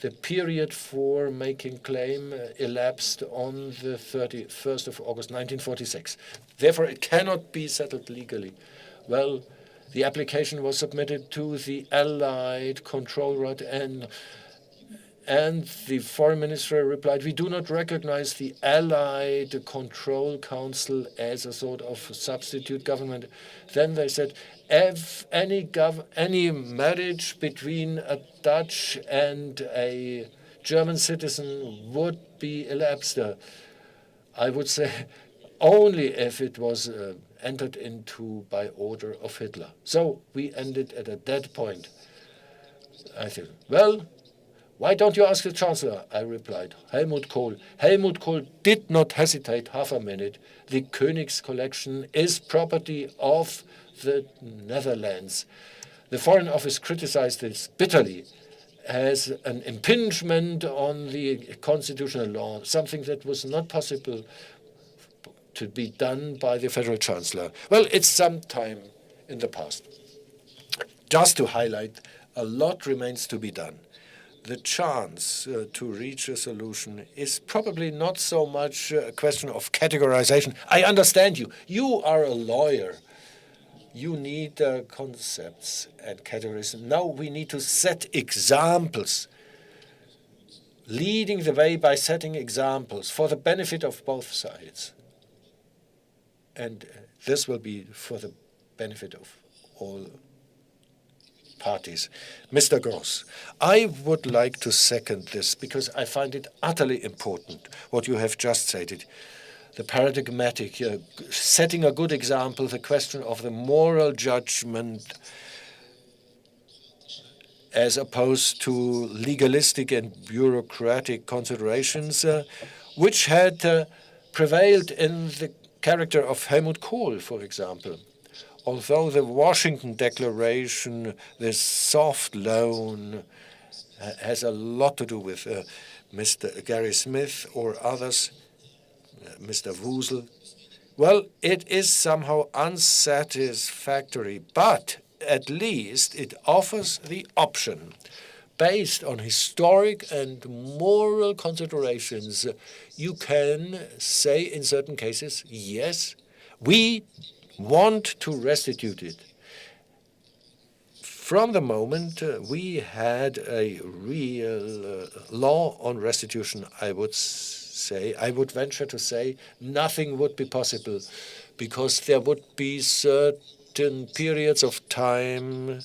the period for making claim elapsed on the 31st of August 1946. Therefore, it cannot be settled legally. Well, the application was submitted to the Allied Control Right, and the Foreign Ministry replied, we do not recognize the Allied Control Council as a sort of substitute government. Then they said, if any marriage between a Dutch and a German citizen would be elapsed, I would say only if it was entered into by order of Hitler. So we ended at a dead point. I said, well, why don't you ask the Chancellor? I replied, Helmut Kohl. Helmut Kohl did not hesitate half a minute. The Königs collection is property of the Netherlands. The Foreign Office criticized this bitterly as an impingement on the constitutional law, something that was not possible to be done by the Federal Chancellor. Well, it's some time in the past. Just to highlight, a lot remains to be done. The chance to reach a solution is probably not so much a question of categorization. I understand you. You are a lawyer. You need concepts and categories. Now we need to set examples, leading the way by setting examples for the benefit of both sides. And this will be for the benefit of all parties. Mr. Gross, I would like to second this because I find it utterly important what you have just stated. The paradigmatic, setting a good example, the question of the moral judgment as opposed to legalistic and bureaucratic considerations, which had prevailed in the character of Helmut Kohl, for example. Although the Washington Declaration, this soft loan, has a lot to do with Mr. Gary Smith or others, Mr. Wusel, well, it is somehow unsatisfactory, but at least it offers the option. Based on historic and moral considerations, you can say in certain cases, yes, we want to restitute it. From the moment we had a real law on restitution, I would venture to say, nothing would be possible, because there would be certain periods of time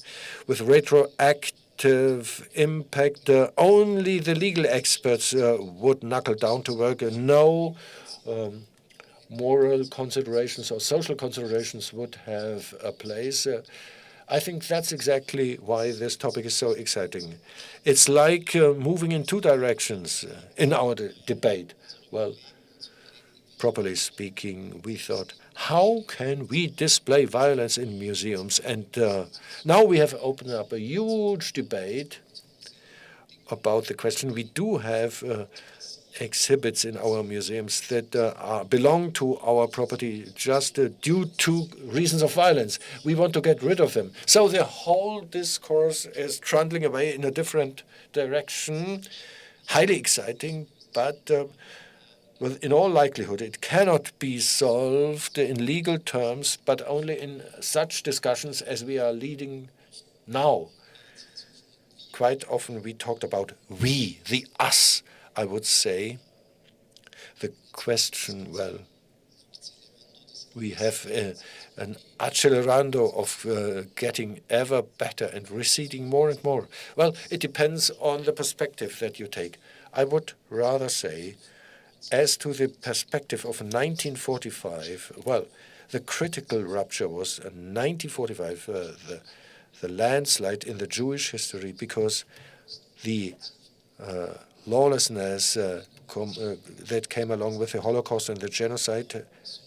with retroactive impact. Only the legal experts would knuckle down to work, and no moral considerations or social considerations would have a place. I think that's exactly why this topic is so exciting. It's like moving in two directions in our debate. Well, properly speaking, we thought, how can we display violence in museums? And now we have opened up a huge debate about the question. We do have exhibits in our museums that belong to our property just due to reasons of violence. We want to get rid of them. So the whole discourse is trundling away in a different direction, highly exciting, but in all likelihood, it cannot be solved in legal terms, but only in such discussions as we are leading now. Quite often we talked about we, the us, I would say. The question, well, we have an accelerando of getting ever better and receding more and more. Well, it depends on the perspective that you take. I would rather say, as to the perspective of 1945, well, the critical rupture was 1945, the landslide in the Jewish history, because the lawlessness that came along with the Holocaust and the genocide,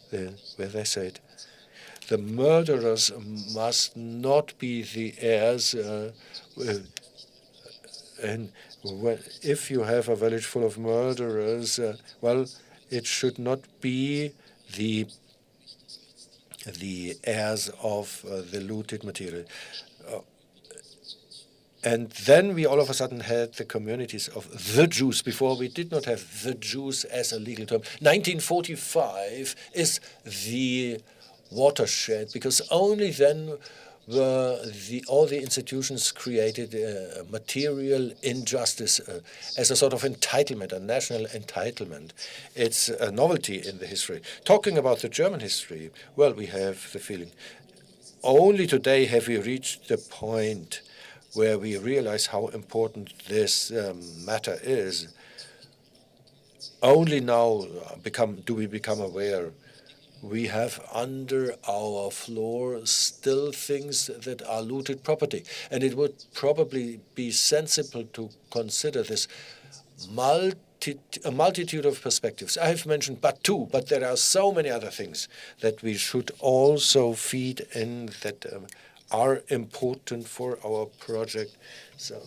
where they said, the murderers must not be the heirs And if you have a village full of murderers, well, it should not be the heirs of the looted material. And then we all of a sudden had the communities of the Jews. Before, we did not have the Jews as a legal term. 1945 is the watershed, because only then were all the institutions created material injustice as a sort of entitlement, a national entitlement. It's a novelty in the history. Talking about the German history, well, we have the feeling only today have we reached the point where we realize how important this matter is. Only now do we become aware we have under our floor still things that are looted property. And it would probably be sensible to consider this a multitude of perspectives. I have mentioned but two, but there are so many other things that we should also feed in that are important for our project. So,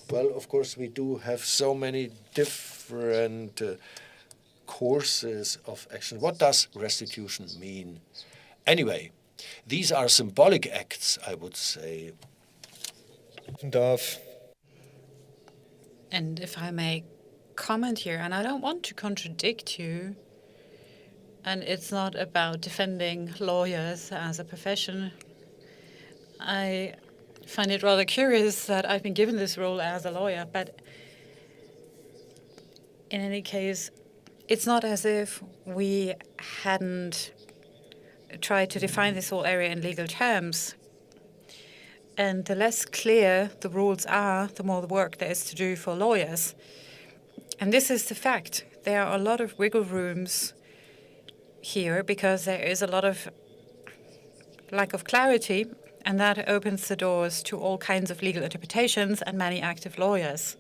well, of course, we do have so many different courses of action. What does restitution mean? Anyway, these are symbolic acts, I would say. And if I may comment here, and I don't want to contradict you, and it's not about defending lawyers as a profession. I find it rather curious that I've been given this role as a lawyer, but in any case, it's not as if we hadn't tried to define this whole area in legal terms. And the less clear the rules are, the more the work there is to do for lawyers. And this is the fact. There are a lot of wiggle rooms here because there is a lot of lack of clarity, and that opens the doors to all kinds of legal interpretations and many active lawyers.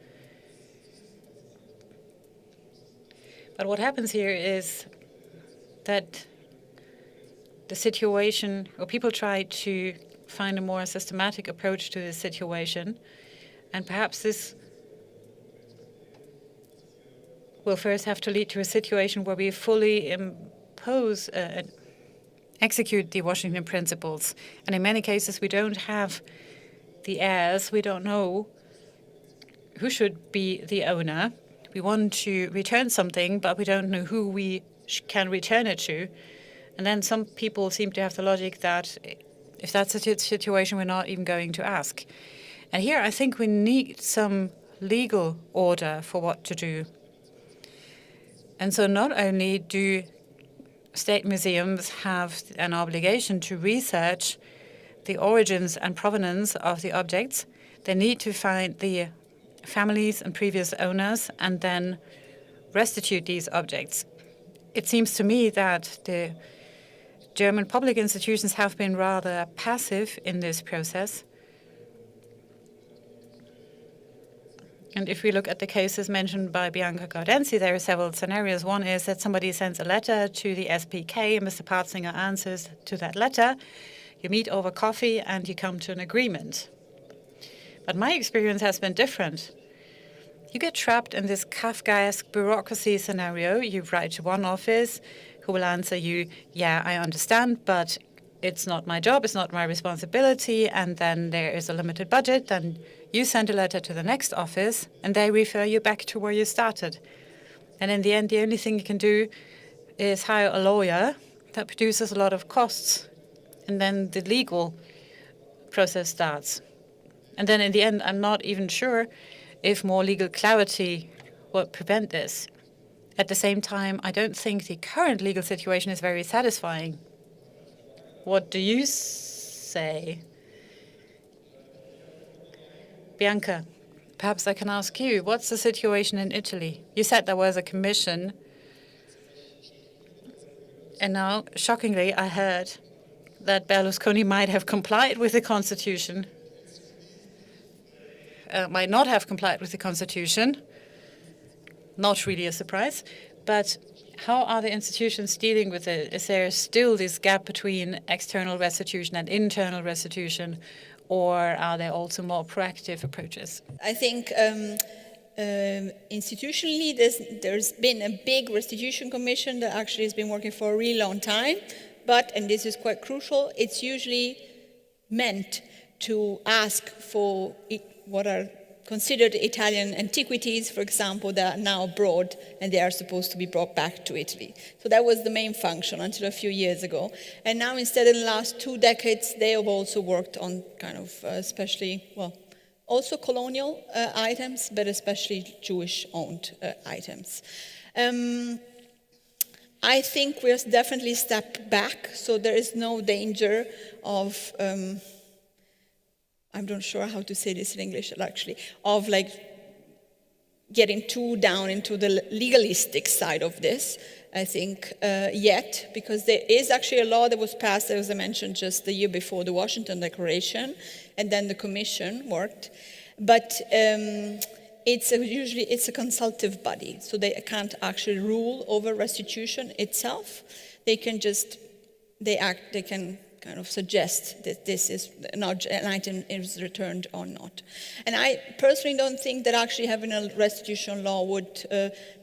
But what happens here is that the situation, or people try to find a more systematic approach to the situation, and perhaps this will first have to lead to a situation where we fully impose and execute the Washington principles. And in many cases, we don't have the heirs. We don't know who should be the owner. We want to return something, but we don't know who we can return it to. And then some people seem to have the logic that if that's a situation, we're not even going to ask. And here I think we need some legal order for what to do. And so not only do state museums have an obligation to research the origins and provenance of the objects, they need to find the families and previous owners and then restitute these objects. It seems to me that the German public institutions have been rather passive in this process. And if we look at the cases mentioned by Bianca Gaudenzi, there are several scenarios. One is that somebody sends a letter to the SPK, and Mr. Patzinger answers to that letter. You meet over coffee and you come to an agreement. But my experience has been different. You get trapped in this Kafkaesque bureaucracy scenario. You write to one office who will answer you, yeah, I understand, but it's not my job, it's not my responsibility, and then there is a limited budget. Then you send a letter to the next office, and they refer you back to where you started. And in the end, the only thing you can do is hire a lawyer that produces a lot of costs. And then the legal process starts. And then in the end, I'm not even sure if more legal clarity would prevent this. At the same time, I don't think the current legal situation is very satisfying. What do you say? Bianca, perhaps I can ask you, what's the situation in Italy? You said there was a commission, and now, shockingly, I heard that Berlusconi might have complied with the constitution, might not have complied with the constitution. Not really a surprise, but how are the institutions dealing with it? Is there still this gap between external restitution and internal restitution? or are there also more proactive approaches? I think institutionally there's been a big restitution commission that actually has been working for a really long time, but, and this is quite crucial, it's usually meant to ask for what are considered Italian antiquities, for example, that are now abroad and they are supposed to be brought back to Italy. So that was the main function until a few years ago. And now instead, in the last 2 decades, they have also worked on kind of especially, well, also colonial items, but especially Jewish-owned items. I think we have definitely stepped back, so there is no danger of I'm not sure how to say this in English, actually, of like getting too down into the legalistic side of this, I think, yet, because there is actually a law that was passed, as I mentioned, just the year before the Washington Declaration, and then the commission worked. But usually it's a consultative body, so they can't actually rule over restitution itself. They can just, they can kind of suggest that this is not an item is returned or not. And I personally don't think that actually having a restitution law would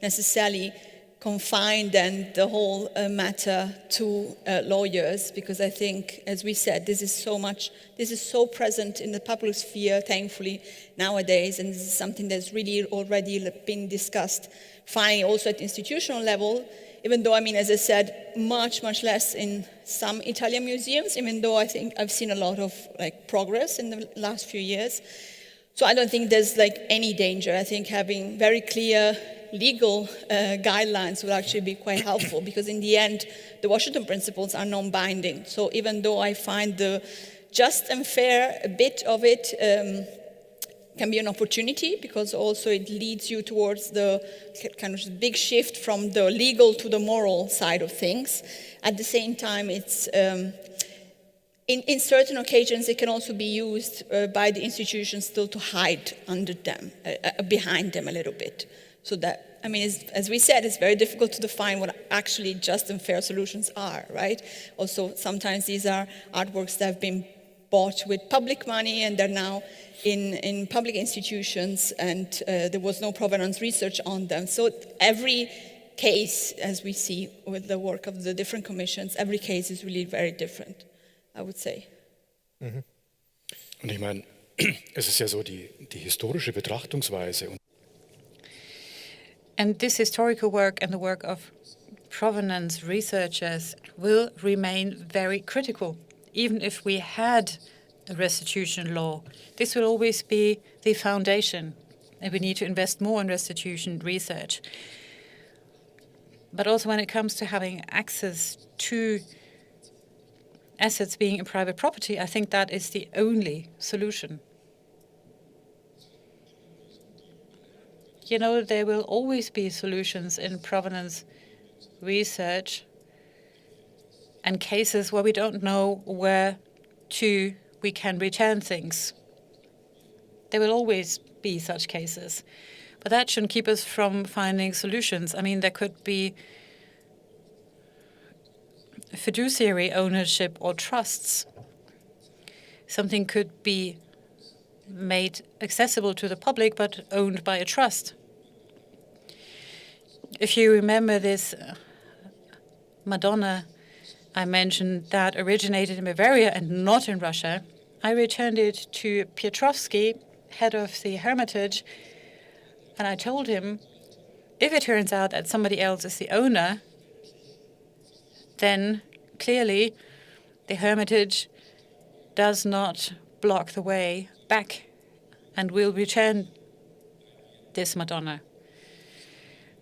necessarily confine then the whole matter to lawyers, because I think, as we said, this is so present in the public sphere, thankfully, nowadays, and this is something that's really already been discussed, finally also at institutional level, even though, I mean, as I said, much, much less in some Italian museums, even though I think I've seen a lot of like progress in the last few years. So I don't think there's like any danger. I think having very clear legal guidelines will actually be quite helpful, because in the end, the Washington principles are non-binding. So even though I find the just and fair bit of it can be an opportunity, because also it leads you towards the kind of big shift from the legal to the moral side of things. At the same time, it's in certain occasions it can also be used by the institutions still to hide under them, behind them a little bit. So that, I mean, as we said, it's very difficult to define what actually just and fair solutions are, right? Also, sometimes these are artworks that have been bought with public money and they're now in public institutions, and there was no provenance research on them. So every case, as we see with the work of the different commissions, every case is really very different, I would say. Mhm. Und ich meine, es ist ja so die historische Betrachtungsweise. And this historical work and the work of provenance researchers will remain very critical. Even if we had a restitution law, this will always be the foundation, and we need to invest more in restitution research. But also when it comes to having access to assets being in private property, I think that is the only solution. You know, there will always be solutions in provenance research and cases where we don't know where we can return things. There will always be such cases. But that shouldn't keep us from finding solutions. I mean, there could be fiduciary ownership or trusts. Something could be made accessible to the public but owned by a trust. If you remember this Madonna I mentioned that originated in Bavaria and not in Russia, I returned it to Piotrowski, head of the Hermitage, and I told him, if it turns out that somebody else is the owner, then clearly the Hermitage does not block the way back and will return this Madonna.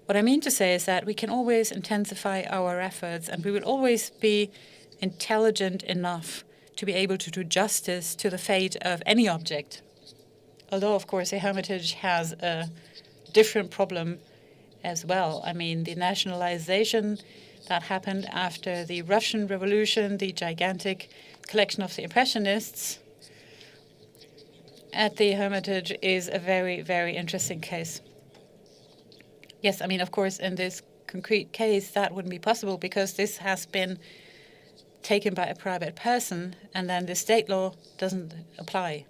What I mean to say is that we can always intensify our efforts, and we will always be intelligent enough to be able to do justice to the fate of any object. Although, of course, the Hermitage has a different problem as well. I mean, the nationalization that happened after the Russian Revolution, the gigantic collection of the Impressionists at the Hermitage is a very, very interesting case. Yes, I mean, of course, in this concrete case, that wouldn't be possible because this has been taken by a private person, and then the state law doesn't apply.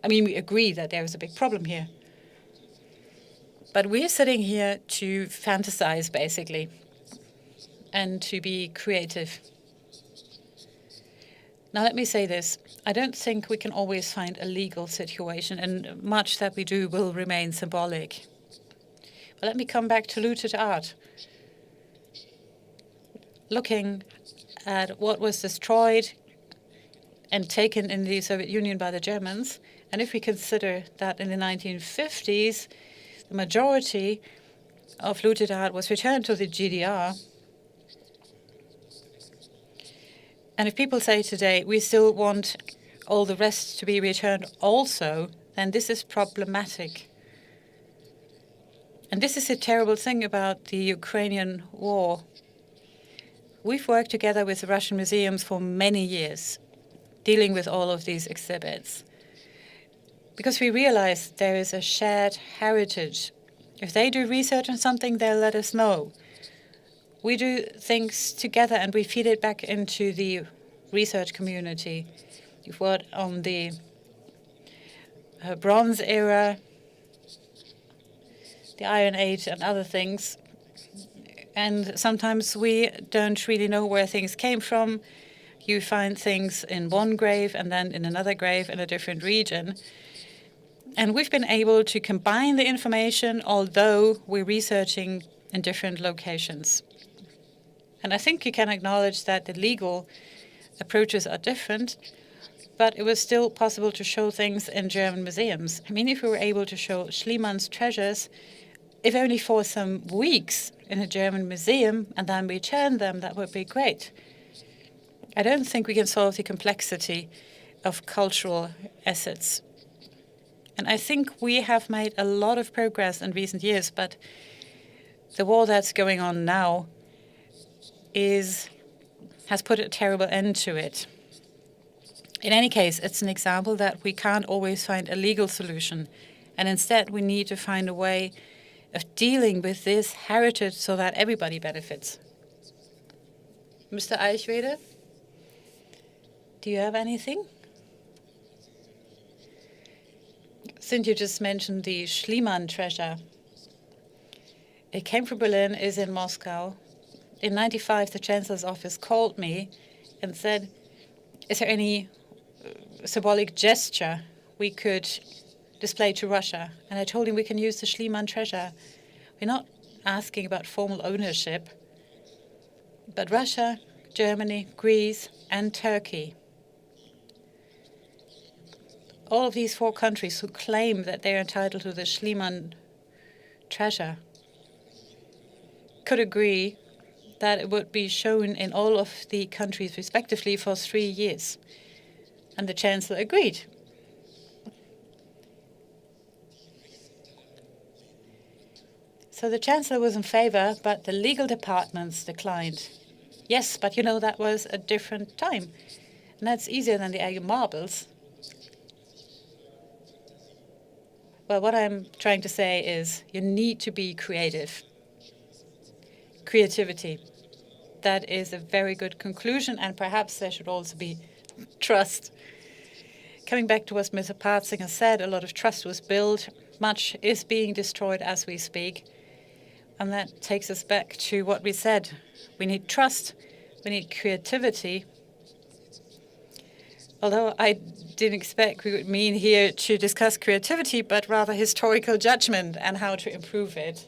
I mean, we agree that there is a big problem here. But we're sitting here to fantasize, basically, and to be creative. Now, let me say this. I don't think we can always find a legal situation, and much that we do will remain symbolic. But let me come back to looted art. Looking at what was destroyed and taken in the Soviet Union by the Germans, and if we consider that in the 1950s, the majority of looted art was returned to the GDR, and if people say today, we still want all the rest to be returned also, then this is problematic. And this is a terrible thing about the Ukrainian war. We've worked together with the Russian museums for many years, dealing with all of these exhibits, because we realize there is a shared heritage. If they do research on something, they'll let us know. We do things together and we feed it back into the research community. You've worked on the Bronze Era, the Iron Age and other things. And sometimes we don't really know where things came from. You find things in one grave and then in another grave in a different region. And we've been able to combine the information, although we're researching in different locations. And I think you can acknowledge that the legal approaches are different, but it was still possible to show things in German museums. I mean, if we were able to show Schliemann's treasures, if only for some weeks in a German museum, and then return them, that would be great. I don't think we can solve the complexity of cultural assets. And I think we have made a lot of progress in recent years, but the war that's going on now has put a terrible end to it. In any case, it's an example that we can't always find a legal solution, and instead we need to find a way of dealing with this heritage so that everybody benefits. Mr. Eichwede, do you have anything? Since you just mentioned the Schliemann treasure, it came from Berlin, is in Moscow. In '95, the Chancellor's office called me and said, is there any symbolic gesture we could display to Russia? And I told him we can use the Schliemann treasure. We're not asking about formal ownership, but Russia, Germany, Greece, and Turkey, all of these 4 countries who claim that they're entitled to the Schliemann treasure, could agree that it would be shown in all of the countries respectively for 3 years. And the Chancellor agreed. So the Chancellor was in favor, but the legal departments declined. Yes, but you know, that was a different time. And that's easier than the Egg marbles. Well, what I'm trying to say is you need to be creative. Creativity. That is a very good conclusion, and perhaps there should also be trust. Coming back to what Mr. Patzinger said, a lot of trust was built. Much is being destroyed as we speak. And that takes us back to what we said. We need trust, we need creativity. Although I didn't expect we would mean here to discuss creativity, but rather historical judgment and how to improve it.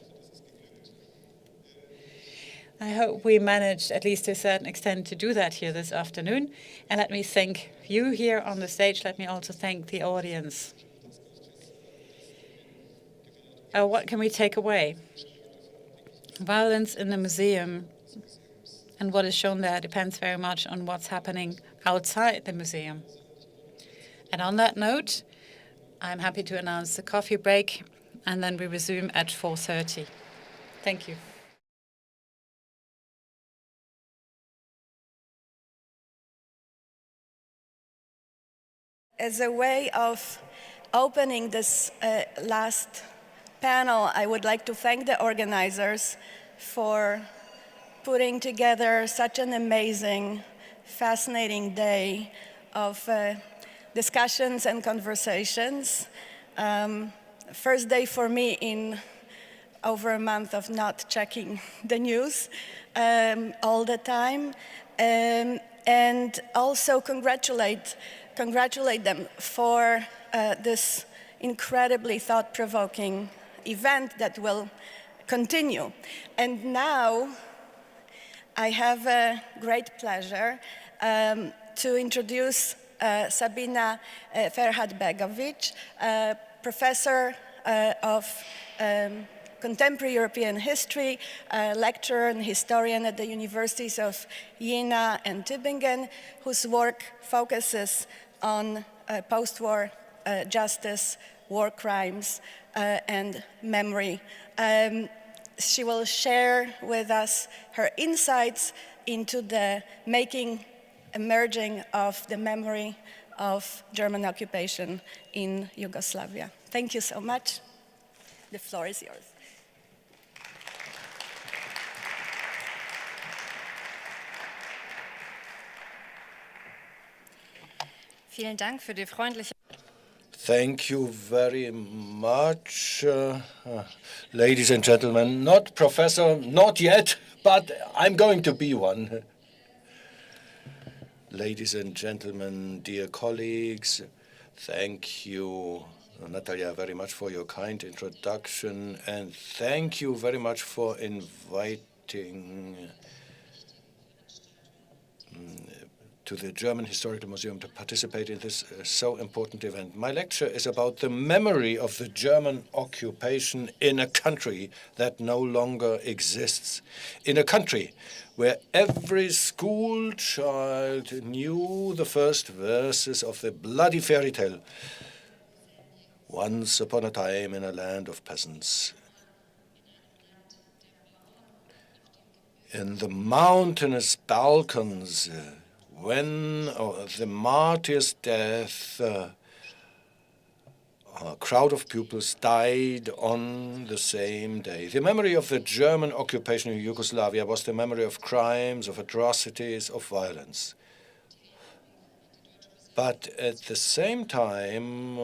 I hope we managed, at least to a certain extent, to do that here this afternoon. And let me thank you here on the stage. Let me also thank the audience. What can we take away? Violence in the museum and what is shown there depends very much on what's happening outside the museum. And on that note, I'm happy to announce the coffee break, and then we resume at 4:30. Thank you. As a way of opening this last panel, I would like to thank the organizers for putting together such an amazing fascinating day of discussions and conversations. First day for me in over a month of not checking the news all the time. And also congratulate them for this incredibly thought-provoking event that will continue. And now I have a great pleasure to introduce Sabina Ferhat-Begovic, professor of Contemporary European History, lecturer and historian at the universities of Jena and Tübingen, whose work focuses on post-war justice, war crimes, and memory. She will share with us her insights into the emerging of the memory of German occupation in Yugoslavia. Thank you so much. The floor is yours. Vielen Dank für die freundliche. Thank you very much, ladies and gentlemen. Not professor, not yet, but I'm going to be one. Ladies and gentlemen, dear colleagues, thank you, Natalia, very much for your kind introduction, and thank you very much for inviting to the German Historical Museum to participate in this so important event. My lecture is about the memory of the German occupation in a country that no longer exists, in a country where every school child knew the first verses of the bloody fairy tale. Once upon a time in a land of peasants. In the mountainous Balkans, when the martyr's death, a crowd of pupils died on the same day. The memory of the German occupation of Yugoslavia was the memory of crimes, of atrocities, of violence. But at the same time,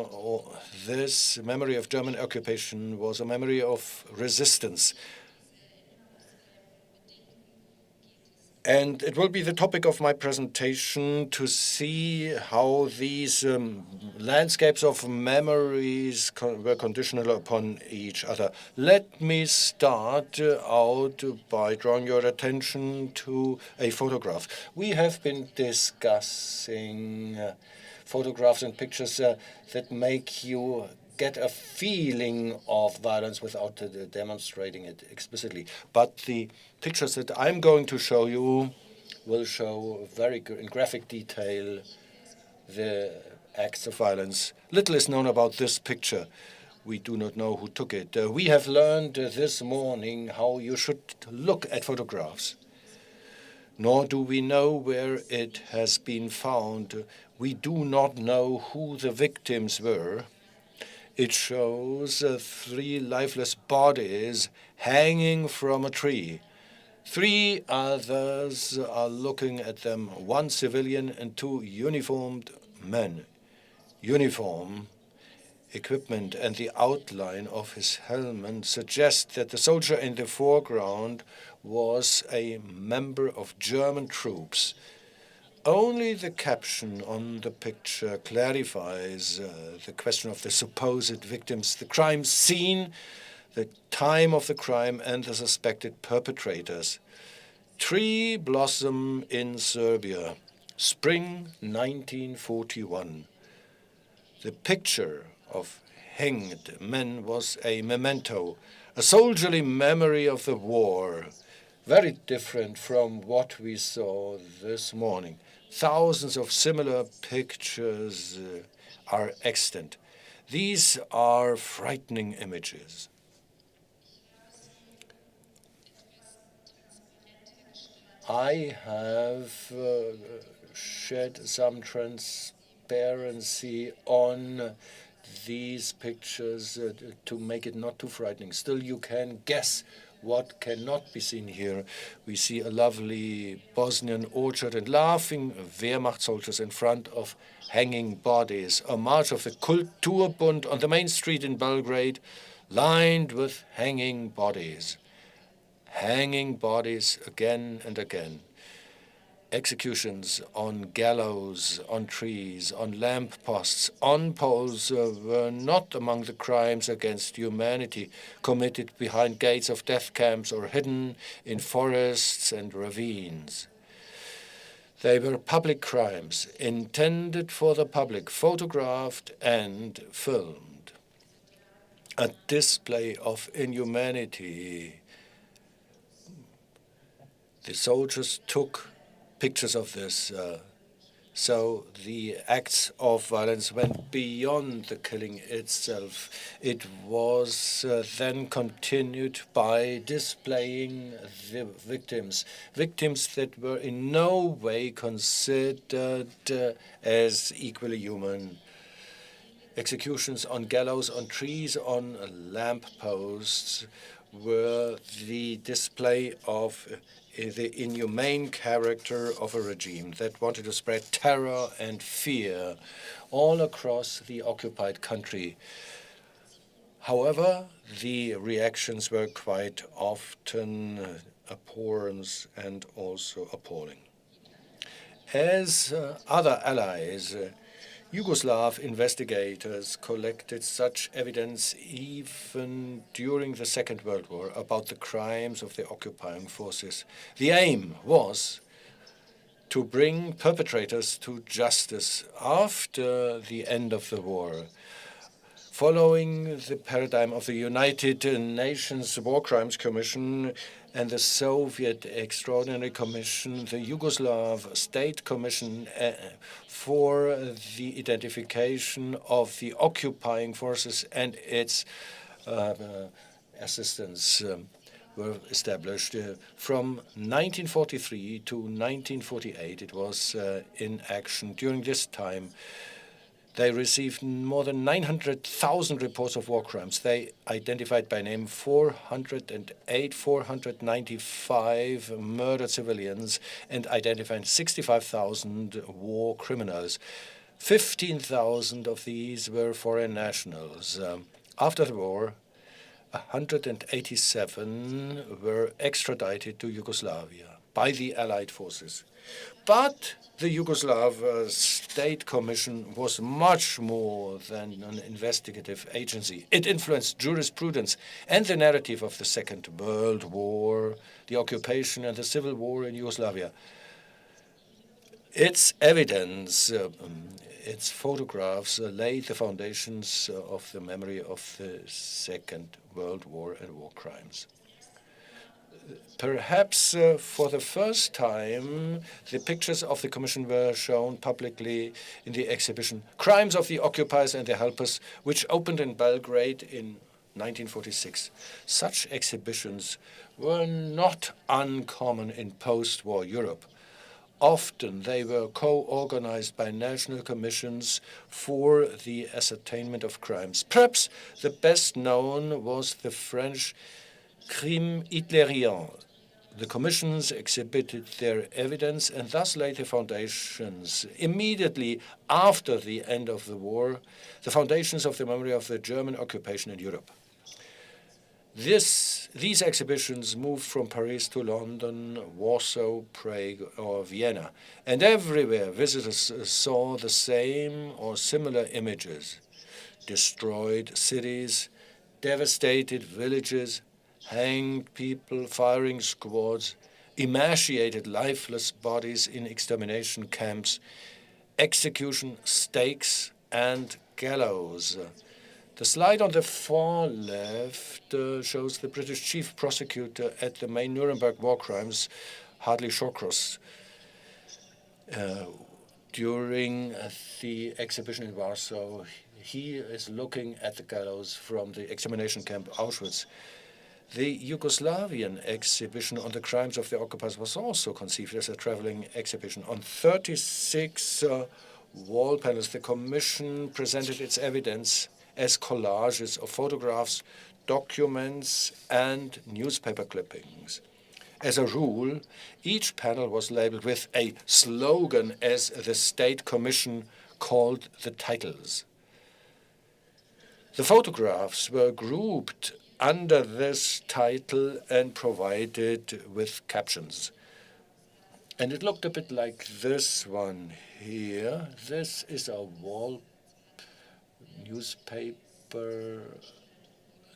this memory of German occupation was a memory of resistance. And it will be the topic of my presentation to see how these landscapes of memories were conditional upon each other. Let me start out by drawing your attention to a photograph. We have been discussing photographs and pictures that make you get a feeling of violence without demonstrating it explicitly. But the pictures that I'm going to show you will show very in graphic detail the acts of violence. Little is known about this picture. We do not know who took it. We have learned this morning how you should look at photographs. Nor do we know where it has been found. We do not know who the victims were. It shows 3 lifeless bodies hanging from a tree. 3 others are looking at them, 1 civilian and 2 uniformed men. Uniform, equipment, and the outline of his helmet suggest that the soldier in the foreground was a member of German troops. Only the caption on the picture clarifies the question of the supposed victims, the crime scene, the time of the crime, and the suspected perpetrators. Tree blossom in Serbia, spring 1941. The picture of hanged men was a memento, a soldierly memory of the war, very different from what we saw this morning. Thousands of similar pictures are extant. These are frightening images. I have shed some transparency on these pictures to make it not too frightening. Still, you can guess what cannot be seen here. We see a lovely Bosnian orchard and laughing Wehrmacht soldiers in front of hanging bodies. A march of the Kulturbund on the main street in Belgrade, lined with hanging bodies. Hanging bodies again and again. Executions on gallows, on trees, on lamp posts, on poles were not among the crimes against humanity committed behind gates of death camps or hidden in forests and ravines. They were public crimes intended for the public, photographed and filmed. A display of inhumanity. The soldiers took pictures of this, so the acts of violence went beyond the killing itself. It was then continued by displaying the victims that were in no way considered as equally human. Executions on gallows, on trees, on lamp posts were the display of the inhumane character of a regime that wanted to spread terror and fear all across the occupied country. However, the reactions were quite often abhorrent and also appalling. As other allies, Yugoslav investigators collected such evidence even during the Second World War about the crimes of the occupying forces. The aim was to bring perpetrators to justice after the end of the war. Following the paradigm of the United Nations War Crimes Commission and the Soviet Extraordinary Commission, the Yugoslav State Commission for the identification of the occupying forces and its assistance were established. From 1943 to 1948, it was in action. During this time, they received more than 900,000 reports of war crimes. They identified by name 495 murdered civilians and identified 65,000 war criminals. 15,000 of these were foreign nationals. After the war, 187 were extradited to Yugoslavia by the Allied forces. But the Yugoslav State Commission was much more than an investigative agency. It influenced jurisprudence and the narrative of the Second World War, the occupation and the civil war in Yugoslavia. Its evidence, its photographs laid the foundations of the memory of the Second World War and war crimes. Perhaps for the first time, the pictures of the Commission were shown publicly in the exhibition Crimes of the Occupiers and Their Helpers, which opened in Belgrade in 1946. Such exhibitions were not uncommon in post-war Europe. Often they were co-organized by national commissions for the ascertainment of crimes. Perhaps the best known was the French Crime Hitlérien. The commissions exhibited their evidence and thus laid the foundations, immediately after the end of the war, the foundations of the memory of the German occupation in Europe. These exhibitions moved from Paris to London, Warsaw, Prague, or Vienna, and everywhere visitors saw the same or similar images: destroyed cities, devastated villages, hanged people, firing squads, emaciated lifeless bodies in extermination camps, execution, stakes, and gallows. The slide on the far left shows the British chief prosecutor at the main Nuremberg war crimes, Hartley Shawcross, during the exhibition in Warsaw. He is looking at the gallows from the extermination camp Auschwitz. The Yugoslavian exhibition on the crimes of the occupiers was also conceived as a traveling exhibition. On 36 wall panels, the Commission presented its evidence as collages of photographs documents, and newspaper clippings. As a rule, each panel was labeled with a slogan, as the State Commission called the titles. The photographs were grouped under this title and provided with captions. And it looked a bit like this one here. This is a wall newspaper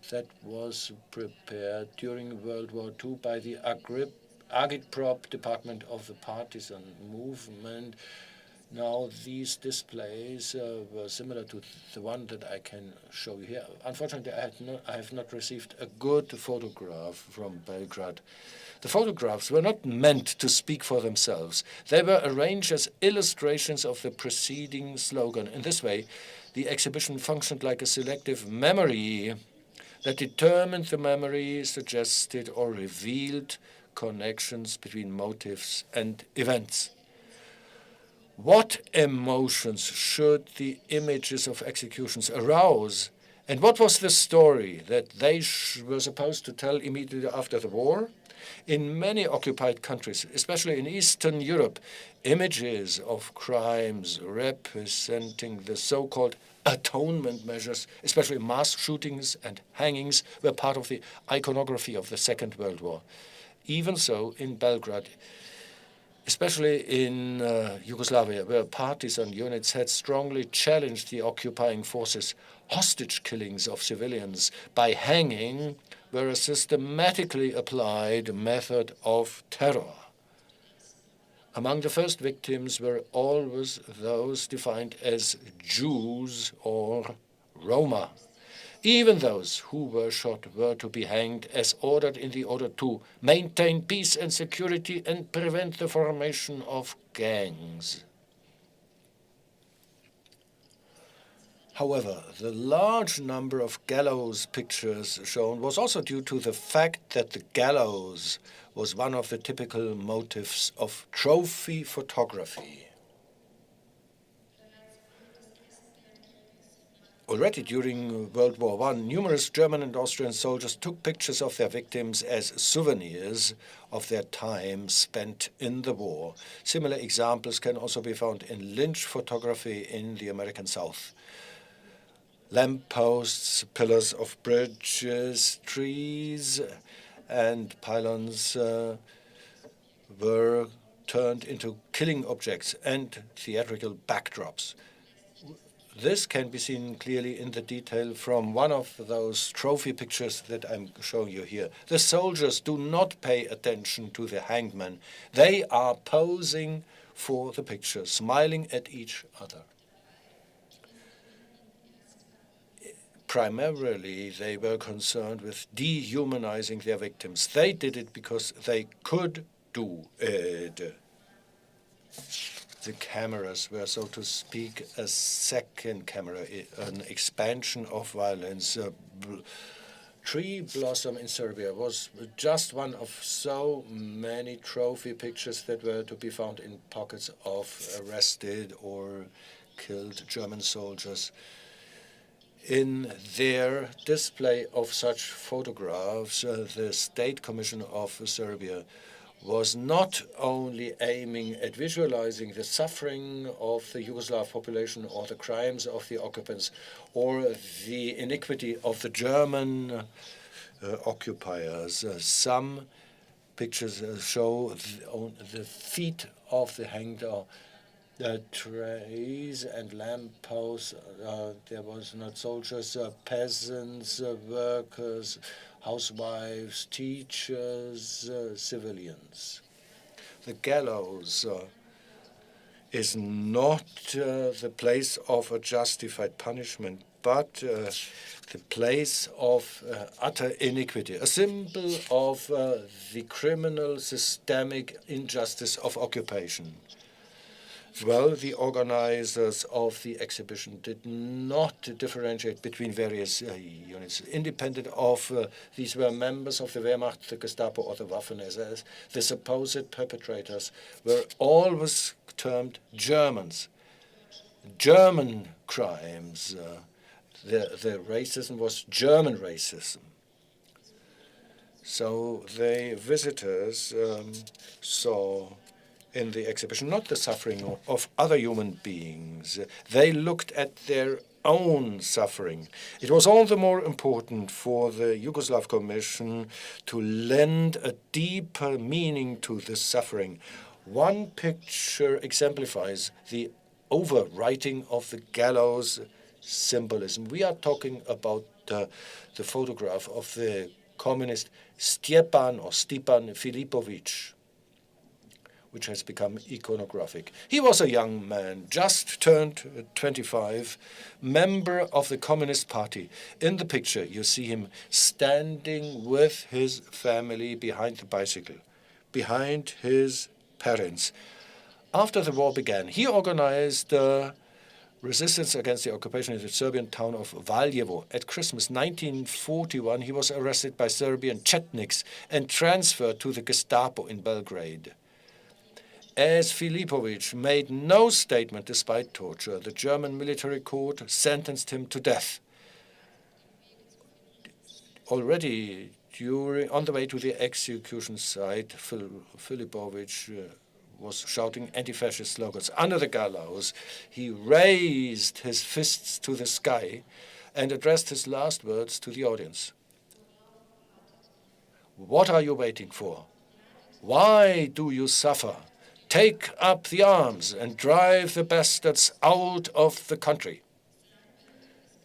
that was prepared during World War II by the Agitprop department of the partisan movement. Now, these displays were similar to the one that I can show you here. Unfortunately, I have not received a good photograph from Belgrade. The photographs were not meant to speak for themselves. They were arranged as illustrations of the preceding slogan. In this way, the exhibition functioned like a selective memory that determined the memory, suggested or revealed connections between motives and events. What emotions should the images of executions arouse? And what was the story that they were supposed to tell immediately after the war? In many occupied countries, especially in Eastern Europe, images of crimes representing the so-called atonement measures, especially mass shootings and hangings, were part of the iconography of the Second World War. Even so, in Belgrade, especially in Yugoslavia, where partisan units had strongly challenged the occupying forces, hostage killings of civilians by hanging were a systematically applied method of terror. Among the first victims were always those defined as Jews or Roma. Even those who were shot were to be hanged as ordered in the order to maintain peace and security and prevent the formation of gangs. However, the large number of gallows pictures shown was also due to the fact that the gallows was one of the typical motifs of trophy photography. Already during World War I, numerous German and Austrian soldiers took pictures of their victims as souvenirs of their time spent in the war. Similar examples can also be found in lynch photography in the American South. Lampposts, pillars of bridges, trees, and pylons were turned into killing objects and theatrical backdrops. This can be seen clearly in the detail from one of those trophy pictures that I'm showing you here. The soldiers do not pay attention to the hangman. They are posing for the picture, smiling at each other. Primarily, they were concerned with dehumanizing their victims. They did it because they could do it. The cameras were, so to speak, a second camera, an expansion of violence. Tree Blossom in Serbia was just one of so many trophy pictures that were to be found in pockets of arrested or killed German soldiers. In their display of such photographs, the State Commission of Serbia was not only aiming at visualizing the suffering of the Yugoslav population or the crimes of the occupants or the iniquity of the German occupiers. Some pictures show the feet of the hanged, the trees and lampposts. There was not soldiers, peasants, workers, housewives, teachers, civilians. The gallows is not the place of a justified punishment, but the place of utter iniquity, a symbol of the criminal systemic injustice of occupation. Well, the organizers of the exhibition did not differentiate between various units. Independent of these were members of the Wehrmacht, the Gestapo, or the Waffen-SS. The supposed perpetrators were always termed Germans. German crimes. The racism was German racism. So the visitors saw in the exhibition not the suffering of other human beings. They looked at their own suffering. It was all the more important for the Yugoslav Commission to lend a deeper meaning to this suffering. One picture exemplifies the overwriting of the gallows symbolism. We are talking about the photograph of the communist Stepan Filipović, which has become iconographic. He was a young man, just turned 25, member of the Communist Party. In the picture, you see him standing with his family behind the bicycle, behind his parents. After the war began, he organized resistance against the occupation in the Serbian town of Valjevo. At Christmas 1941, he was arrested by Serbian Chetniks and transferred to the Gestapo in Belgrade. As Filipović made no statement despite torture, the German military court sentenced him to death. Already on the way to the execution site, Filipović was shouting anti-fascist slogans. Under the gallows, he raised his fists to the sky and addressed his last words to the audience. What are you waiting for? Why do you suffer? Take up the arms and drive the bastards out of the country.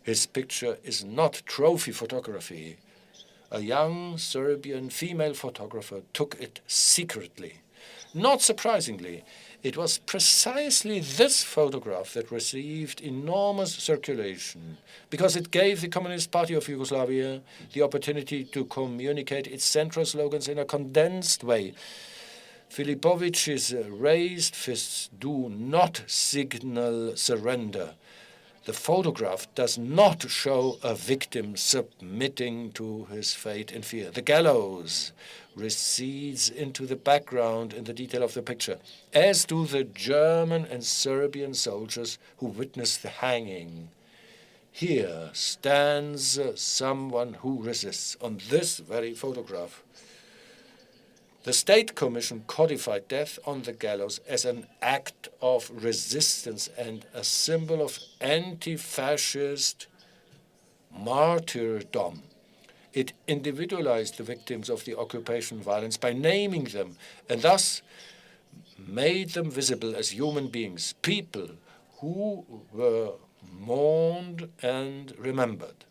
His picture is not trophy photography. A young Serbian female photographer took it secretly. Not surprisingly, it was precisely this photograph that received enormous circulation because it gave the Communist Party of Yugoslavia the opportunity to communicate its central slogans in a condensed way. Filipović's raised fists do not signal surrender. The photograph does not show a victim submitting to his fate in fear. The gallows recedes into the background in the detail of the picture, as do the German and Serbian soldiers who witnessed the hanging. Here stands someone who resists on this very photograph. The State Commission codified death on the gallows as an act of resistance and a symbol of anti-fascist martyrdom. It individualized the victims of the occupation violence by naming them and thus made them visible as human beings, people who were mourned and remembered.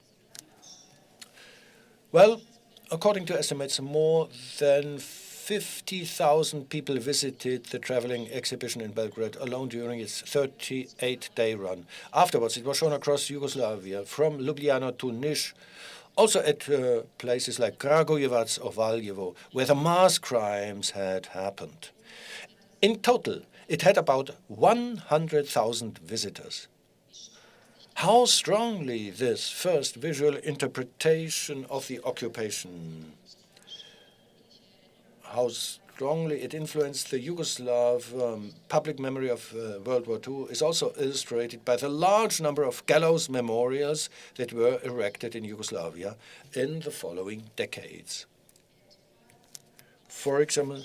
Well, according to estimates, more than 50,000 people visited the traveling exhibition in Belgrade alone during its 38-day run. Afterwards, it was shown across Yugoslavia, from Ljubljana to Niš, also at places like Kragujevac or Valjevo, where the mass crimes had happened. In total, it had about 100,000 visitors. How strongly this first visual interpretation of the occupation, how strongly it influenced the Yugoslav public memory of World War II is also illustrated by the large number of gallows memorials that were erected in Yugoslavia in the following decades. For example,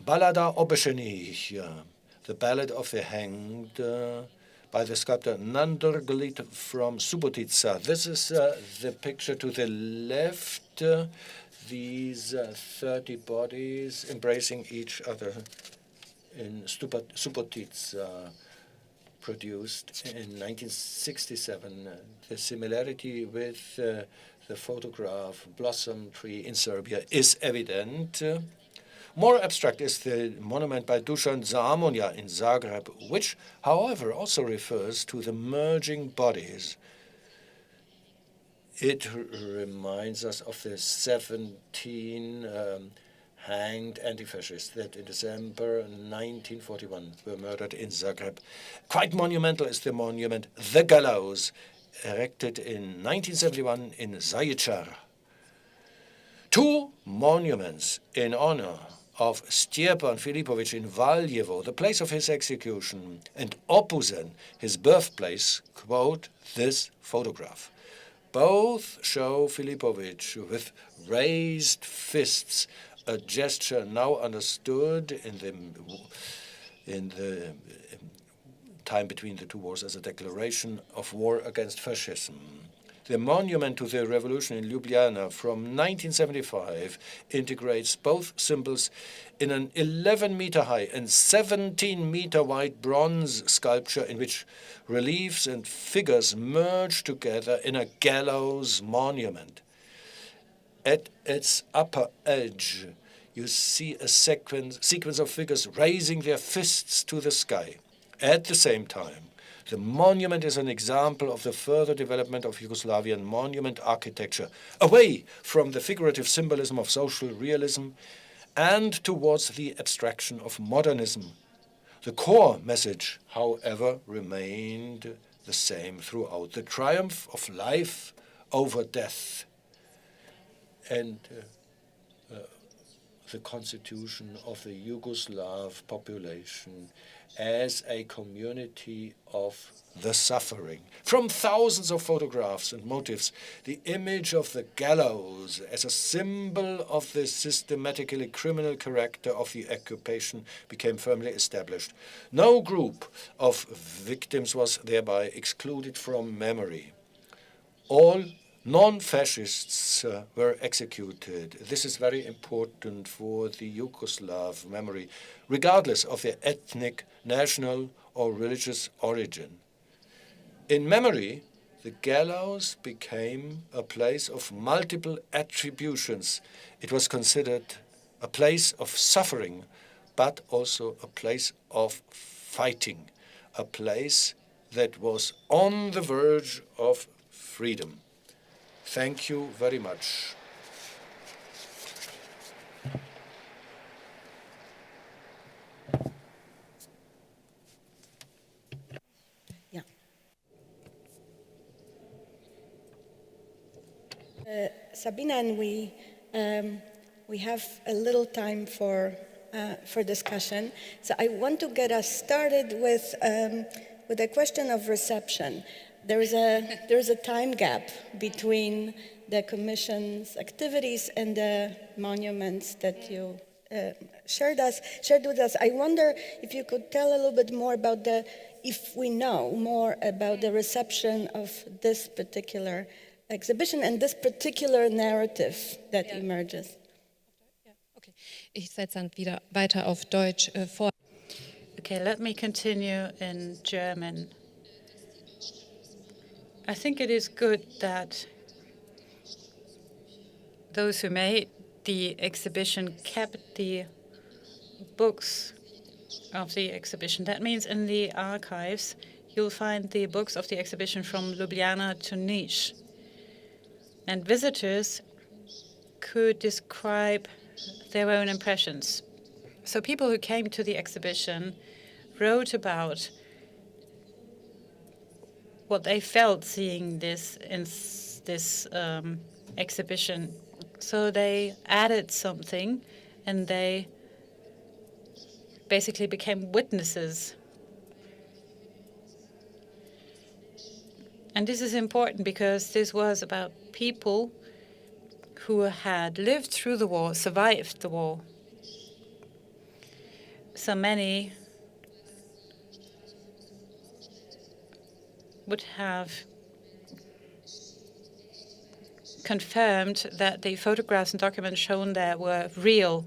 Ballada Obešenih, the Ballad of the Hanged, by the sculptor Nanderglit from Subotica. This is the picture to the left. These 30 bodies embracing each other in Subotica, produced in 1967. The similarity with the photograph Blossom Tree in Serbia is evident. More abstract is the monument by Dusan Zamonja in Zagreb, which, however, also refers to the merging bodies. It reminds us of the 17 hanged anti-fascists that in December 1941 were murdered in Zagreb. Quite monumental is the monument, the Gallows, erected in 1971 in Zaječar. Two monuments in honor of Stjepan Filipović in Valjevo, the place of his execution, and Opuzen, his birthplace, quote this photograph. Both show Filipovic with raised fists, a gesture now understood in the time between the two wars as a declaration of war against fascism. The monument to the revolution in Ljubljana from 1975 integrates both symbols in an 11-meter high and 17-meter wide bronze sculpture in which reliefs and figures merge together in a gallows monument. At its upper edge, you see a sequence of figures raising their fists to the sky. At the same time, the monument is an example of the further development of Yugoslavian monument architecture, away from the figurative symbolism of social realism and towards the abstraction of modernism. The core message, however, remained the same throughout: the triumph of life over death, and the constitution of the Yugoslav population as a community of the suffering. From thousands of photographs and motifs, the image of the gallows as a symbol of the systematically criminal character of the occupation became firmly established. No group of victims was thereby excluded from memory. All non-fascists were executed. This is very important for the Yugoslav memory, regardless of their ethnic, national, or religious origin. In memory, the gallows became a place of multiple attributions. It was considered a place of suffering, but also a place of fighting, a place that was on the verge of freedom. Thank you very much. Yeah. Sabina and we have a little time for discussion. So I want to get us started with a question of reception. There is a time gap between the Commission's activities and the monuments that you shared with us. I wonder if you could tell a little bit more about if we know more about the reception of this particular exhibition and this particular narrative that emerges. Okay, ich setze dann wieder weiter auf Deutsch vor. Okay, let me continue in German. I think it is good that those who made the exhibition kept the books of the exhibition. That means in the archives, you'll find the books of the exhibition from Ljubljana to Niš. And visitors could describe their own impressions. So people who came to the exhibition wrote about what they felt seeing this exhibition. So they added something, and they basically became witnesses. And this is important because this was about people who had lived through the war, survived the war. So many would have confirmed that the photographs and documents shown there were real.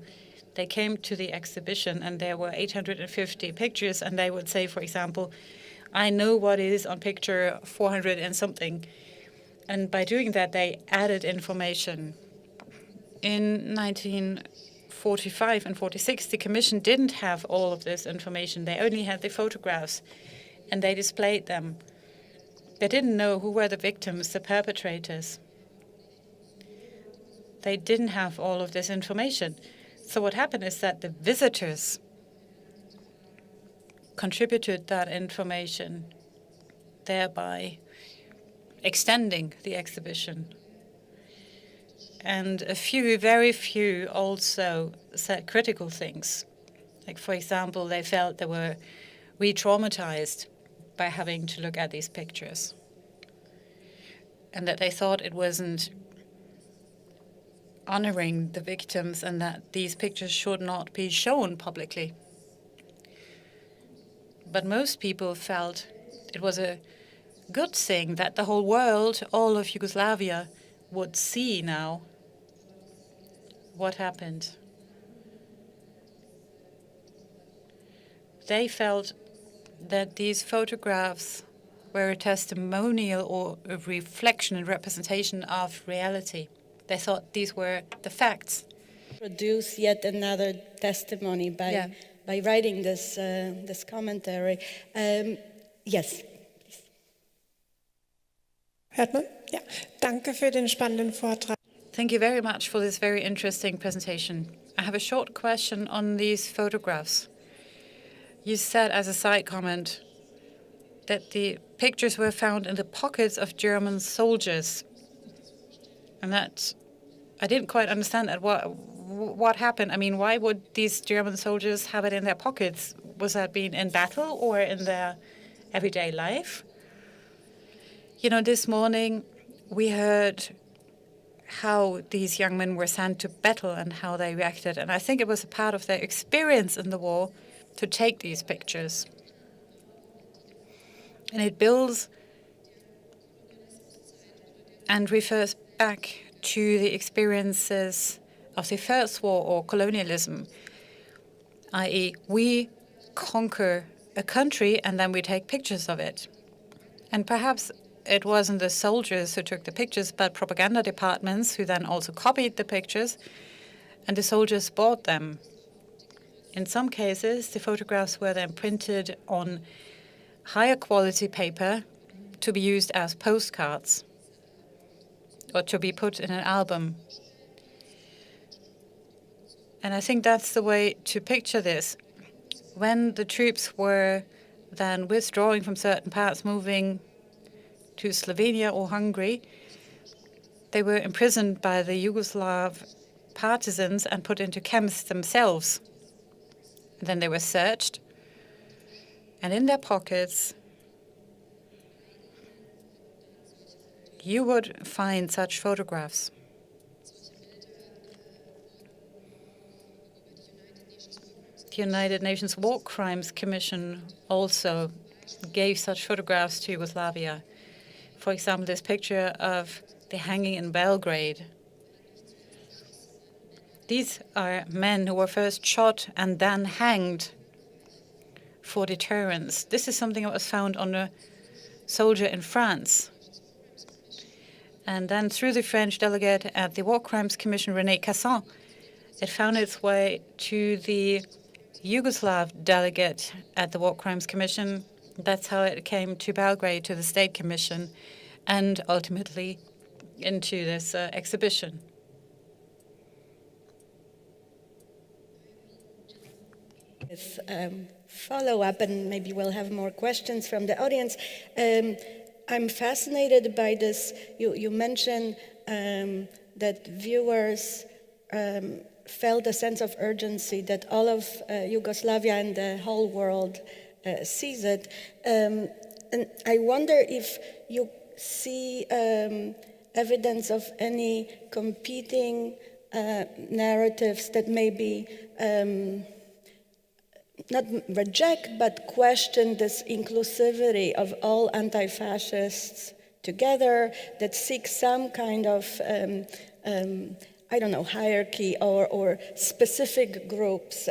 They came to the exhibition and there were 850 pictures, and they would say, for example, I know what is on picture 400 and something. And by doing that, they added information. In 1945 and 46, the Commission didn't have all of this information. They only had the photographs, and they displayed them. They didn't know who were the victims, the perpetrators. They didn't have all of this information. So what happened is that the visitors contributed that information, thereby extending the exhibition. And very few also said critical things. Like, for example, they felt they were re-traumatized by having to look at these pictures. and that they thought it wasn't honoring the victims and that these pictures should not be shown publicly. But most people felt it was a good thing that the whole world, all of Yugoslavia, would see now what happened. They felt that these photographs were a testimonial or a reflection and representation of reality. They thought these were the facts. Produce yet another testimony by writing this commentary. Yes. Hört man? Ja. Danke für den spannenden Vortrag. Thank you very much for this very interesting presentation. I have a short question on these photographs. You said as a side comment that the pictures were found in the pockets of German soldiers. And that, I didn't quite understand that. What happened? I mean, why would these German soldiers have it in their pockets? Was that being in battle or in their everyday life? You know, this morning we heard how these young men were sent to battle and how they reacted. And I think it was a part of their experience in the war to take these pictures. And it builds and refers back to the experiences of the First War or colonialism, i.e. we conquer a country and then we take pictures of it. And perhaps it wasn't the soldiers who took the pictures, but propaganda departments who then also copied the pictures, and the soldiers bought them. In some cases, the photographs were then printed on higher quality paper to be used as postcards or to be put in an album. And I think that's the way to picture this. When the troops were then withdrawing from certain parts, moving to Slovenia or Hungary, they were imprisoned by the Yugoslav partisans and put into camps themselves. And then they were searched, and in their pockets you would find such photographs. The United Nations War Crimes Commission also gave such photographs to Yugoslavia. For example, this picture of the hanging in Belgrade. These are men who were first shot and then hanged for deterrence. This is something that was found on a soldier in France. And then through the French delegate at the War Crimes Commission, René Cassin, it found its way to the Yugoslav delegate at the War Crimes Commission. That's how it came to Belgrade, to the State Commission, and ultimately into this exhibition. With follow-up, and maybe we'll have more questions from the audience. I'm fascinated by this. You mentioned that viewers felt a sense of urgency that all of Yugoslavia and the whole world sees it. And I wonder if you see evidence of any competing narratives that maybe not reject, but question this inclusivity of all anti-fascists together, that seek some kind of, I don't know, hierarchy or specific groups.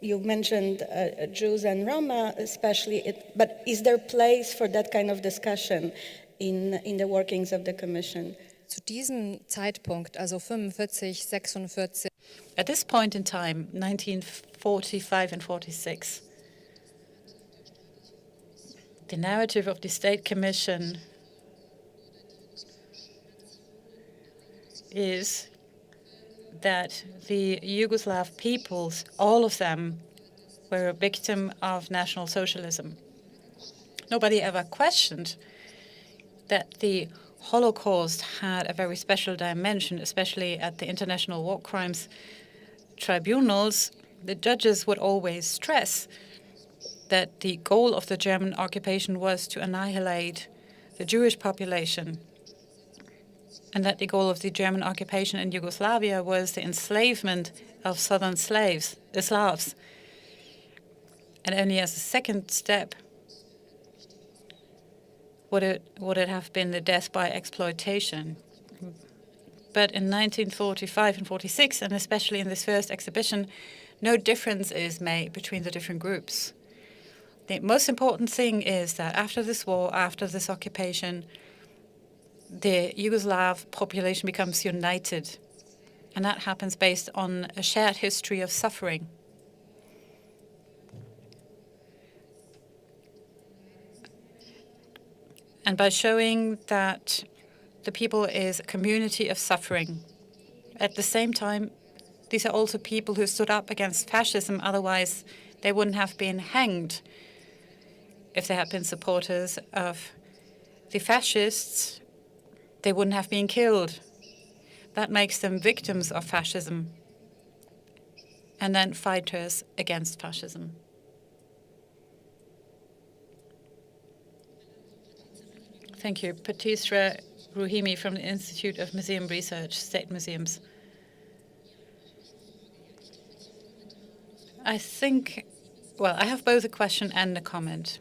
You mentioned Jews and Roma especially, but is there place for that kind of discussion in the workings of the Commission? Zu diesem Zeitpunkt, also 45, 46. At this point in time, 1945 and 46, the narrative of the State Commission is that the Yugoslav peoples, all of them, were a victim of National Socialism. Nobody ever questioned that the Holocaust had a very special dimension, especially at the International War Crimes Tribunals. The judges would always stress that the goal of the German occupation was to annihilate the Jewish population. and that the goal of the German occupation in Yugoslavia was the enslavement of southern Slavs. And only as a second step would it have been the death by exploitation. But in 1945 and 46, and especially in this first exhibition, no difference is made between the different groups. The most important thing is that after this war, after this occupation, the Yugoslav population becomes united. And that happens based on a shared history of suffering. And by showing that the people is a community of suffering. At the same time, these are also people who stood up against fascism, otherwise they wouldn't have been hanged if they had been supporters of the fascists. They wouldn't have been killed. That makes them victims of fascism and then fighters against fascism. Thank you. Patisra Ruhimi from the Institute of Museum Research, State Museums. I have both a question and a comment.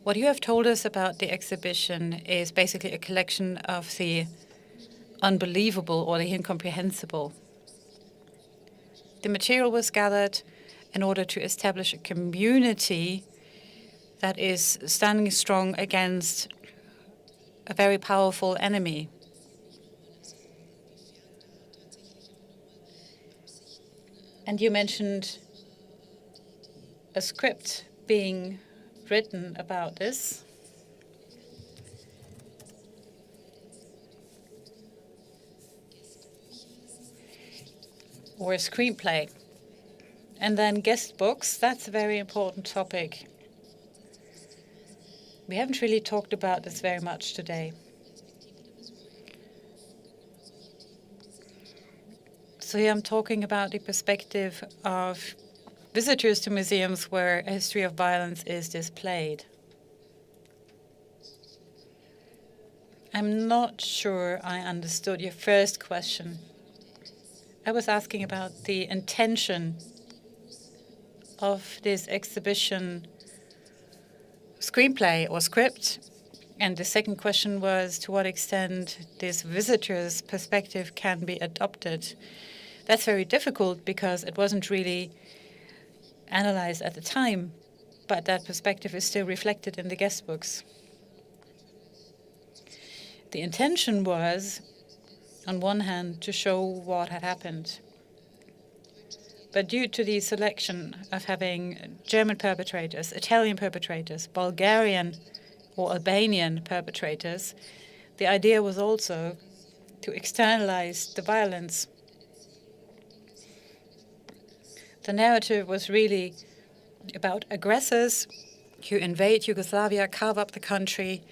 What you have told us about the exhibition is basically a collection of the unbelievable or the incomprehensible. The material was gathered in order to establish a community that is standing strong against a very powerful enemy. And you mentioned a script being written about this. Or a screenplay. And then guest books, that's a very important topic. We haven't really talked about this very much today. So here I'm talking about the perspective of visitors to museums where a history of violence is displayed. I'm not sure I understood your first question. I was asking about the intention of this exhibition screenplay or script. And the second question was to what extent this visitor's perspective can be adopted. That's very difficult because it wasn't really analyzed at the time, but that perspective is still reflected in the guest books. The intention was, on one hand, to show what had happened. But due to the selection of having German perpetrators, Italian perpetrators, Bulgarian or Albanian perpetrators, the idea was also to externalize the violence. The narrative was really about aggressors who invade Yugoslavia, carve up the country,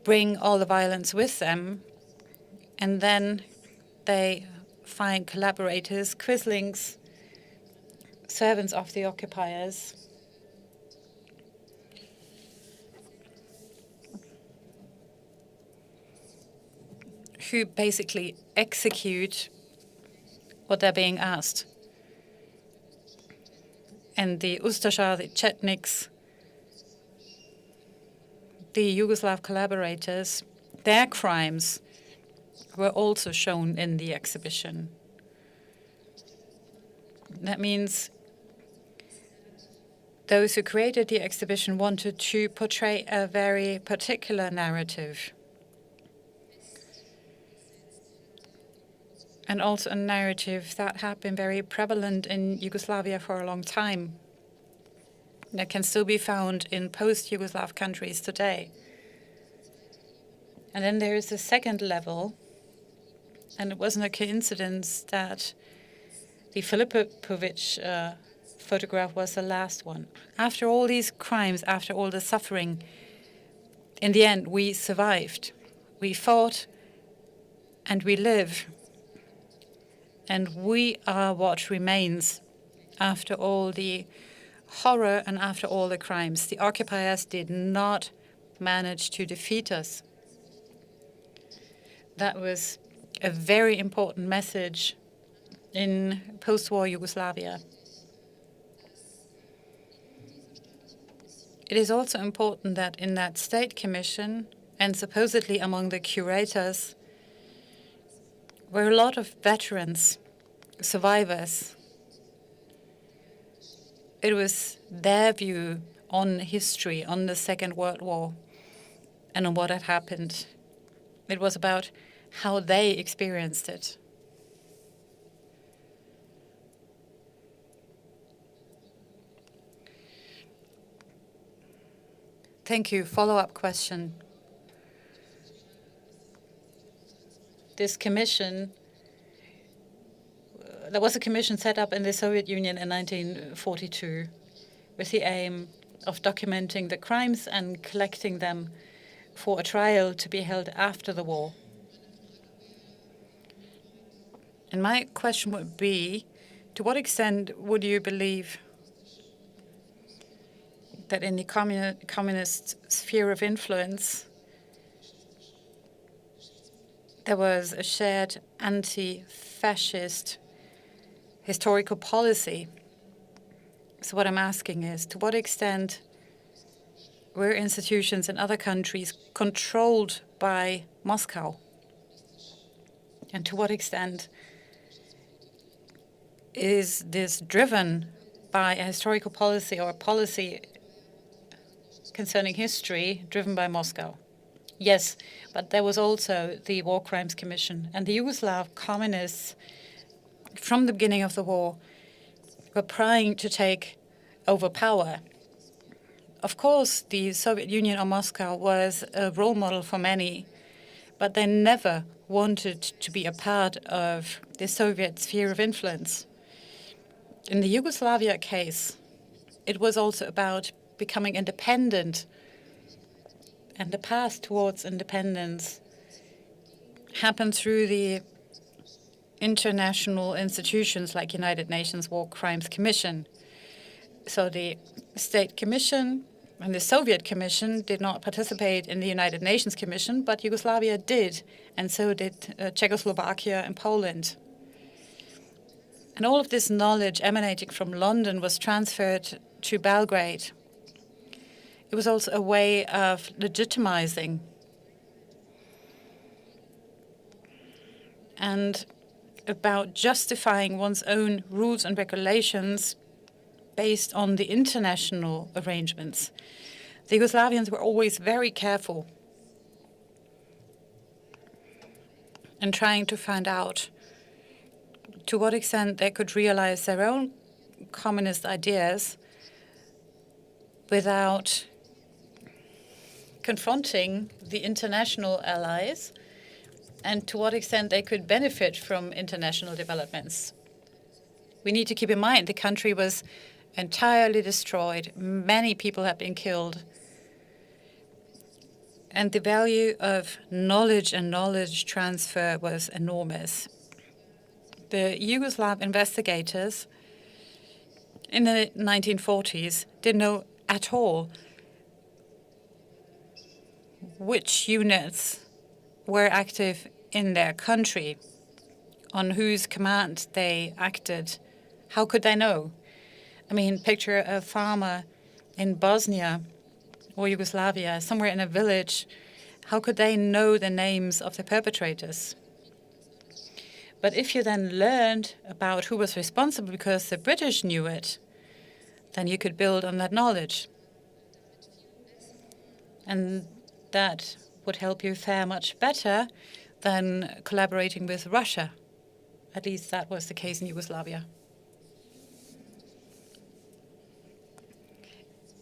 bring all the violence with them, and then they find collaborators, quislings, servants of the occupiers, who basically execute what they're being asked. And the Ustasha, the Chetniks, the Yugoslav collaborators, their crimes were also shown in the exhibition. That means those who created the exhibition wanted to portray a very particular narrative. And also a narrative that had been very prevalent in Yugoslavia for a long time, that can still be found in post-Yugoslav countries today. And then there is the second level, and it wasn't a coincidence that the Filipovic photograph was the last one. After all these crimes, after all the suffering, in the end, we survived. We fought, and we live. And we are what remains after all the horror and after all the crimes. The occupiers did not manage to defeat us. That was a very important message in post-war Yugoslavia. It is also important that in that state commission, and supposedly among the curators, were a lot of veterans, survivors. It was their view on history, on the Second World War, and on what had happened. It was about how they experienced it. Thank you. Follow-up question. This commission, there was a commission set up in the Soviet Union in 1942 with the aim of documenting the crimes and collecting them for a trial to be held after the war. And my question would be, to what extent would you believe that in the communist sphere of influence, there was a shared anti-fascist historical policy? So what I'm asking is, to what extent were institutions in other countries controlled by Moscow? And to what extent is this driven by a historical policy or a policy concerning history driven by Moscow? Yes, but there was also the War Crimes Commission, and the Yugoslav communists, from the beginning of the war, were trying to take over power. Of course, the Soviet Union or Moscow was a role model for many, but they never wanted to be a part of the Soviet sphere of influence. In the Yugoslavia case, it was also about becoming independent, and the path towards independence happened through the international institutions like United Nations War Crimes Commission. So the State Commission and the Soviet Commission did not participate in the United Nations Commission, but Yugoslavia did, and so did Czechoslovakia and Poland. And all of this knowledge emanating from London was transferred to Belgrade. It was also a way of legitimizing and about justifying one's own rules and regulations based on the international arrangements. The Yugoslavians were always very careful in trying to find out to what extent they could realize their own communist ideas without confronting the international allies, and to what extent they could benefit from international developments. We need to keep in mind the country was entirely destroyed. Many people have been killed. And the value of knowledge and knowledge transfer was enormous. The Yugoslav investigators in the 1940s didn't know at all which units were active in their country, on whose command they acted. How could they know? I mean, picture a farmer in Bosnia or Yugoslavia, somewhere in a village. How could they know the names of the perpetrators? But if you then learned about who was responsible because the British knew it, then you could build on that knowledge. And that would help you fare much better than collaborating with Russia. At least that was the case in Yugoslavia.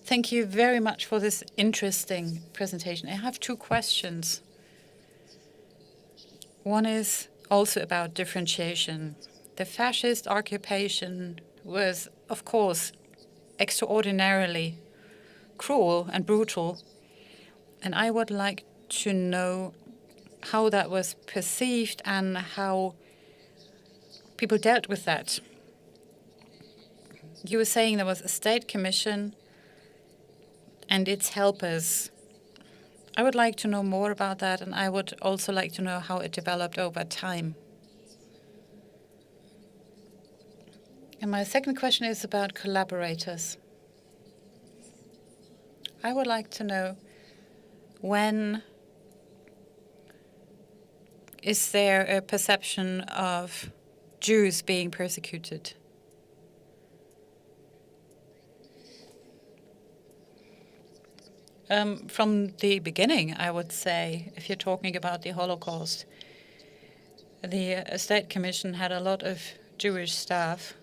Thank you very much for this interesting presentation. I have two questions. One is also about differentiation. The fascist occupation was, of course, extraordinarily cruel and brutal, and I would like to know how that was perceived and how people dealt with that. You were saying there was a state commission and its helpers I would like to know more about that, and I would also like to know how it developed over time. And my second question is about collaborators. I would like to know, when is there a perception of Jews being persecuted? From the beginning, I would say, if you're talking about the Holocaust, the State Commission had a lot of Jewish staff.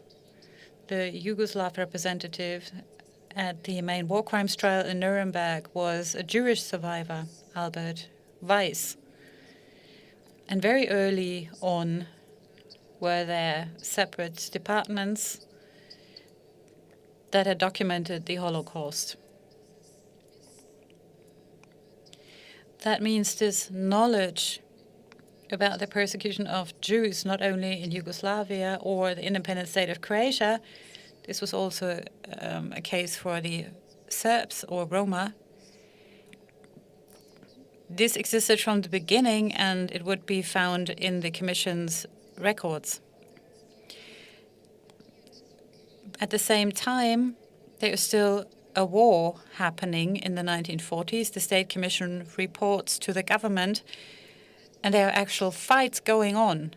The Yugoslav representative at the main war crimes trial in Nuremberg was a Jewish survivor, Albert Weiss. And very early on were there separate departments that had documented the Holocaust. That means this knowledge about the persecution of Jews, not only in Yugoslavia or the independent state of Croatia, this was also a case for the Serbs or Roma. This existed from the beginning, and it would be found in the Commission's records. At the same time, there is still a war happening in the 1940s. The State Commission reports to the government, and there are actual fights going on.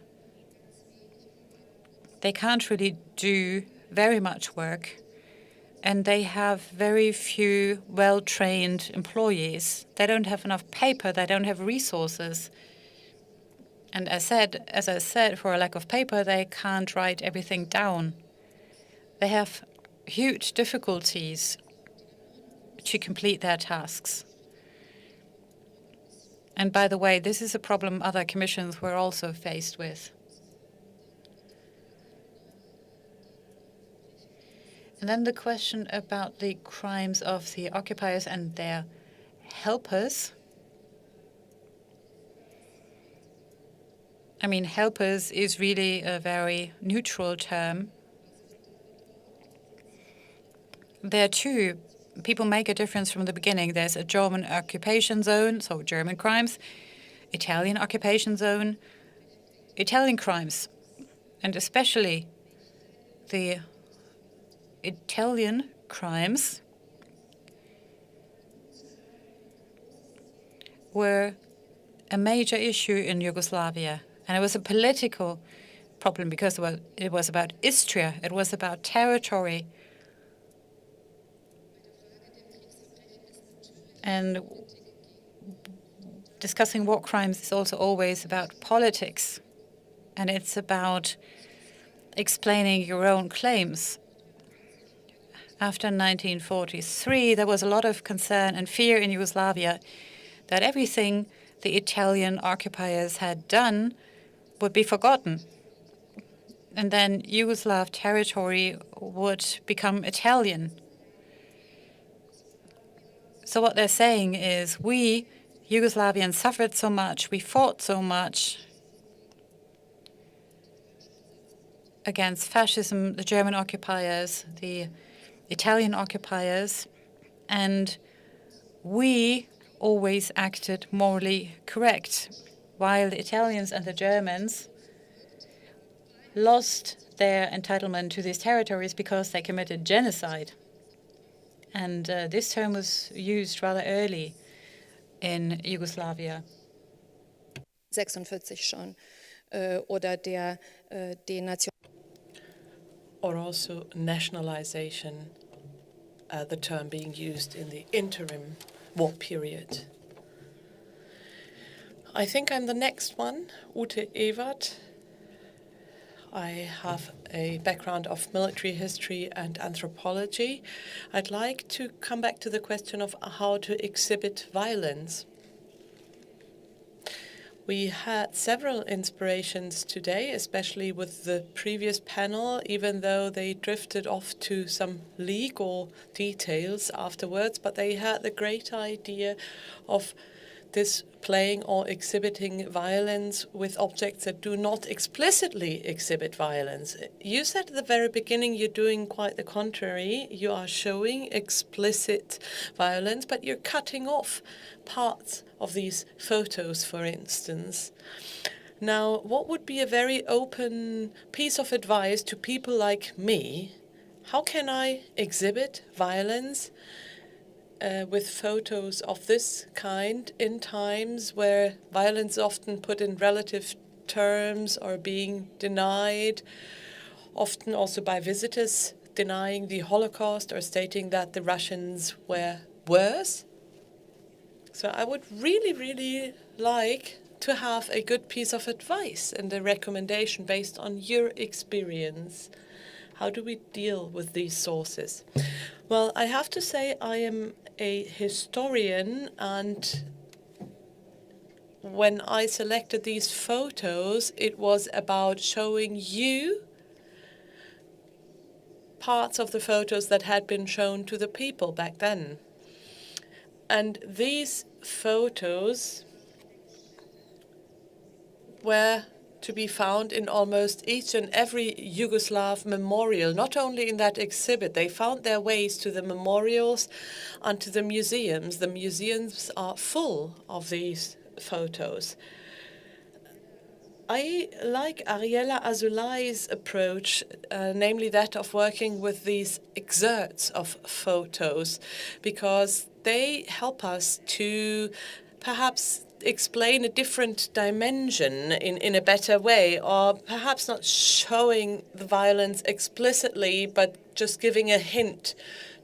They can't really do very much work, and they have very few well-trained employees. They don't have enough paper, they don't have resources. And as I said, for a lack of paper, they can't write everything down. They have huge difficulties to complete their tasks. And by the way, this is a problem other commissions were also faced with. And then the question about the crimes of the occupiers and their helpers. I mean, helpers is really a very neutral term. There too, people make a difference from the beginning. There's a German occupation zone, so German crimes, Italian occupation zone, Italian crimes, and especially the Italian crimes were a major issue in Yugoslavia. And it was a political problem because it was about Istria, it was about territory. And discussing war crimes is also always about politics. And it's about explaining your own claims. After 1943, there was a lot of concern and fear in Yugoslavia that everything the Italian occupiers had done would be forgotten. And then Yugoslav territory would become Italian. So what they're saying is, we, Yugoslavians, suffered so much, we fought so much against fascism, the German occupiers, the Italian occupiers, and we always acted morally correct, while the Italians and the Germans lost their entitlement to these territories because they committed genocide. And this term was used rather early in Yugoslavia. 46 schon, oder der Denation. Or also nationalization, the term being used in the interim war period. I think I'm the next one, Ute Ewert. I have a background of military history and anthropology. I'd like to come back to the question of how to exhibit violence. We had several inspirations today, especially with the previous panel, even though they drifted off to some legal details afterwards, but they had the great idea of displaying or exhibiting violence with objects that do not explicitly exhibit violence. You said at the very beginning you're doing quite the contrary. You are showing explicit violence, but you're cutting off parts of these photos, for instance. Now, what would be a very open piece of advice to people like me? How can I exhibit violence with photos of this kind in times where violence is often put in relative terms or being denied, often also by visitors denying the Holocaust or stating that the Russians were worse? So I would really, really like to have a good piece of advice and a recommendation based on your experience. How do we deal with these sources? Well, I have to say I am a historian, and when I selected these photos, it was about showing you parts of the photos that had been shown to the people back then. And these photos were to be found in almost each and every Yugoslav memorial, not only in that exhibit. They found their ways to the memorials and to the museums. The museums are full of these photos. I like Ariella Azulai's approach, namely that of working with these excerpts of photos, because they help us to perhaps explain a different dimension in a better way, or perhaps not showing the violence explicitly, but just giving a hint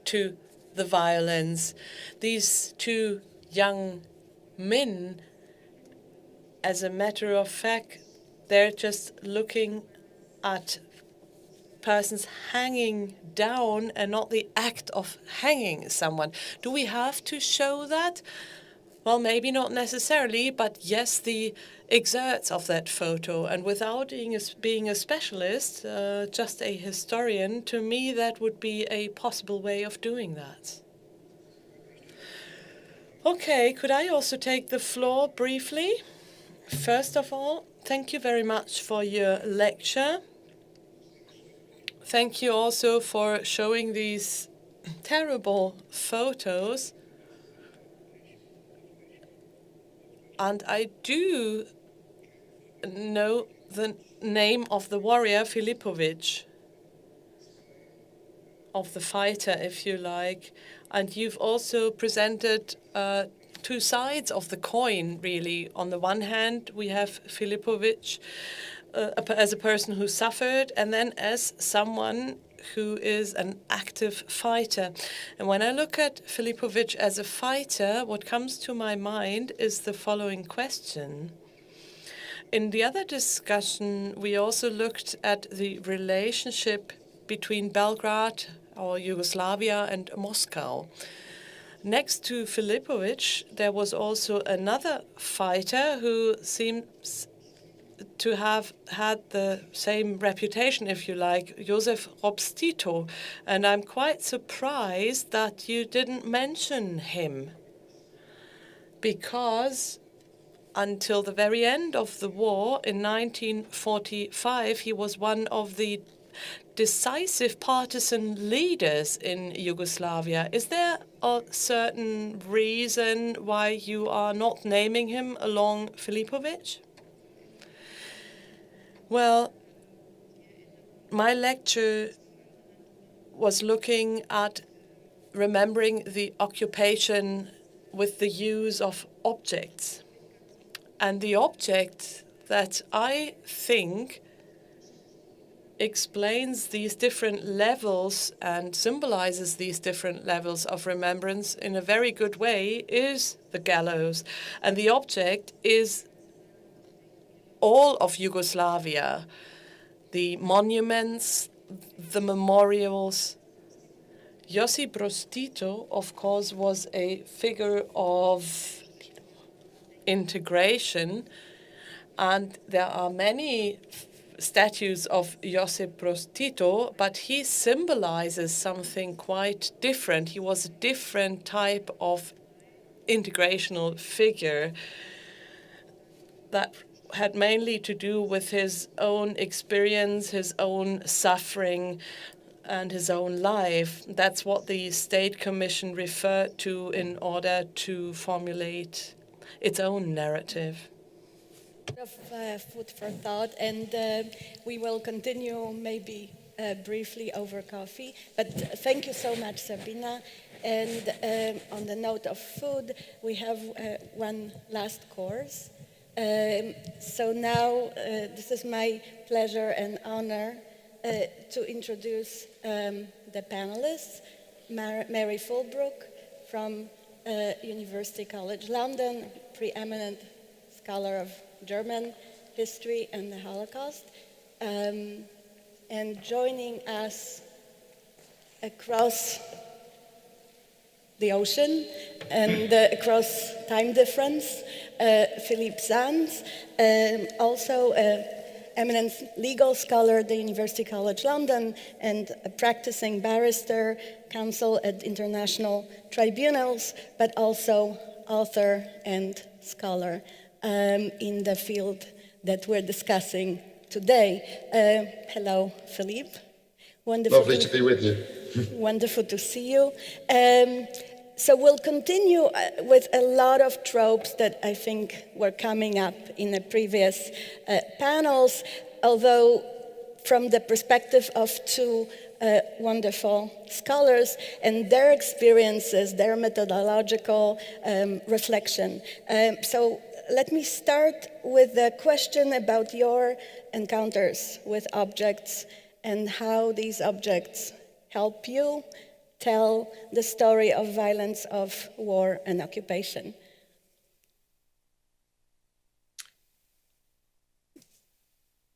to the violence. These two young men, as a matter of fact, they're just looking at persons hanging down and not the act of hanging someone. Do we have to show that? Well, maybe not necessarily, but yes, the excerpts of that photo. And without being a specialist, just a historian, to me that would be a possible way of doing that. Okay, could I also take the floor briefly? First of all, thank you very much for your lecture. Thank you also for showing these terrible photos. And I do know the name of the warrior, Filipovic, of the fighter, if you like. And you've also presented two sides of the coin, really. On the one hand, we have Filipovic as a person who suffered, and then as someone who is an active fighter. And when I look at Filipovic as a fighter, what comes to my mind is the following question. In the other discussion, we also looked at the relationship between Belgrade or Yugoslavia and Moscow. Next to Filipovic, there was also another fighter who seems to have had the same reputation, if you like, Josef Robs Tito. And I'm quite surprised that you didn't mention him, because until the very end of the war in 1945, he was one of the decisive partisan leaders in Yugoslavia. Is there a certain reason why you are not naming him along Filipovic? Well, my lecture was looking at remembering the occupation with the use of objects. And the object that I think explains these different levels and symbolizes these different levels of remembrance in a very good way is the gallows. And the object is all of Yugoslavia, the monuments, the memorials. Josip Broz Tito, of course, was a figure of integration, and there are many statues of Josip Broz Tito, but he symbolizes something quite different. He was a different type of integrational figure that had mainly to do with his own experience, his own suffering, and his own life. That's what the State Commission referred to in order to formulate its own narrative. Of food for thought, and we will continue maybe briefly over coffee. But thank you so much, Sabina. And on the note of food, we have one last course. So now this is my pleasure and honor to introduce the panelists. Mary Fulbrook from University College London, preeminent scholar of German history and the Holocaust. And joining us across the ocean and across time difference, Philippe Sands, also an eminent legal scholar at the University College London and a practicing barrister, counsel at international tribunals, but also author and scholar in the field that we're discussing today. Hello, Philippe. Wonderful. Lovely to be with you. Wonderful to see you. So we'll continue with a lot of tropes that I think were coming up in the previous panels, although from the perspective of two wonderful scholars and their experiences, their methodological reflection. So let me start with the question about your encounters with objects and how these objects help you tell the story of violence, of war and occupation.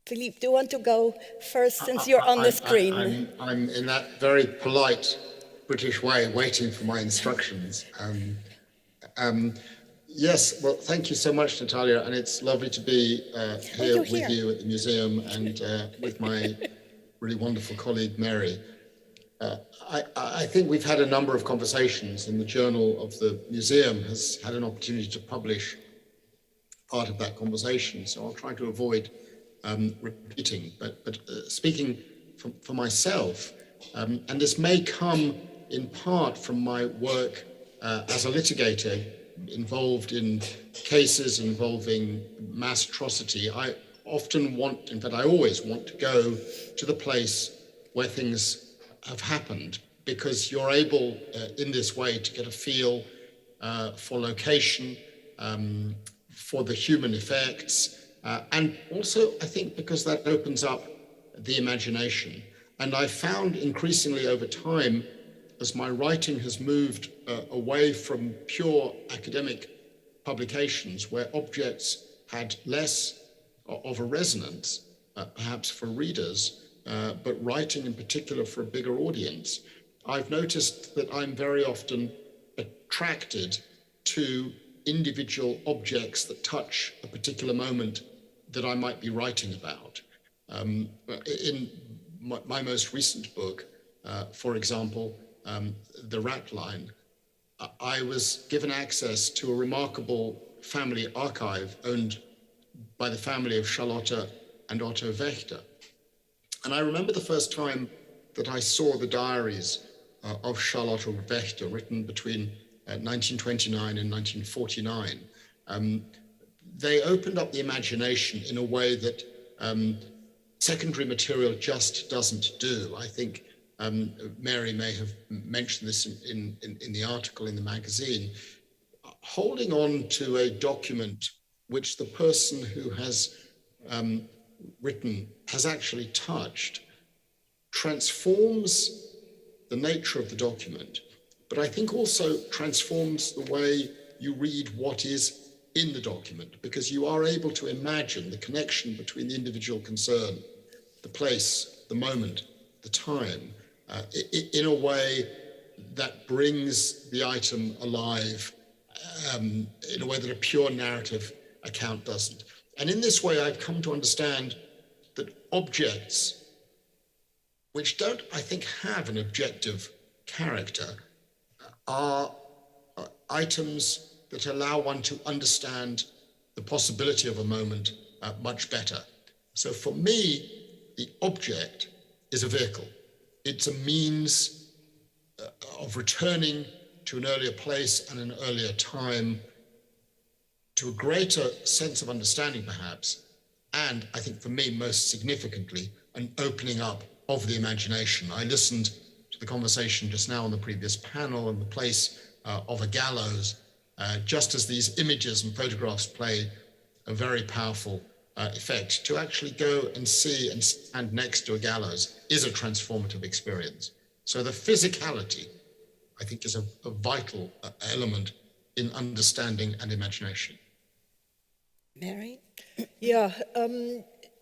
Philippe, do you want to go first since you're on the screen? I'm in that very polite British way waiting for my instructions. Yes, well, thank you so much, Natalia, and it's lovely to be here with you at the museum and with my really wonderful colleague, Mary. I think we've had a number of conversations, and the Journal of the Museum has had an opportunity to publish part of that conversation, so I'll try to avoid repeating. But speaking for myself, and this may come in part from my work as a litigator involved in cases involving mass atrocity, I often want, in fact, I always want to go to the place where things have happened, because you're able in this way to get a feel for location, for the human effects, and also I think because that opens up the imagination. And I found increasingly over time, as my writing has moved away from pure academic publications where objects had less of a resonance, perhaps for readers, but writing in particular for a bigger audience, I've noticed that I'm very often attracted to individual objects that touch a particular moment that I might be writing about. In my most recent book, for example, The Rat Line, I was given access to a remarkable family archive owned by the family of Charlotte and Otto Wächter. And I remember the first time that I saw the diaries of Charlotte Wächter written between 1929 and 1949. They opened up the imagination in a way that secondary material just doesn't do. I think Mary may have mentioned this in the article in the magazine. Holding on to a document which the person who has written has actually touched transforms the nature of the document, but I think also transforms the way you read what is in the document, because you are able to imagine the connection between the individual concern, the place, the moment, the time, in a way that brings the item alive in a way that a pure narrative account doesn't. And in this way, I've come to understand that objects which don't, I think, have an objective character are items that allow one to understand the possibility of a moment much better. So for me, the object is a vehicle. It's a means of returning to an earlier place and an earlier time, to a greater sense of understanding perhaps, and I think for me most significantly, an opening up of the imagination. I listened to the conversation just now on the previous panel and the place of a gallows, just as these images and photographs play a very powerful effect. To actually go and see and stand next to a gallows is a transformative experience. So the physicality, I think, is a vital element in understanding and imagination. Mary? Yeah,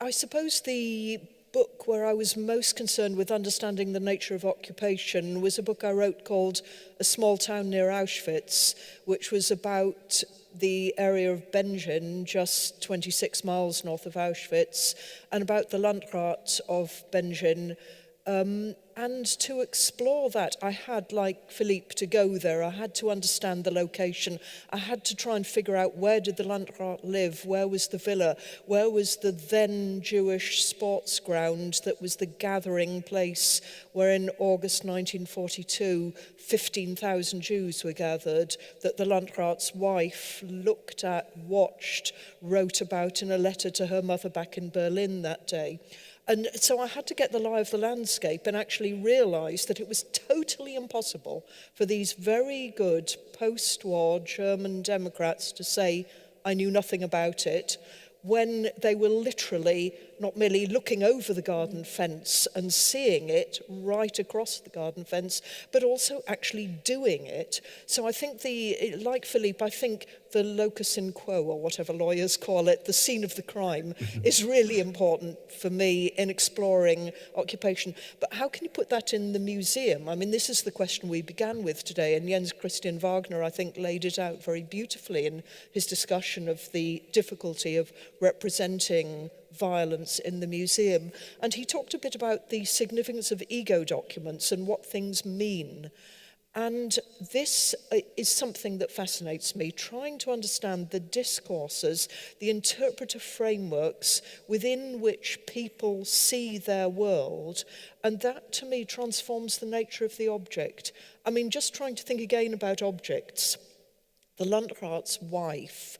I suppose the book where I was most concerned with understanding the nature of occupation was a book I wrote called A Small Town Near Auschwitz, which was about the area of Benjen, just 26 miles north of Auschwitz, and about the Landrat of Benjen. And to explore that, I had, like Philippe, to go there. I had to understand the location. I had to try and figure out, where did the Landrat live? Where was the villa? Where was the then Jewish sports ground that was the gathering place where in August 1942, 15,000 Jews were gathered, that the Landrat's wife looked at, watched, wrote about in a letter to her mother back in Berlin that day. And so I had to get the lie of the landscape and actually realize that it was totally impossible for these very good post-war German Democrats to say, I knew nothing about it, when they were literally not merely looking over the garden fence and seeing it right across the garden fence, but also actually doing it. So I think like Philippe, I think the locus in quo, or whatever lawyers call it, the scene of the crime, is really important for me in exploring occupation. But how can you put that in the museum? I mean, this is the question we began with today, and Jens Christian Wagner, I think, laid it out very beautifully in his discussion of the difficulty of representing violence in the museum. And he talked a bit about the significance of ego documents and what things mean. And this is something that fascinates me, trying to understand the discourses, the interpretive frameworks within which people see their world. And that, to me, transforms the nature of the object. I mean, just trying to think again about objects. The Landrat's wife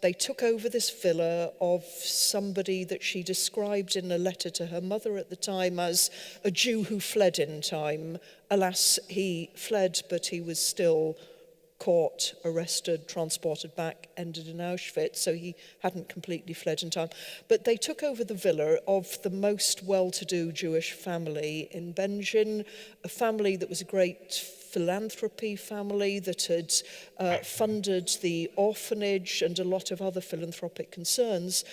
they took over this villa of somebody that she described in a letter to her mother at the time as a Jew who fled in time. Alas, he fled, but he was still caught, arrested, transported back, ended in Auschwitz, so he hadn't completely fled in time. But they took over the villa of the most well-to-do Jewish family in Benjen, a family that was a great philanthropy family that had funded the orphanage and a lot of other philanthropic concerns.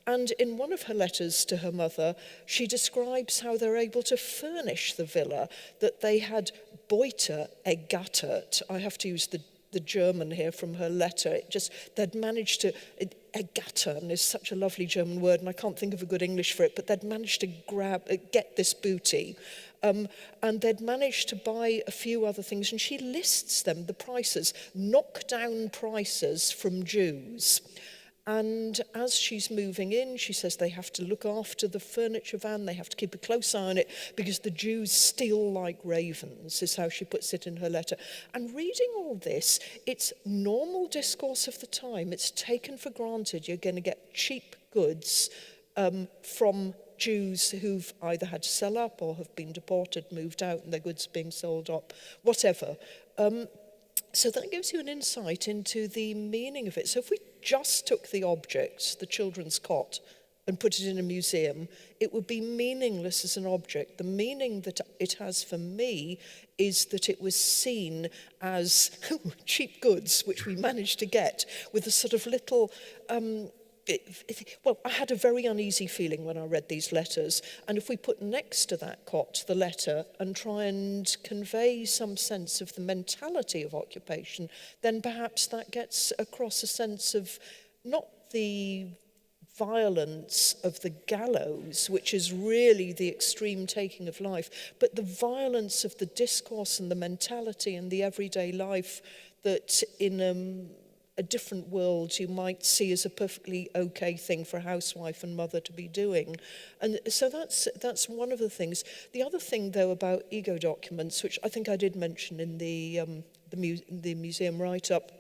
And in one of her letters to her mother, she describes how they're able to furnish the villa, that they had Beute ergattert. I have to use the German here from her letter. They'd managed to, ergattern is such a lovely German word, and I can't think of a good English for it, but they'd managed to get this booty. And they'd managed to buy a few other things, and she lists them, the prices, knockdown prices from Jews. And as she's moving in, she says they have to look after the furniture van, they have to keep a close eye on it, because the Jews steal like ravens, is how she puts it in her letter. And reading all this, it's normal discourse of the time. It's taken for granted you're going to get cheap goods from Jews who've either had to sell up or have been deported, moved out, and their goods being sold up, whatever. So that gives you an insight into the meaning of it. So if we just took the object, the children's cot, and put it in a museum, it would be meaningless as an object. The meaning that it has for me is that it was seen as cheap goods, which we managed to get with a sort of little... I had a very uneasy feeling when I read these letters, and if we put next to that cot the letter and try and convey some sense of the mentality of occupation, then perhaps that gets across a sense of not the violence of the gallows, which is really the extreme taking of life, but the violence of the discourse and the mentality and the everyday life that in a different world you might see as a perfectly okay thing for a housewife and mother to be doing. And so that's one of the things. The other thing, though, about ego documents, which I think I did mention in the museum write-up,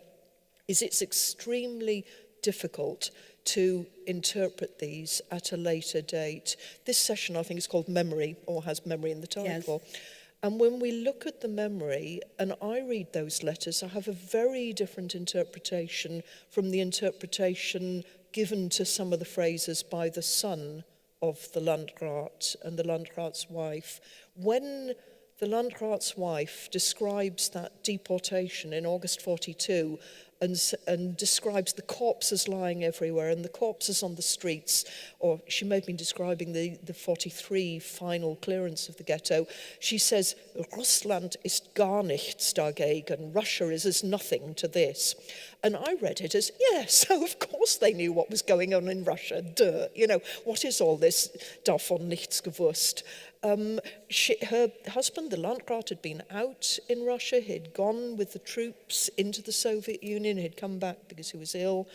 is it's extremely difficult to interpret these at a later date. This session, I think, is called Memory, or has memory in the title. Yes. And when we look at the memory, and I read those letters, I have a very different interpretation from the interpretation given to some of the phrases by the son of the Landrat and the Landrat's wife. When the Landrat's wife describes that deportation in August 42, and describes the corpses lying everywhere and the corpses on the streets, or she may have been describing the 43 final clearance of the ghetto. She says, Russland ist gar nichts dagegen, Russia is as nothing to this. And I read it as, yes, so of course they knew what was going on in Russia, duh. You know, what is all this, davon nichts gewusst? Her husband, the Landrat, had been out in Russia. He'd gone with the troops into the Soviet Union. He'd come back because he was ill.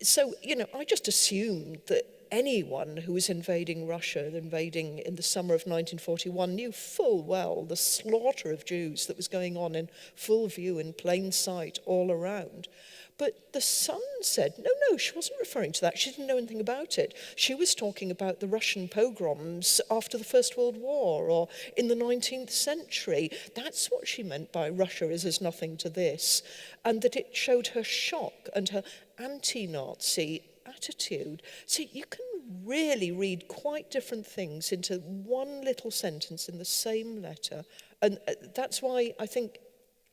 So, you know, I just assumed that anyone who was invading Russia, invading in the summer of 1941, knew full well the slaughter of Jews that was going on in full view, in plain sight, all around. But the son said, no, she wasn't referring to that. She didn't know anything about it. She was talking about the Russian pogroms after the First World War or in the 19th century. That's what she meant by Russia is as nothing to this. And that it showed her shock and her anti-Nazi attitude. So you can really read quite different things into one little sentence in the same letter. And that's why I think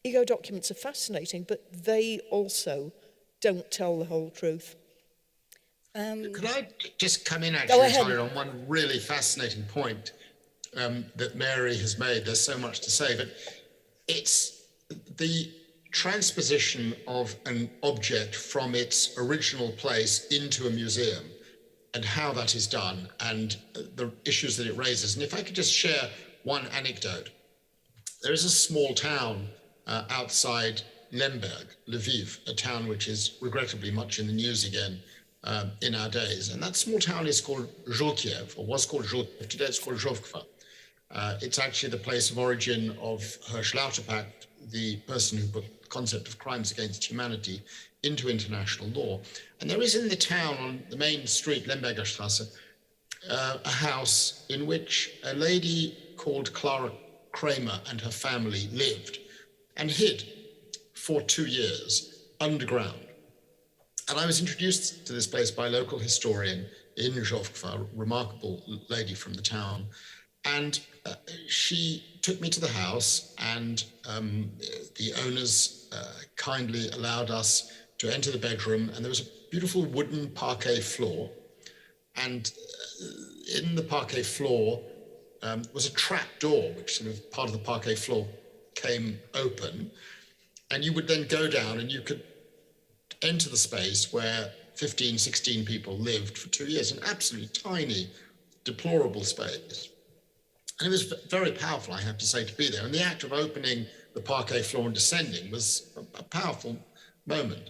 ego documents are fascinating, but they also don't tell the whole truth. Could I just come in actually, Torrie, on one really fascinating point that Mary has made? There's so much to say, but it's the transposition of an object from its original place into a museum and how that is done and the issues that it raises. And if I could just share one anecdote. There is a small town outside Lemberg, Lviv, a town which is regrettably much in the news again in our days. And that small town is called Żółkiew, or was called Żółkiew. Today it's called Żółkwa. It's actually the place of origin of Hersch Lauterpacht, the person who put the concept of crimes against humanity into international law. And there is in the town, on the main street, Lemberger Straße, a house in which a lady called Clara Kramer and her family lived and hid for 2 years underground. And I was introduced to this place by a local historian in Żółkwa, a remarkable lady from the town. And she took me to the house, and the owners kindly allowed us to enter the bedroom, and there was a beautiful wooden parquet floor. And in the parquet floor was a trap door, which sort of part of the parquet floor came open. And you would then go down and you could enter the space where 15, 16 people lived for 2 years, an absolutely tiny, deplorable space. And it was very powerful, I have to say, to be there. And the act of opening the parquet floor and descending was a powerful moment.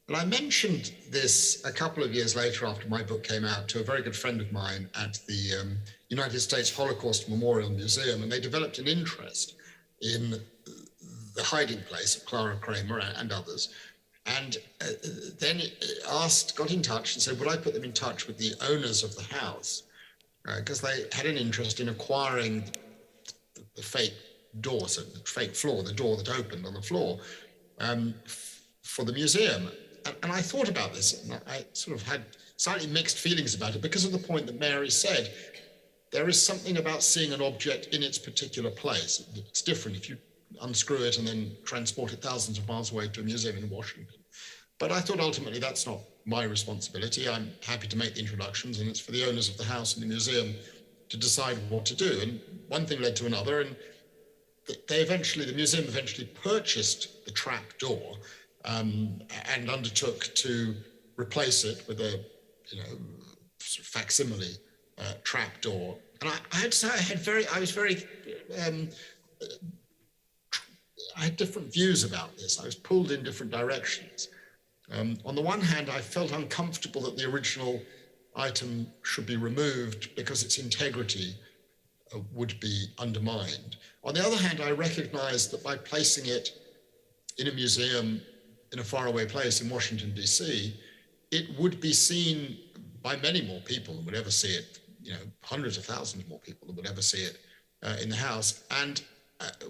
And I mentioned this a couple of years later after my book came out to a very good friend of mine at the United States Holocaust Memorial Museum, and they developed an interest in the hiding place of Clara Kramer and others. And then got in touch and said, would I put them in touch with the owners of the house? Because they had an interest in acquiring the fake door, so the fake floor, the door that opened on the floor, for the museum. And I thought about this, and I sort of had slightly mixed feelings about it because of the point that Mary said. There is something about seeing an object in its particular place. It's different if you unscrew it and then transport it thousands of miles away to a museum in Washington. But I thought ultimately that's not my responsibility. I'm happy to make the introductions, and it's for the owners of the house and the museum to decide what to do. And one thing led to another, and the museum eventually purchased the trap door and undertook to replace it with a sort of facsimile trap door. And I had to say I was very I had different views about this. I was pulled in different directions. On the one hand, I felt uncomfortable that the original item should be removed because its integrity would be undermined. On the other hand, I recognized that by placing it in a museum in a faraway place in Washington, D.C., it would be seen by many more people than would ever see it, you know, hundreds of thousands more people than would ever see it in the house. And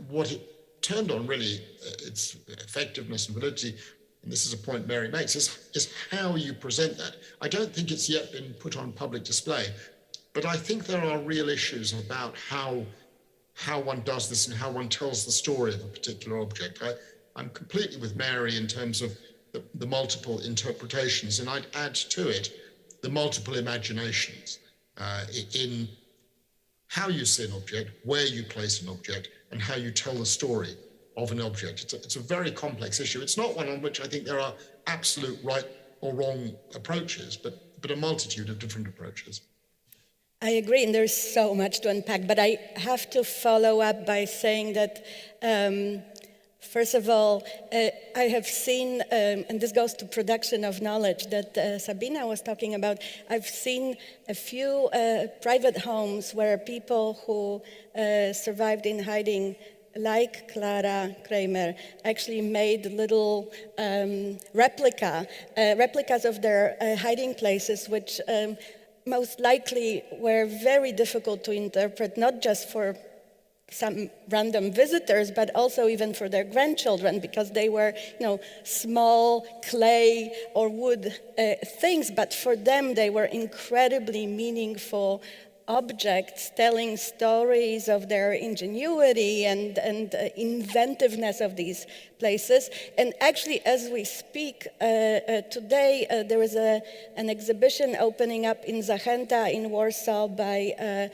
what it turned on really, its effectiveness and validity, and this is a point Mary makes, is how you present that. I don't think it's yet been put on public display, but I think there are real issues about how one does this and how one tells the story of a particular object. I'm completely with Mary in terms of the multiple interpretations, and I'd add to it the multiple imaginations in how you see an object, where you place an object, and how you tell the story of an object. It's a very complex issue. It's not one on which I think there are absolute right or wrong approaches, but a multitude of different approaches. I agree, and there's so much to unpack, but I have to follow up by saying that, first of all, I have seen, and this goes to production of knowledge that Sabina was talking about, I've seen a few private homes where people who survived in hiding, like Clara Kramer, actually made little replicas of their hiding places, which most likely were very difficult to interpret, not just for some random visitors, but also even for their grandchildren, because they were, you know, small clay or wood things, but for them they were incredibly meaningful objects telling stories of their ingenuity and inventiveness of these places. And actually, as we speak today, there is an exhibition opening up in Zachęta in Warsaw by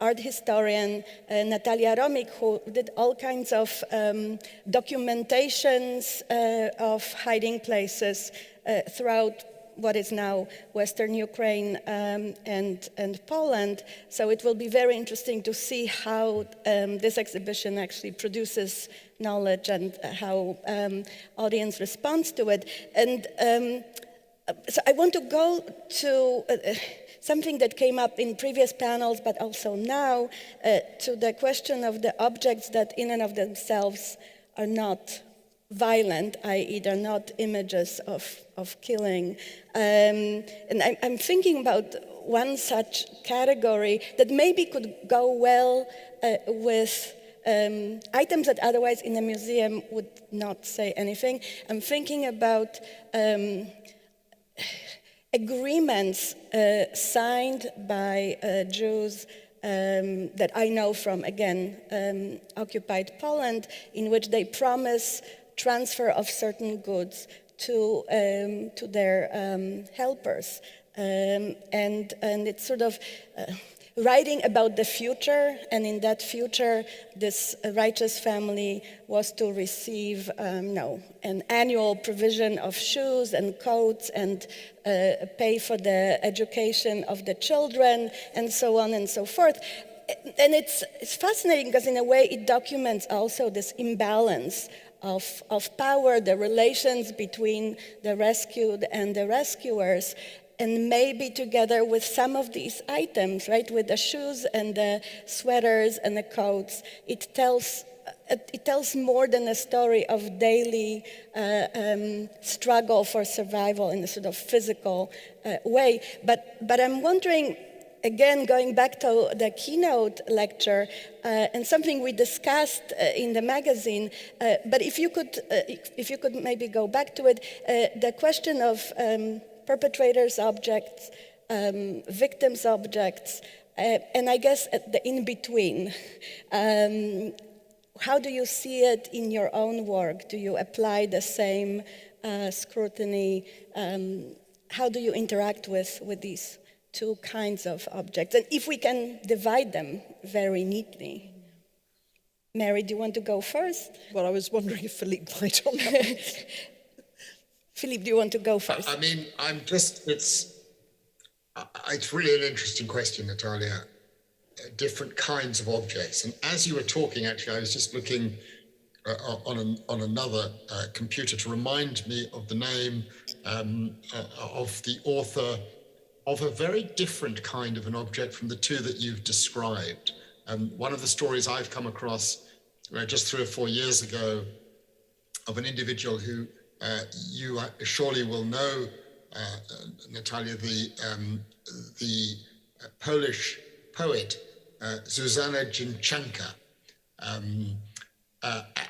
art historian Natalia Romik, who did all kinds of documentations of hiding places throughout what is now Western Ukraine and Poland. So it will be very interesting to see how this exhibition actually produces knowledge and how audience responds to it. And so I want to go to something that came up in previous panels, but also now, to the question of the objects that in and of themselves are not violent, i.e. they're not images of killing. And I'm thinking about one such category that maybe could go well with items that otherwise in a museum would not say anything. I'm thinking about agreements signed by Jews that I know from, again, occupied Poland, in which they promise transfer of certain goods to their helpers. And it's sort of writing about the future, and in that future, this righteous family was to receive an annual provision of shoes and coats and pay for the education of the children, and so on and so forth. And it's fascinating because in a way it documents also this imbalance of power, the relations between the rescued and the rescuers, and maybe together with some of these items, right, with the shoes and the sweaters and the coats, it tells more than a story of daily struggle for survival in a sort of physical way. But I'm wondering, again, going back to the keynote lecture, and something we discussed in the magazine, but if you could maybe go back to it, the question of perpetrators' objects, victims' objects, and I guess the in-between. How do you see it in your own work? Do you apply the same scrutiny? How do you interact with these two kinds of objects? And if we can divide them very neatly. Mary, do you want to go first? Well, I was wondering if Philippe might on that. Philippe, do you want to go first? I mean, it's really an interesting question, Natalia. Different kinds of objects. And as you were talking, actually, I was just looking on another computer to remind me of the name of the author of a very different kind of an object from the two that you've described. One of the stories I've come across just 3 or 4 years ago of an individual who you surely will know, Natalia, the Polish poet Zuzanna Zinchanka.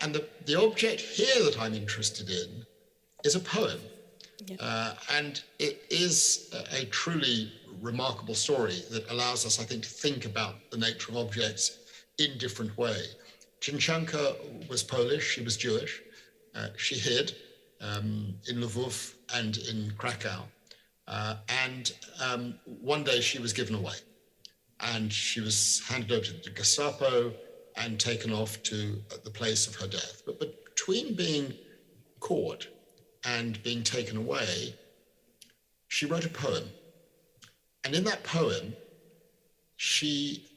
And the object here that I'm interested in is a poem. Yeah. And it is a truly remarkable story that allows us, I think, to think about the nature of objects in different ways. Zinchanka was Polish, she was Jewish. She hid in Lwów and in Krakow. And one day she was given away. And she was handed over to the Gestapo and taken off to the place of her death. But between being caught and being taken away, she wrote a poem. And in that poem, she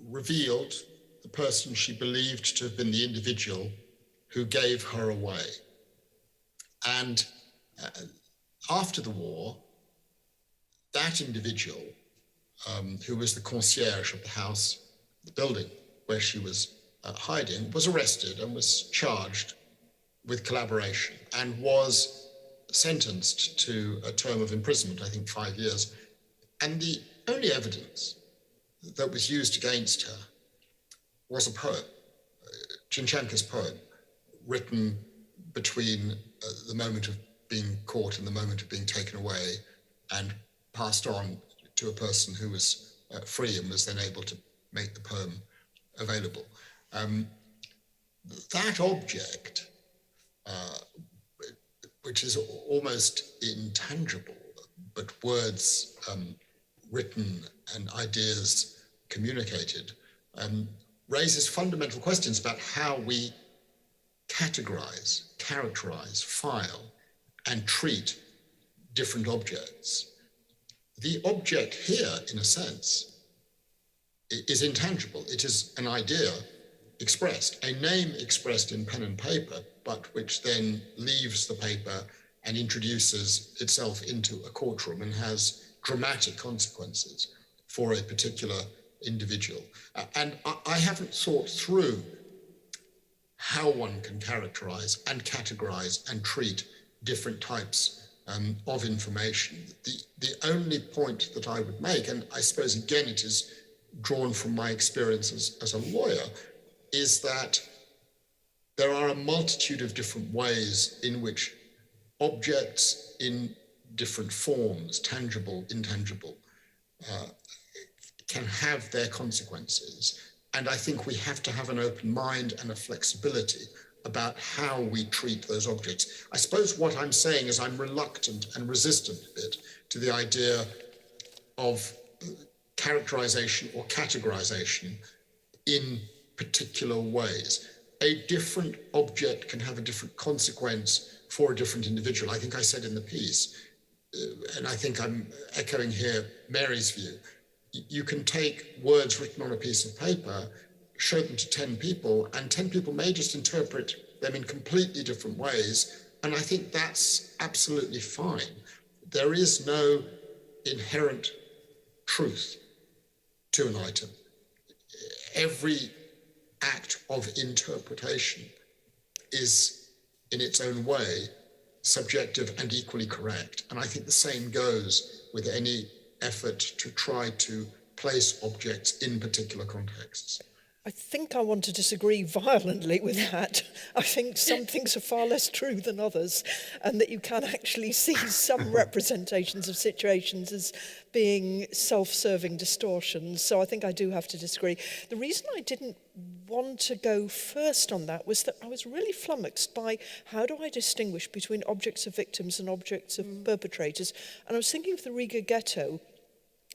revealed the person she believed to have been the individual who gave her away. And after the war, that individual, who was the concierge of the house, the building where she was hiding, was arrested and was charged with collaboration and was sentenced to a term of imprisonment, I think 5 years. And the only evidence that was used against her was a poem, Zinchanka's poem, written between the moment of being caught and the moment of being taken away and passed on to a person who was free and was then able to make the poem available. That object, which is almost intangible, but words written and ideas communicated, raises fundamental questions about how we categorize, characterize, file, and treat different objects. The object here, in a sense, is intangible. It is an idea expressed, a name expressed in pen and paper, but which then leaves the paper and introduces itself into a courtroom and has dramatic consequences for a particular individual. And I haven't thought through how one can characterize and categorize and treat different types of information. The only point that I would make, and I suppose again it is drawn from my experience as a lawyer, is that there are a multitude of different ways in which objects in different forms, tangible, intangible, can have their consequences. And I think we have to have an open mind and a flexibility about how we treat those objects. I suppose what I'm saying is I'm reluctant and resistant a bit to the idea of characterization or categorization in particular ways. A different object can have a different consequence for a different individual. I think I said in the piece, and I think I'm echoing here Mary's view, you can take words written on a piece of paper, show them to 10 people, and 10 people may just interpret them in completely different ways. And I think that's absolutely fine. There is no inherent truth to an item. Every act of interpretation is, in its own way, subjective and equally correct. And I think the same goes with any effort to try to place objects in particular contexts. I think I want to disagree violently with that. I think some things are far less true than others, and that you can actually see some representations of situations as being self-serving distortions. So I think I do have to disagree. The reason I didn't want to go first on that was that I was really flummoxed by how do I distinguish between objects of victims and objects of perpetrators. And I was thinking of the Riga ghetto,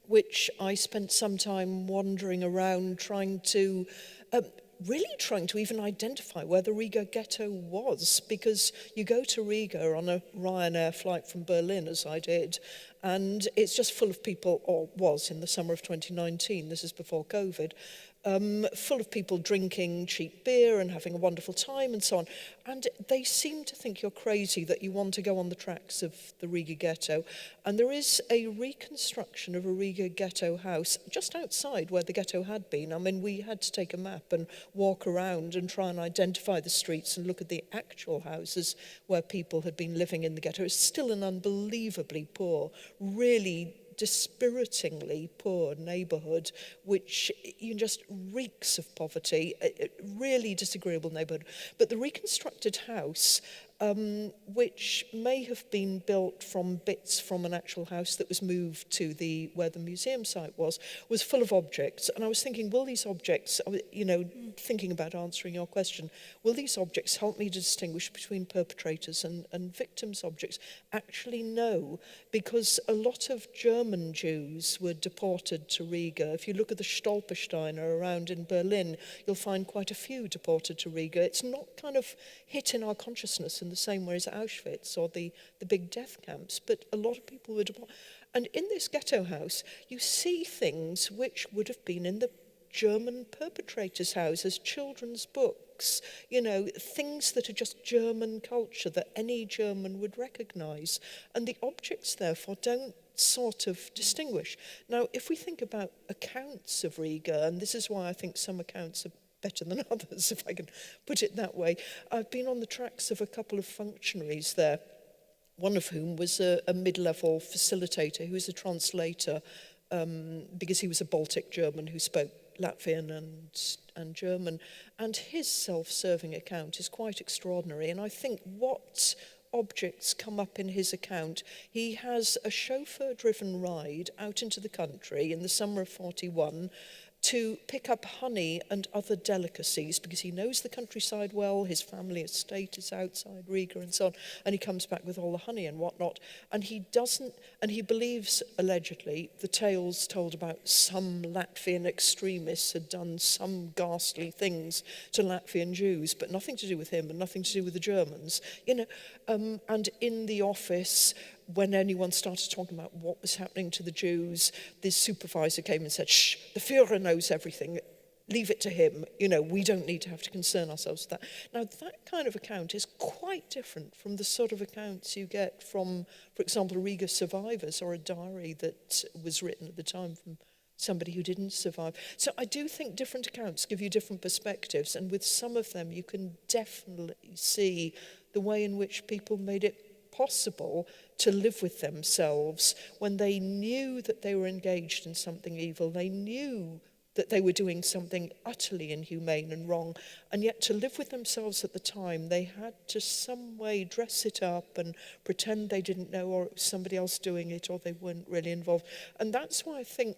which I spent some time wandering around trying to even identify where the Riga ghetto was, because you go to Riga on a Ryanair flight from Berlin, as I did, and it's just full of people, or was in the summer of 2019, this is before COVID, full of people drinking cheap beer and having a wonderful time and so on. And they seem to think you're crazy that you want to go on the tracks of the Riga ghetto. And there is a reconstruction of a Riga ghetto house just outside where the ghetto had been. I mean, we had to take a map and walk around and try and identify the streets and look at the actual houses where people had been living in the ghetto. It's still an unbelievably poor, really dispiritingly poor neighbourhood, which just reeks of poverty, a really disagreeable neighbourhood. But the reconstructed house, which may have been built from bits from an actual house that was moved to where the museum site was full of objects. And I was thinking, will these objects, thinking about answering your question, will these objects help me to distinguish between perpetrators and victims' objects? Actually, no, because a lot of German Jews were deported to Riga. If you look at the Stolpersteine around in Berlin, you'll find quite a few deported to Riga. It's not kind of hit in our consciousness in the same way as Auschwitz or the big death camps, but a lot of people were deported. And in this ghetto house, you see things which would have been in the German perpetrators' houses, children's books, things that are just German culture that any German would recognize. And the objects, therefore, don't sort of distinguish. Now, if we think about accounts of Riga, and this is why I think some accounts are better than others, if I can put it that way. I've been on the tracks of a couple of functionaries there, one of whom was a mid-level facilitator who was a translator because he was a Baltic German who spoke Latvian and German. And his self-serving account is quite extraordinary. And I think what objects come up in his account, he has a chauffeur-driven ride out into the country in the summer of 41 to pick up honey and other delicacies because he knows the countryside well, his family estate is outside Riga and so on, and he comes back with all the honey and whatnot. And he believes, allegedly, the tales told about some Latvian extremists had done some ghastly things to Latvian Jews, but nothing to do with him and nothing to do with the Germans. And in the office, when anyone started talking about what was happening to the Jews, the supervisor came and said, "Shh, the Führer knows everything, leave it to him, we don't need to have to concern ourselves with that." Now, that kind of account is quite different from the sort of accounts you get from, for example, Riga survivors or a diary that was written at the time from somebody who didn't survive. So I do think different accounts give you different perspectives, and with some of them you can definitely see the way in which people made it possible to live with themselves when they knew that they were engaged in something evil. They knew that they were doing something utterly inhumane and wrong, and yet to live with themselves at the time, they had to some way dress it up and pretend they didn't know, or it was somebody else doing it, or they weren't really involved. And that's why I think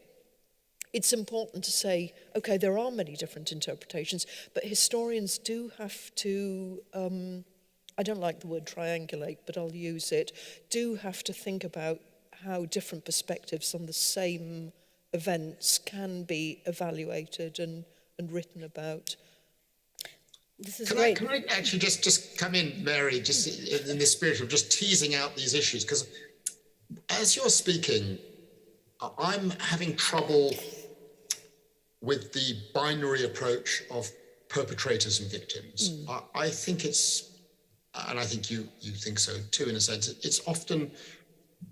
it's important to say, okay, there are many different interpretations, but historians do have to I don't like the word triangulate, but I'll use it, do have to think about how different perspectives on the same events can be evaluated and written about. This is great. Can I actually just come in, Mary, just in the spirit of just teasing out these issues? Because as you're speaking, I'm having trouble with the binary approach of perpetrators and victims. I think it's, and I think you think so too, in a sense, it's often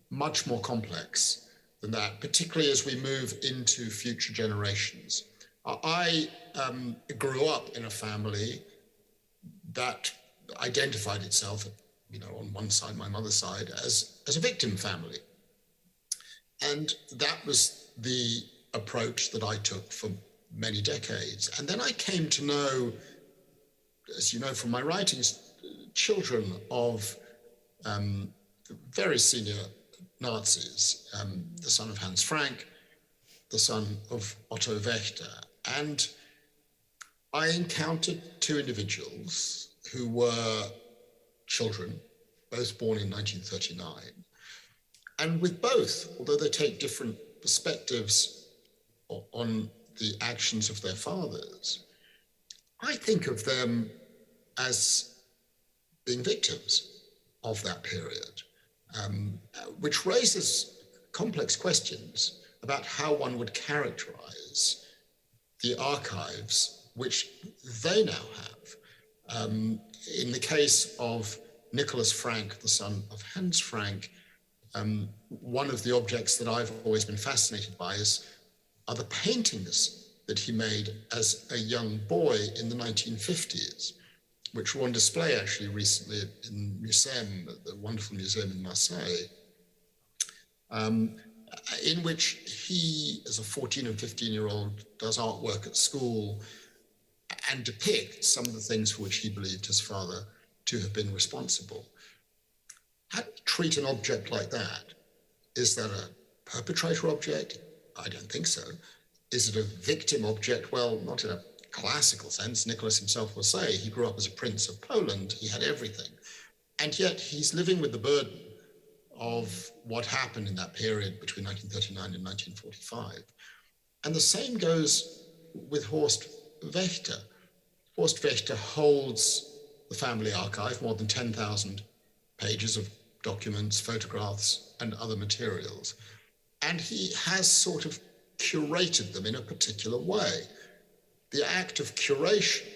much more complex than that, particularly as we move into future generations. I grew up in a family that identified itself, on one side, my mother's side, as a victim family. And that was the approach that I took for many decades. And then I came to know, as you know from my writings, children of very senior Nazis, the son of Hans Frank, the son of Otto Wächter. And I encountered two individuals who were children, both born in 1939. And with both, although they take different perspectives on the actions of their fathers, I think of them as being victims of that period, which raises complex questions about how one would characterize the archives which they now have. In the case of Nicholas Frank, the son of Hans Frank, one of the objects that I've always been fascinated by are the paintings that he made as a young boy in the 1950s, which were on display actually recently in Museum, the wonderful museum in Marseille, in which he, as a 14 and 15-year-old, does artwork at school and depicts some of the things for which he believed his father to have been responsible. How do you treat an object like that? Is that a perpetrator object? I don't think so. Is it a victim object? Well, not in a classical sense. Nicholas himself will say he grew up as a prince of Poland. He had everything. And yet he's living with the burden of what happened in that period between 1939 and 1945. And the same goes with Horst Wächter. Horst Wächter holds the family archive, more than 10,000 pages of documents, photographs, and other materials. And he has sort of curated them in a particular way. The act of curation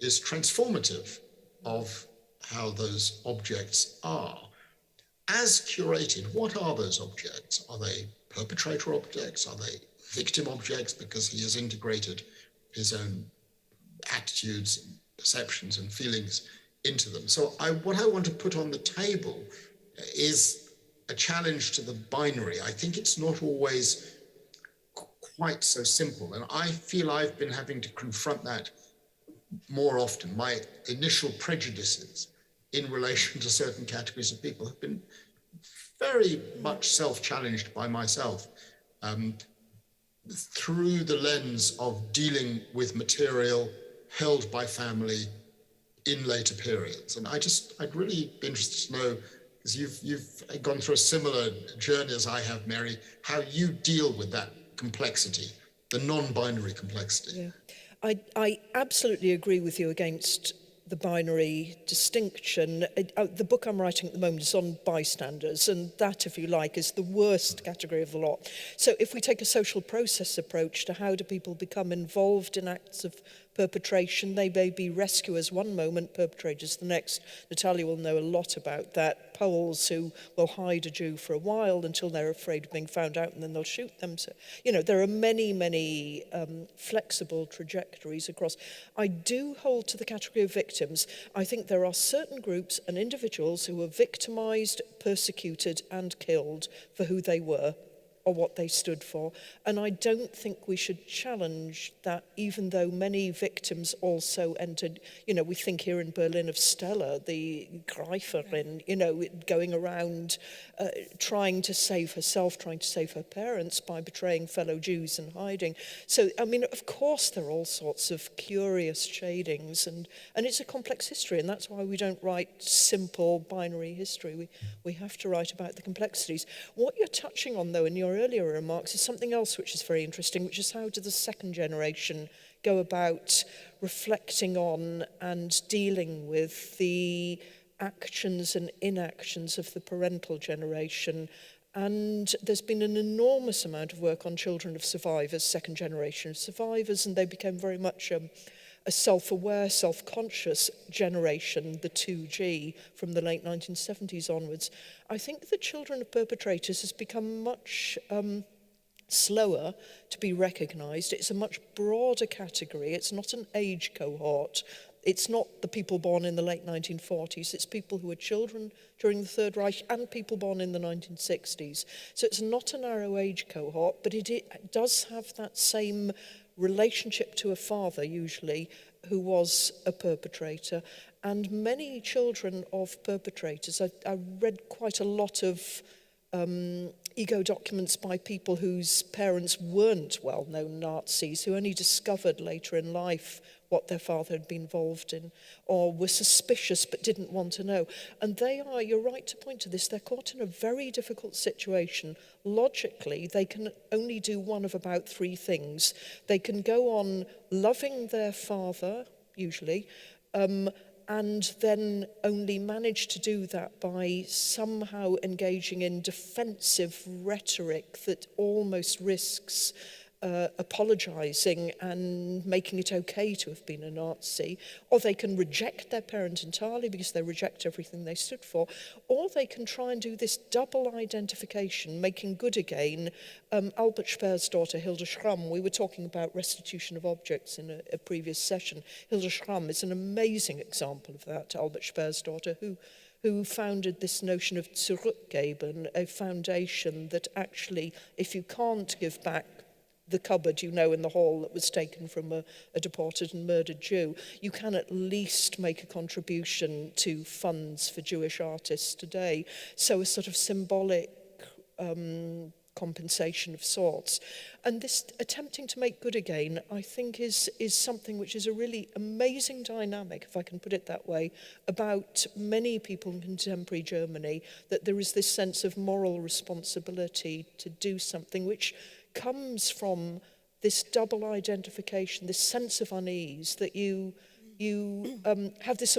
is transformative of how those objects are. As curated, what are those objects? Are they perpetrator objects? Are they victim objects because he has integrated his own attitudes, perceptions, and feelings into them? So what I want to put on the table is a challenge to the binary. I think it's not always quite so simple, and I feel I've been having to confront that more often. My initial prejudices in relation to certain categories of people have been very much self-challenged by myself through the lens of dealing with material held by family in later periods. And I'd really be interested to know, because you've gone through a similar journey as I have, Mary, how you deal with that complexity, the non-binary complexity. Yeah, I absolutely agree with you against the binary distinction. The book I'm writing at the moment is on bystanders, and that, if you like, is the worst category of the lot. So if we take a social process approach to how do people become involved in acts of perpetration, they may be rescuers one moment, perpetrators the next. Natalia will know a lot about that. Poles who will hide a Jew for a while until they're afraid of being found out, and then they'll shoot them. So, there are many flexible trajectories across. I do hold to the category of victims. I think there are certain groups and individuals who were victimized, persecuted, and killed for who they were or what they stood for. And I don't think we should challenge that, even though many victims also entered, we think here in Berlin of Stella, the Greiferin, going around trying to save herself, trying to save her parents by betraying fellow Jews and hiding. So, of course, there are all sorts of curious shadings, and it's a complex history, and that's why we don't write simple binary history. We have to write about the complexities. What you're touching on, though, in your earlier remarks is something else which is very interesting, which is how do the second generation go about reflecting on and dealing with the actions and inactions of the parental generation. And there's been an enormous amount of work on children of survivors, second generation survivors, and they became very much a self-aware, self-conscious generation, the 2G, from the late 1970s onwards. I think the children of perpetrators has become much slower to be recognised. It's a much broader category. It's not an age cohort. It's not the people born in the late 1940s. It's people who were children during the Third Reich and people born in the 1960s. So it's not a narrow age cohort, but it does have that same relationship to a father, usually, who was a perpetrator. And many children of perpetrators, I read quite a lot of ego documents by people whose parents weren't well-known Nazis, who only discovered later in life what their father had been involved in, or were suspicious but didn't want to know. And they are, you're right to point to this, they're caught in a very difficult situation. Logically, they can only do one of about three things. They can go on loving their father, usually, and then only manage to do that by somehow engaging in defensive rhetoric that almost risks apologising and making it okay to have been a Nazi, or they can reject their parent entirely because they reject everything they stood for, or they can try and do this double identification, making good again. Albert Speer's daughter, Hilde Schramm, we were talking about restitution of objects in a previous session. Hilde Schramm is an amazing example of that, Albert Speer's daughter, who founded this notion of Zurückgeben, a foundation that actually, if you can't give back the cupboard, in the hall that was taken from a deported and murdered Jew, you can at least make a contribution to funds for Jewish artists today. So a sort of symbolic compensation of sorts. And this attempting to make good again, I think, is something which is a really amazing dynamic, if I can put it that way, about many people in contemporary Germany, that there is this sense of moral responsibility to do something which comes from this double identification, this sense of unease, that you have this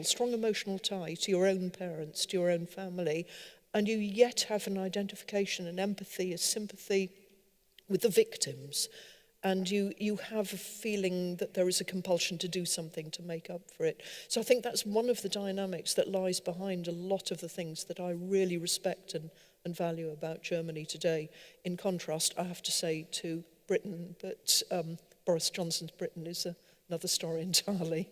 strong emotional tie to your own parents, to your own family, and you yet have an identification, an empathy, a sympathy with the victims. And you have a feeling that there is a compulsion to do something to make up for it. So I think that's one of the dynamics that lies behind a lot of the things that I really respect and value about Germany today. In contrast, I have to say, to Britain, but Boris Johnson's Britain is another story entirely.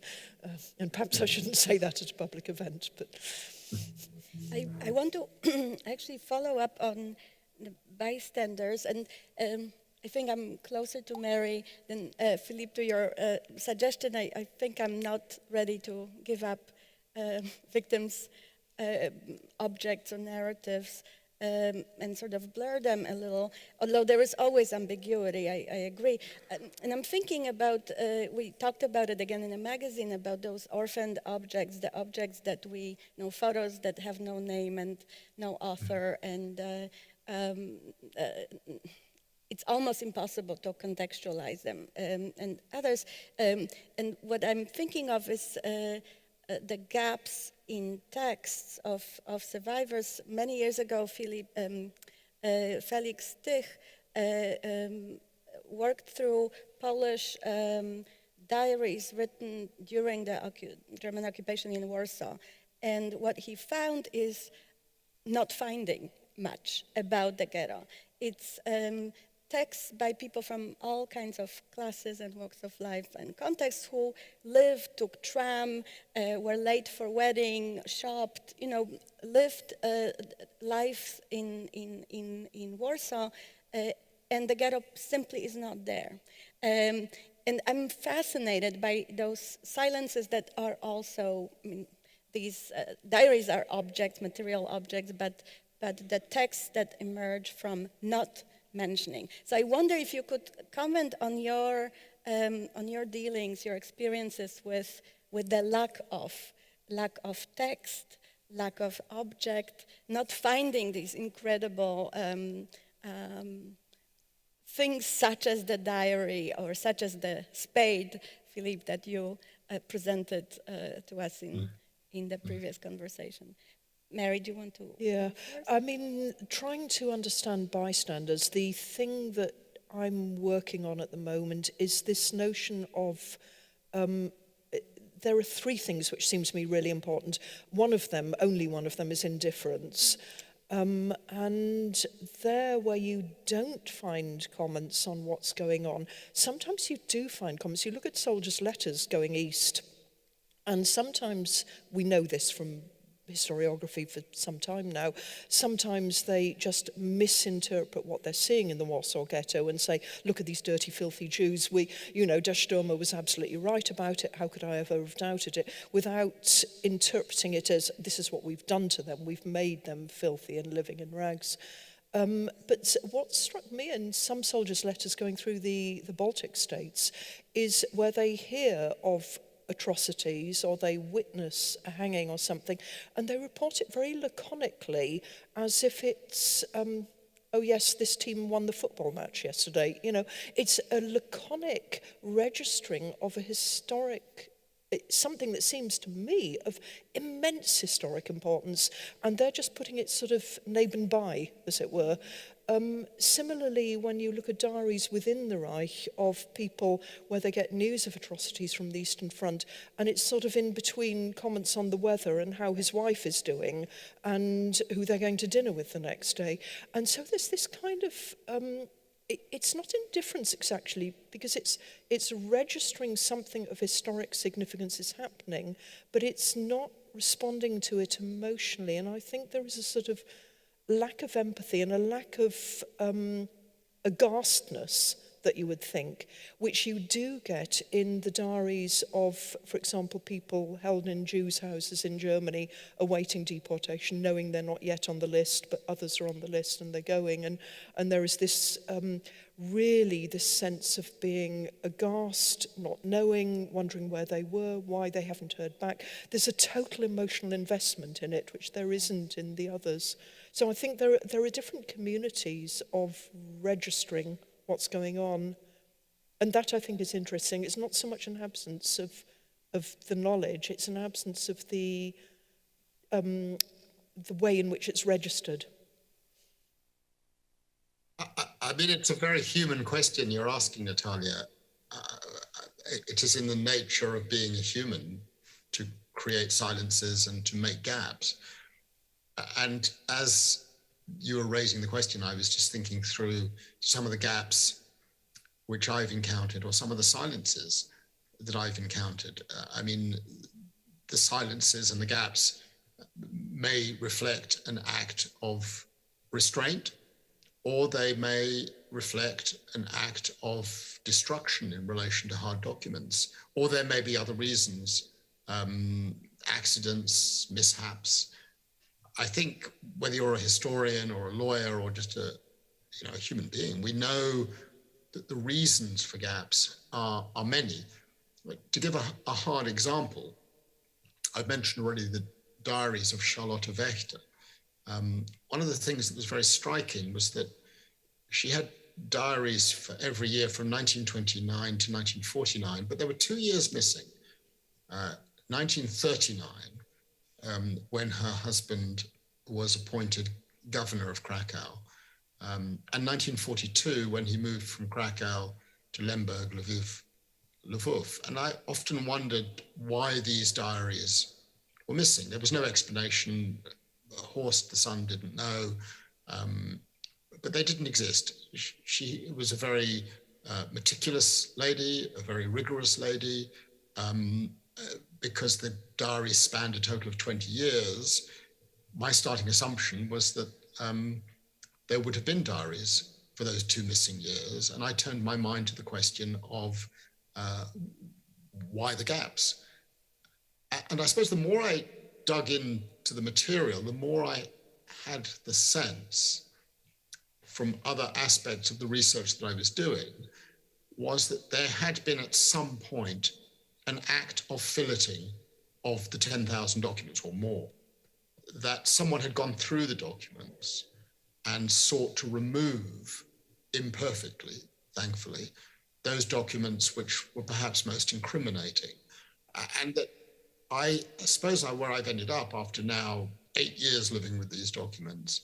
And perhaps I shouldn't say that at a public event, but... I want to actually follow up on the bystanders, and I think I'm closer to Mary than Philippe to your suggestion. I think I'm not ready to give up victims' objects or narratives and sort of blur them a little, although there is always ambiguity, I agree. And I'm thinking about, we talked about it again in a magazine, about those orphaned objects, the objects that we know, photos that have no name and no author, and it's almost impossible to contextualize them, and others. And what I'm thinking of is the gaps in texts of survivors. Many years ago, Felix Stich worked through Polish diaries written during the German occupation in Warsaw. And what he found is not finding much about the ghetto. It's texts by people from all kinds of classes and walks of life and contexts who lived, took tram, were late for wedding, shopped, lived life in Warsaw, and the ghetto simply is not there. And I'm fascinated by those silences that are also, these diaries are objects, material objects, but the texts that emerge from not mentioning. So I wonder if you could comment on your dealings, your experiences with the lack of text, lack of object, not finding these incredible things such as the diary or such as the spade, Philippe, that you presented to us in the previous conversation. Mary, do you want to? Yeah, trying to understand bystanders, the thing that I'm working on at the moment is this notion of, there are three things which seem to me really important. One of them, only one of them, is indifference. And there where you don't find comments on what's going on, sometimes you do find comments. You look at soldiers' letters going east, and sometimes we know this from historiography for some time now, sometimes they just misinterpret what they're seeing in the Warsaw Ghetto and say, look at these dirty, filthy Jews. Der Stürmer was absolutely right about it. How could I ever have doubted it? Without interpreting it as, this is what we've done to them. We've made them filthy and living in rags. But what struck me in some soldiers' letters going through the Baltic states is where they hear of atrocities or they witness a hanging or something, and they report it very laconically as if it's, oh yes, this team won the football match yesterday. It's a laconic registering of a historic something that seems to me of immense historic importance, and they're just putting it sort of nebenbei, as it were. Similarly, when you look at diaries within the Reich of people where they get news of atrocities from the Eastern Front, and it's sort of in between comments on the weather and how his wife is doing and who they're going to dinner with the next day. And so there's this kind of, it's not indifference actually, because it's registering something of historic significance is happening, but it's not responding to it emotionally. And I think there is a sort of lack of empathy and a lack of aghastness that you would think, which you do get in the diaries of, for example, people held in Jews' houses in Germany awaiting deportation, knowing they're not yet on the list, but others are on the list and they're going. And there is this really this sense of being aghast, not knowing, wondering where they were, why they haven't heard back. There's a total emotional investment in it, which there isn't in the others. So I think there are different communities of registering what's going on. And that, I think, is interesting. It's not so much an absence of the knowledge, it's an absence of the way in which it's registered. I mean, it's a very human question you're asking, Natalia. It is in the nature of being a human to create silences and to make gaps. And as you were raising the question, I was just thinking through some of the gaps which I've encountered, or some of the silences that I've encountered. I mean, the silences and the gaps may reflect an act of restraint, or they may reflect an act of destruction in relation to hard documents, or there may be other reasons, accidents, mishaps. I think whether you're a historian or a lawyer or just a human being, we know that the reasons for gaps are many. To give a hard example, I've mentioned already the diaries of Charlotte Wächter. One of the things that was very striking was that she had diaries for every year from 1929 to 1949, but there were 2 years missing. 1939, when her husband was appointed governor of Krakow, and 1942, when he moved from Krakow to Lemberg, Lvov. And I often wondered why these diaries were missing. There was no explanation. Horst, the son, didn't know, but they didn't exist. She was a very meticulous lady, a very rigorous lady. Because the diaries spanned a total of 20 years, my starting assumption was that there would have been diaries for those 2 missing years. And I turned my mind to the question of why the gaps? And I suppose the more I dug into the material, the more I had the sense from other aspects of the research that I was doing was that there had been at some point an act of filleting of the 10,000 documents or more, that someone had gone through the documents and sought to remove imperfectly, thankfully, those documents which were perhaps most incriminating. And that I suppose where I've ended up after now 8 years living with these documents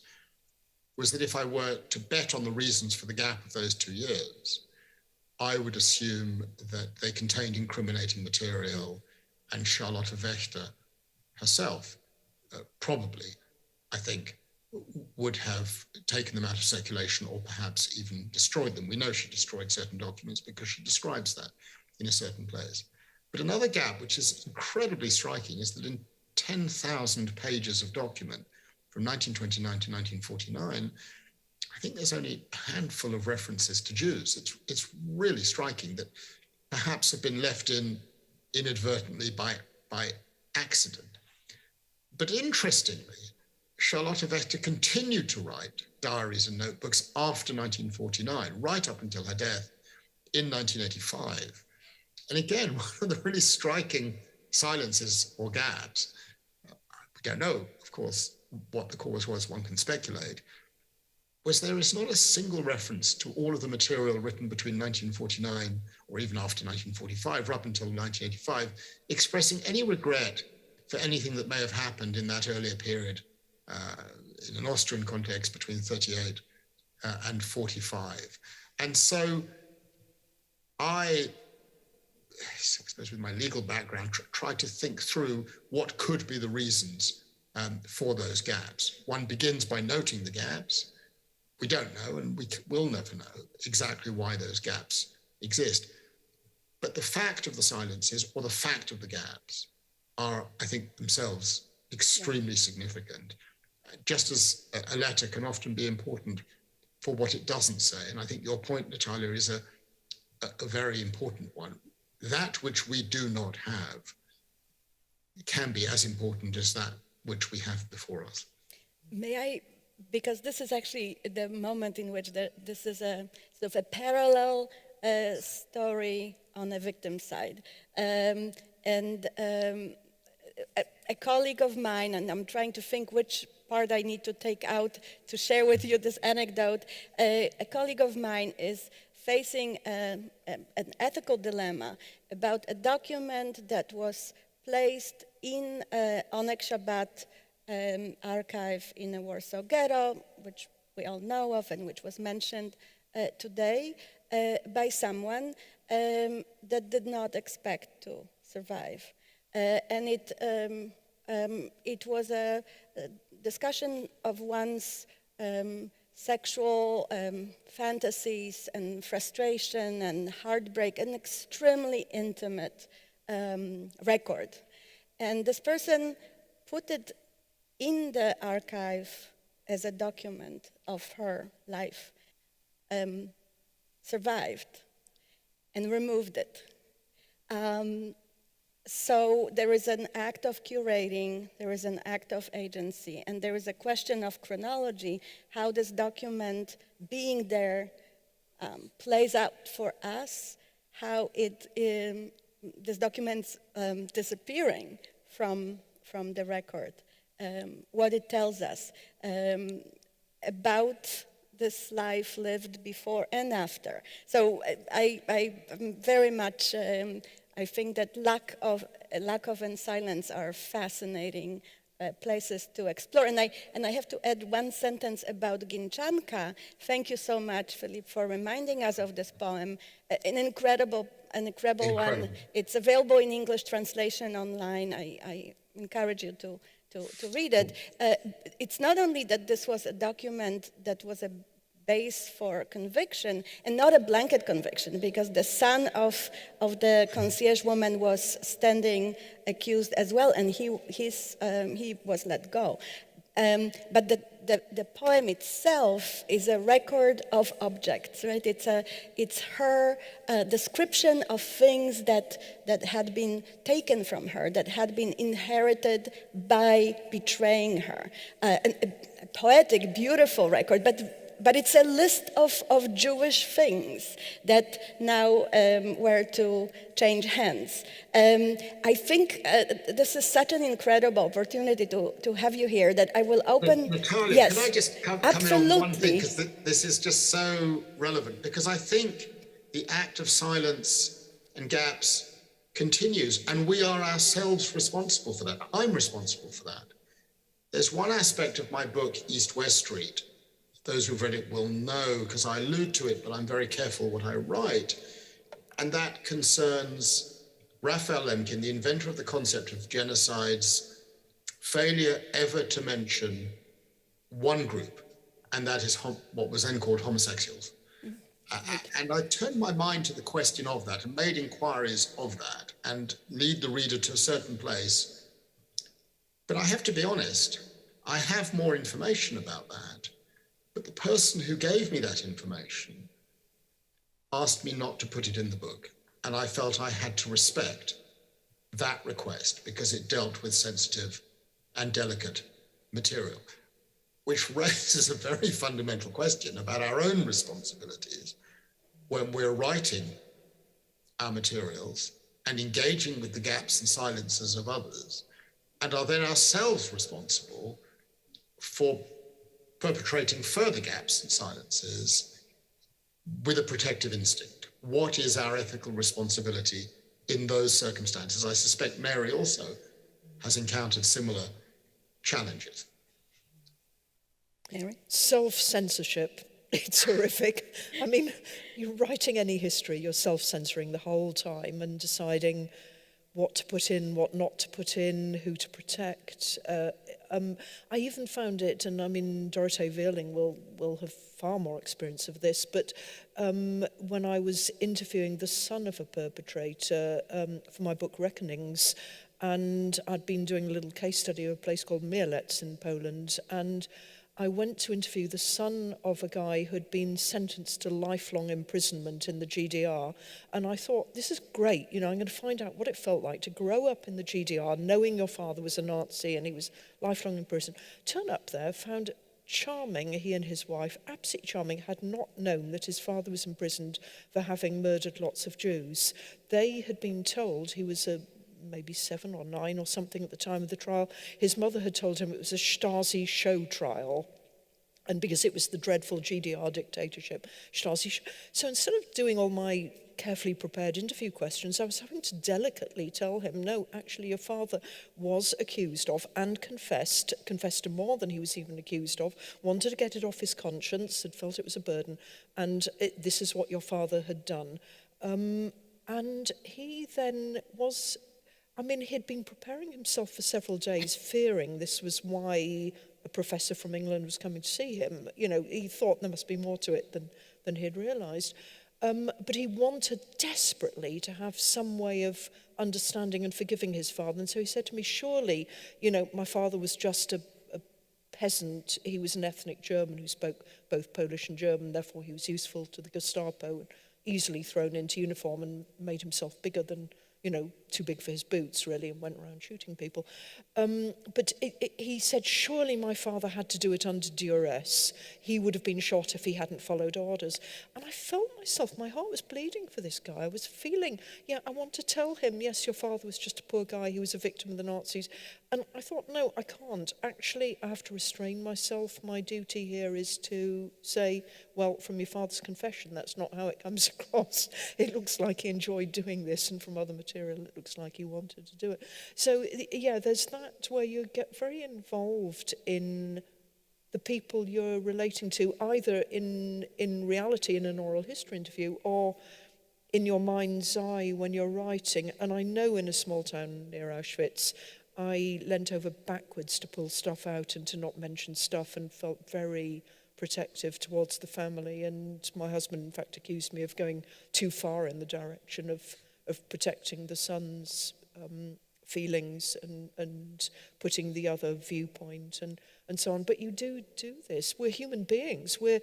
was that if I were to bet on the reasons for the gap of those 2 years, I would assume that they contained incriminating material, and Charlotte Wächter herself probably, I think, would have taken them out of circulation or perhaps even destroyed them. We know she destroyed certain documents because she describes that in a certain place. But another gap, which is incredibly striking, is that in 10,000 pages of document from 1929 to 1949, I think there's only a handful of references to Jews. It's really striking that perhaps have been left in inadvertently by accident. But interestingly, Charlotte Wächter continued to write diaries and notebooks after 1949, right up until her death in 1985. And again, one of the really striking silences or gaps, we don't know, of course, what the cause was, one can speculate, was there is not a single reference to all of the material written between 1949 or even after 1945, or up until 1985, expressing any regret for anything that may have happened in that earlier period in an Austrian context between 38 and 45. And so I suppose with my legal background, tried to think through what could be the reasons for those gaps. One begins by noting the gaps. We don't know, and we will never know exactly why those gaps exist. But the fact of the silences or the fact of the gaps are, I think, themselves extremely significant. Just as a letter can often be important for what it doesn't say. And I think your point, Natalia, is a very important one. That which we do not have can be as important as that which we have before us. May I, because this is actually the moment in which this is a sort of a parallel story on a victim side. A colleague of mine, and I'm trying to think which part I need to take out to share with you this anecdote. A colleague of mine is facing an ethical dilemma about a document that was placed in Onek Shabbat archive in a Warsaw ghetto, which we all know of and which was mentioned today by someone that did not expect to survive. And it was a discussion of one's sexual fantasies and frustration and heartbreak, an extremely intimate record. And this person put it in the archive as a document of her life, survived and removed it. So there is an act of curating, there is an act of agency, and there is a question of chronology, how this document being there plays out for us, how this document's disappearing from the record, what it tells us about this life lived before and after. So I very much, I think that lack of and silence are fascinating places to explore. And I have to add one sentence about Ginczanka. Thank you so much, Philippe, for reminding us of this poem. An incredible one. It's available in English translation online. I encourage you to read it. It's not only that this was a document that was a base for conviction, and not a blanket conviction, because the son of the concierge woman was standing accused as well, and he was let go. But the poem itself is a record of objects, right? It's her description of things that had been taken from her, that had been inherited by betraying her. A poetic, beautiful record, but it's a list of Jewish things that now were to change hands. I think this is such an incredible opportunity to have you here that I will open. Natalia, yes, can I just come absolutely. in on one thing, because this is just so relevant, because I think the act of silence and gaps continues, and we are ourselves responsible for that. I'm responsible for that. There's one aspect of my book, East-West Street. Those who've read it will know, because I allude to it, but I'm very careful what I write. And that concerns Raphael Lemkin, the inventor of the concept of genocide's failure ever to mention one group, and that is what was then called homosexuals. And I turned my mind to the question of that and made inquiries of that and lead the reader to a certain place. But I have to be honest, I have more information about that. But the person who gave me that information asked me not to put it in the book. And I felt I had to respect that request because it dealt with sensitive and delicate material, which raises a very fundamental question about our own responsibilities when we're writing our materials and engaging with the gaps and silences of others, and are then ourselves responsible for perpetrating further gaps and silences with a protective instinct. What is our ethical responsibility in those circumstances? I suspect Mary also has encountered similar challenges. Mary? Self-censorship. It's horrific. I mean, you're writing any history, you're self-censoring the whole time and deciding what to put in, what not to put in, who to protect. I even found it, and I mean, Dorothee Veerling will have far more experience of this, but when I was interviewing the son of a perpetrator for my book Reckonings, and I'd been doing a little case study of a place called Mielec in Poland, and I went to interview the son of a guy who'd been sentenced to lifelong imprisonment in the GDR. And I thought, this is great. You know, I'm going to find out what it felt like to grow up in the GDR, knowing your father was a Nazi and he was lifelong in prison. Turn up there, found charming, he and his wife, absolutely charming, had not known that his father was imprisoned for having murdered lots of Jews. They had been told he was maybe 7 or 9 or something at the time of the trial. His mother had told him it was a Stasi show trial, and because it was the dreadful GDR dictatorship, Stasi show. So instead of doing all my carefully prepared interview questions, I was having to delicately tell him, no, actually your father was accused of and confessed to more than he was even accused of, wanted to get it off his conscience, had felt it was a burden, and this is what your father had done. And he then was, I mean, he'd been preparing himself for several days, fearing this was why a professor from England was coming to see him. You know, he thought there must be more to it than he'd realised. But he wanted desperately to have some way of understanding and forgiving his father. And so he said to me, surely, you know, my father was just a peasant. He was an ethnic German who spoke both Polish and German, therefore he was useful to the Gestapo, and easily thrown into uniform and made himself bigger than, you know, too big for his boots, really, and went around shooting people. But he said, surely my father had to do it under duress. He would have been shot if he hadn't followed orders. And I felt myself, my heart was bleeding for this guy. I was feeling, yeah, I want to tell him, yes, your father was just a poor guy. He was a victim of the Nazis. And I thought, no, I can't. Actually, I have to restrain myself. My duty here is to say, well, from your father's confession, that's not how it comes across. It looks like he enjoyed doing this, and from other material, it looks like he wanted to do it. So, yeah, there's that where you get very involved in the people you're relating to, either in reality in an oral history interview or in your mind's eye when you're writing. And I know in a small town near Auschwitz, I leant over backwards to pull stuff out and to not mention stuff, and felt very protective towards the family. And my husband, in fact, accused me of going too far in the direction of protecting the son's feelings and putting the other viewpoint and so on. But you do this. We're human beings. We're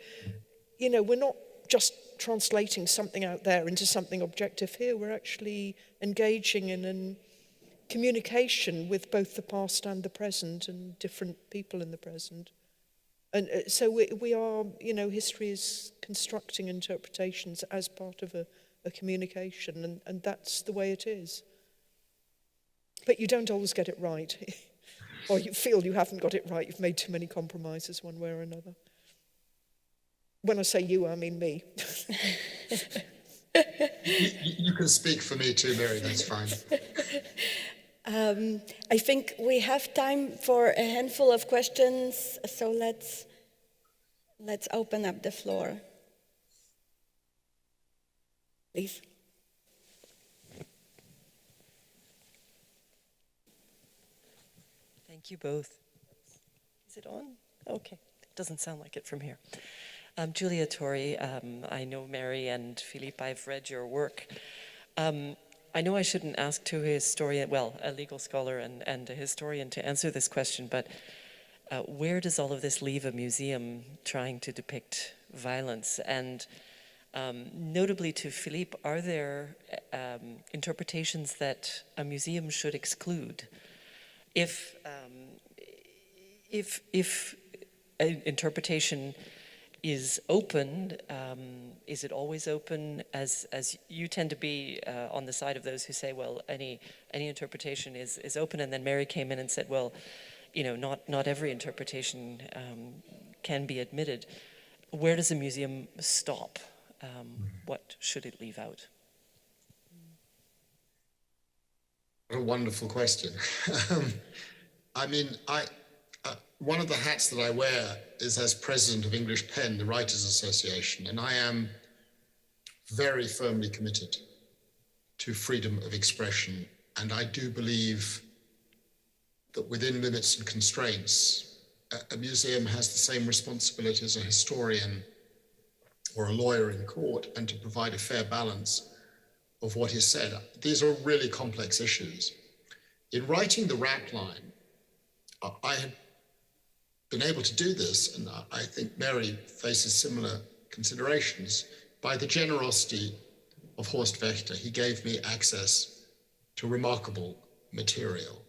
not just translating something out there into something objective here. We're actually engaging in communication with both the past and the present, and different people in the present. And so we are, history is constructing interpretations as part of a communication, and that's the way it is. But you don't always get it right. Or you feel you haven't got it right, you've made too many compromises one way or another. When I say you, I mean me. You can speak for me too, Mary, that's fine. I think we have time for a handful of questions, so let's open up the floor. Please. Thank you both. Is it on? Okay. Doesn't sound like it from here. Julia Torrie, I know Mary and Philippe, I've read your work. I know I shouldn't ask a historian, well, a legal scholar and a historian to answer this question, but where does all of this leave a museum trying to depict violence? And notably to Philippe, are there interpretations that a museum should exclude? If an interpretation is open, is it always open? As you tend to be on the side of those who say, well, any interpretation is open, and then Mary came in and said, well, not every interpretation can be admitted. Where does a museum stop? What should it leave out? What a wonderful question. I mean, one of the hats that I wear is as president of English PEN, the Writers Association, and I am very firmly committed to freedom of expression. And I do believe that within limits and constraints, a museum has the same responsibility as a historian or a lawyer in court, and to provide a fair balance of what is said. These are really complex issues. In writing the RAT line, I have been able to do this, and I think Mary faces similar considerations, by the generosity of Horst Wächter. He gave me access to remarkable material.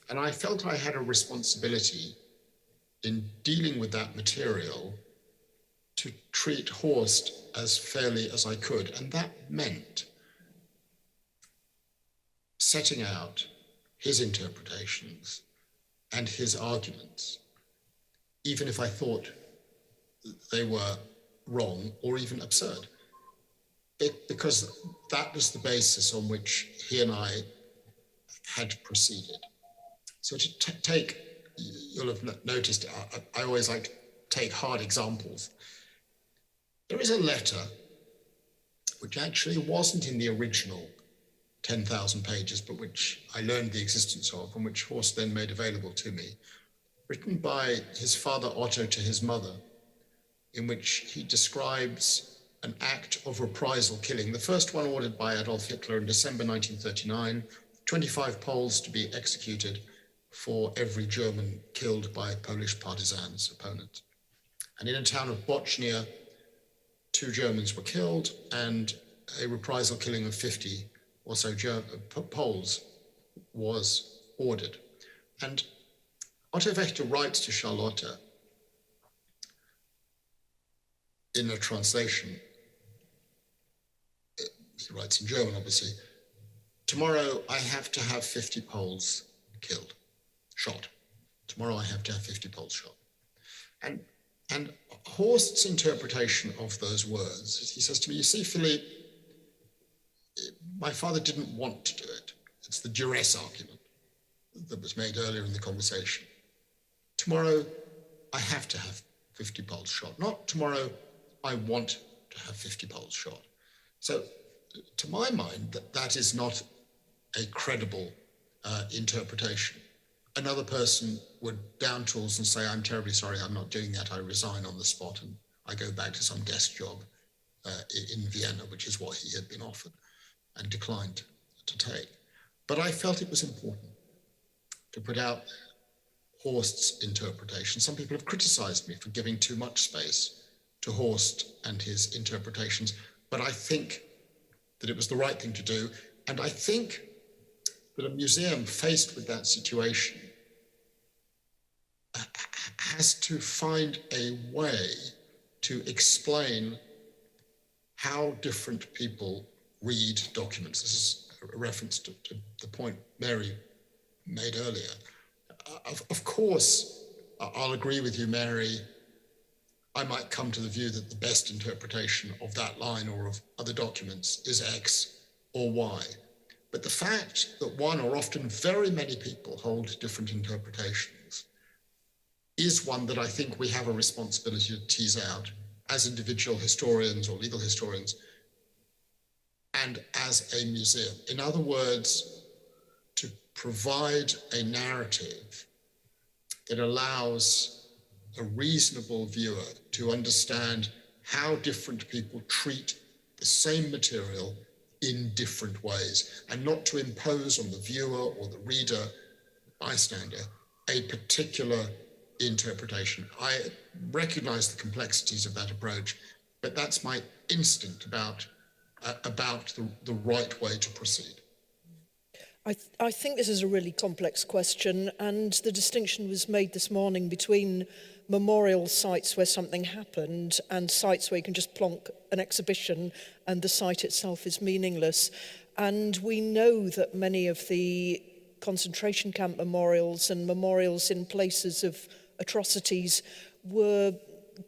And I felt I had a responsibility in dealing with that material to treat Horst as fairly as I could. And that meant setting out his interpretations and his arguments, even if I thought they were wrong or even absurd, because that was the basis on which he and I had proceeded. So to take, you'll have noticed, I always like to take hard examples. There is a letter which actually wasn't in the original 10,000 pages, but which I learned the existence of, and which Horst then made available to me, written by his father Otto to his mother, in which he describes an act of reprisal killing, the first one ordered by Adolf Hitler in December 1939, 25 Poles to be executed for every German killed by Polish partisans, opponents. And in a town of Bochnia, 2 Germans were killed, and a reprisal killing of 50 or so Poles was ordered. And Otto Wächter writes to Charlotte in a translation, he writes in German obviously, tomorrow I have to have 50 Poles killed, shot. Tomorrow I have to have 50 Poles shot. And Horst's interpretation of those words, he says to me, you see, Philippe, my father didn't want to do it. It's the duress argument that was made earlier in the conversation. Tomorrow, I have to have 50 Poles shot. Not tomorrow, I want to have 50 Poles shot. So, to my mind, that is not a credible interpretation. Another person would down tools and say, I'm terribly sorry, I'm not doing that. I resign on the spot and I go back to some desk job in Vienna, which is what he had been offered and declined to take. But I felt it was important to put out Horst's interpretation. Some people have criticized me for giving too much space to Horst and his interpretations, but I think that it was the right thing to do. And I think that a museum faced with that situation has to find a way to explain how different people read documents. This is a reference to the point Mary made earlier. Of course, I'll agree with you, Mary. I might come to the view that the best interpretation of that line or of other documents is X or Y. But the fact that one or often very many people hold different interpretations is one that I think we have a responsibility to tease out as individual historians or legal historians and as a museum. In other words, to provide a narrative that allows a reasonable viewer to understand how different people treat the same material in different ways, and not to impose on the viewer or the reader, bystander, a particular interpretation. I recognize the complexities of that approach, but that's my instinct about the right way to proceed. I think this is a really complex question, and the distinction was made this morning between memorial sites where something happened and sites where you can just plonk an exhibition and the site itself is meaningless. And we know that many of the concentration camp memorials and memorials in places of atrocities were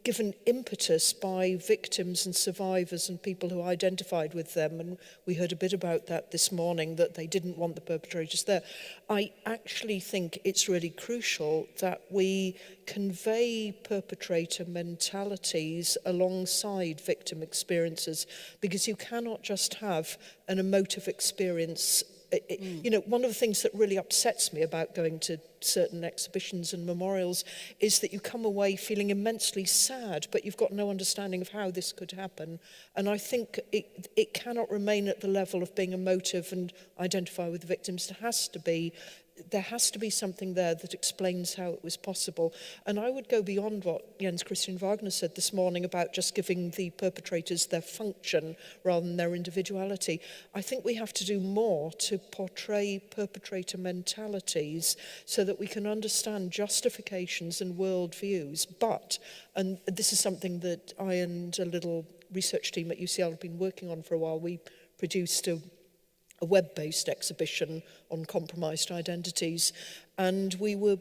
given impetus by victims and survivors and people who identified with them, and we heard a bit about that this morning, that they didn't want the perpetrators there. I actually think it's really crucial that we convey perpetrator mentalities alongside victim experiences, because you cannot just have an emotive experience. You know, one of the things that really upsets me about going to certain exhibitions and memorials is that you come away feeling immensely sad, but you've got no understanding of how this could happen. And I think it cannot remain at the level of being emotive and identify with the victims. There has to be something there that explains how it was possible. And I would go beyond what Jens Christian Wagner said this morning about just giving the perpetrators their function rather than their individuality. I think we have to do more to portray perpetrator mentalities so that we can understand justifications and worldviews. But, and this is something that I and a little research team at UCL have been working on for a while, we produced a web-based exhibition on compromised identities, and we were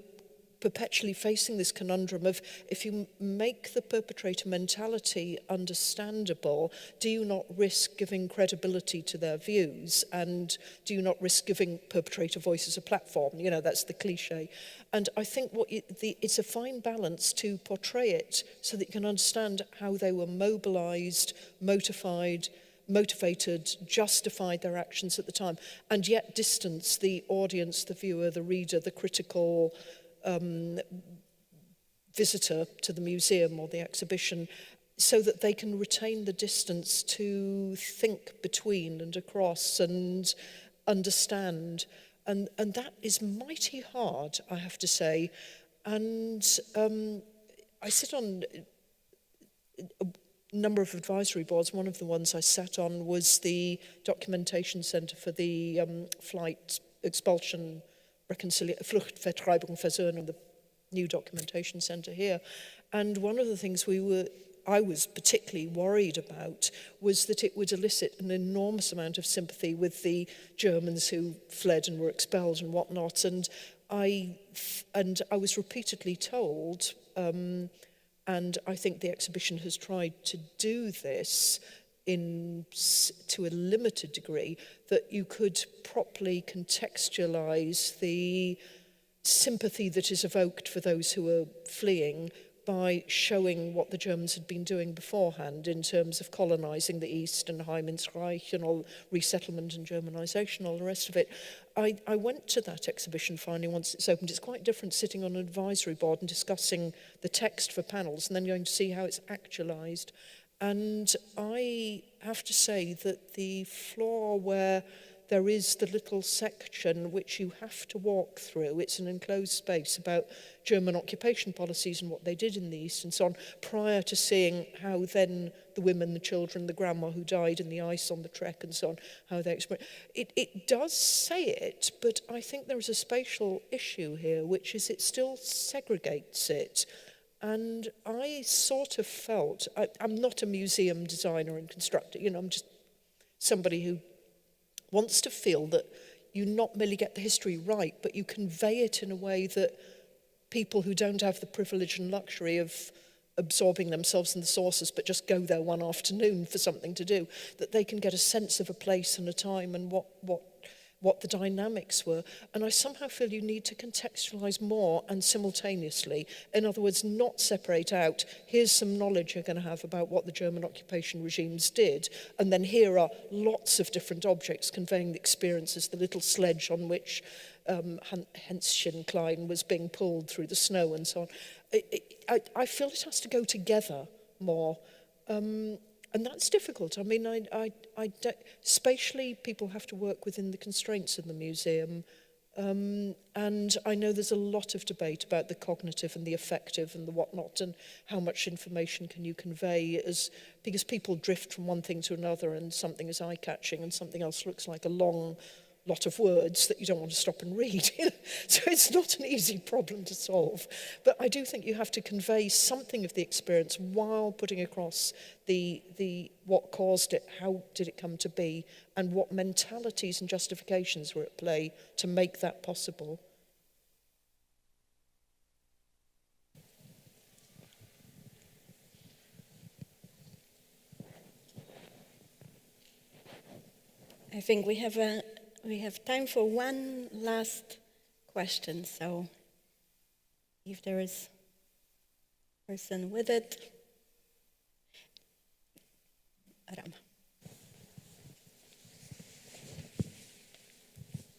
perpetually facing this conundrum of, if you make the perpetrator mentality understandable, do you not risk giving credibility to their views, and do you not risk giving perpetrator voices a platform? You know, that's the cliche. And I think it's a fine balance to portray it so that you can understand how they were mobilized, motivated, justified their actions at the time, and yet distance the audience, the viewer, the reader, the critical visitor to the museum or the exhibition, so that they can retain the distance to think between and across and understand. And that is mighty hard, I have to say. And I sit on a number of advisory boards. One of the ones I sat on was the Documentation Centre for the Flight Expulsion Flucht, Vertreibung, Versöhnung, the new documentation centre here. And one of the things I was particularly worried about was that it would elicit an enormous amount of sympathy with the Germans who fled and were expelled and whatnot. And I was repeatedly told, and I think the exhibition has tried to do this to a limited degree, that you could properly contextualize the sympathy that is evoked for those who are fleeing by showing what the Germans had been doing beforehand in terms of colonizing the East and Heimatreich and all resettlement and Germanization, all the rest of it. I went to that exhibition finally once it's opened. It's quite different sitting on an advisory board and discussing the text for panels and then going to see how it's actualized. And I have to say that the floor where there is the little section which you have to walk through, it's an enclosed space about German occupation policies and what they did in the East and so on, prior to seeing how then the women, the children, the grandma who died in the ice on the trek and so on, how they experienced. It does say it, but I think there is a spatial issue here, which is it still segregates it. And I sort of felt, I'm not a museum designer and constructor, you know, I'm just somebody who wants to feel that you not merely get the history right, but you convey it in a way that people who don't have the privilege and luxury of absorbing themselves in the sources, but just go there one afternoon for something to do, that they can get a sense of a place and a time and what the dynamics were. And I somehow feel you need to contextualize more and simultaneously. In other words, not separate out, here's some knowledge you're going to have about what the German occupation regimes did, and then here are lots of different objects conveying the experiences, the little sledge on which Hänschen Klein was being pulled through the snow and so on. I feel it has to go together more. And that's difficult. I mean, spatially, people have to work within the constraints of the museum. And I know there's a lot of debate about the cognitive and the affective and the whatnot, and how much information can you convey, because people drift from one thing to another, and something is eye-catching and something else looks like a long lot of words that you don't want to stop and read. So it's not an easy problem to solve. But I do think you have to convey something of the experience while putting across the what caused it, how did it come to be, and what mentalities and justifications were at play to make that possible. I think we have time for one last question. So, if there is a person with it, Rama.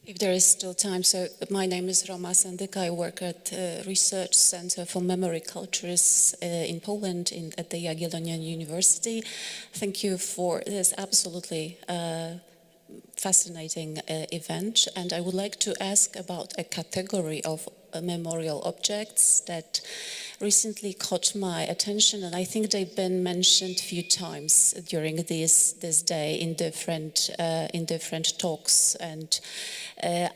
If there is still time, so my name is Roma Sandyka. I work at Research Center for Memory Cultures in Poland at the Jagiellonian University. Thank you for this absolutely fascinating event, and I would like to ask about a category of memorial objects that recently caught my attention, and I think they've been mentioned a few times during this day in different talks. And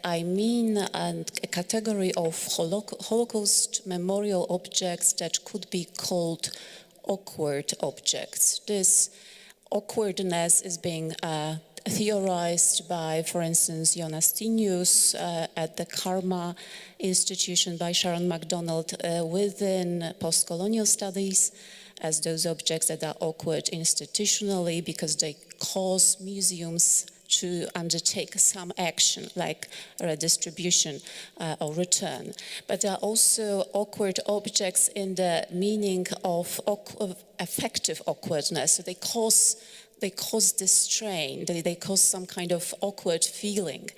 I mean a category of Holocaust memorial objects that could be called awkward objects. This awkwardness is being theorized by, for instance, Jonas Tinius at the Karma Institution, by Sharon MacDonald within post-colonial studies, as those objects that are awkward institutionally because they cause museums to undertake some action like redistribution or return. But there are also awkward objects in the meaning of affective awkwardness. So they cause distrain, they cause some kind of awkward feeling.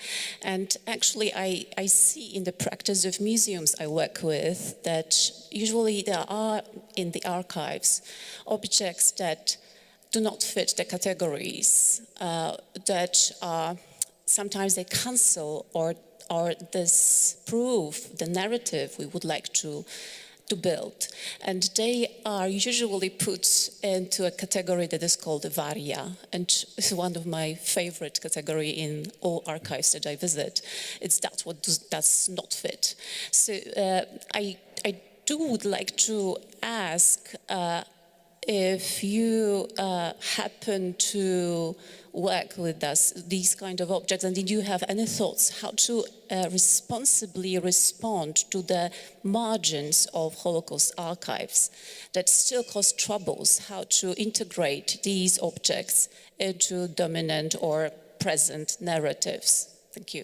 And actually I see in the practice of museums I work with that usually there are in the archives objects that do not fit the categories, that are, sometimes they cancel or disprove the narrative we would like to build. And they are usually put into a category that is called varia, and it's one of my favorite category in all archives that I visit. It's that what does not fit. So I would like to ask if you happen to work with these kind of objects, and did you have any thoughts how to responsibly respond to the margins of Holocaust archives that still cause troubles, how to integrate these objects into dominant or present narratives? Thank you.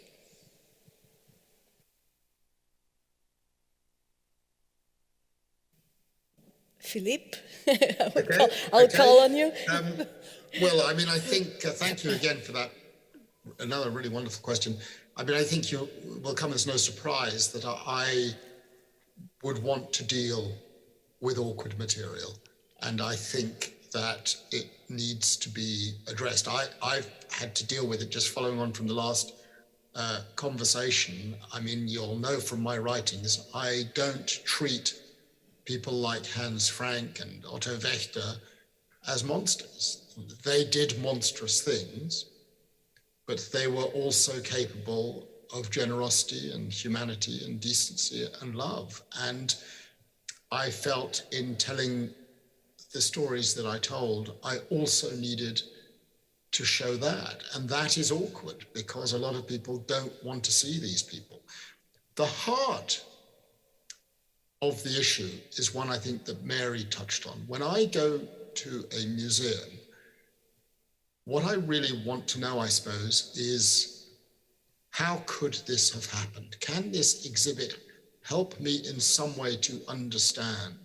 Philippe, I'll call on you. Well, I mean, I think, thank you again for that, another really wonderful question. I mean, I think you will come as no surprise that I would want to deal with awkward material. And I think that it needs to be addressed. I've had to deal with it just following on from the last conversation. I mean, you'll know from my writings, I don't treat people like Hans Frank and Otto Wächter as monsters. They did monstrous things, but they were also capable of generosity and humanity and decency and love. And I felt in telling the stories that I told, I also needed to show that. And that is awkward because a lot of people don't want to see these people. The heart of the issue is one I think that Mary touched on. When I go to a museum, what I really want to know, I suppose, is how could this have happened? Can this exhibit help me in some way to understand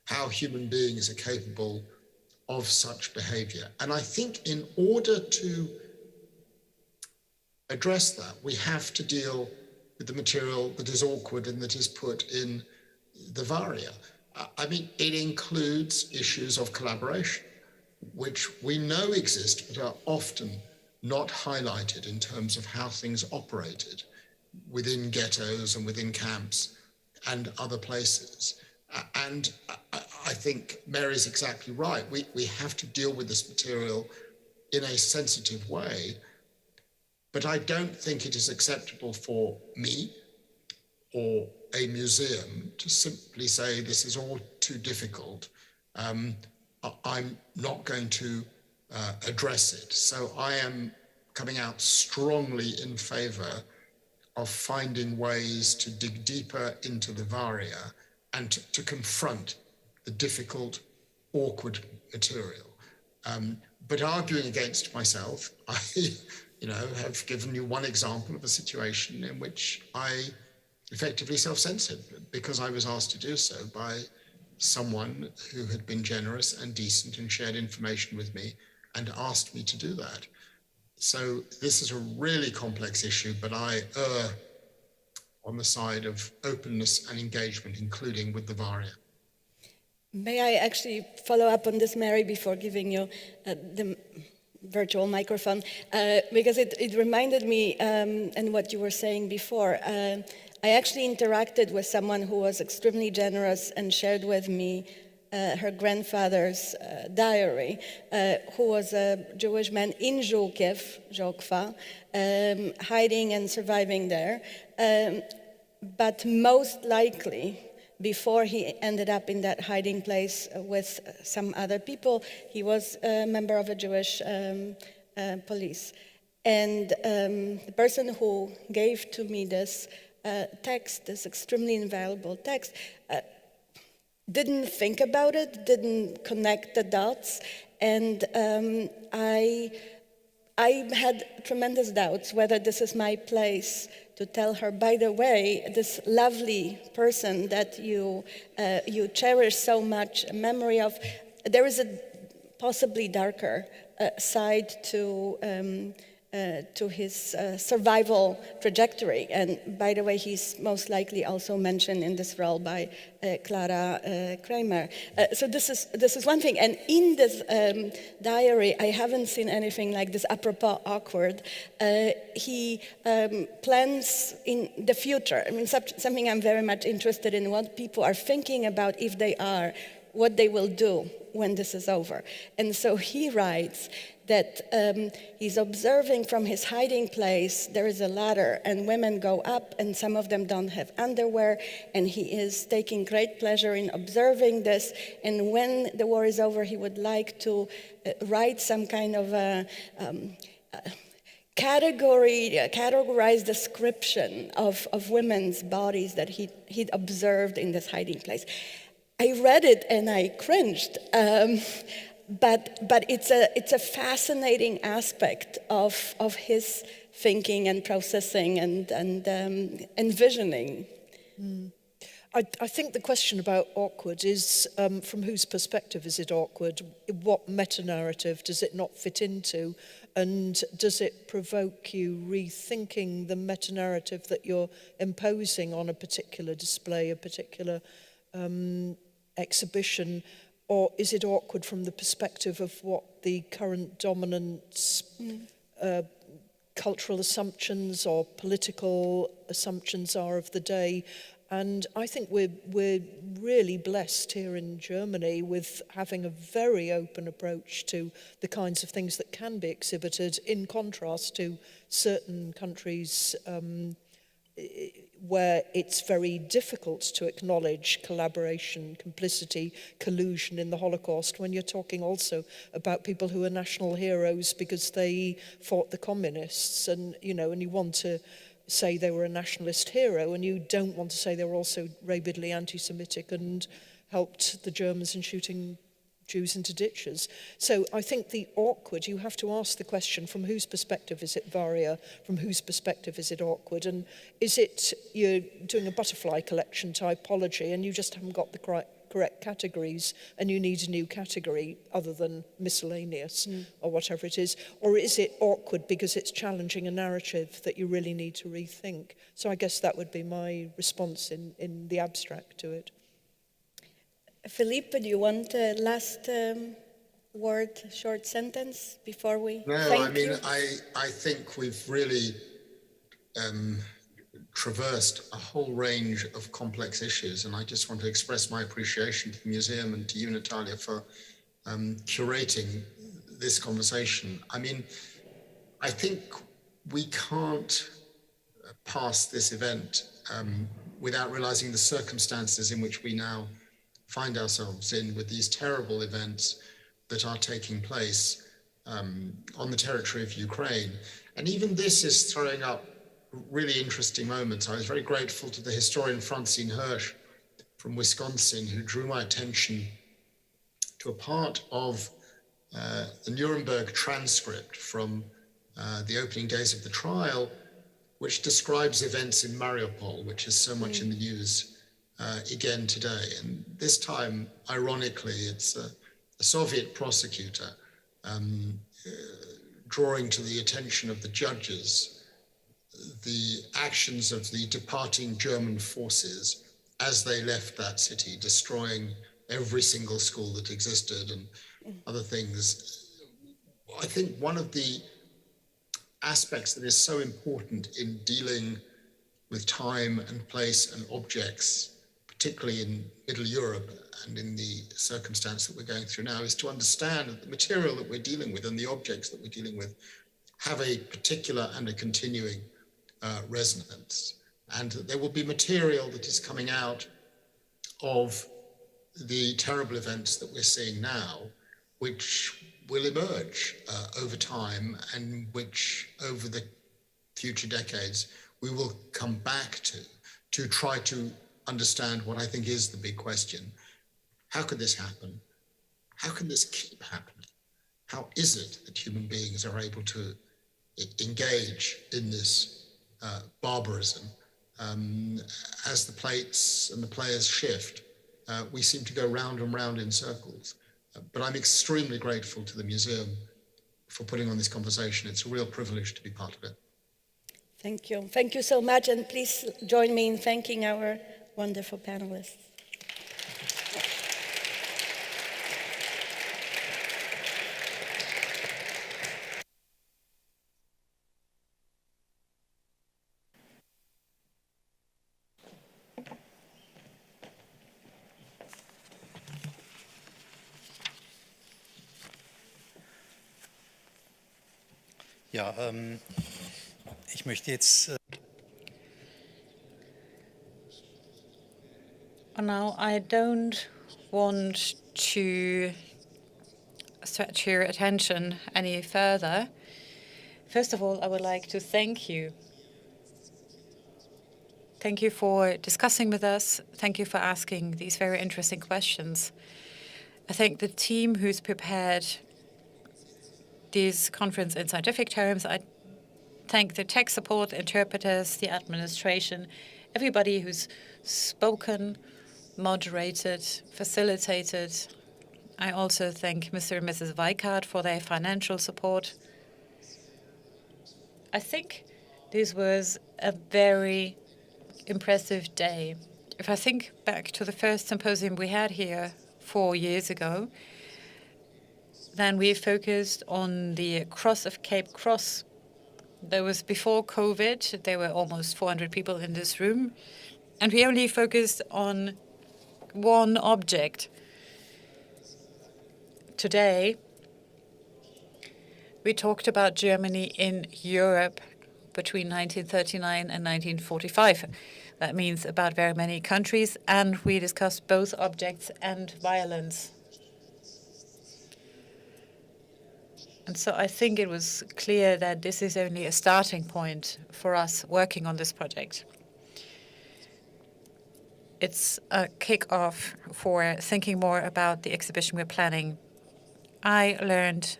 how human beings are capable of such behavior? And I think in order to address that, we have to deal with the material that is awkward and that is put in the varia. I mean, it includes issues of collaboration, which we know exist, but are often not highlighted in terms of how things operated within ghettos and within camps and other places. And I think Mary's exactly right. We have to deal with this material in a sensitive way, but I don't think it is acceptable for me or a museum to simply say this is all too difficult. I'm not going to address it. So I am coming out strongly in favor of finding ways to dig deeper into the varia and to confront the difficult, awkward material. But arguing against myself, have given you one example of a situation in which I effectively self-censored because I was asked to do so by someone who had been generous and decent and shared information with me and asked me to do that. So this is a really complex issue, but I err on the side of openness and engagement, including with the Varia. May I actually follow up on this, Mary, before giving you the virtual microphone? Because it reminded me, and what you were saying before, I actually interacted with someone who was extremely generous and shared with me her grandfather's diary, who was a Jewish man in Żółkwa, hiding and surviving there. But most likely, before he ended up in that hiding place with some other people, he was a member of a Jewish police. And the person who gave to me this text, this extremely invaluable text, didn't think about it, didn't connect the dots, and I had tremendous doubts whether this is my place to tell her, by the way, this lovely person that you cherish so much, a memory of, there is a possibly darker side to his survival trajectory. And by the way, he's most likely also mentioned in this role by Clara Kramer. So this is one thing. And in this diary, I haven't seen anything like this apropos awkward. He plans in the future. I mean, something I'm very much interested in, what people are thinking about if they are, what they will do when this is over. And so he writes that he's observing from his hiding place, there is a ladder and women go up and some of them don't have underwear, and he is taking great pleasure in observing this. And when the war is over, he would like to write some kind of a categorized description of women's bodies that he'd observed in this hiding place. I read it and I cringed. But it's a fascinating aspect of his thinking and processing and envisioning. I think the question about awkward is, from whose perspective is it awkward? What meta-narrative does it not fit into? And does it provoke you rethinking the meta-narrative that you're imposing on a particular display, a particular exhibition? Or is it awkward from the perspective of what the current dominant cultural assumptions or political assumptions are of the day? And I think we're really blessed here in Germany with having a very open approach to the kinds of things that can be exhibited, in contrast to certain countries where it's very difficult to acknowledge collaboration, complicity, collusion in the Holocaust, when you're talking also about people who are national heroes because they fought the communists, and you want to say they were a nationalist hero, and you don't want to say they were also rabidly anti-Semitic and helped the Germans in shooting Jews into ditches. So I think the awkward, you have to ask the question, from whose perspective is it varia, from whose perspective is it awkward, and is it you're doing a butterfly collection typology and you just haven't got the correct categories and you need a new category other than miscellaneous or whatever it is, or is it awkward because it's challenging a narrative that you really need to rethink? So I guess that would be my response in the abstract to it. Philippe, do you want a last word, short sentence before we No, thank you? I think we've really traversed a whole range of complex issues, and I just want to express my appreciation to the museum and to you, Natalia, for curating this conversation. I mean, I think we can't pass this event without realizing the circumstances in which we now find ourselves in, with these terrible events that are taking place on the territory of Ukraine. And even this is throwing up really interesting moments. I was very grateful to the historian Francine Hirsch from Wisconsin, who drew my attention to a part of the Nuremberg transcript from the opening days of the trial, which describes events in Mariupol, which is so much in the news again today. And this time, ironically, it's a Soviet prosecutor drawing to the attention of the judges the actions of the departing German forces as they left that city, destroying every single school that existed and other things. I think one of the aspects that is so important in dealing with time and place and objects, particularly in Middle Europe and in the circumstance that we're going through now, is to understand that the material that we're dealing with and the objects that we're dealing with have a particular and a continuing resonance. And that there will be material that is coming out of the terrible events that we're seeing now, which will emerge over time and which over the future decades we will come back to try to understand what I think is the big question. How could this happen? How can this keep happening? How is it that human beings are able to engage in this barbarism? As the plates and the players shift, we seem to go round and round in circles. But I'm extremely grateful to the museum for putting on this conversation. It's a real privilege to be part of it. Thank you. Thank you so much. And please join me in thanking our wonderful panelists. Ja, ich möchte jetzt... Now, I don't want to stretch your attention any further. First of all, I would like to thank you. Thank you for discussing with us. Thank you for asking these very interesting questions. I think the team who's prepared this conference in scientific terms, I thank the tech support, interpreters, the administration, everybody who's spoken, moderated, facilitated. I also thank Mr. and Mrs. Weikart for their financial support. I think this was a very impressive day. If I think back to the first symposium we had here 4 years ago, then we focused on the cross of Cape Cross. That was before COVID. There were almost 400 people in this room. And we only focused on one object. Today, we talked about Germany in Europe between 1939 and 1945. That means about very many countries. And we discussed both objects and violence. And so I think it was clear that this is only a starting point for us working on this project. It's a kick-off for thinking more about the exhibition we're planning. I learned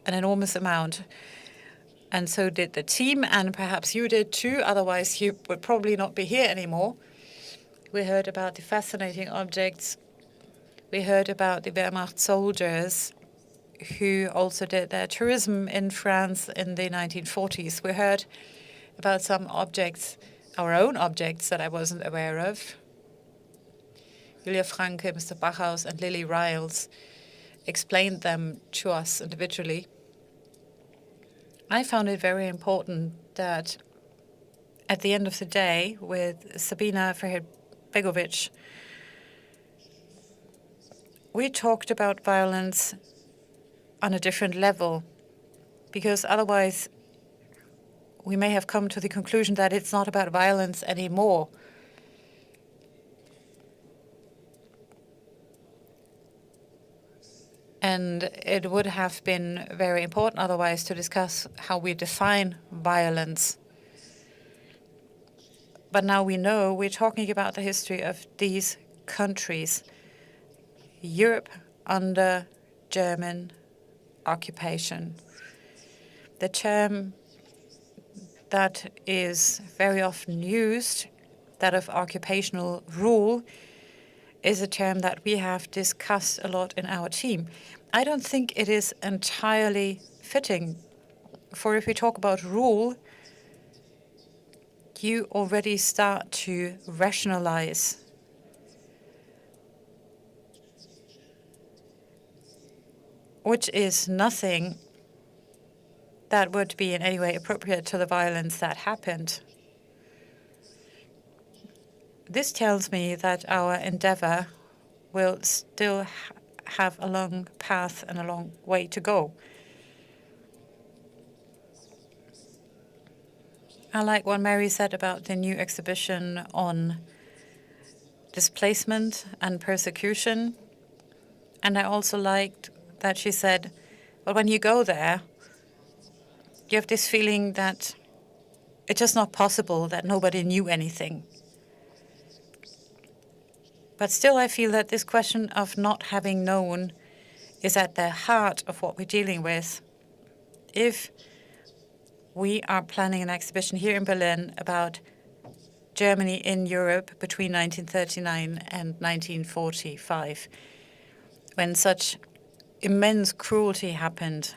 an enormous amount, and so did the team, and perhaps you did too, otherwise you would probably not be here anymore. We heard about the fascinating objects. We heard about the Wehrmacht soldiers who also did their tourism in France in the 1940s. We heard about some objects, our own objects, that I wasn't aware of. Julia Franke, Mr. Backhaus, and Lili Reyels explained them to us individually. I found it very important that at the end of the day, with Sabina Ferher-Begovic, we talked about violence on a different level, because otherwise we may have come to the conclusion that it's not about violence anymore. And it would have been very important otherwise to discuss how we define violence. But now we know we're talking about the history of these countries. Europe under German occupation. The term that is very often used, that of occupational rule, is a term that we have discussed a lot in our team. I don't think it is entirely fitting, for if we talk about rule, you already start to rationalize which is nothing that would be in any way appropriate to the violence that happened. This tells me that our endeavor will still have a long path and a long way to go. I like what Mary said about the new exhibition on displacement and persecution. And I also liked that she said, well, when you go there, you have this feeling that it's just not possible that nobody knew anything. But still, I feel that this question of not having known is at the heart of what we're dealing with. If we are planning an exhibition here in Berlin about Germany in Europe between 1939 and 1945, when such immense cruelty happened.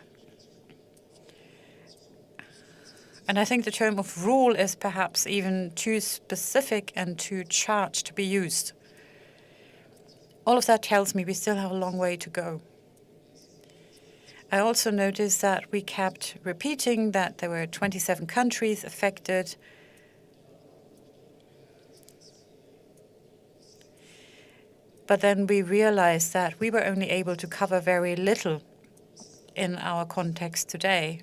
And I think the term of rule is perhaps even too specific and too charged to be used. All of that tells me we still have a long way to go. I also noticed that we kept repeating that there were 27 countries affected. But then we realized that we were only able to cover very little in our context today,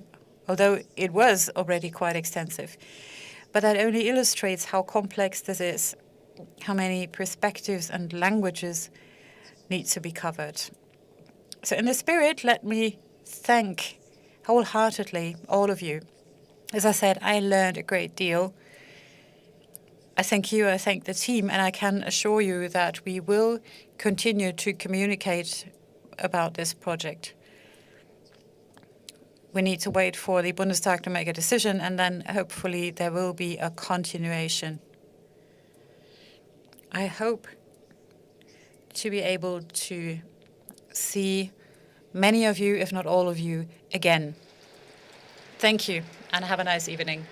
although it was already quite extensive. But that only illustrates how complex this is, how many perspectives and languages need to be covered. So in the spirit, let me thank wholeheartedly all of you. As I said, I learned a great deal. I thank you, I thank the team, and I can assure you that we will continue to communicate about this project. We need to wait for the Bundestag to make a decision, and then hopefully there will be a continuation. I hope to be able to see many of you, if not all of you, again. Thank you, and have a nice evening.